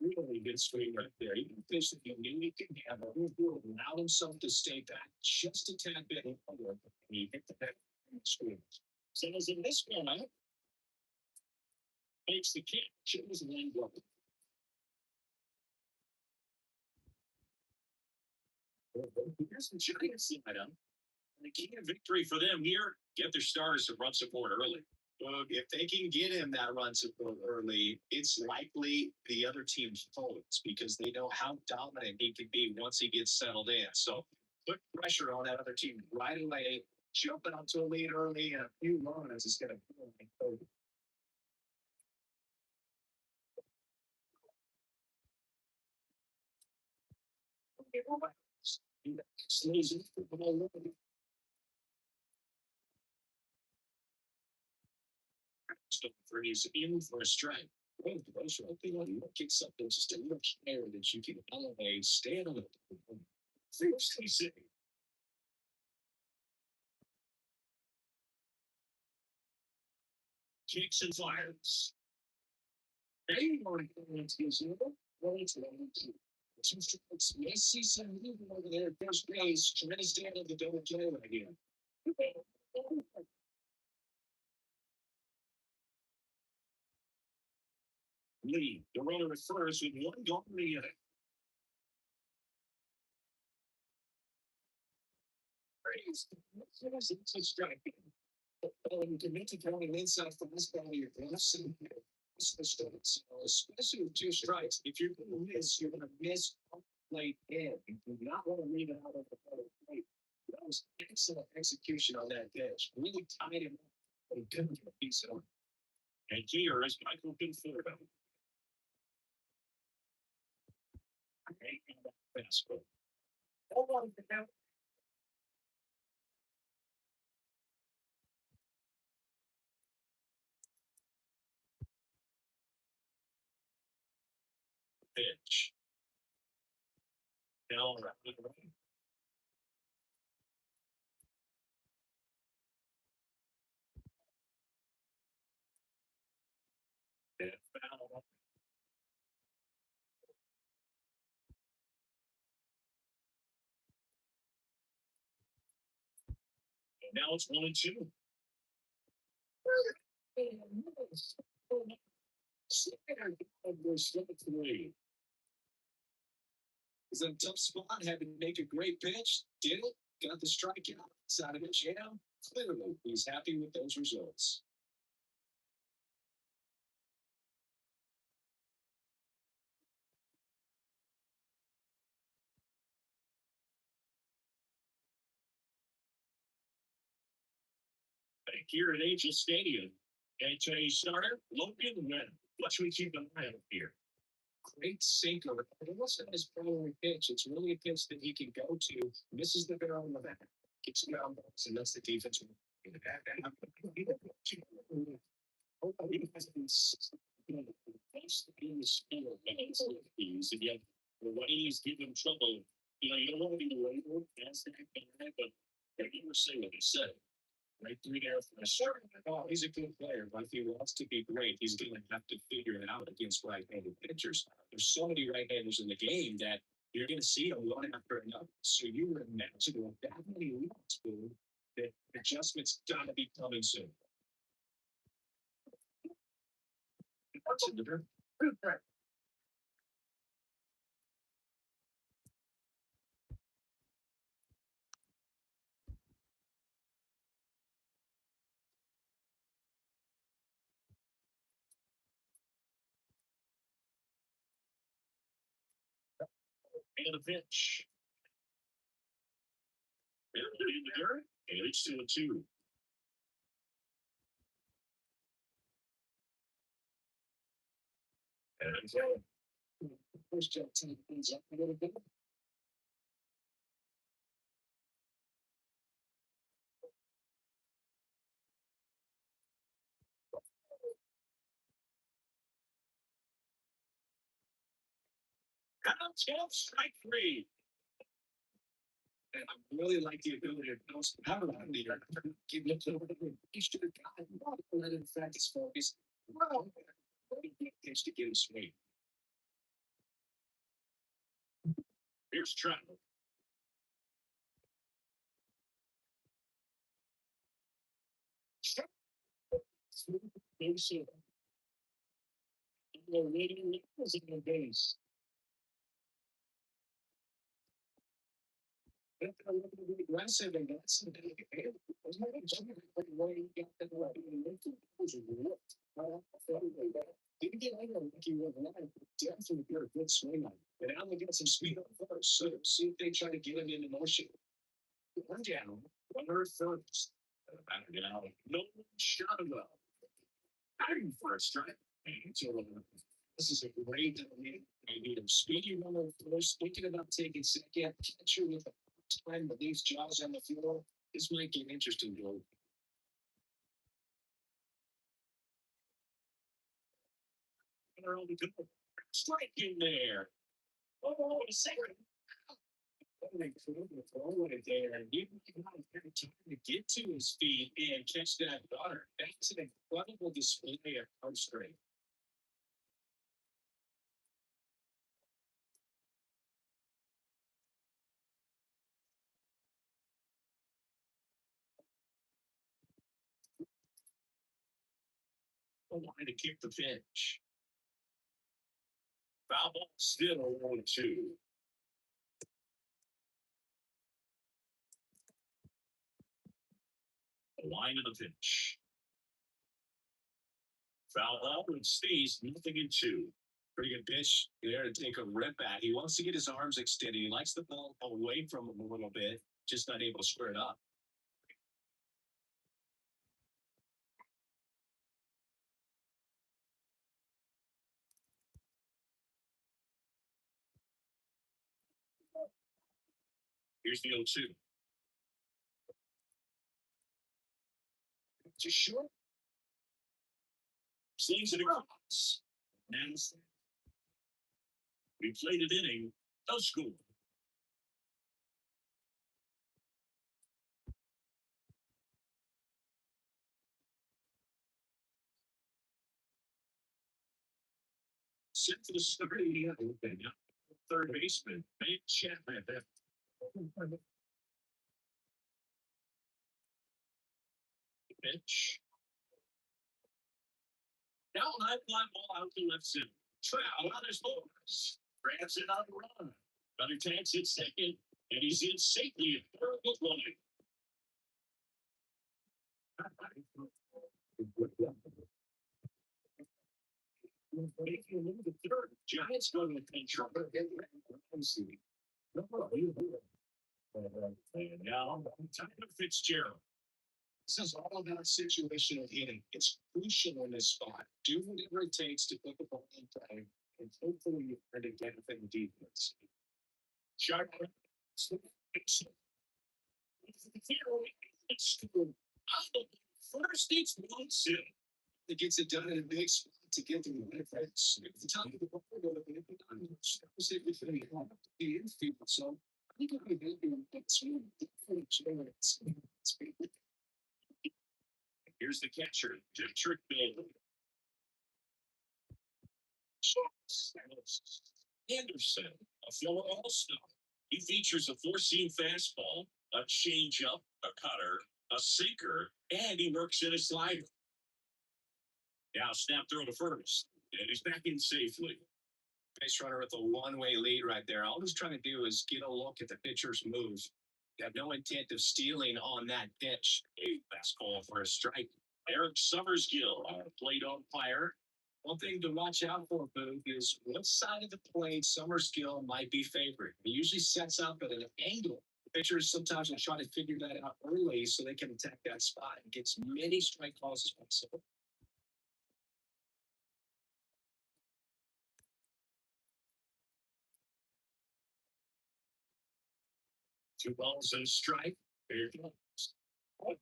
Really good swing right there. Even fish that you knew he could have allowed himself to stay back just a tad bit. And he hit the back swing. So as in this one out, makes the catch. It was one blow. Here's the Giants side up. The key to victory for them here, get their starters to run support early. If they can get him that run support early, it's likely the other team's faults because they know how dominant he can be once he gets settled in. So put pressure on that other team right away. Jumping onto a lead early and a few runs is going to be He's in for a strike. Get something just a little higher that you can elevate, stand on it. First, he said, kicks and fires. They want to use it. Well, it's two strikes. Messi some movement over there at first base. Tremendous down of the double play right here. Lee, the runner at first with one gone in the inning. It's a strike. You can make it going inside from this ball, your glass. Especially with 2 strikes. If you're going to miss, you're going to miss late in. You do not want to leave it out of the plate. That was excellent execution on that pitch. Really tied him up. He couldn't get a piece of it. And here is Michael Conforto. Fastball. Hold on for now. Pitch. Now, foul. Now it's 1-2. He's in a tough spot, had to make a great pitch, did it, got the strikeout, side of the jam. Clearly, he's happy with those results. Back here at Angel Stadium. And today's starter, Logan Webb. What should we keep an eye on here? Great sinker. It wasn't his primary pitch. It's really a pitch that he can go to. Misses the barrel in the back. Gets ground balls, and that's the defense. And yet, the way he's giving trouble, you don't want to be labeled as that guy, but you were saying what he said. Right through there for a sure. Oh, he's a good player, but if he wants to be great, he's going to have to figure it out against right-handed pitchers. There's so many right-handers in the game that you're going to see them one after another. So you would imagine with that many leads, that adjustments got to be coming soon. And a pitch. And in the dirt, and it's 2-2. And First job team things up a little bit. Strike 3. And I really like the ability to bounce power out of here. Give it to him. He should have gotten let him focus focus. Well, pitch to get him swing. Here's Trout. Base. Aggressive and that's the big didn't get like definitely get a good swing on it. And Allen got some speed on first, so see if they try to get him into motion. One down, runner first. No shot of love. Batting first, right? So this is a great maybe a speedy runner first, thinking about taking second, catcher with a time that leaves Jaws on the floor. This might get interesting, Joe. Strike in there. Oh, a second. They throw it there, and he had time to get to his feet and catch that butter. That's an incredible display of hard strength. Line to kick the pitch. Foul ball still 1-2. The line of the pitch. Foul ball and stays 0-2. Pretty good pitch there to take a rip at. He wants to get his arms extended. He likes the ball away from him a little bit, just not able to square it up. Here's the 0-2. Just short. Slings it across. And we played an inning. No score. Set for the starting third baseman, Ben Chapman. Pitch. Now high fly ball out to left center. Trout on his horse. Grabs it on the run. Another takes it second, and he's in safely at third with line. Making a move to third. Giants go to the pinch runner. And now, Tyler Fitzgerald. This is all about situational hitting. It's crucial in this spot. Do whatever it takes to put the ball in play, and hopefully you're going to get it in defense. Sharp. First, it's 1-0. It gets it done in a big spot to get the benefits. At the top of the ball, the infield. So I think it'll be it's really different chance. Here's the catcher, Trick Bailey. Anderson, a fellow all-star. He features a four-seam fastball, a changeup, a cutter, a sinker, and he works in a slider. Now snap throw to first, and he's back in safely. Base runner with a one-way lead right there. All he's trying to do is get a look at the pitcher's moves. You have no intent of stealing on that pitch. A fast call for a strike. Eric Summersgill, our plate umpire. One thing to watch out for, Booth, is what side of the plate Summerskill might be favored. He usually sets up at an angle. The pitchers sometimes will try to figure that out early so they can attack that spot and get as many strike calls as possible. Two balls and a strike. Here it comes.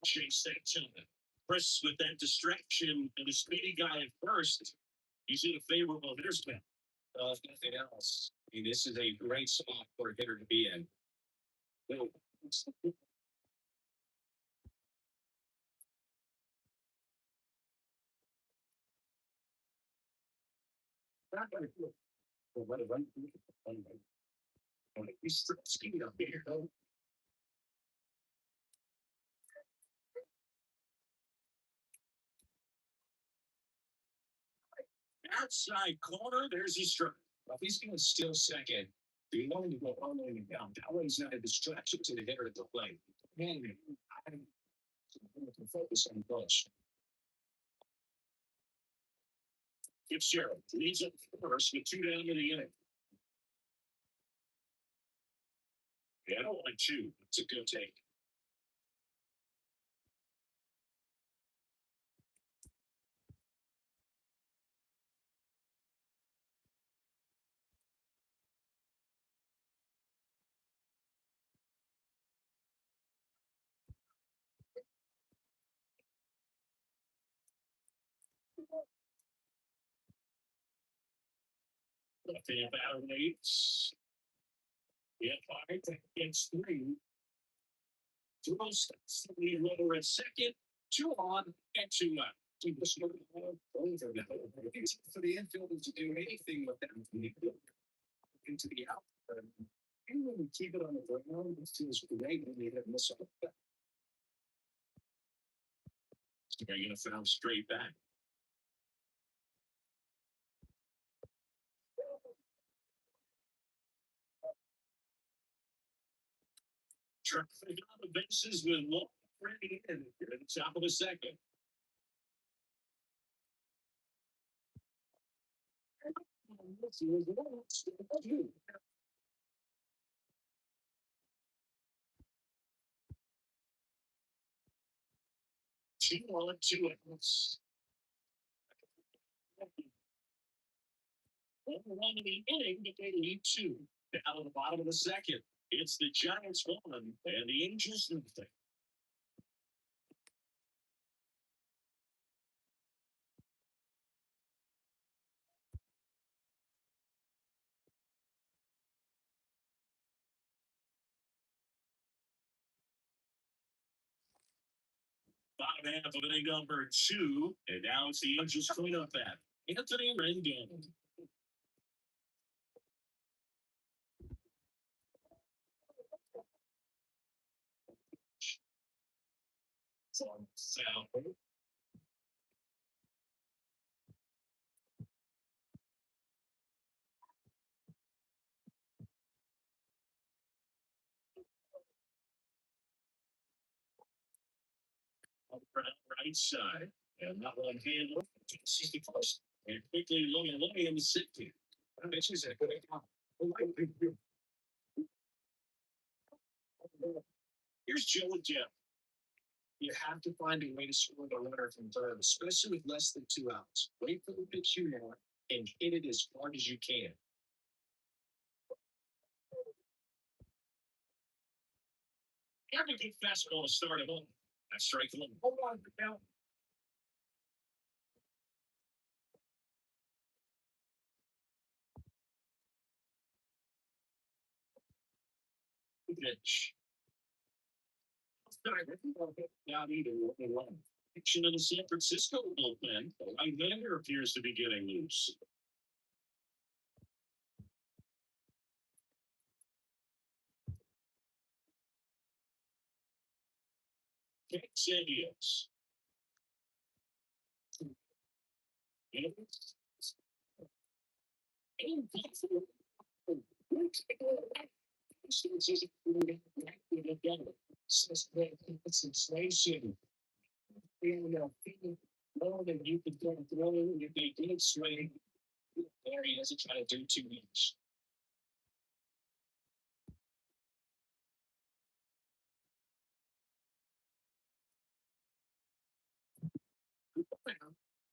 Chase that gentleman. Chris with that distraction and a speedy guy at first. He's in a favorable hitter spin. If nothing else, I mean, this is a great spot for a hitter to be in. He's speed up here. Outside corner, there's his strike. If he's going to steal second, be willing to go all the way down. That way he's not a distraction to the hitter at the plate. Man, I can focus on Bush. Fitzgerald leads up first with 2 down in the inning. Yeah, I don't like 2. It's a good take. Left-hand batter waits. Yeah, 5 against 3. Throws the lead runner at second. 2 on and 2 left. For the infielders to do anything with them into the outfield. And when we keep it on the ground, it feels great when we have miss on the back. They're going to foul straight back. Traffic on the bases with one ready in at the top of the second. Two on, 2 outs. 1 in the inning, but they lead 2. Down at the bottom of the second. It's the Giants 1 and the Angels nothing. Bottom half of inning number 2, and now it's the Angels cleanup bat. Anthony Rendon. Sound. Right side. And not one hand off. 61st. And quickly looking in the city. This is a good idea. Here's Joe and Jeff. You have to find a way to score the runner from third, especially with less than 2 outs. Wait for the pitch you want and hit it as hard as you can. Have a good fastball to start him off. That's strike one. Hold on, now. Pitch. Not either one. Action in the San Francisco bullpen. The right-hander appears to be getting loose. Indians. Legislation. More than you could go through if they did swing. Barry doesn't try to do too much.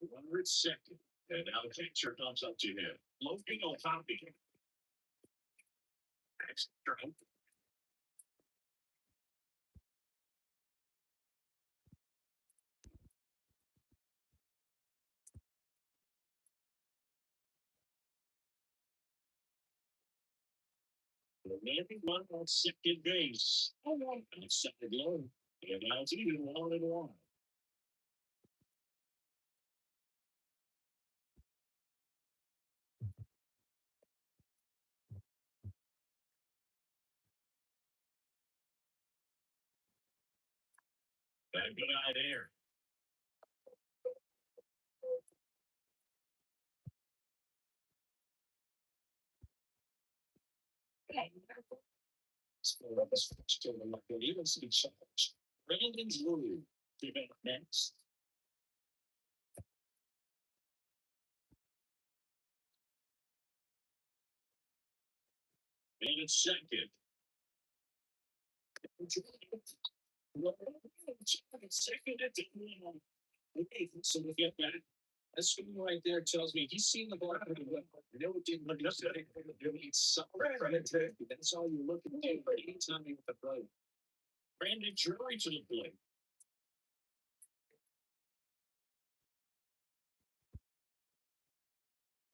One second. And now the picture comes up to him. Loafing on top of him. Next turn. Maybe one on second base. Oh, one on second low. And now it's even 1-1. Got a good eye there. Still like that. Even some charge. Brandon's Louis. Next. And it's second. Second at the so we get that. That screen right there tells me he's seen the ball. I know it didn't look yesterday. That's all you're looking at. Anytime you with the play. Brandon Drury to the plate.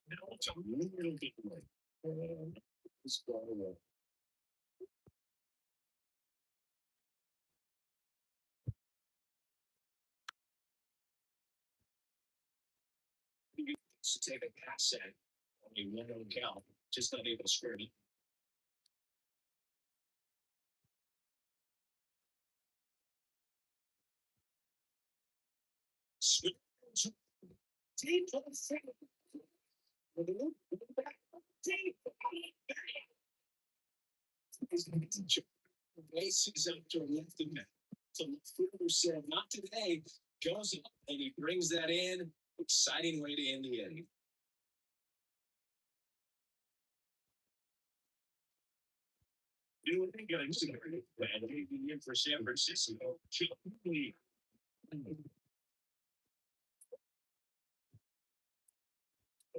Now it's a real big play. This ball. To take a pass at only one on count, just not able to square it. Bases up to left of that. So Fuller said, not today. Goes up and he brings that in. Exciting way to end the inning. New England and in for San Francisco.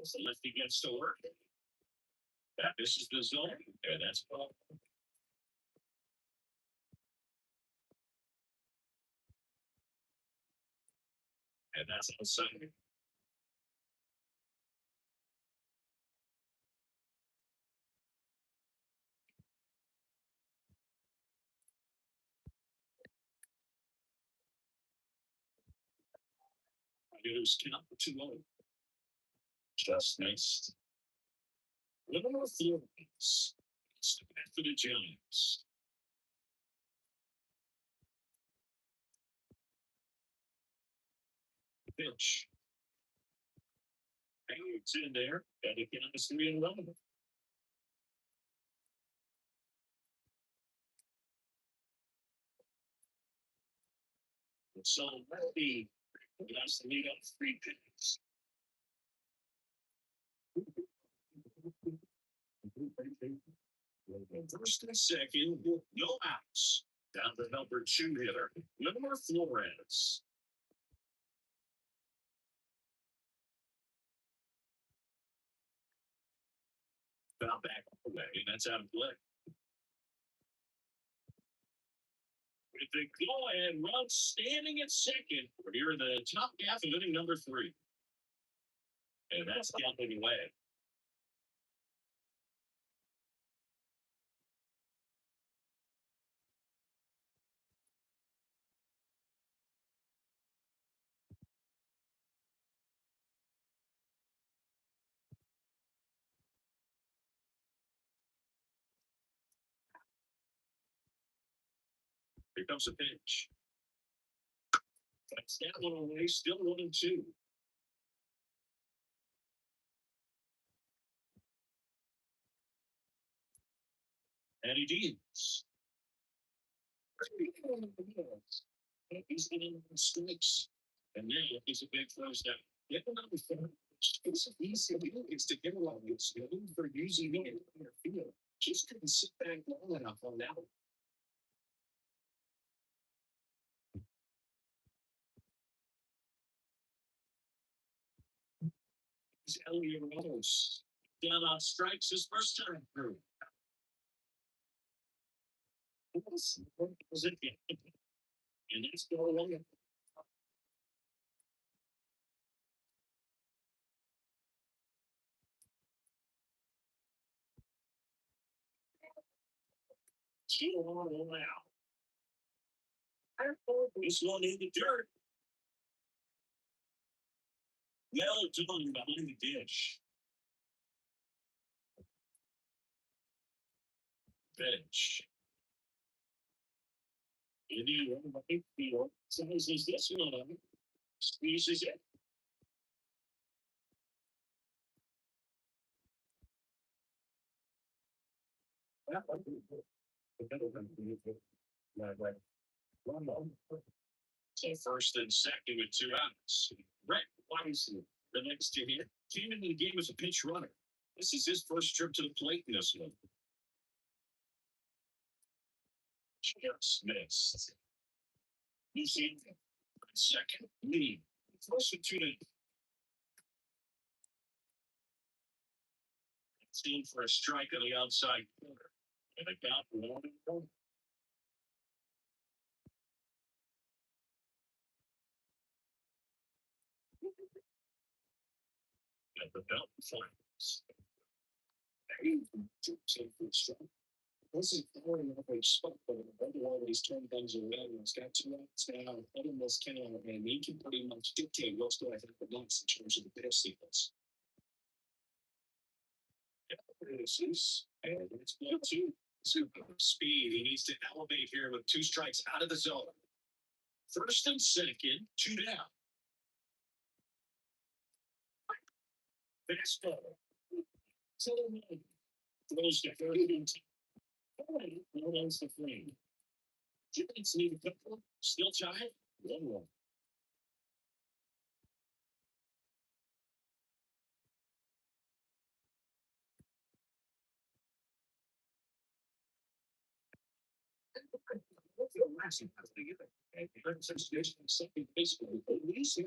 So lefty gets to work. This is the zone, and that's ball. And that's outside. News count 2-0. Just nice. Little Philippines. It's the best for the Giants. pitch. Hey, it's in there. Got to count us 3-1. So MLB has to lead up 3 pitches. First and second, no outs. Down the number 2 hitter, number Flores. Foul back away, and that's out of play. With the go-ahead run standing at second, we're here in the top half of inning number 3. And that's counting away. Here comes a pitch. That's that one away, still 1-2. And he deals. He's getting strikes. And now he's a big first down. Get him out of the it's easy to do. It's to get along. It's looking for using it in the field. Just couldn't sit back long enough on that one. It's Elliot Rose. Down on strikes his first time through. What was it? And that's going on. This one in the dirt. Well done behind the dish. Bench. Indian right field. Sizes this one up. Squeezes it. So first and second with 2 outs. Brett Wisely, the next to hit, came into the game as a pinch runner. This is his first trip to the plate in this one. Just missed. You see, second lead. First and 2 to team for a strike on the outside corner. And a count 1-1. At the belt flames. This is throwing off a spot, but otherwise turn things around. He's got 2 outs now, in this count, and he can pretty much dictate what's going to happen next in terms of the base sequence. And it's 1-2. Super speed. He needs to elevate here with 2 strikes out of the zone. First and second, 2 down. Fastball. Throws to third and runs the frame. Giants need a couple. Still tied. 1-1. Second baseball. At least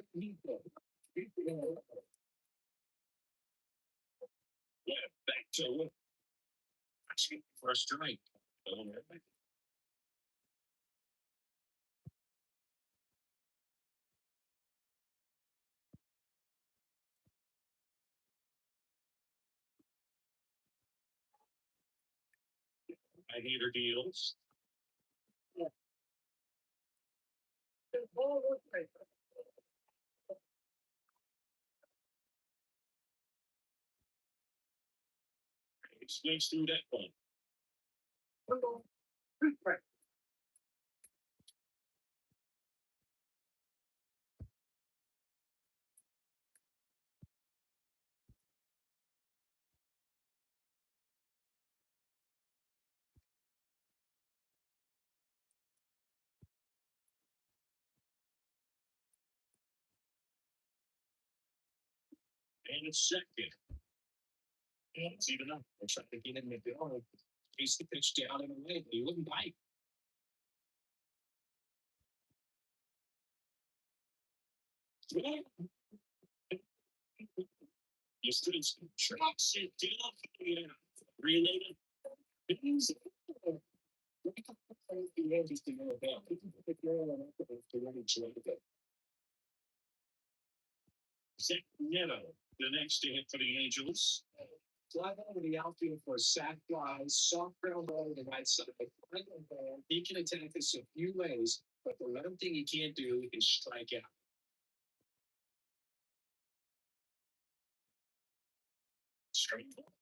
yeah, back to it. For a strike. I hate her deals. He swings through that one. And it's second. And it's even up. I tried to get him to go. Chase the pitch down and away, but he wouldn't bite. You stood tracks it down. Yeah. Related. Things the Yankees to know about. If you're on the running trade it. Zach Neto, the next to hit for the Angels. Fly over the outfield for a sac fly, soft ground ball to the right side. Final ball. He can attack this a few ways, but the one thing he can't do is strike out. Straight ball.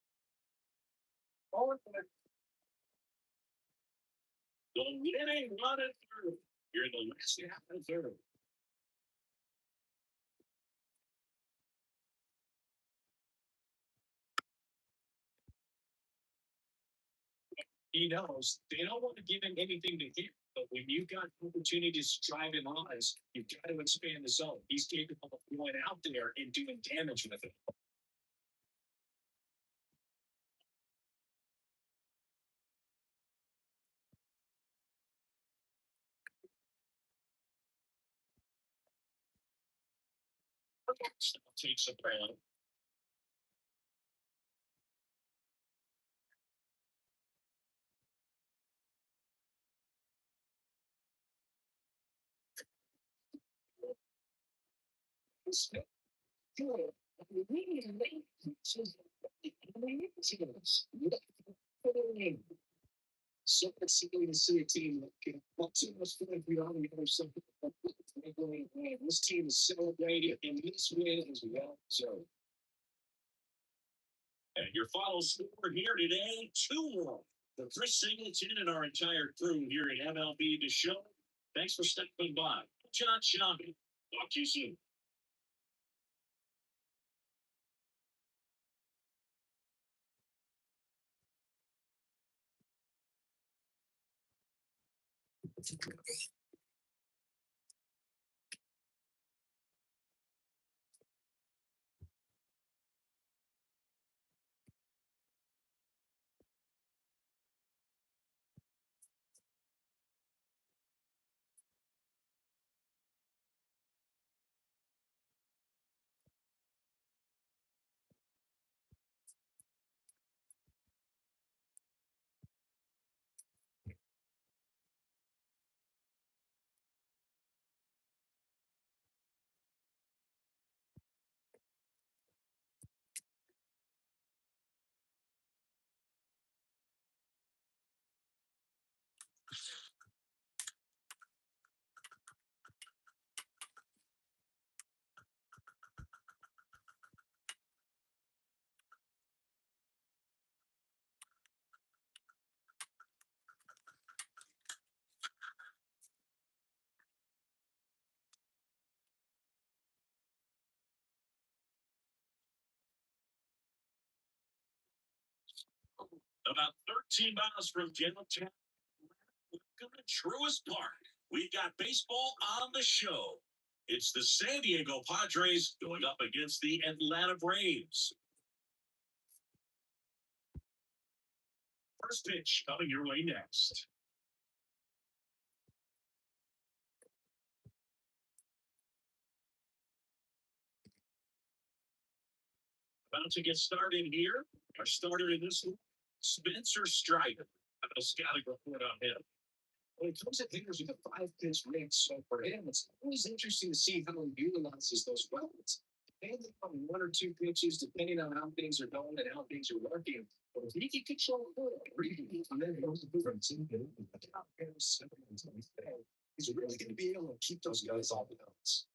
The winning run it through. You're in the last half of the third. He knows they don't want to give him anything to hit, but when you've got opportunities to drive him eyes, you've got to expand the zone. He's capable of going out there and doing damage with it. Stop takes a ground. So exciting to see a team that can so much fun if we don't even have something. This team is celebrating and this win is well deserved. And your final score here today, 2-1. For Chris Singleton and our entire crew here at MLB The Show, thanks for stopping by. John Shambi. Talk to you soon. About 13 miles from downtown, welcome to Truist Park. We've got baseball on the show. It's the San Diego Padres going up against the Atlanta Braves. First pitch coming your way next. About to get started here. Our starter in this one, Spencer Strider. I'm a scouting report on him. When it comes to hitters with a 5 pitch range, so for him, it's always interesting to see how he utilizes those weapons. Depending on 1 or 2 pitches, depending on how things are going and how things are working. But if he can control it, and then he goes to different team, he's really going to be able to keep those guys off the balance.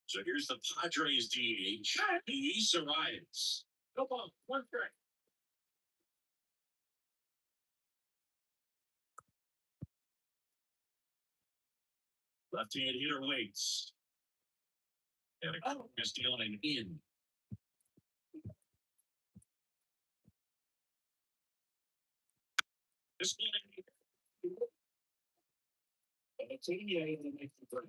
So here's the Padres DH. Luis Arias. Come on, 1 strike. Left-hand hitter waits. And is dealing in. This one, And it's 88 and they make the play.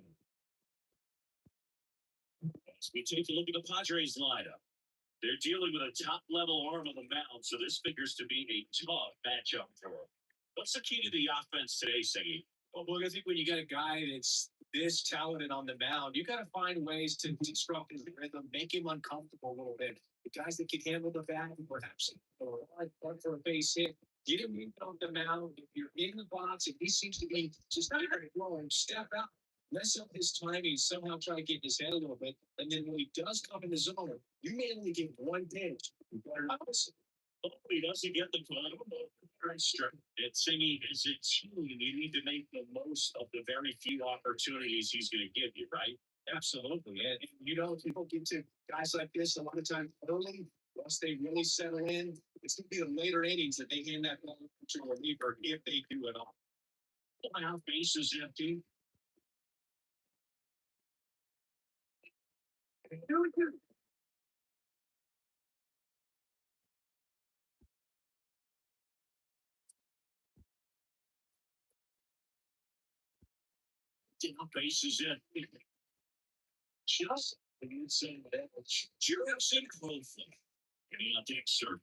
As we take a look at the Padres lineup, they're dealing with a top level arm on the mound, so this figures to be a tough matchup for them. What's the key to the offense today, Siggy? Well, look, I think when you got a guy that's this talented on the mound, you got to find ways to disrupt his rhythm, make him uncomfortable a little bit. The guys that can handle the bat, perhaps, or run for a base hit, get him on the mound. If you're in the box and he seems to be just not very growing, step out, mess up his timing, somehow try to get in his head a little bit. And then when he does come in the zone, you may only get one pitch. Hopefully, he doesn't get the strike. It's singing as a team. You need to make the most of the very few opportunities he's going to give you, right? Absolutely. And you know, people get to guys like this a lot of times early, once they really settle in, it's going to be the later innings that they hand that ball to a reliever if they do it all. Now, base is empty. Down base is empty. Just saying that Jefferson Closely. Getting out the excerpt.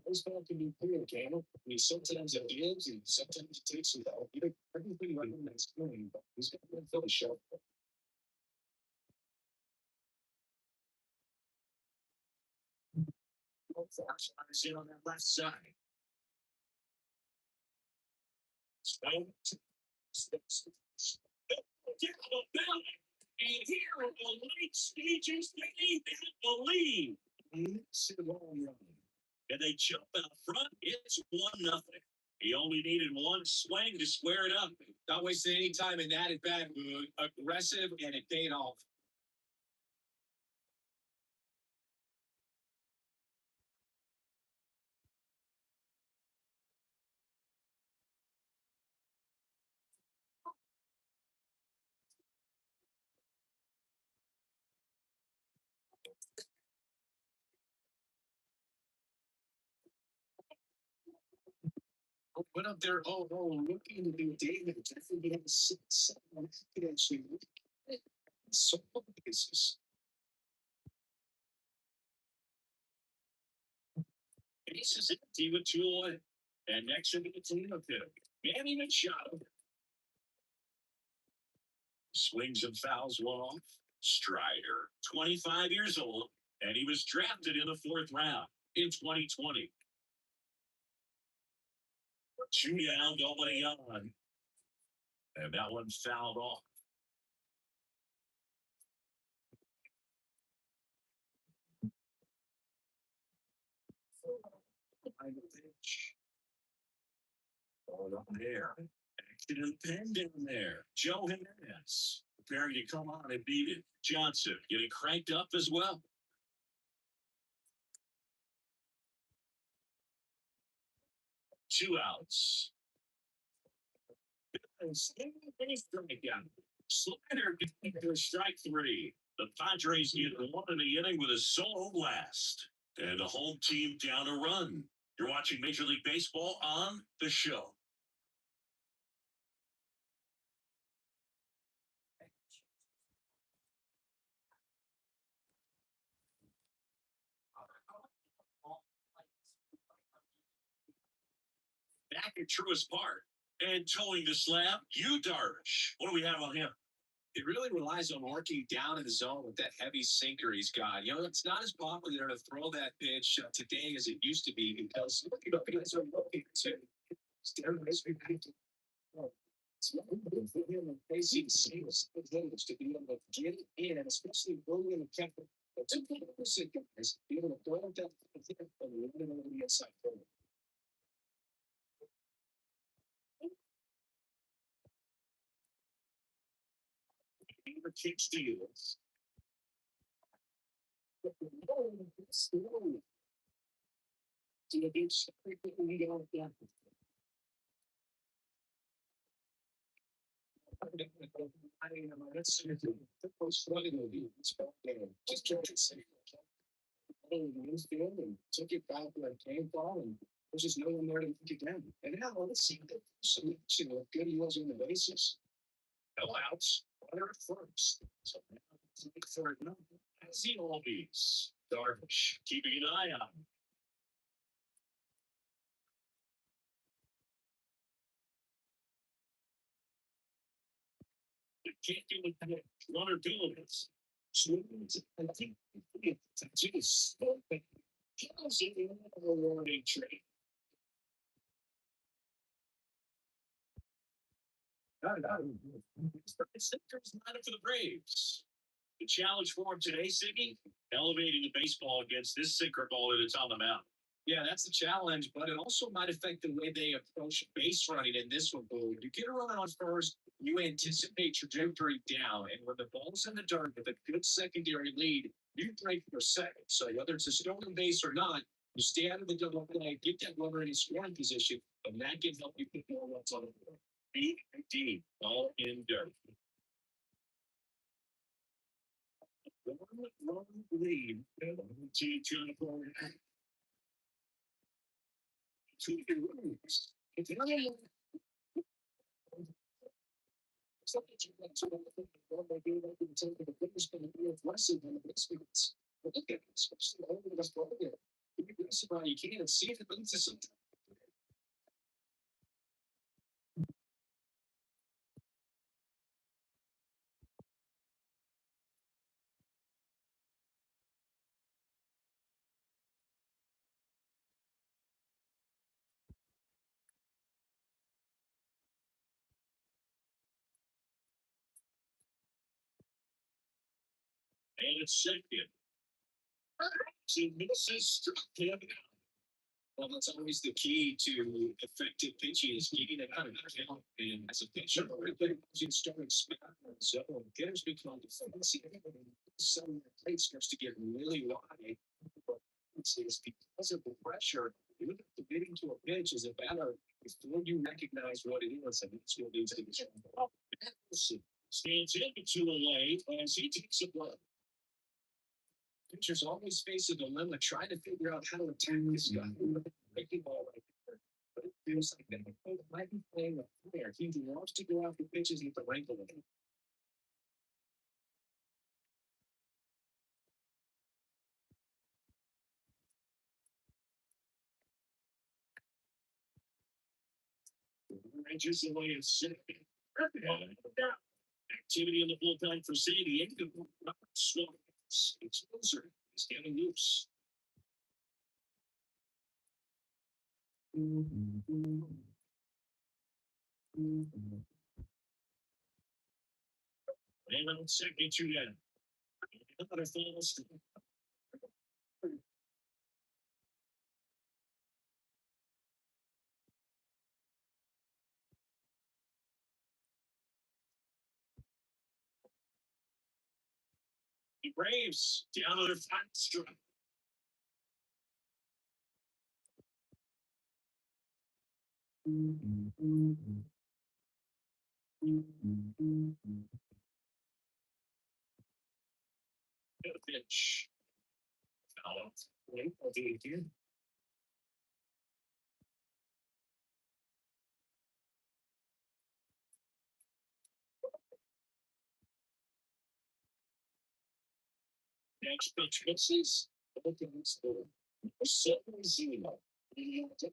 Baseball can be clear, Campbell. I mean, sometimes it gives and sometimes it takes you out. You know, everything right in that's going, but he's got to fill the show. Sit on that left side. And here at the late stages, they can't believe. And they jump out front. It's 1-0. He only needed one swing to square it up. Not wasting any time in that at bat. Aggressive, and it paid off. Went up there, looking to do David. I think he had 6-7. He could actually so bases. Base is empty with 2 away. And next to the team of him, Manny Machado. Swings and fouls one off. Strider, 25 years old, and he was drafted in the 4th round in 2020. 2 down, nobody on. And that one fouled off. Behind the pitch. On there. Action and pen down there. Joe Jimenez preparing to come on and beat it. Johnson getting cranked up as well. 2 outs. Slider getting to strike 3. The Padres get 1 in the inning with a solo blast. And the home team down a run. You're watching Major League Baseball on the show. Back at Truist Park and towing the slab, Darvish. What do we have on him? It really relies on working down in the zone with that heavy sinker he's got. You know, it's not as popular to throw that pitch today as it used to be because guys are looking to facing singles to be able to get it in, especially early in the tempo. But 2% guys be able to throw it down and run it over the inside forward. Kick steals. Just kept it safe. And took it back like came from and There's just no one there to pick it down. And now let's see so good he was on the bases. No outs, runner at first. So now it's like third number. As he always, Darvish keeping an eye on him. Can't do it. Runner Phillips. Swings, I think it's just so bad. Kills it in a warning trade. Sinker's lineup for the Braves. The challenge for him today, Siggy, elevating the baseball against this sinker ball that it's on the mound. Yeah, that's the challenge, but it also might affect the way they approach base running in this one, Boo. You get a run on first, you anticipate trajectory down, and when the ball's in the dirt with a good secondary lead, you break for second. So whether it's a stolen base or not, you stay out of the double play, get that runner in scoring position, and that can help you put more runs on the board. Big D, all in dirt. One lead to Jonathan. To the Roots. It's not something you want to do like in terms of the finish going to be aggressive in the experience. But look at it, especially over the ball there. You can surprise you can see if it leads to something. And it's second. She misses struck him. Well, that's always the key to effective pitching is getting it out of the count. And as a pitcher, everybody you start expanding. So hitters become defensive. So the plate starts to get really wide. It's because of the pressure. You look at the getting to a pitch as a batter before you recognize what it is, and it's what needs to be stands in two away as he takes a blow. Pitchers always face a dilemma trying to figure out how to attack this guy. Breaking ball right there. But it feels like that. He might be playing a player. He wants to go after pitches with the wrinkle in it. Ranges away at second. Activity in the bullpen for San Diego. It's closer. He's getting loose. And on second, two down. Another falls. The Braves down to their final strike. Get a pitch. Foul. I'll do it again. Next pitch misses. Against the 7-0.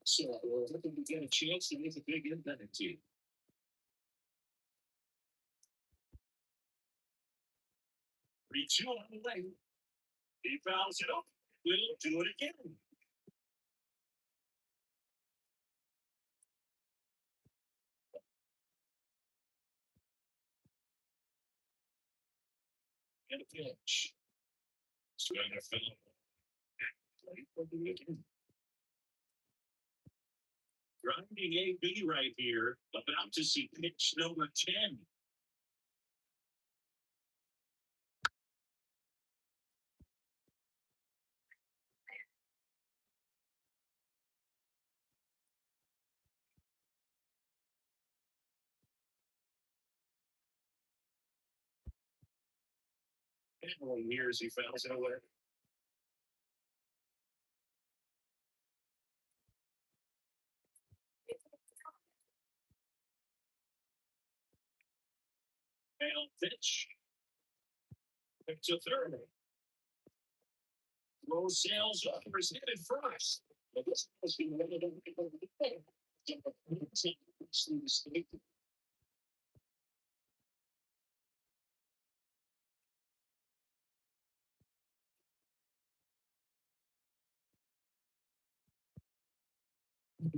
So we're looking to get a chance to make a big impact here. Reach on the way. He fouls it up. We'll do it again. Get a pitch. Swing a foul. Grinding AB right here. About to see pitch number 10. Years he fouls it away. Final pitch. To third. Low sales offers headed first. But this has been one of the people who play.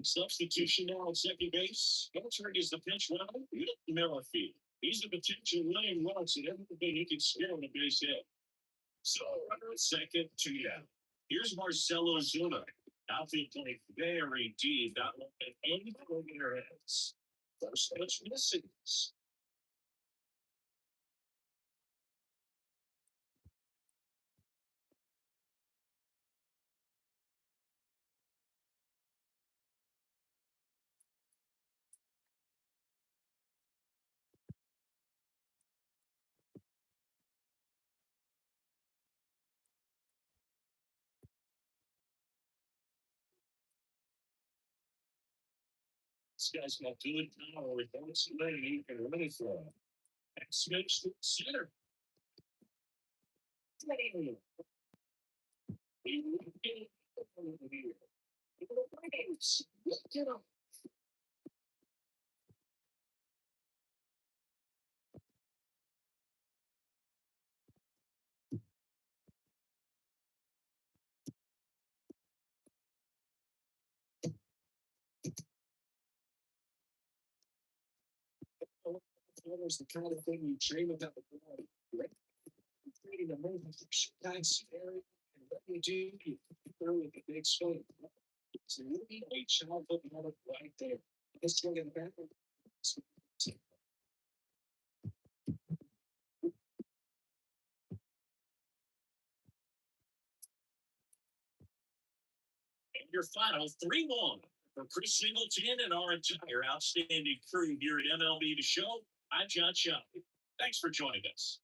Substitution now at second base. Beltran is the pinch runner. Murphy. He's a potential winning runs and everything he can score on a base hit. So runner at second, 2 down. Here's Marcelo Zuna. Outfield playing very deep, not letting anything in their heads. First pitch misses. This guy's got good power with one swing. He can really throw. And switch to center. Get up. It's the kind of thing you dream about the ball. Right? Creating a movement, kind scary, and what you do, you throw with a big swing. It's really a childhood moment right there. Let's go get back. And your final 3-1 for Chris Singleton and our entire outstanding crew here at MLB The Show. I'm John Shelby. Thanks for joining us.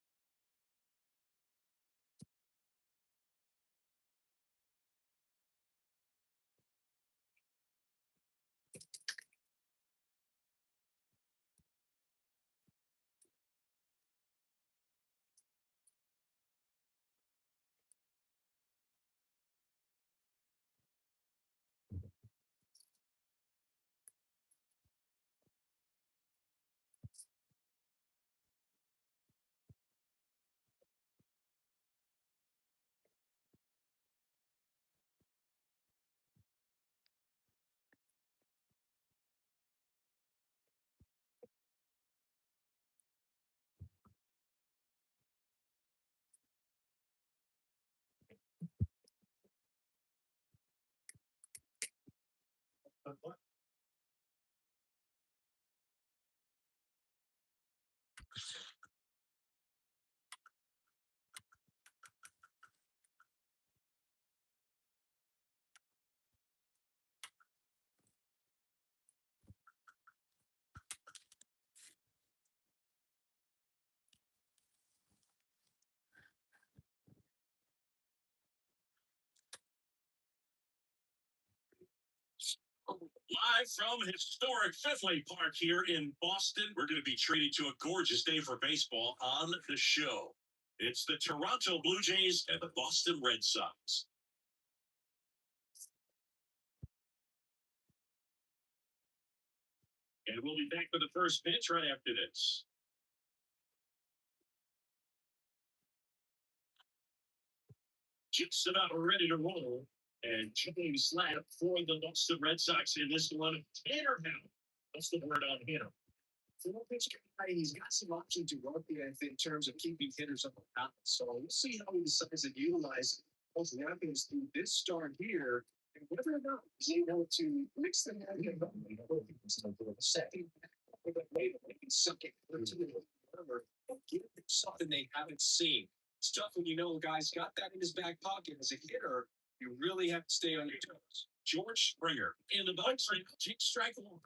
Live from historic Fifley Park here in Boston, we're going to be treated to a gorgeous day for baseball on the show. It's the Toronto Blue Jays and the Boston Red Sox. And we'll be back for the first pitch right after this. Just about ready to roll. And chipping slap for the Boston Red Sox in this one. Tanner now. What's the word on him? For a pitch guy, he's got some options to work with in terms of keeping hitters up the balance. So we'll see how he decides to utilize both weapons through this start here. And whether or not he's able to mix them out again, second, maybe suck it into the number, give them something they haven't seen. Stuff when you know a guy's got that in his back pocket as a hitter, you really have to stay on your toes. George Springer in the box, take strike one.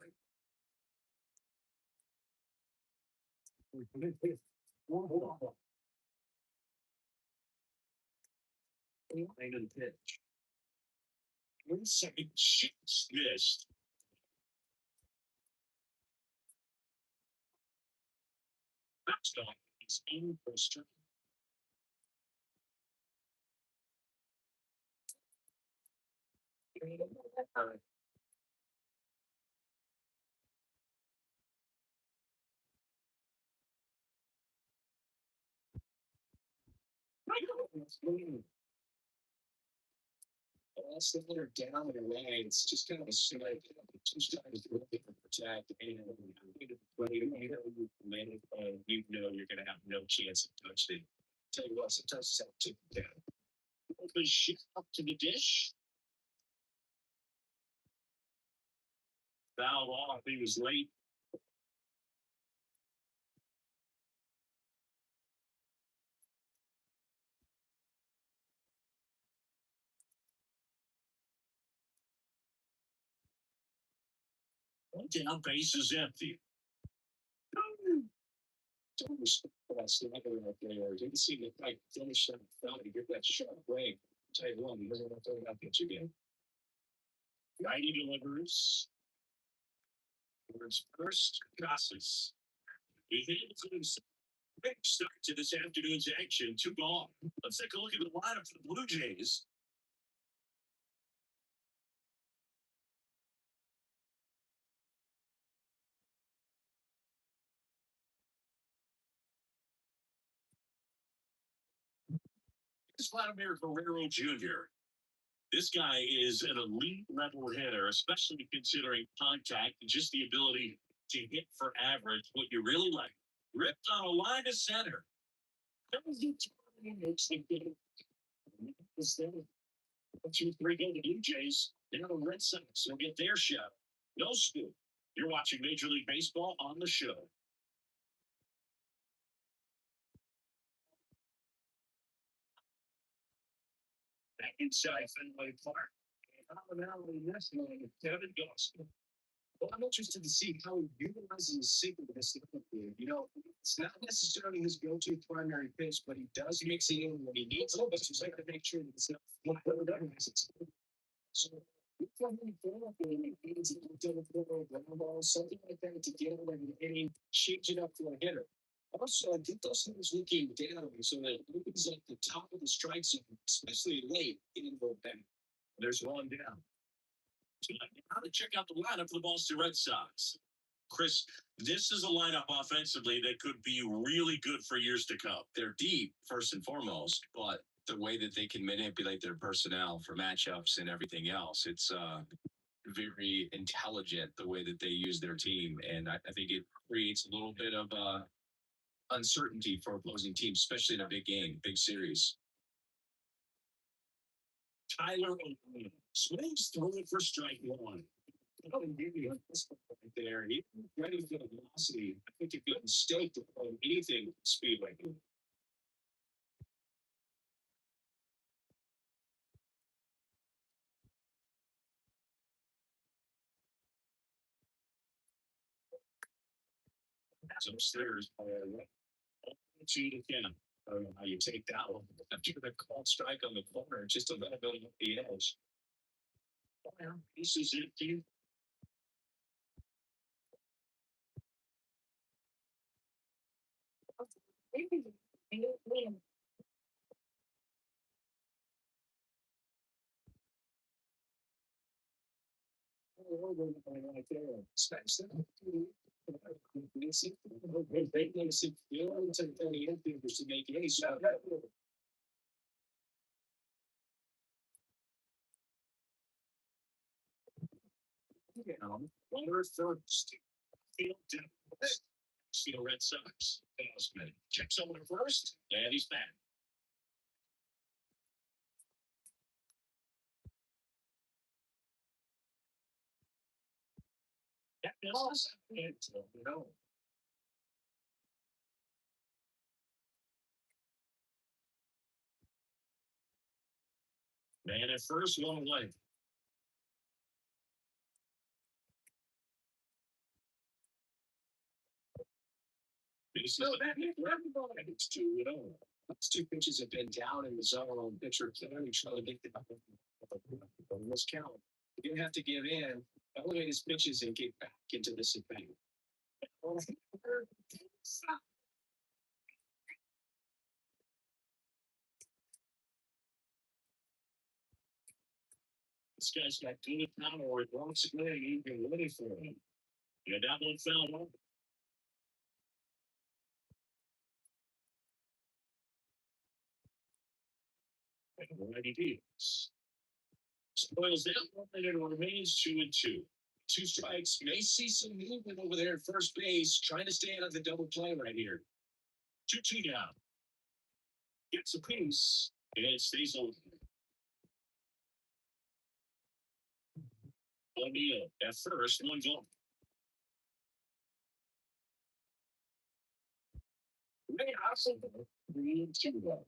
Line of the pitch. 1 second, shoots missed. That's gone. He's in for a strike. That's the letter down and away. It's just kind of a slight. Two strikes really to protect. And when you land it, you know you're going to have no chance of touching. Tell you what, sometimes it's have to take it down. Open shit up to the dish. Foul off. He was late. Down base is empty. Slider out there. You can see the like finish on the front to get that sharp break. Tell you what, he doesn't want to throw it out pitch again. Righty delivers. First, Casas. He hits a quick start to this afternoon's action. 2 gone. Let's take a look at the lineup for the Blue Jays. It's Vladimir Guerrero Jr. This guy is an elite level hitter, especially considering contact and just the ability to hit for average. What you really like, ripped on a line to center. Is there 2-3 go to Blue Jays? Now the Red Sox will get their shot. No scoop. You're watching Major League Baseball on the show. Back inside Fenway Park. Commonality next line with Kevin Gossman. Well, I'm interested to see how he utilizes his single this field. You know, it's not necessarily his go-to primary pitch, but he does mix it in when he needs it. But he's like to make sure that it's not so something like that to get him and he shapes it up for a hitter. Also, I think those things looking down so that it opens up the top of the strike zone, especially late in the back. There's one down. How to check out the lineup for the Boston Red Sox. Chris, this is a lineup offensively that could be really good for years to come. They're deep, first and foremost, but the way that they can manipulate their personnel for matchups and everything else, it's very intelligent the way that they use their team. And I think it creates a little bit of uncertainty for opposing teams, especially in a big game, big series. Tyler O'Neill swings through it for strike one. Right there. He ready for the velocity. I think if you mistake to play anything speed like that. That's upstairs. 2 to 10. I don't know how you take that one. After the called strike on the corner, just a little bit of the edge. This is it, right there. Spencer. They need to see the infielders to make any shot. Runner first. Field down. Steel Red Sox. Checks over to first, and he's back. No. Man at first, one away. It's 2-0. Those 2 pitches have been down in the zone. Pitcher clearly trying to get them up on this count. You're going to have to give in, elevate his pitches, and get back into this thing. This guy's got good power. It wants to play. You can win it for him. Yeah, that one fell off. Alrighty deals. Spoils down one and it remains 2-2. Two strikes. May see some movement over there at first base, trying to stay out of the double play right here. 2-2 now. Gets a piece and it stays open. O'Neal at first, one gone. Ray Hassel, 3-2.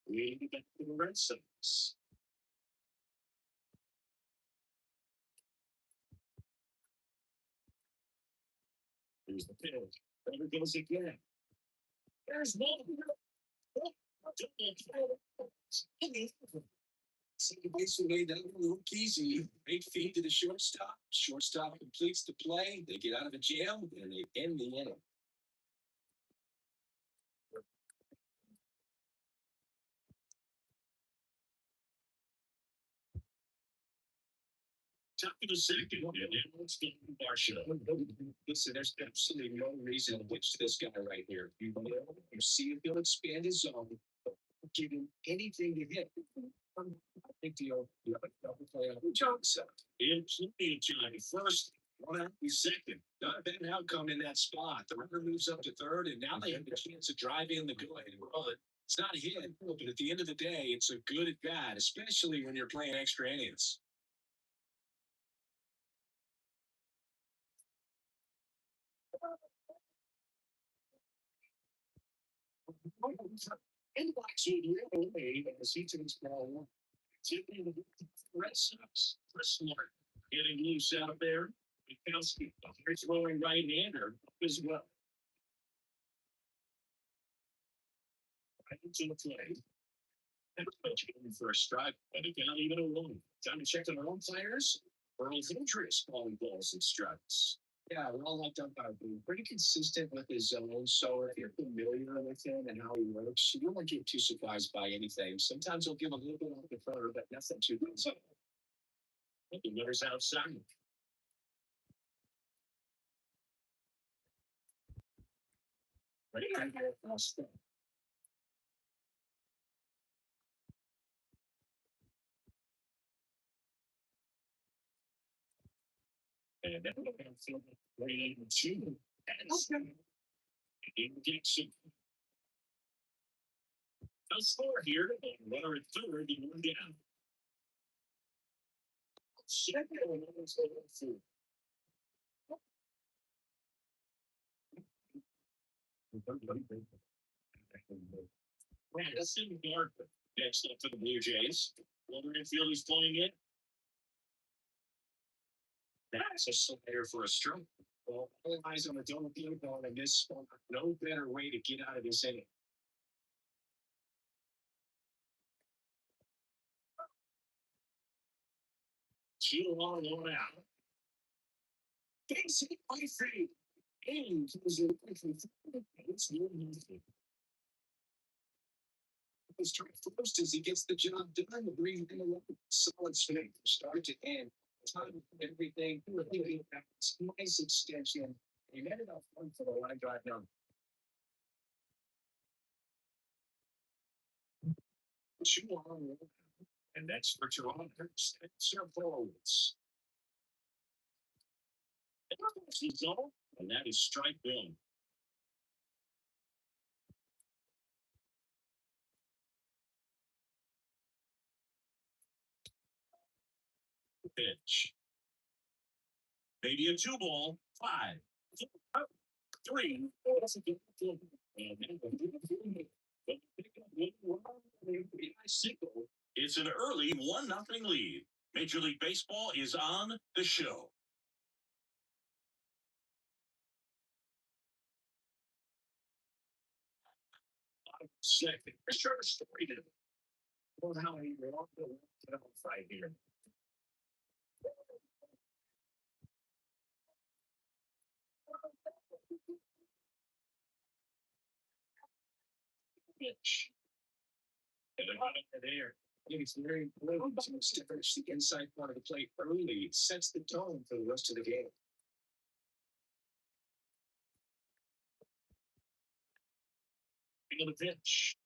We get the Red Sox. Here's the pitch. There it goes again. There's one. Second base made that look easy. 8 feet to the shortstop. Shortstop completes the play. They get out of a jam and they end the inning. Top of the second, and then let's get to our show. Listen, there's absolutely no reason to pitch this guy right here. You see if he'll expand his zone, give him anything to hit. Big deal. You have a double play on the jump set. In plenty of time. First, one out, second. Not a bad outcome in that spot. The runner moves up to third, and now they have the chance to drive in the go-ahead run. It's not a hit, but at the end of the day, it's a good at bat, especially when you're playing extra innings. Inbox you away and the seats in small one. Tipping the Red Sox. For Smart getting loose out there. Mikowski, they're throwing right-hander as well. Right into the play. Everybody's going for a strike, but it can't leave it alone. Time to check on our umpires. Earl's interest calling balls and strikes. Yeah, we're all locked up by being pretty consistent with his zone. So if you're familiar with him and how he works, you won't get too surprised by anything. Sometimes he'll give a little bit off the cover, but nothing too good. So the winner's outside. Ready? And then we're going to feel the 3-2. And Dixon. No score here. Runner at third, and one down. Second, and it's going through. Madison Gardner next up for the Blue Jays. Wonder infield is playing it. That's a slider for a stroke. Well, all eyes on the double field ball in this spot. No better way to get out of this inning. Two on, one out. Basic by three. And it's his trying first as he gets the job done to bring in a solid swing from start to end. Time everything. Nice extension. He ended up one for the line drive down. Two on, and that's for Toronto. Serve forwards. And that is strike one. Pitch. Maybe a 2-ball. 5, 4, 3. It's an early 1-0 lead. Major League Baseball is on the show. Second, let's try to story to how he walked the fight here. Pitch. And they're out of there. think it's very important to establish the inside part of the plate early. It sets the tone for the rest of the game. On the pitch.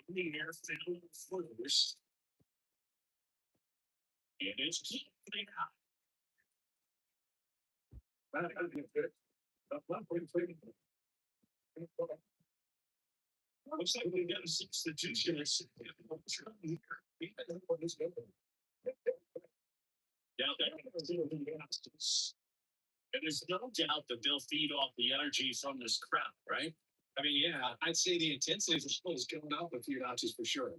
In the air, foul first. And it's keeping out. Looks like we got a substitution. Down there. And there's no doubt that they'll feed off the energy from this crowd, right? I mean, yeah, I'd say the intensity of the show is going up a few notches for sure.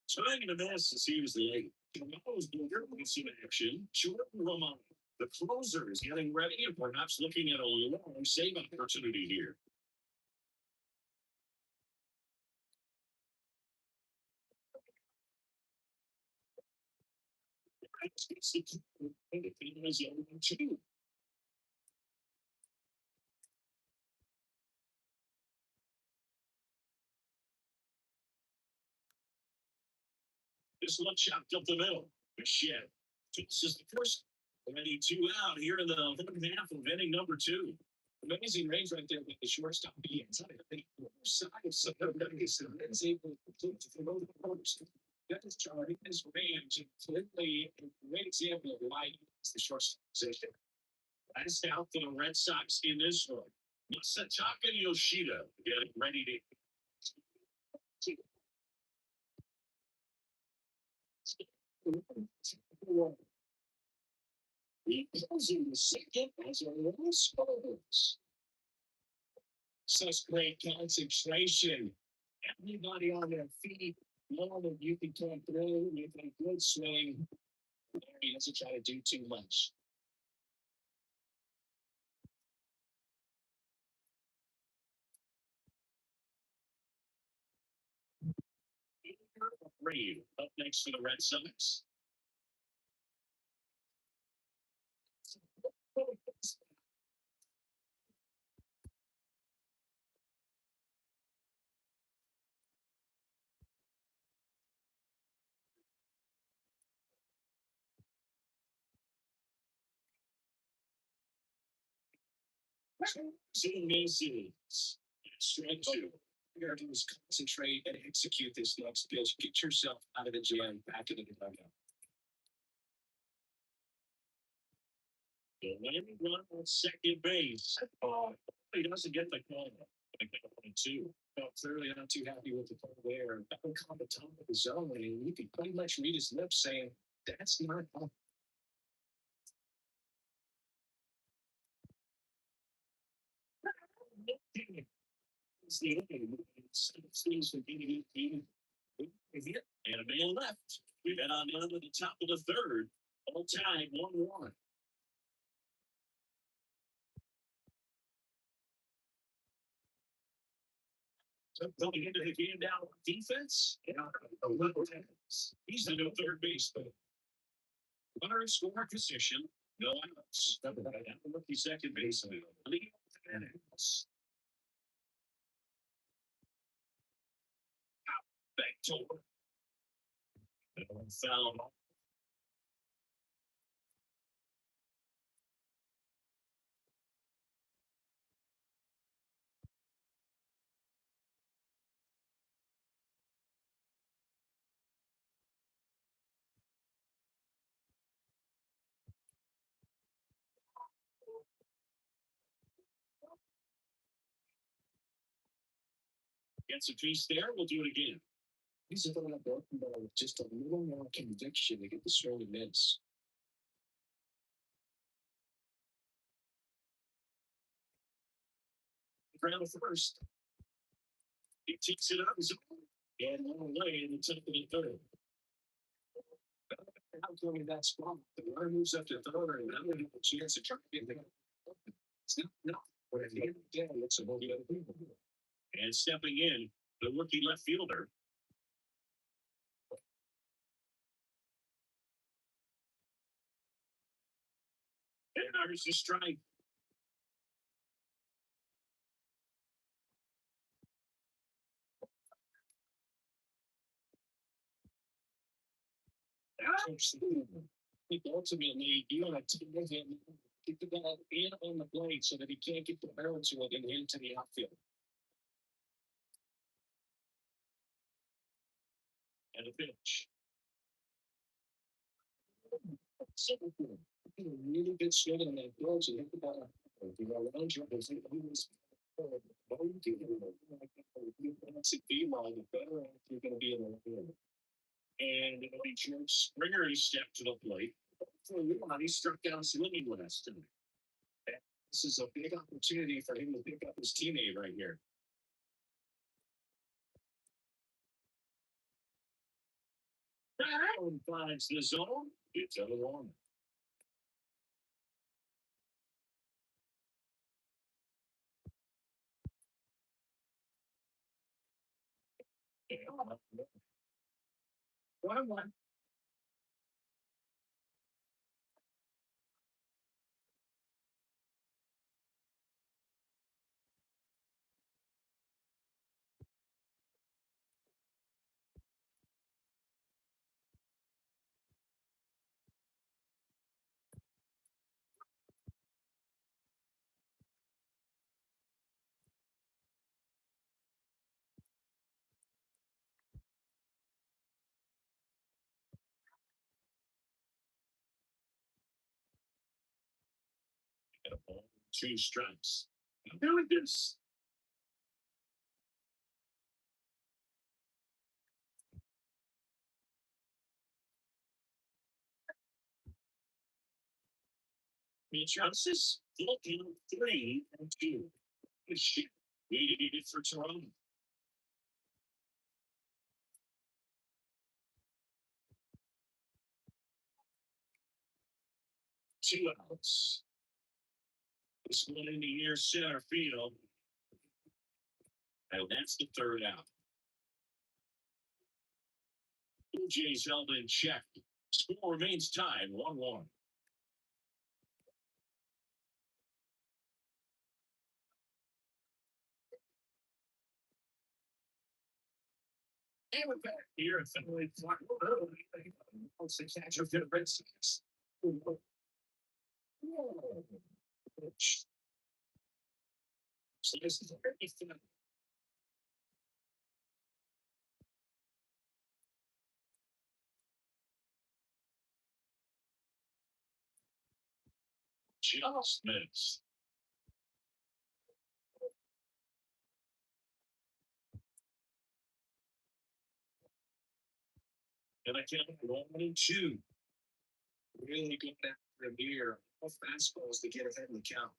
Trying to miss as he was late. Tomorrow's Booger with some action. Jordan Romano, the closer, is getting ready and perhaps looking at a long save opportunity here. Two. This one chopped up the middle. Shit. This is the first. Already 2 out here in the half of inning number 2. Amazing range right there with the shortstop. He inside the side of some of the is able to throw the corners. That is charting his range completely a great example of why he is the shortstop position. That's out for the Red Sox in this one. Masataka Yoshida getting ready to. He goes in the second as a loss scores. Such great concentration. Everybody on their feet. Know that you can come through. You can good swing. He doesn't try to do too much. Reed up next for the Red Sox. Two misses. Strike 2. You have to just concentrate and execute this next pitch. Get yourself out of the jam, back into the dugout. The winning run on second base. He doesn't get the call. I think 2. Clearly not too happy with the play there. Back on the top of the zone, and you could pretty much read his lips saying, that's not up. And a man left. We got on down to the top of the third. All time 1-1. Coming into the game now, defense. He's the new third baseman. Runner in scoring position. No outs. Rookie second baseman. Back to foul. Gets a piece there. We'll do it again. He's throwing a broken ball with just a little more conviction to get the swing and miss. Ground first. He takes it up. And one away in the top of the third. How come in that spot? The runner moves up to third, and I'm going to have a chance to try to get there. It's not enough. But at the end of the day, it's a whole other people. And stepping in, the rookie left fielder. There's the strike. I think ultimately you want to get the ball in on the plate so that he can't get the barrel to it and into the outfield. And a pitch. A really good swing on that pitch and hit the ball. You know, around you, there's he was once it be long, the better off you're going to be in the field. And Springer, he stepped to the plate. For Leon, he struck down swinging last time. This is a big opportunity for him to pick up his teammate right here. Brown finds the zone. It's a long. One. Two strikes. I'm doing this. Chances looking 3-2. Shit. We need it for Toronto. Two outs. This one in the near center field. And that's the third out. Blue Jays held in check. Score remains tied 1-1. And we're back here at Fenway Park. Wants to catch up to the Red Sox. So this is a very fun. Just missed. And I can't 1-2. Really going after him here. All fastballs to get ahead in the count.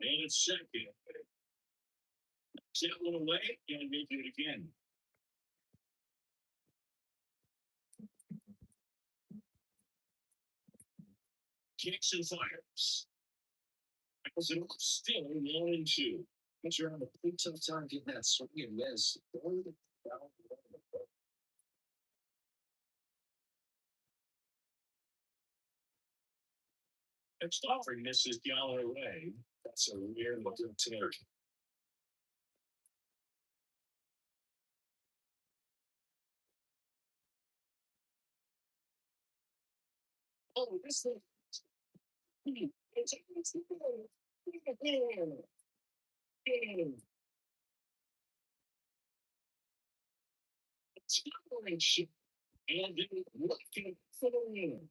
And it's second. Set one away and make it again. Kicks and fires. Still 1-2. But you're on a pretty tough time getting that swing and miss. Next offering misses the other way. That's a weird looking tear. Oh, this thing. It's shit. And then looking for the win.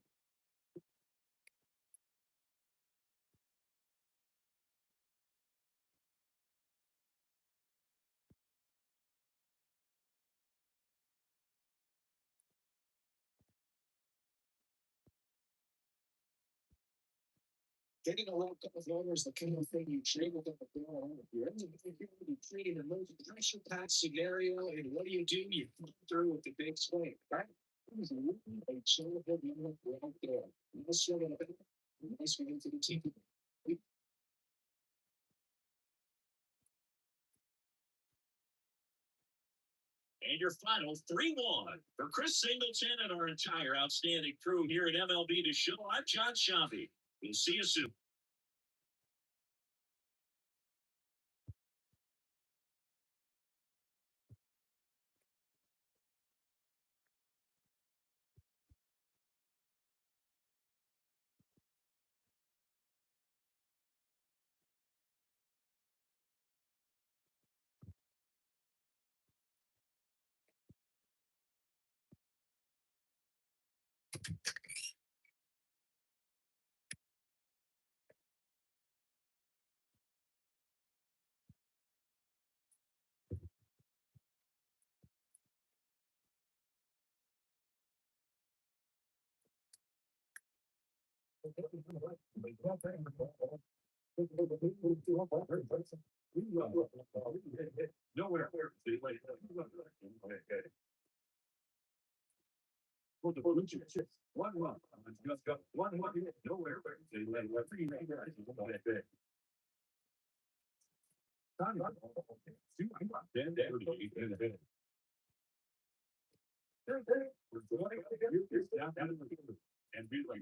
Getting a lot of voters, the kind of thing you trade with them. You're treating a most pressure packed scenario, and what do? You come through with the big swing, right? A chill of right there. Nice swing nice swing to the team. And your final 3-1. For Chris Singleton and our entire outstanding crew here at MLB The Show, I'm John Shabby. We'll see you soon. Nowhere. For the blue chips, 1-1. Just got 1-1. Nowhere. They let 3 guys. And be like,